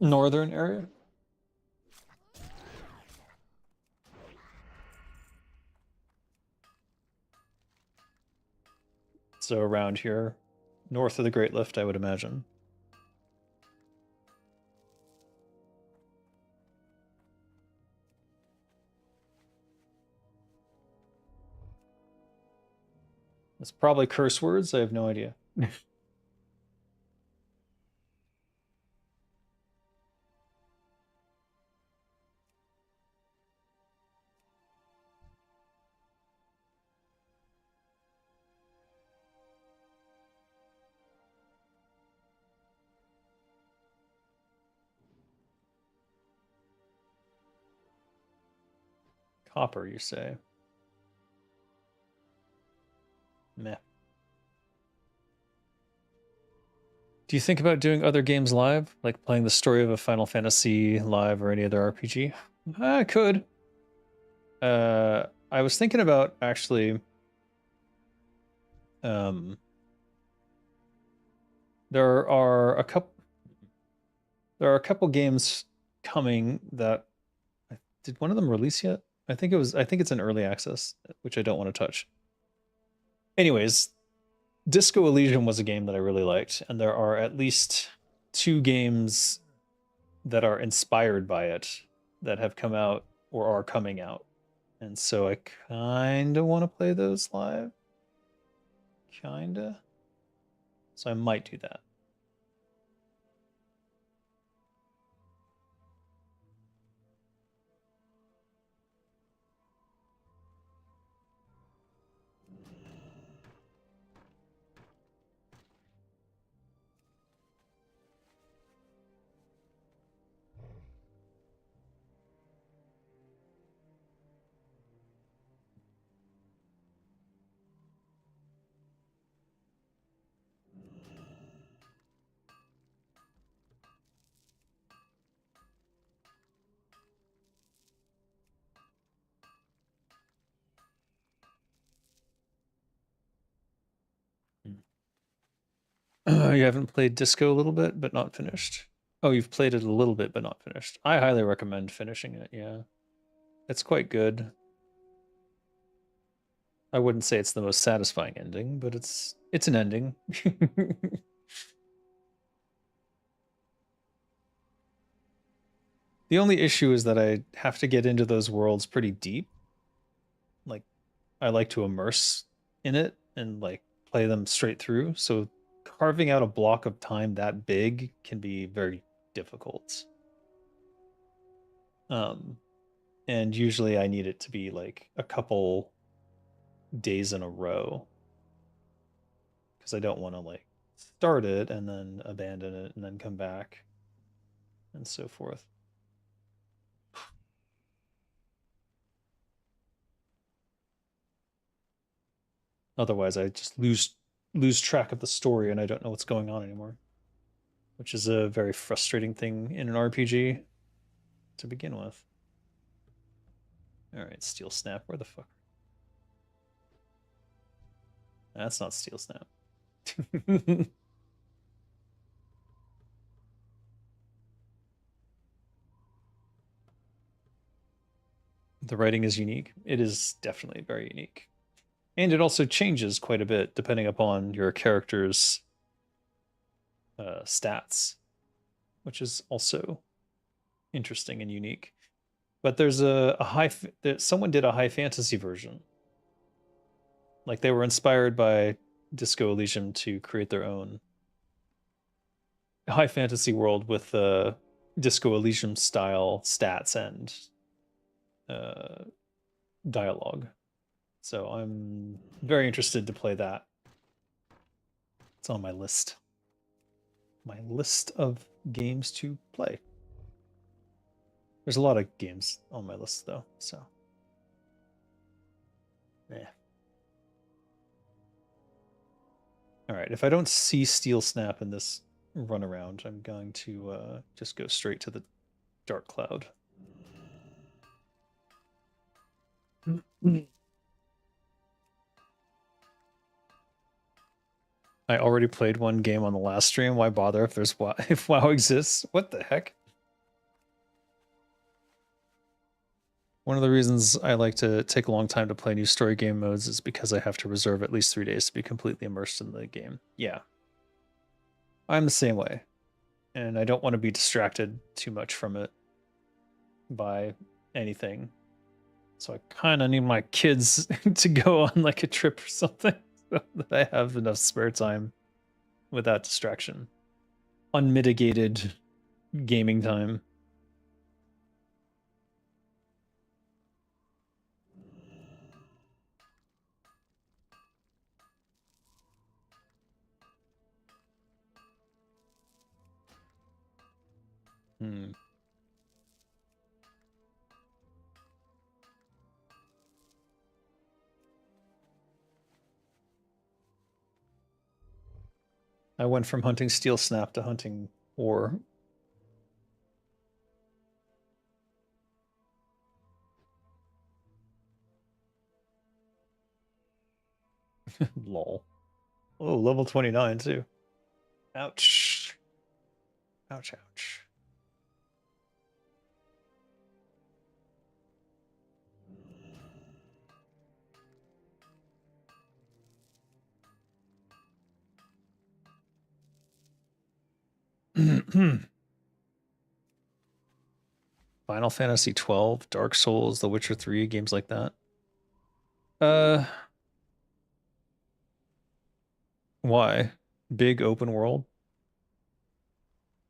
Northern area? So around here, north of the Great Lift, I would imagine. It's probably curse words. I have no idea. Copper, you say? Meh. Do you think about doing other games live, like playing the story of a Final Fantasy live or any other RPG? I could. I was thinking about actually. Um, there are a couple. There are a couple games coming that did one of them release yet? I think it was. I think it's in early access, which I don't want to touch. Anyways, Disco Elysium was a game that I really liked, and there are at least 2 games that are inspired by it that have come out or are coming out. And so I kind of want to play those live. Kinda. So I might do that. You haven't played Disco a little bit, but not finished. Oh, you've played it a little bit, but not finished. I highly recommend finishing it. Yeah, it's quite good. I wouldn't say it's the most satisfying ending, but it's an ending. The only issue is that I have to get into those worlds pretty deep. Like, I like to immerse in it and like play them straight through. So carving out a block of time that big can be very difficult. Um, and usually I need it to be like a couple days in a row because I don't want to like start it and then abandon it and then come back and so forth. Otherwise, I just lose track of the story and I don't know what's going on anymore, which is a very frustrating thing in an RPG to begin with. All right, Steel Snap, where the fuck? That's not Steel Snap. The writing is unique. It is definitely very unique. And it also changes quite a bit depending upon your character's stats, which is also interesting and unique. But there's someone did a high fantasy version. Like they were inspired by Disco Elysium to create their own high fantasy world with Disco Elysium style stats and uh, dialogue. So I'm very interested to play that. It's on my list. My list of games to play. There's a lot of games on my list though, so. Yeah. All right, if I don't see Steel Snap in this run around, I'm going to just go straight to the Dark Cloud. I already played one game on the last stream. Why bother if there's if WoW exists? What the heck? One of the reasons I like to take a long time to play new story game modes is because I have to reserve at least 3 days to be completely immersed in the game. Yeah. I'm the same way. And I don't want to be distracted too much from it by anything. So I kind of need my kids to go on like a trip or something. that I have enough spare time without distraction. Unmitigated gaming time. Hmm. I went from hunting steel snap to hunting ore. Lol. Oh, level 29 too. Ouch. Ouch, ouch. Final Fantasy 12, Dark Souls, The Witcher 3, games like that. Uh, why? Big open world?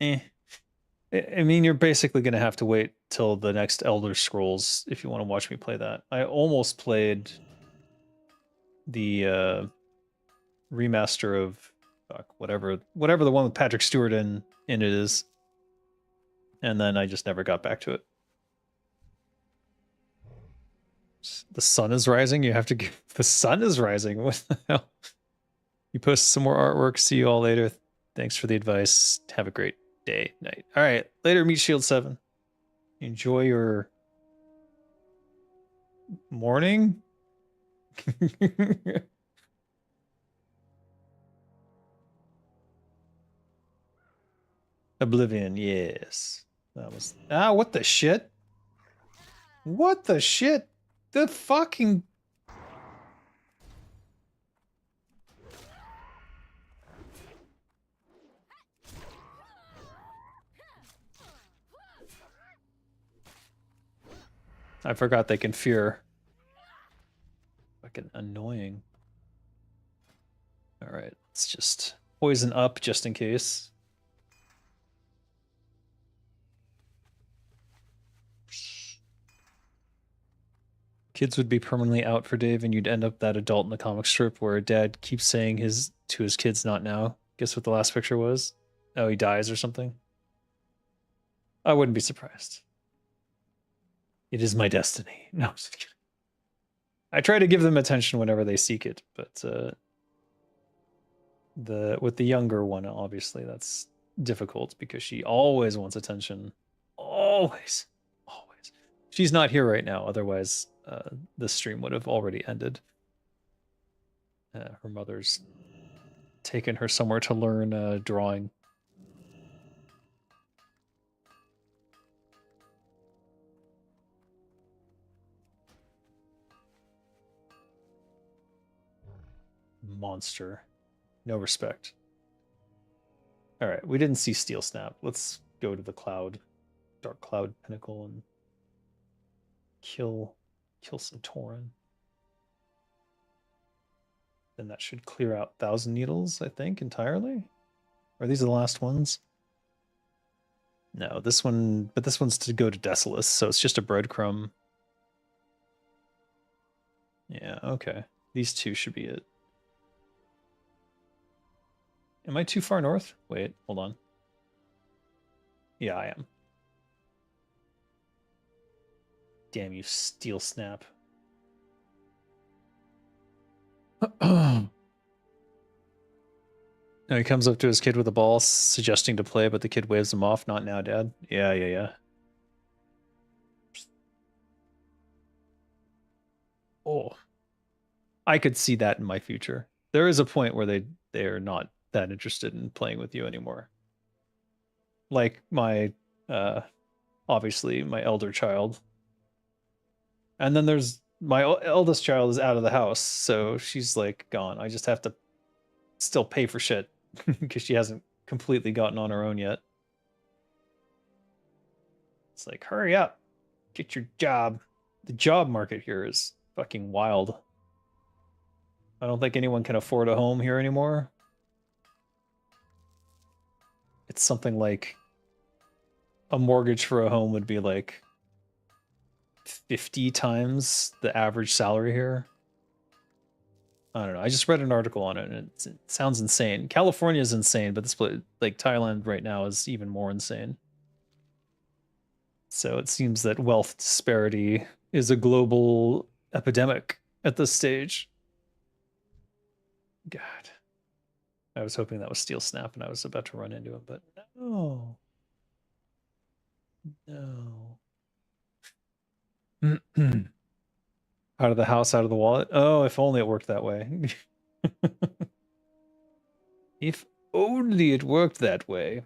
Eh. I mean, you're basically going to have to wait till the next Elder Scrolls if you want to watch me play that. I almost played the remaster of whatever the one with Patrick Stewart in it is, and then I just never got back to it. The sun is rising. You have to give the sun is rising. What the hell? You post some more artwork. See you all later. Thanks for the advice. Have a great day, night. All right, later. Meet Shield 7. Enjoy your morning. Oblivion, yes. That was what the shit? What the shit? The fucking I forgot they can fear. Fucking annoying. All right, let's just poison up just in case. Kids would be permanently out for Dave, and you'd end up that adult in the comic strip where dad keeps saying to his kids, "Not now." Guess what the last picture was? Oh, he dies or something. I wouldn't be surprised. It is my destiny. No, I'm just kidding. I try to give them attention whenever they seek it, but with the younger one, obviously that's difficult because she always wants attention. Always. Always. She's not here right now, otherwise the stream would have already ended. Her mother's taken her somewhere to learn drawing. Monster. No respect. All right, we didn't see Steel Snap. Let's go to the cloud, Dark Cloud Pinnacle, and kill some Tauren. Then that should clear out Thousand Needles, I think, entirely. Are these the last ones? No, this one, but this one's to go to Desolus, so it's just a breadcrumb. Yeah, okay. These two should be it. Am I too far north? Wait, hold on. Yeah, I am. Damn you, Steel Snap. Now he comes up to his kid with a ball, suggesting to play, but the kid waves him off. Not now, Dad. Yeah. Oh, I could see that in my future. There is a point where they are not that interested in playing with you anymore. Like my, obviously my elder child. And then there's my eldest child is out of the house, so she's like gone. I just have to still pay for shit because she hasn't completely gotten on her own yet. It's like, hurry up, get your job. The job market here is fucking wild. I don't think anyone can afford a home here anymore. It's something like a mortgage for a home would be like 50 times the average salary here. I don't know. I just read an article on it, and it sounds insane. California is insane, but this place, like Thailand right now, is even more insane. So it seems that wealth disparity is a global epidemic at this stage. God. I was hoping that was Steel Snap and I was about to run into him, but no. No. Out of the house, out of the wallet. Oh, if only it worked that way. If only it worked that way.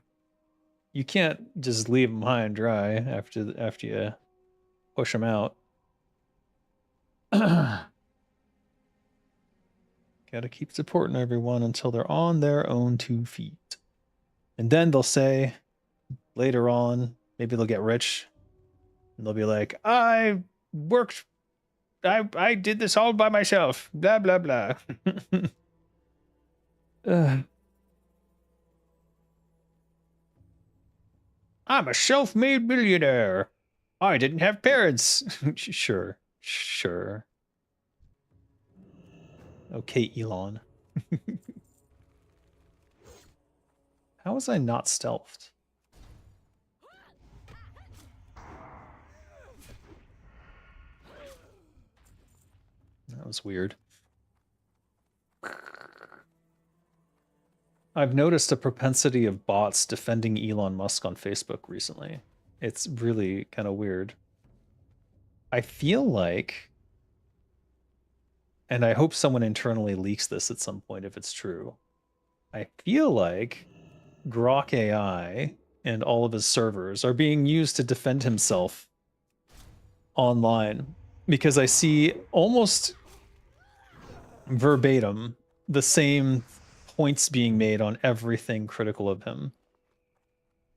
You can't just leave them high and dry after you push them out. Gotta keep supporting everyone until they're on their own 2 feet. And then they'll say later on, maybe they'll get rich, and they'll be like, I did this all by myself. Blah, blah, blah. I'm a self-made millionaire. I didn't have parents. Sure. Okay, Elon. How was I not stealthed? That was weird. I've noticed a propensity of bots defending Elon Musk on Facebook recently. It's really kind of weird. I feel like, and I hope someone internally leaks this at some point if it's true. I feel like Grok AI and all of his servers are being used to defend himself online, because I see almost verbatim the same points being made on everything critical of him.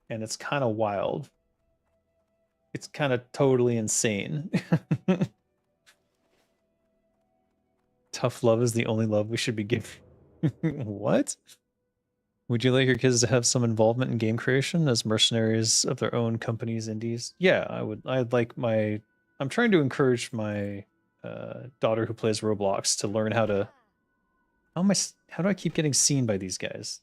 And it's kind of wild. It's kind of totally insane. Tough love is the only love we should be giving. What? Would you like your kids to have some involvement in game creation as mercenaries of their own companies, indies? Yeah, I would. I'd like my... I'm trying to encourage my daughter who plays Roblox to learn how to... How do I keep getting seen by these guys?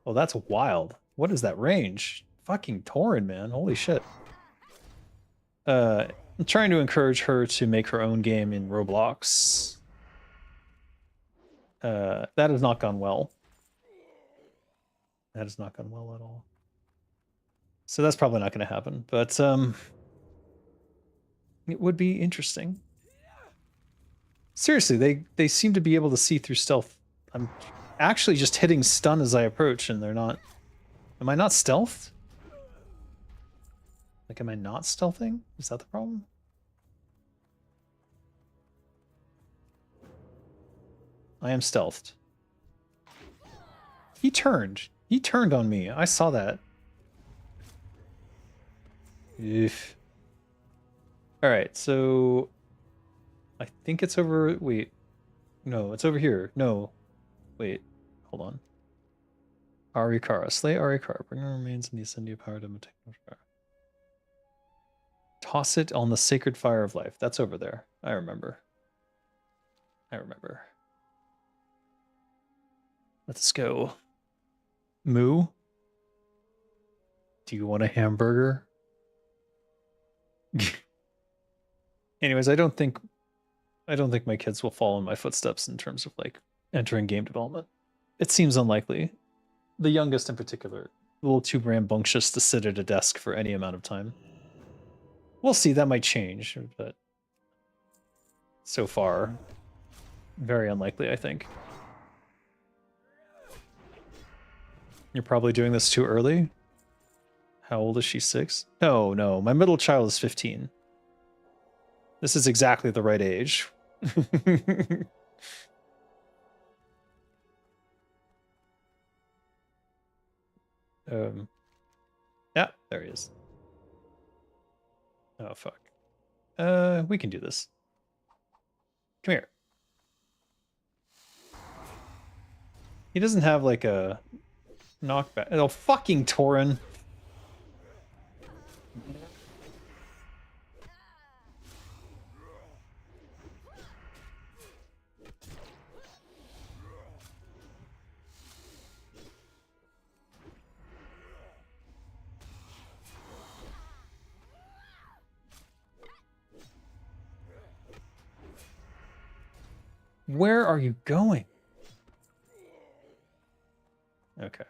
Oh, that's wild. What is that range? Fucking Tauren, man. Holy shit. I'm trying to encourage her to make her own game in Roblox. That has not gone well. That has not gone well at all. So that's probably not going to happen, but it would be interesting. Seriously, they seem to be able to see through stealth. I'm actually just hitting stun as I approach, and they're not... Am I not stealthed? Like, am I not stealthing? Is that the problem? I am stealthed. He turned. He turned on me. I saw that. Oof. Alright, so... I think it's over... Wait. No, it's over here. No. Wait. Hold on. Arikara. Slay Arikara. Bring her remains in the Ascendia power to take fire. Toss it on the sacred fire of life. That's over there. I remember. I remember. Let's go. Moo? Do you want a hamburger? Anyways, I don't think my kids will follow in my footsteps in terms of like entering game development. It seems unlikely. The youngest in particular, a little too rambunctious to sit at a desk for any amount of time. We'll see, that might change, but so far, very unlikely, I think. You're probably doing this too early? How old is she, 6? No, no, my middle child is 15. This is exactly the right age. Yeah, there he is. Oh, fuck. We can do this. Come here. He doesn't have like a knockback. Oh, fucking Torin. Where are you going? Okay.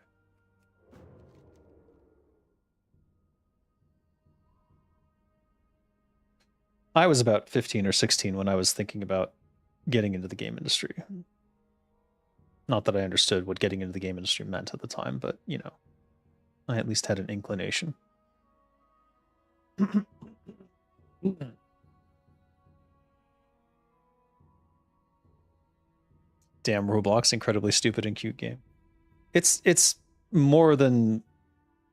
I was about 15 or 16 when I was thinking about getting into the game industry. Not that I understood what getting into the game industry meant at the time, but, you know, I at least had an inclination. Damn, Roblox, incredibly stupid and cute game. It's more than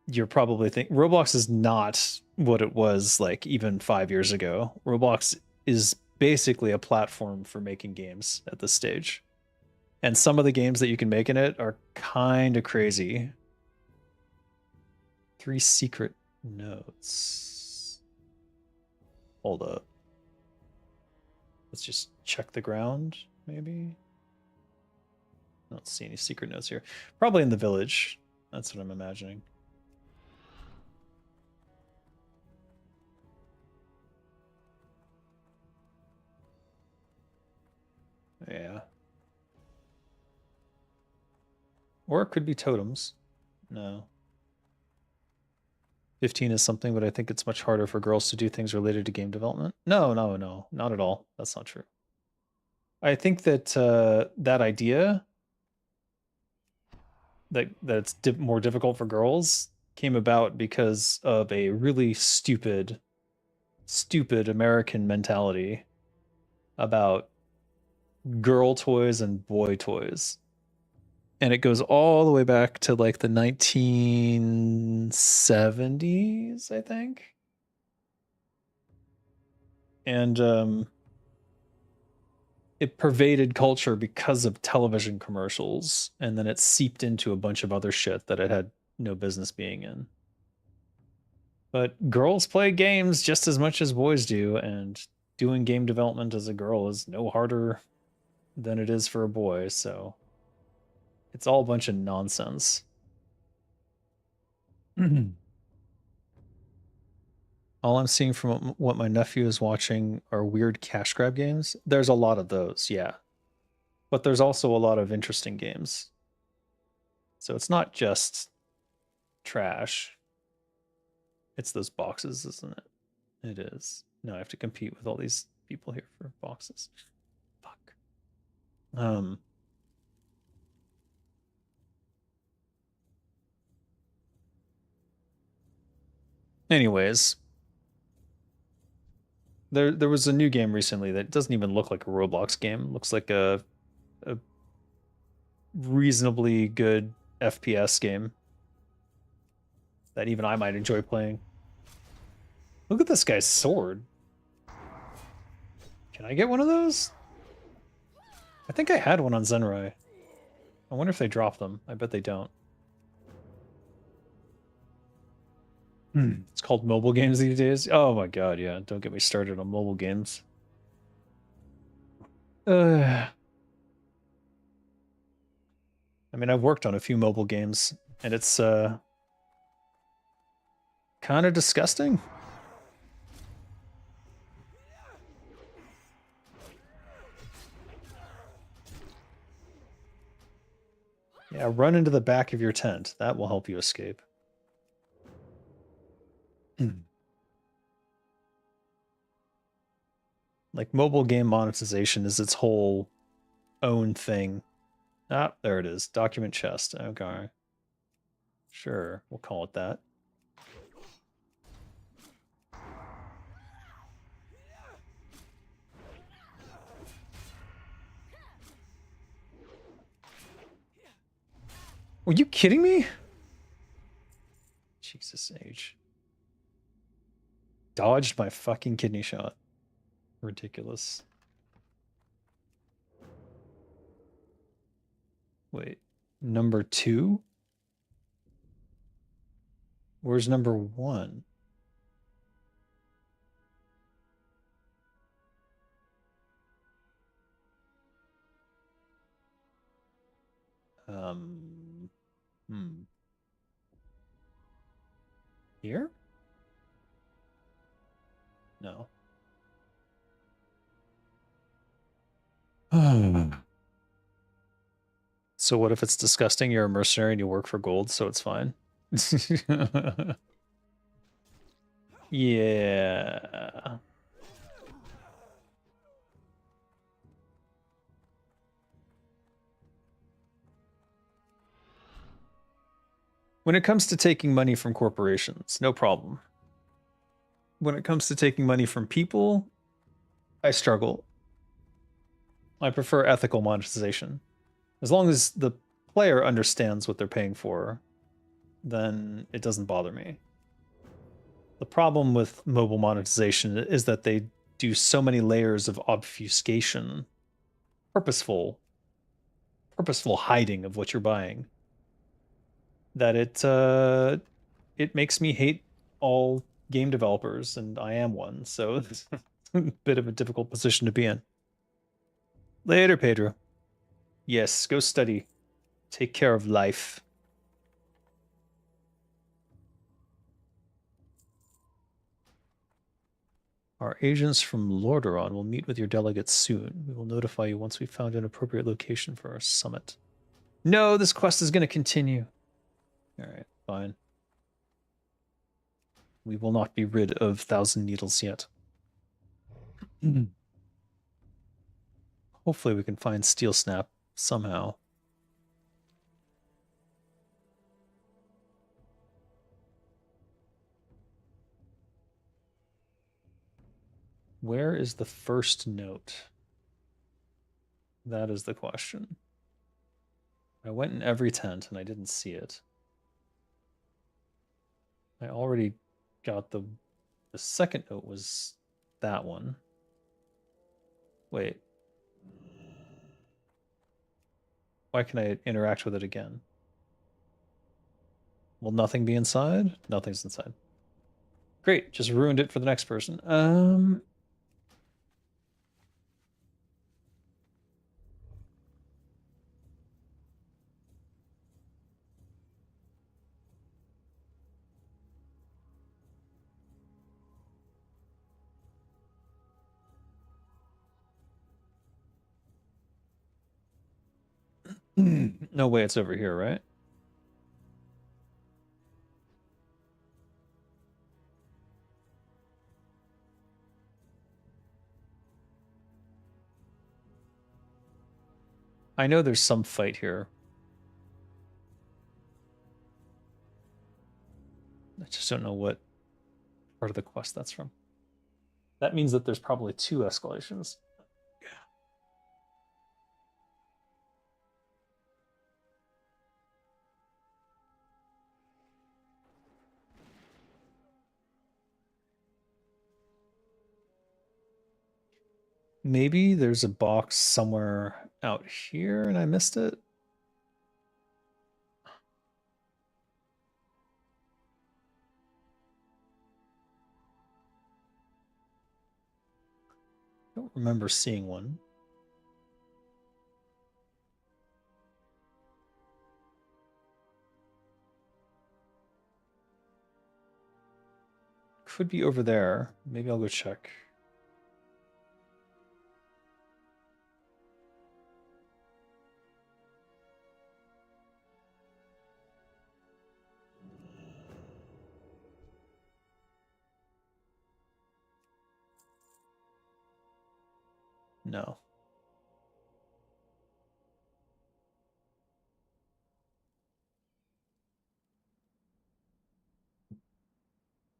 you're probably thinking. Roblox is not what it was like even 5 years ago. Roblox is basically a platform for making games at this stage. And some of the games that you can make in it are kind of crazy. 3 secret notes. Hold up. Let's just check the ground, maybe. I don't see any secret notes here. Probably in the village. That's what I'm imagining. Yeah. Or it could be totems. No. 15 is something, but I think it's much harder for girls to do things related to game development. No, not at all. That's not true. I think that that idea that it's more difficult for girls came about because of a really stupid American mentality about girl toys and boy toys. And it goes all the way back to like the 1970s, I think. And it pervaded culture because of television commercials, and then it seeped into a bunch of other shit that it had no business being in. But girls play games just as much as boys do, and doing game development as a girl is no harder than it is for a boy, so it's all a bunch of nonsense. All I'm seeing from what my nephew is watching are weird cash grab games. There's a lot of those, yeah. But there's also a lot of interesting games. So it's not just trash. It's those boxes, isn't it? It is. No, I have to compete with all these people here for boxes. Fuck. Anyways, there was a new game recently that doesn't even look like a Roblox game. Looks like a reasonably good FPS game that even I might enjoy playing. Look at this guy's sword. Can I get one of those? I think I had one on Zenrai. I wonder if they drop them. I bet they don't. It's called mobile games these days. Oh my god, yeah. Don't get me started on mobile games. I mean, I've worked on a few mobile games, and it's kind of disgusting. Yeah, run into the back of your tent. That will help you escape. Like, mobile game monetization is its whole own thing. Ah, there it is. Document chest. Okay. Sure, we'll call it that. Are you kidding me? Jesus age. Dodged my fucking kidney shot. Ridiculous. Wait. Number 2? Where's number 1? Hmm. Here? No. So what if it's disgusting? You're a mercenary and you work for gold, so it's fine. Yeah. When it comes to taking money from corporations, no problem. When it comes to taking money from people, I struggle. I prefer ethical monetization. As long as the player understands what they're paying for, then it doesn't bother me. The problem with mobile monetization is that they do so many layers of obfuscation, purposeful hiding of what you're buying, that it makes me hate all game developers, and I am one, so it's a bit of a difficult position to be in. Later, Pedro. Yes, go study. Take care of life. Our agents from Lordaeron will meet with your delegates soon. We will notify you once we've found an appropriate location for our summit. No, this quest is going to continue. All right, fine. We will not be rid of Thousand Needles yet. Hopefully we can find Steel Snap somehow. Where is the first note? That is the question. I went in every tent and I didn't see it. I already got the second note was that one. Wait. Why can I interact with it again? Will nothing be inside? Nothing's inside. Great, just ruined it for the next person. No way it's over here, right? I know there's some fight here. I just don't know what part of the quest that's from. That means that there's probably 2 escalations. Maybe there's a box somewhere out here and I missed it. I don't remember seeing one. Could be over there. Maybe I'll go check. No.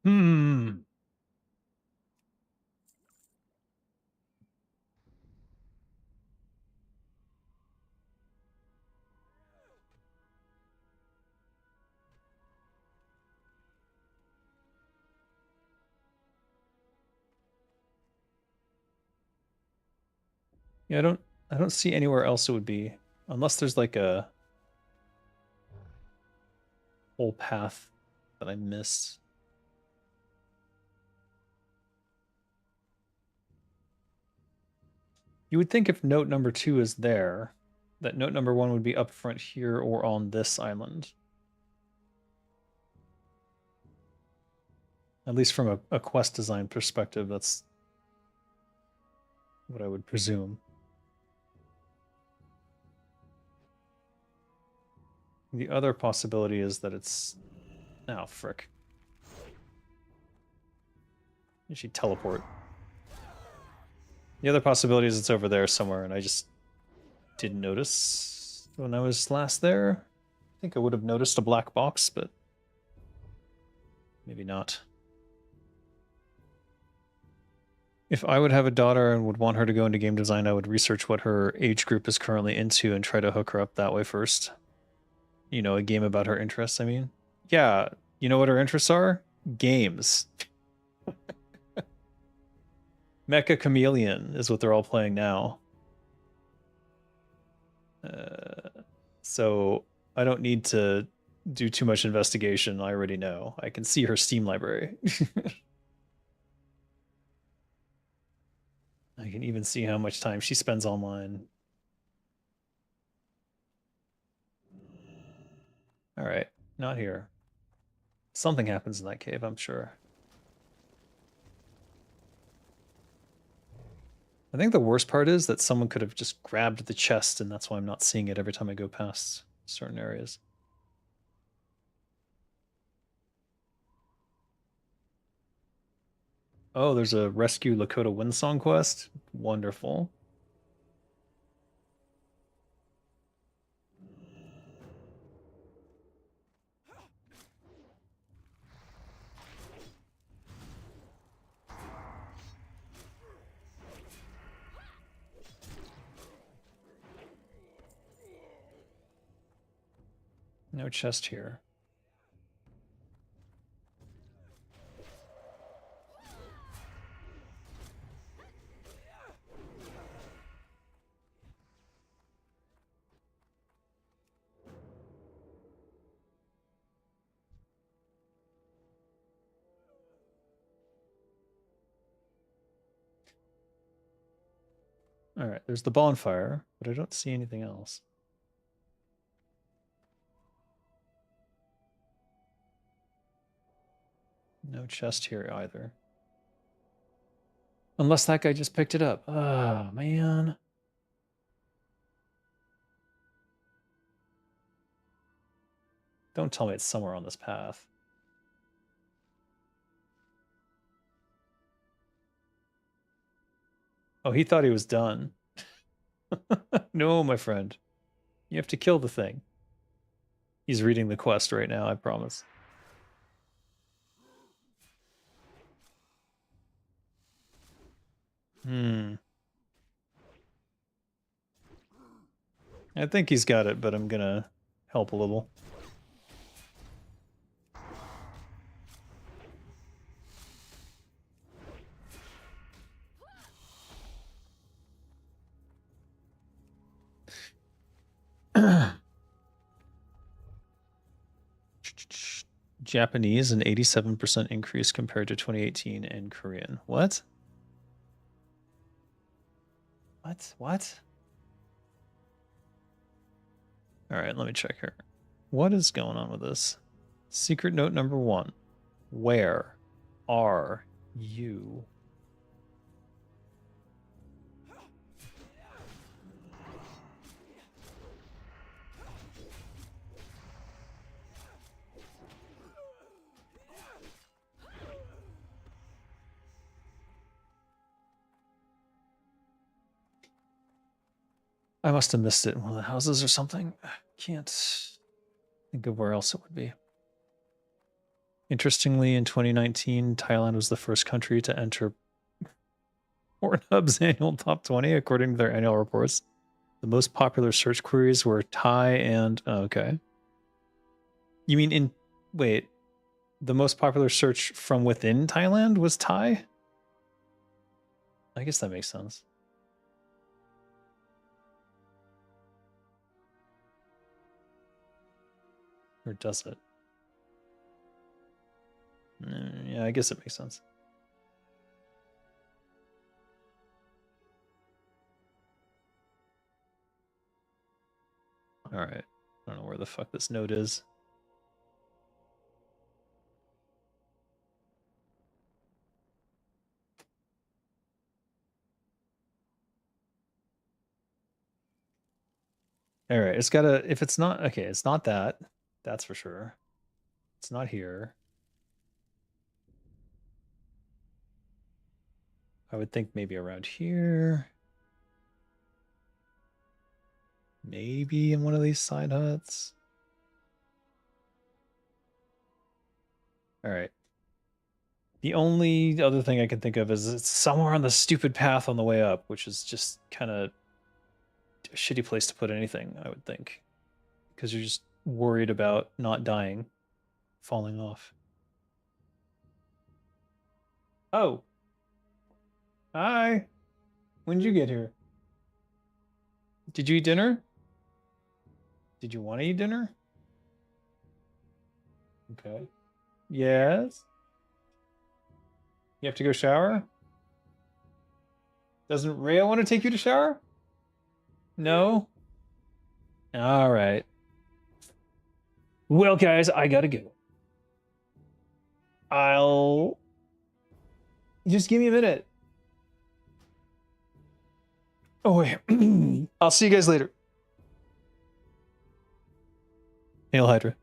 Hmm. Yeah, I don't see anywhere else it would be. Unless there's like a whole path that I missed. You would think if note number 2 is there, that note number 1 would be up front here or on this island. At least from a quest design perspective, that's what I would presume. The other possibility is that it's... Oh, frick. Did she teleport? The other possibility is it's over there somewhere, and I just didn't notice when I was last there. I think I would have noticed a black box, but maybe not. If I would have a daughter and would want her to go into game design, I would research what her age group is currently into and try to hook her up that way first. You know, a game about her interests, I mean. Yeah, you know what her interests are? Games. Mecha Chameleon is what they're all playing now. So I don't need to do too much investigation. I already know. I can see her Steam library. I can even see how much time she spends online. All right, not here. Something happens in that cave, I'm sure. I think the worst part is that someone could have just grabbed the chest, and that's why I'm not seeing it every time I go past certain areas. Oh, there's a Rescue Lakota Windsong quest? Wonderful. No chest here. All right, there's the bonfire, but I don't see anything else. No chest here either. Unless that guy just picked it up. Oh, man. Don't tell me it's somewhere on this path. Oh, he thought he was done. No, my friend. You have to kill the thing. He's reading the quest right now, I promise. I think he's got it, but I'm gonna help a little. Japanese, an 87% increase compared to 2018, and Korean. What? What? All right, let me check here. What is going on with this? Secret note number 1. Where are you? I must have missed it in one of the houses or something. I can't think of where else it would be. Interestingly, in 2019, Thailand was the first country to enter Pornhub's annual top 20, according to their annual reports. The most popular search queries were Thai and... Oh, okay. You mean in... Wait. The most popular search from within Thailand was Thai? I guess that makes sense. Or does it? Yeah, I guess it makes sense. All right. I don't know where the fuck this note is. All right, it's gotta, if it's not, okay, it's not that. That's for sure. It's not here. I would think maybe around here. Maybe in one of these side huts. All right. The only other thing I can think of is it's somewhere on the stupid path on the way up, which is just kind of a shitty place to put anything, I would think. Because you're just worried about not dying, falling off. Oh. Hi. When did you get here? Did you eat dinner? Did you want to eat dinner? Okay. Yes. You have to go shower? Doesn't Rhea want to take you to shower? No? All right. Well, guys, I gotta go. I'll... Just give me a minute. Oh, wait. I'll see you guys later. Hail Hydra.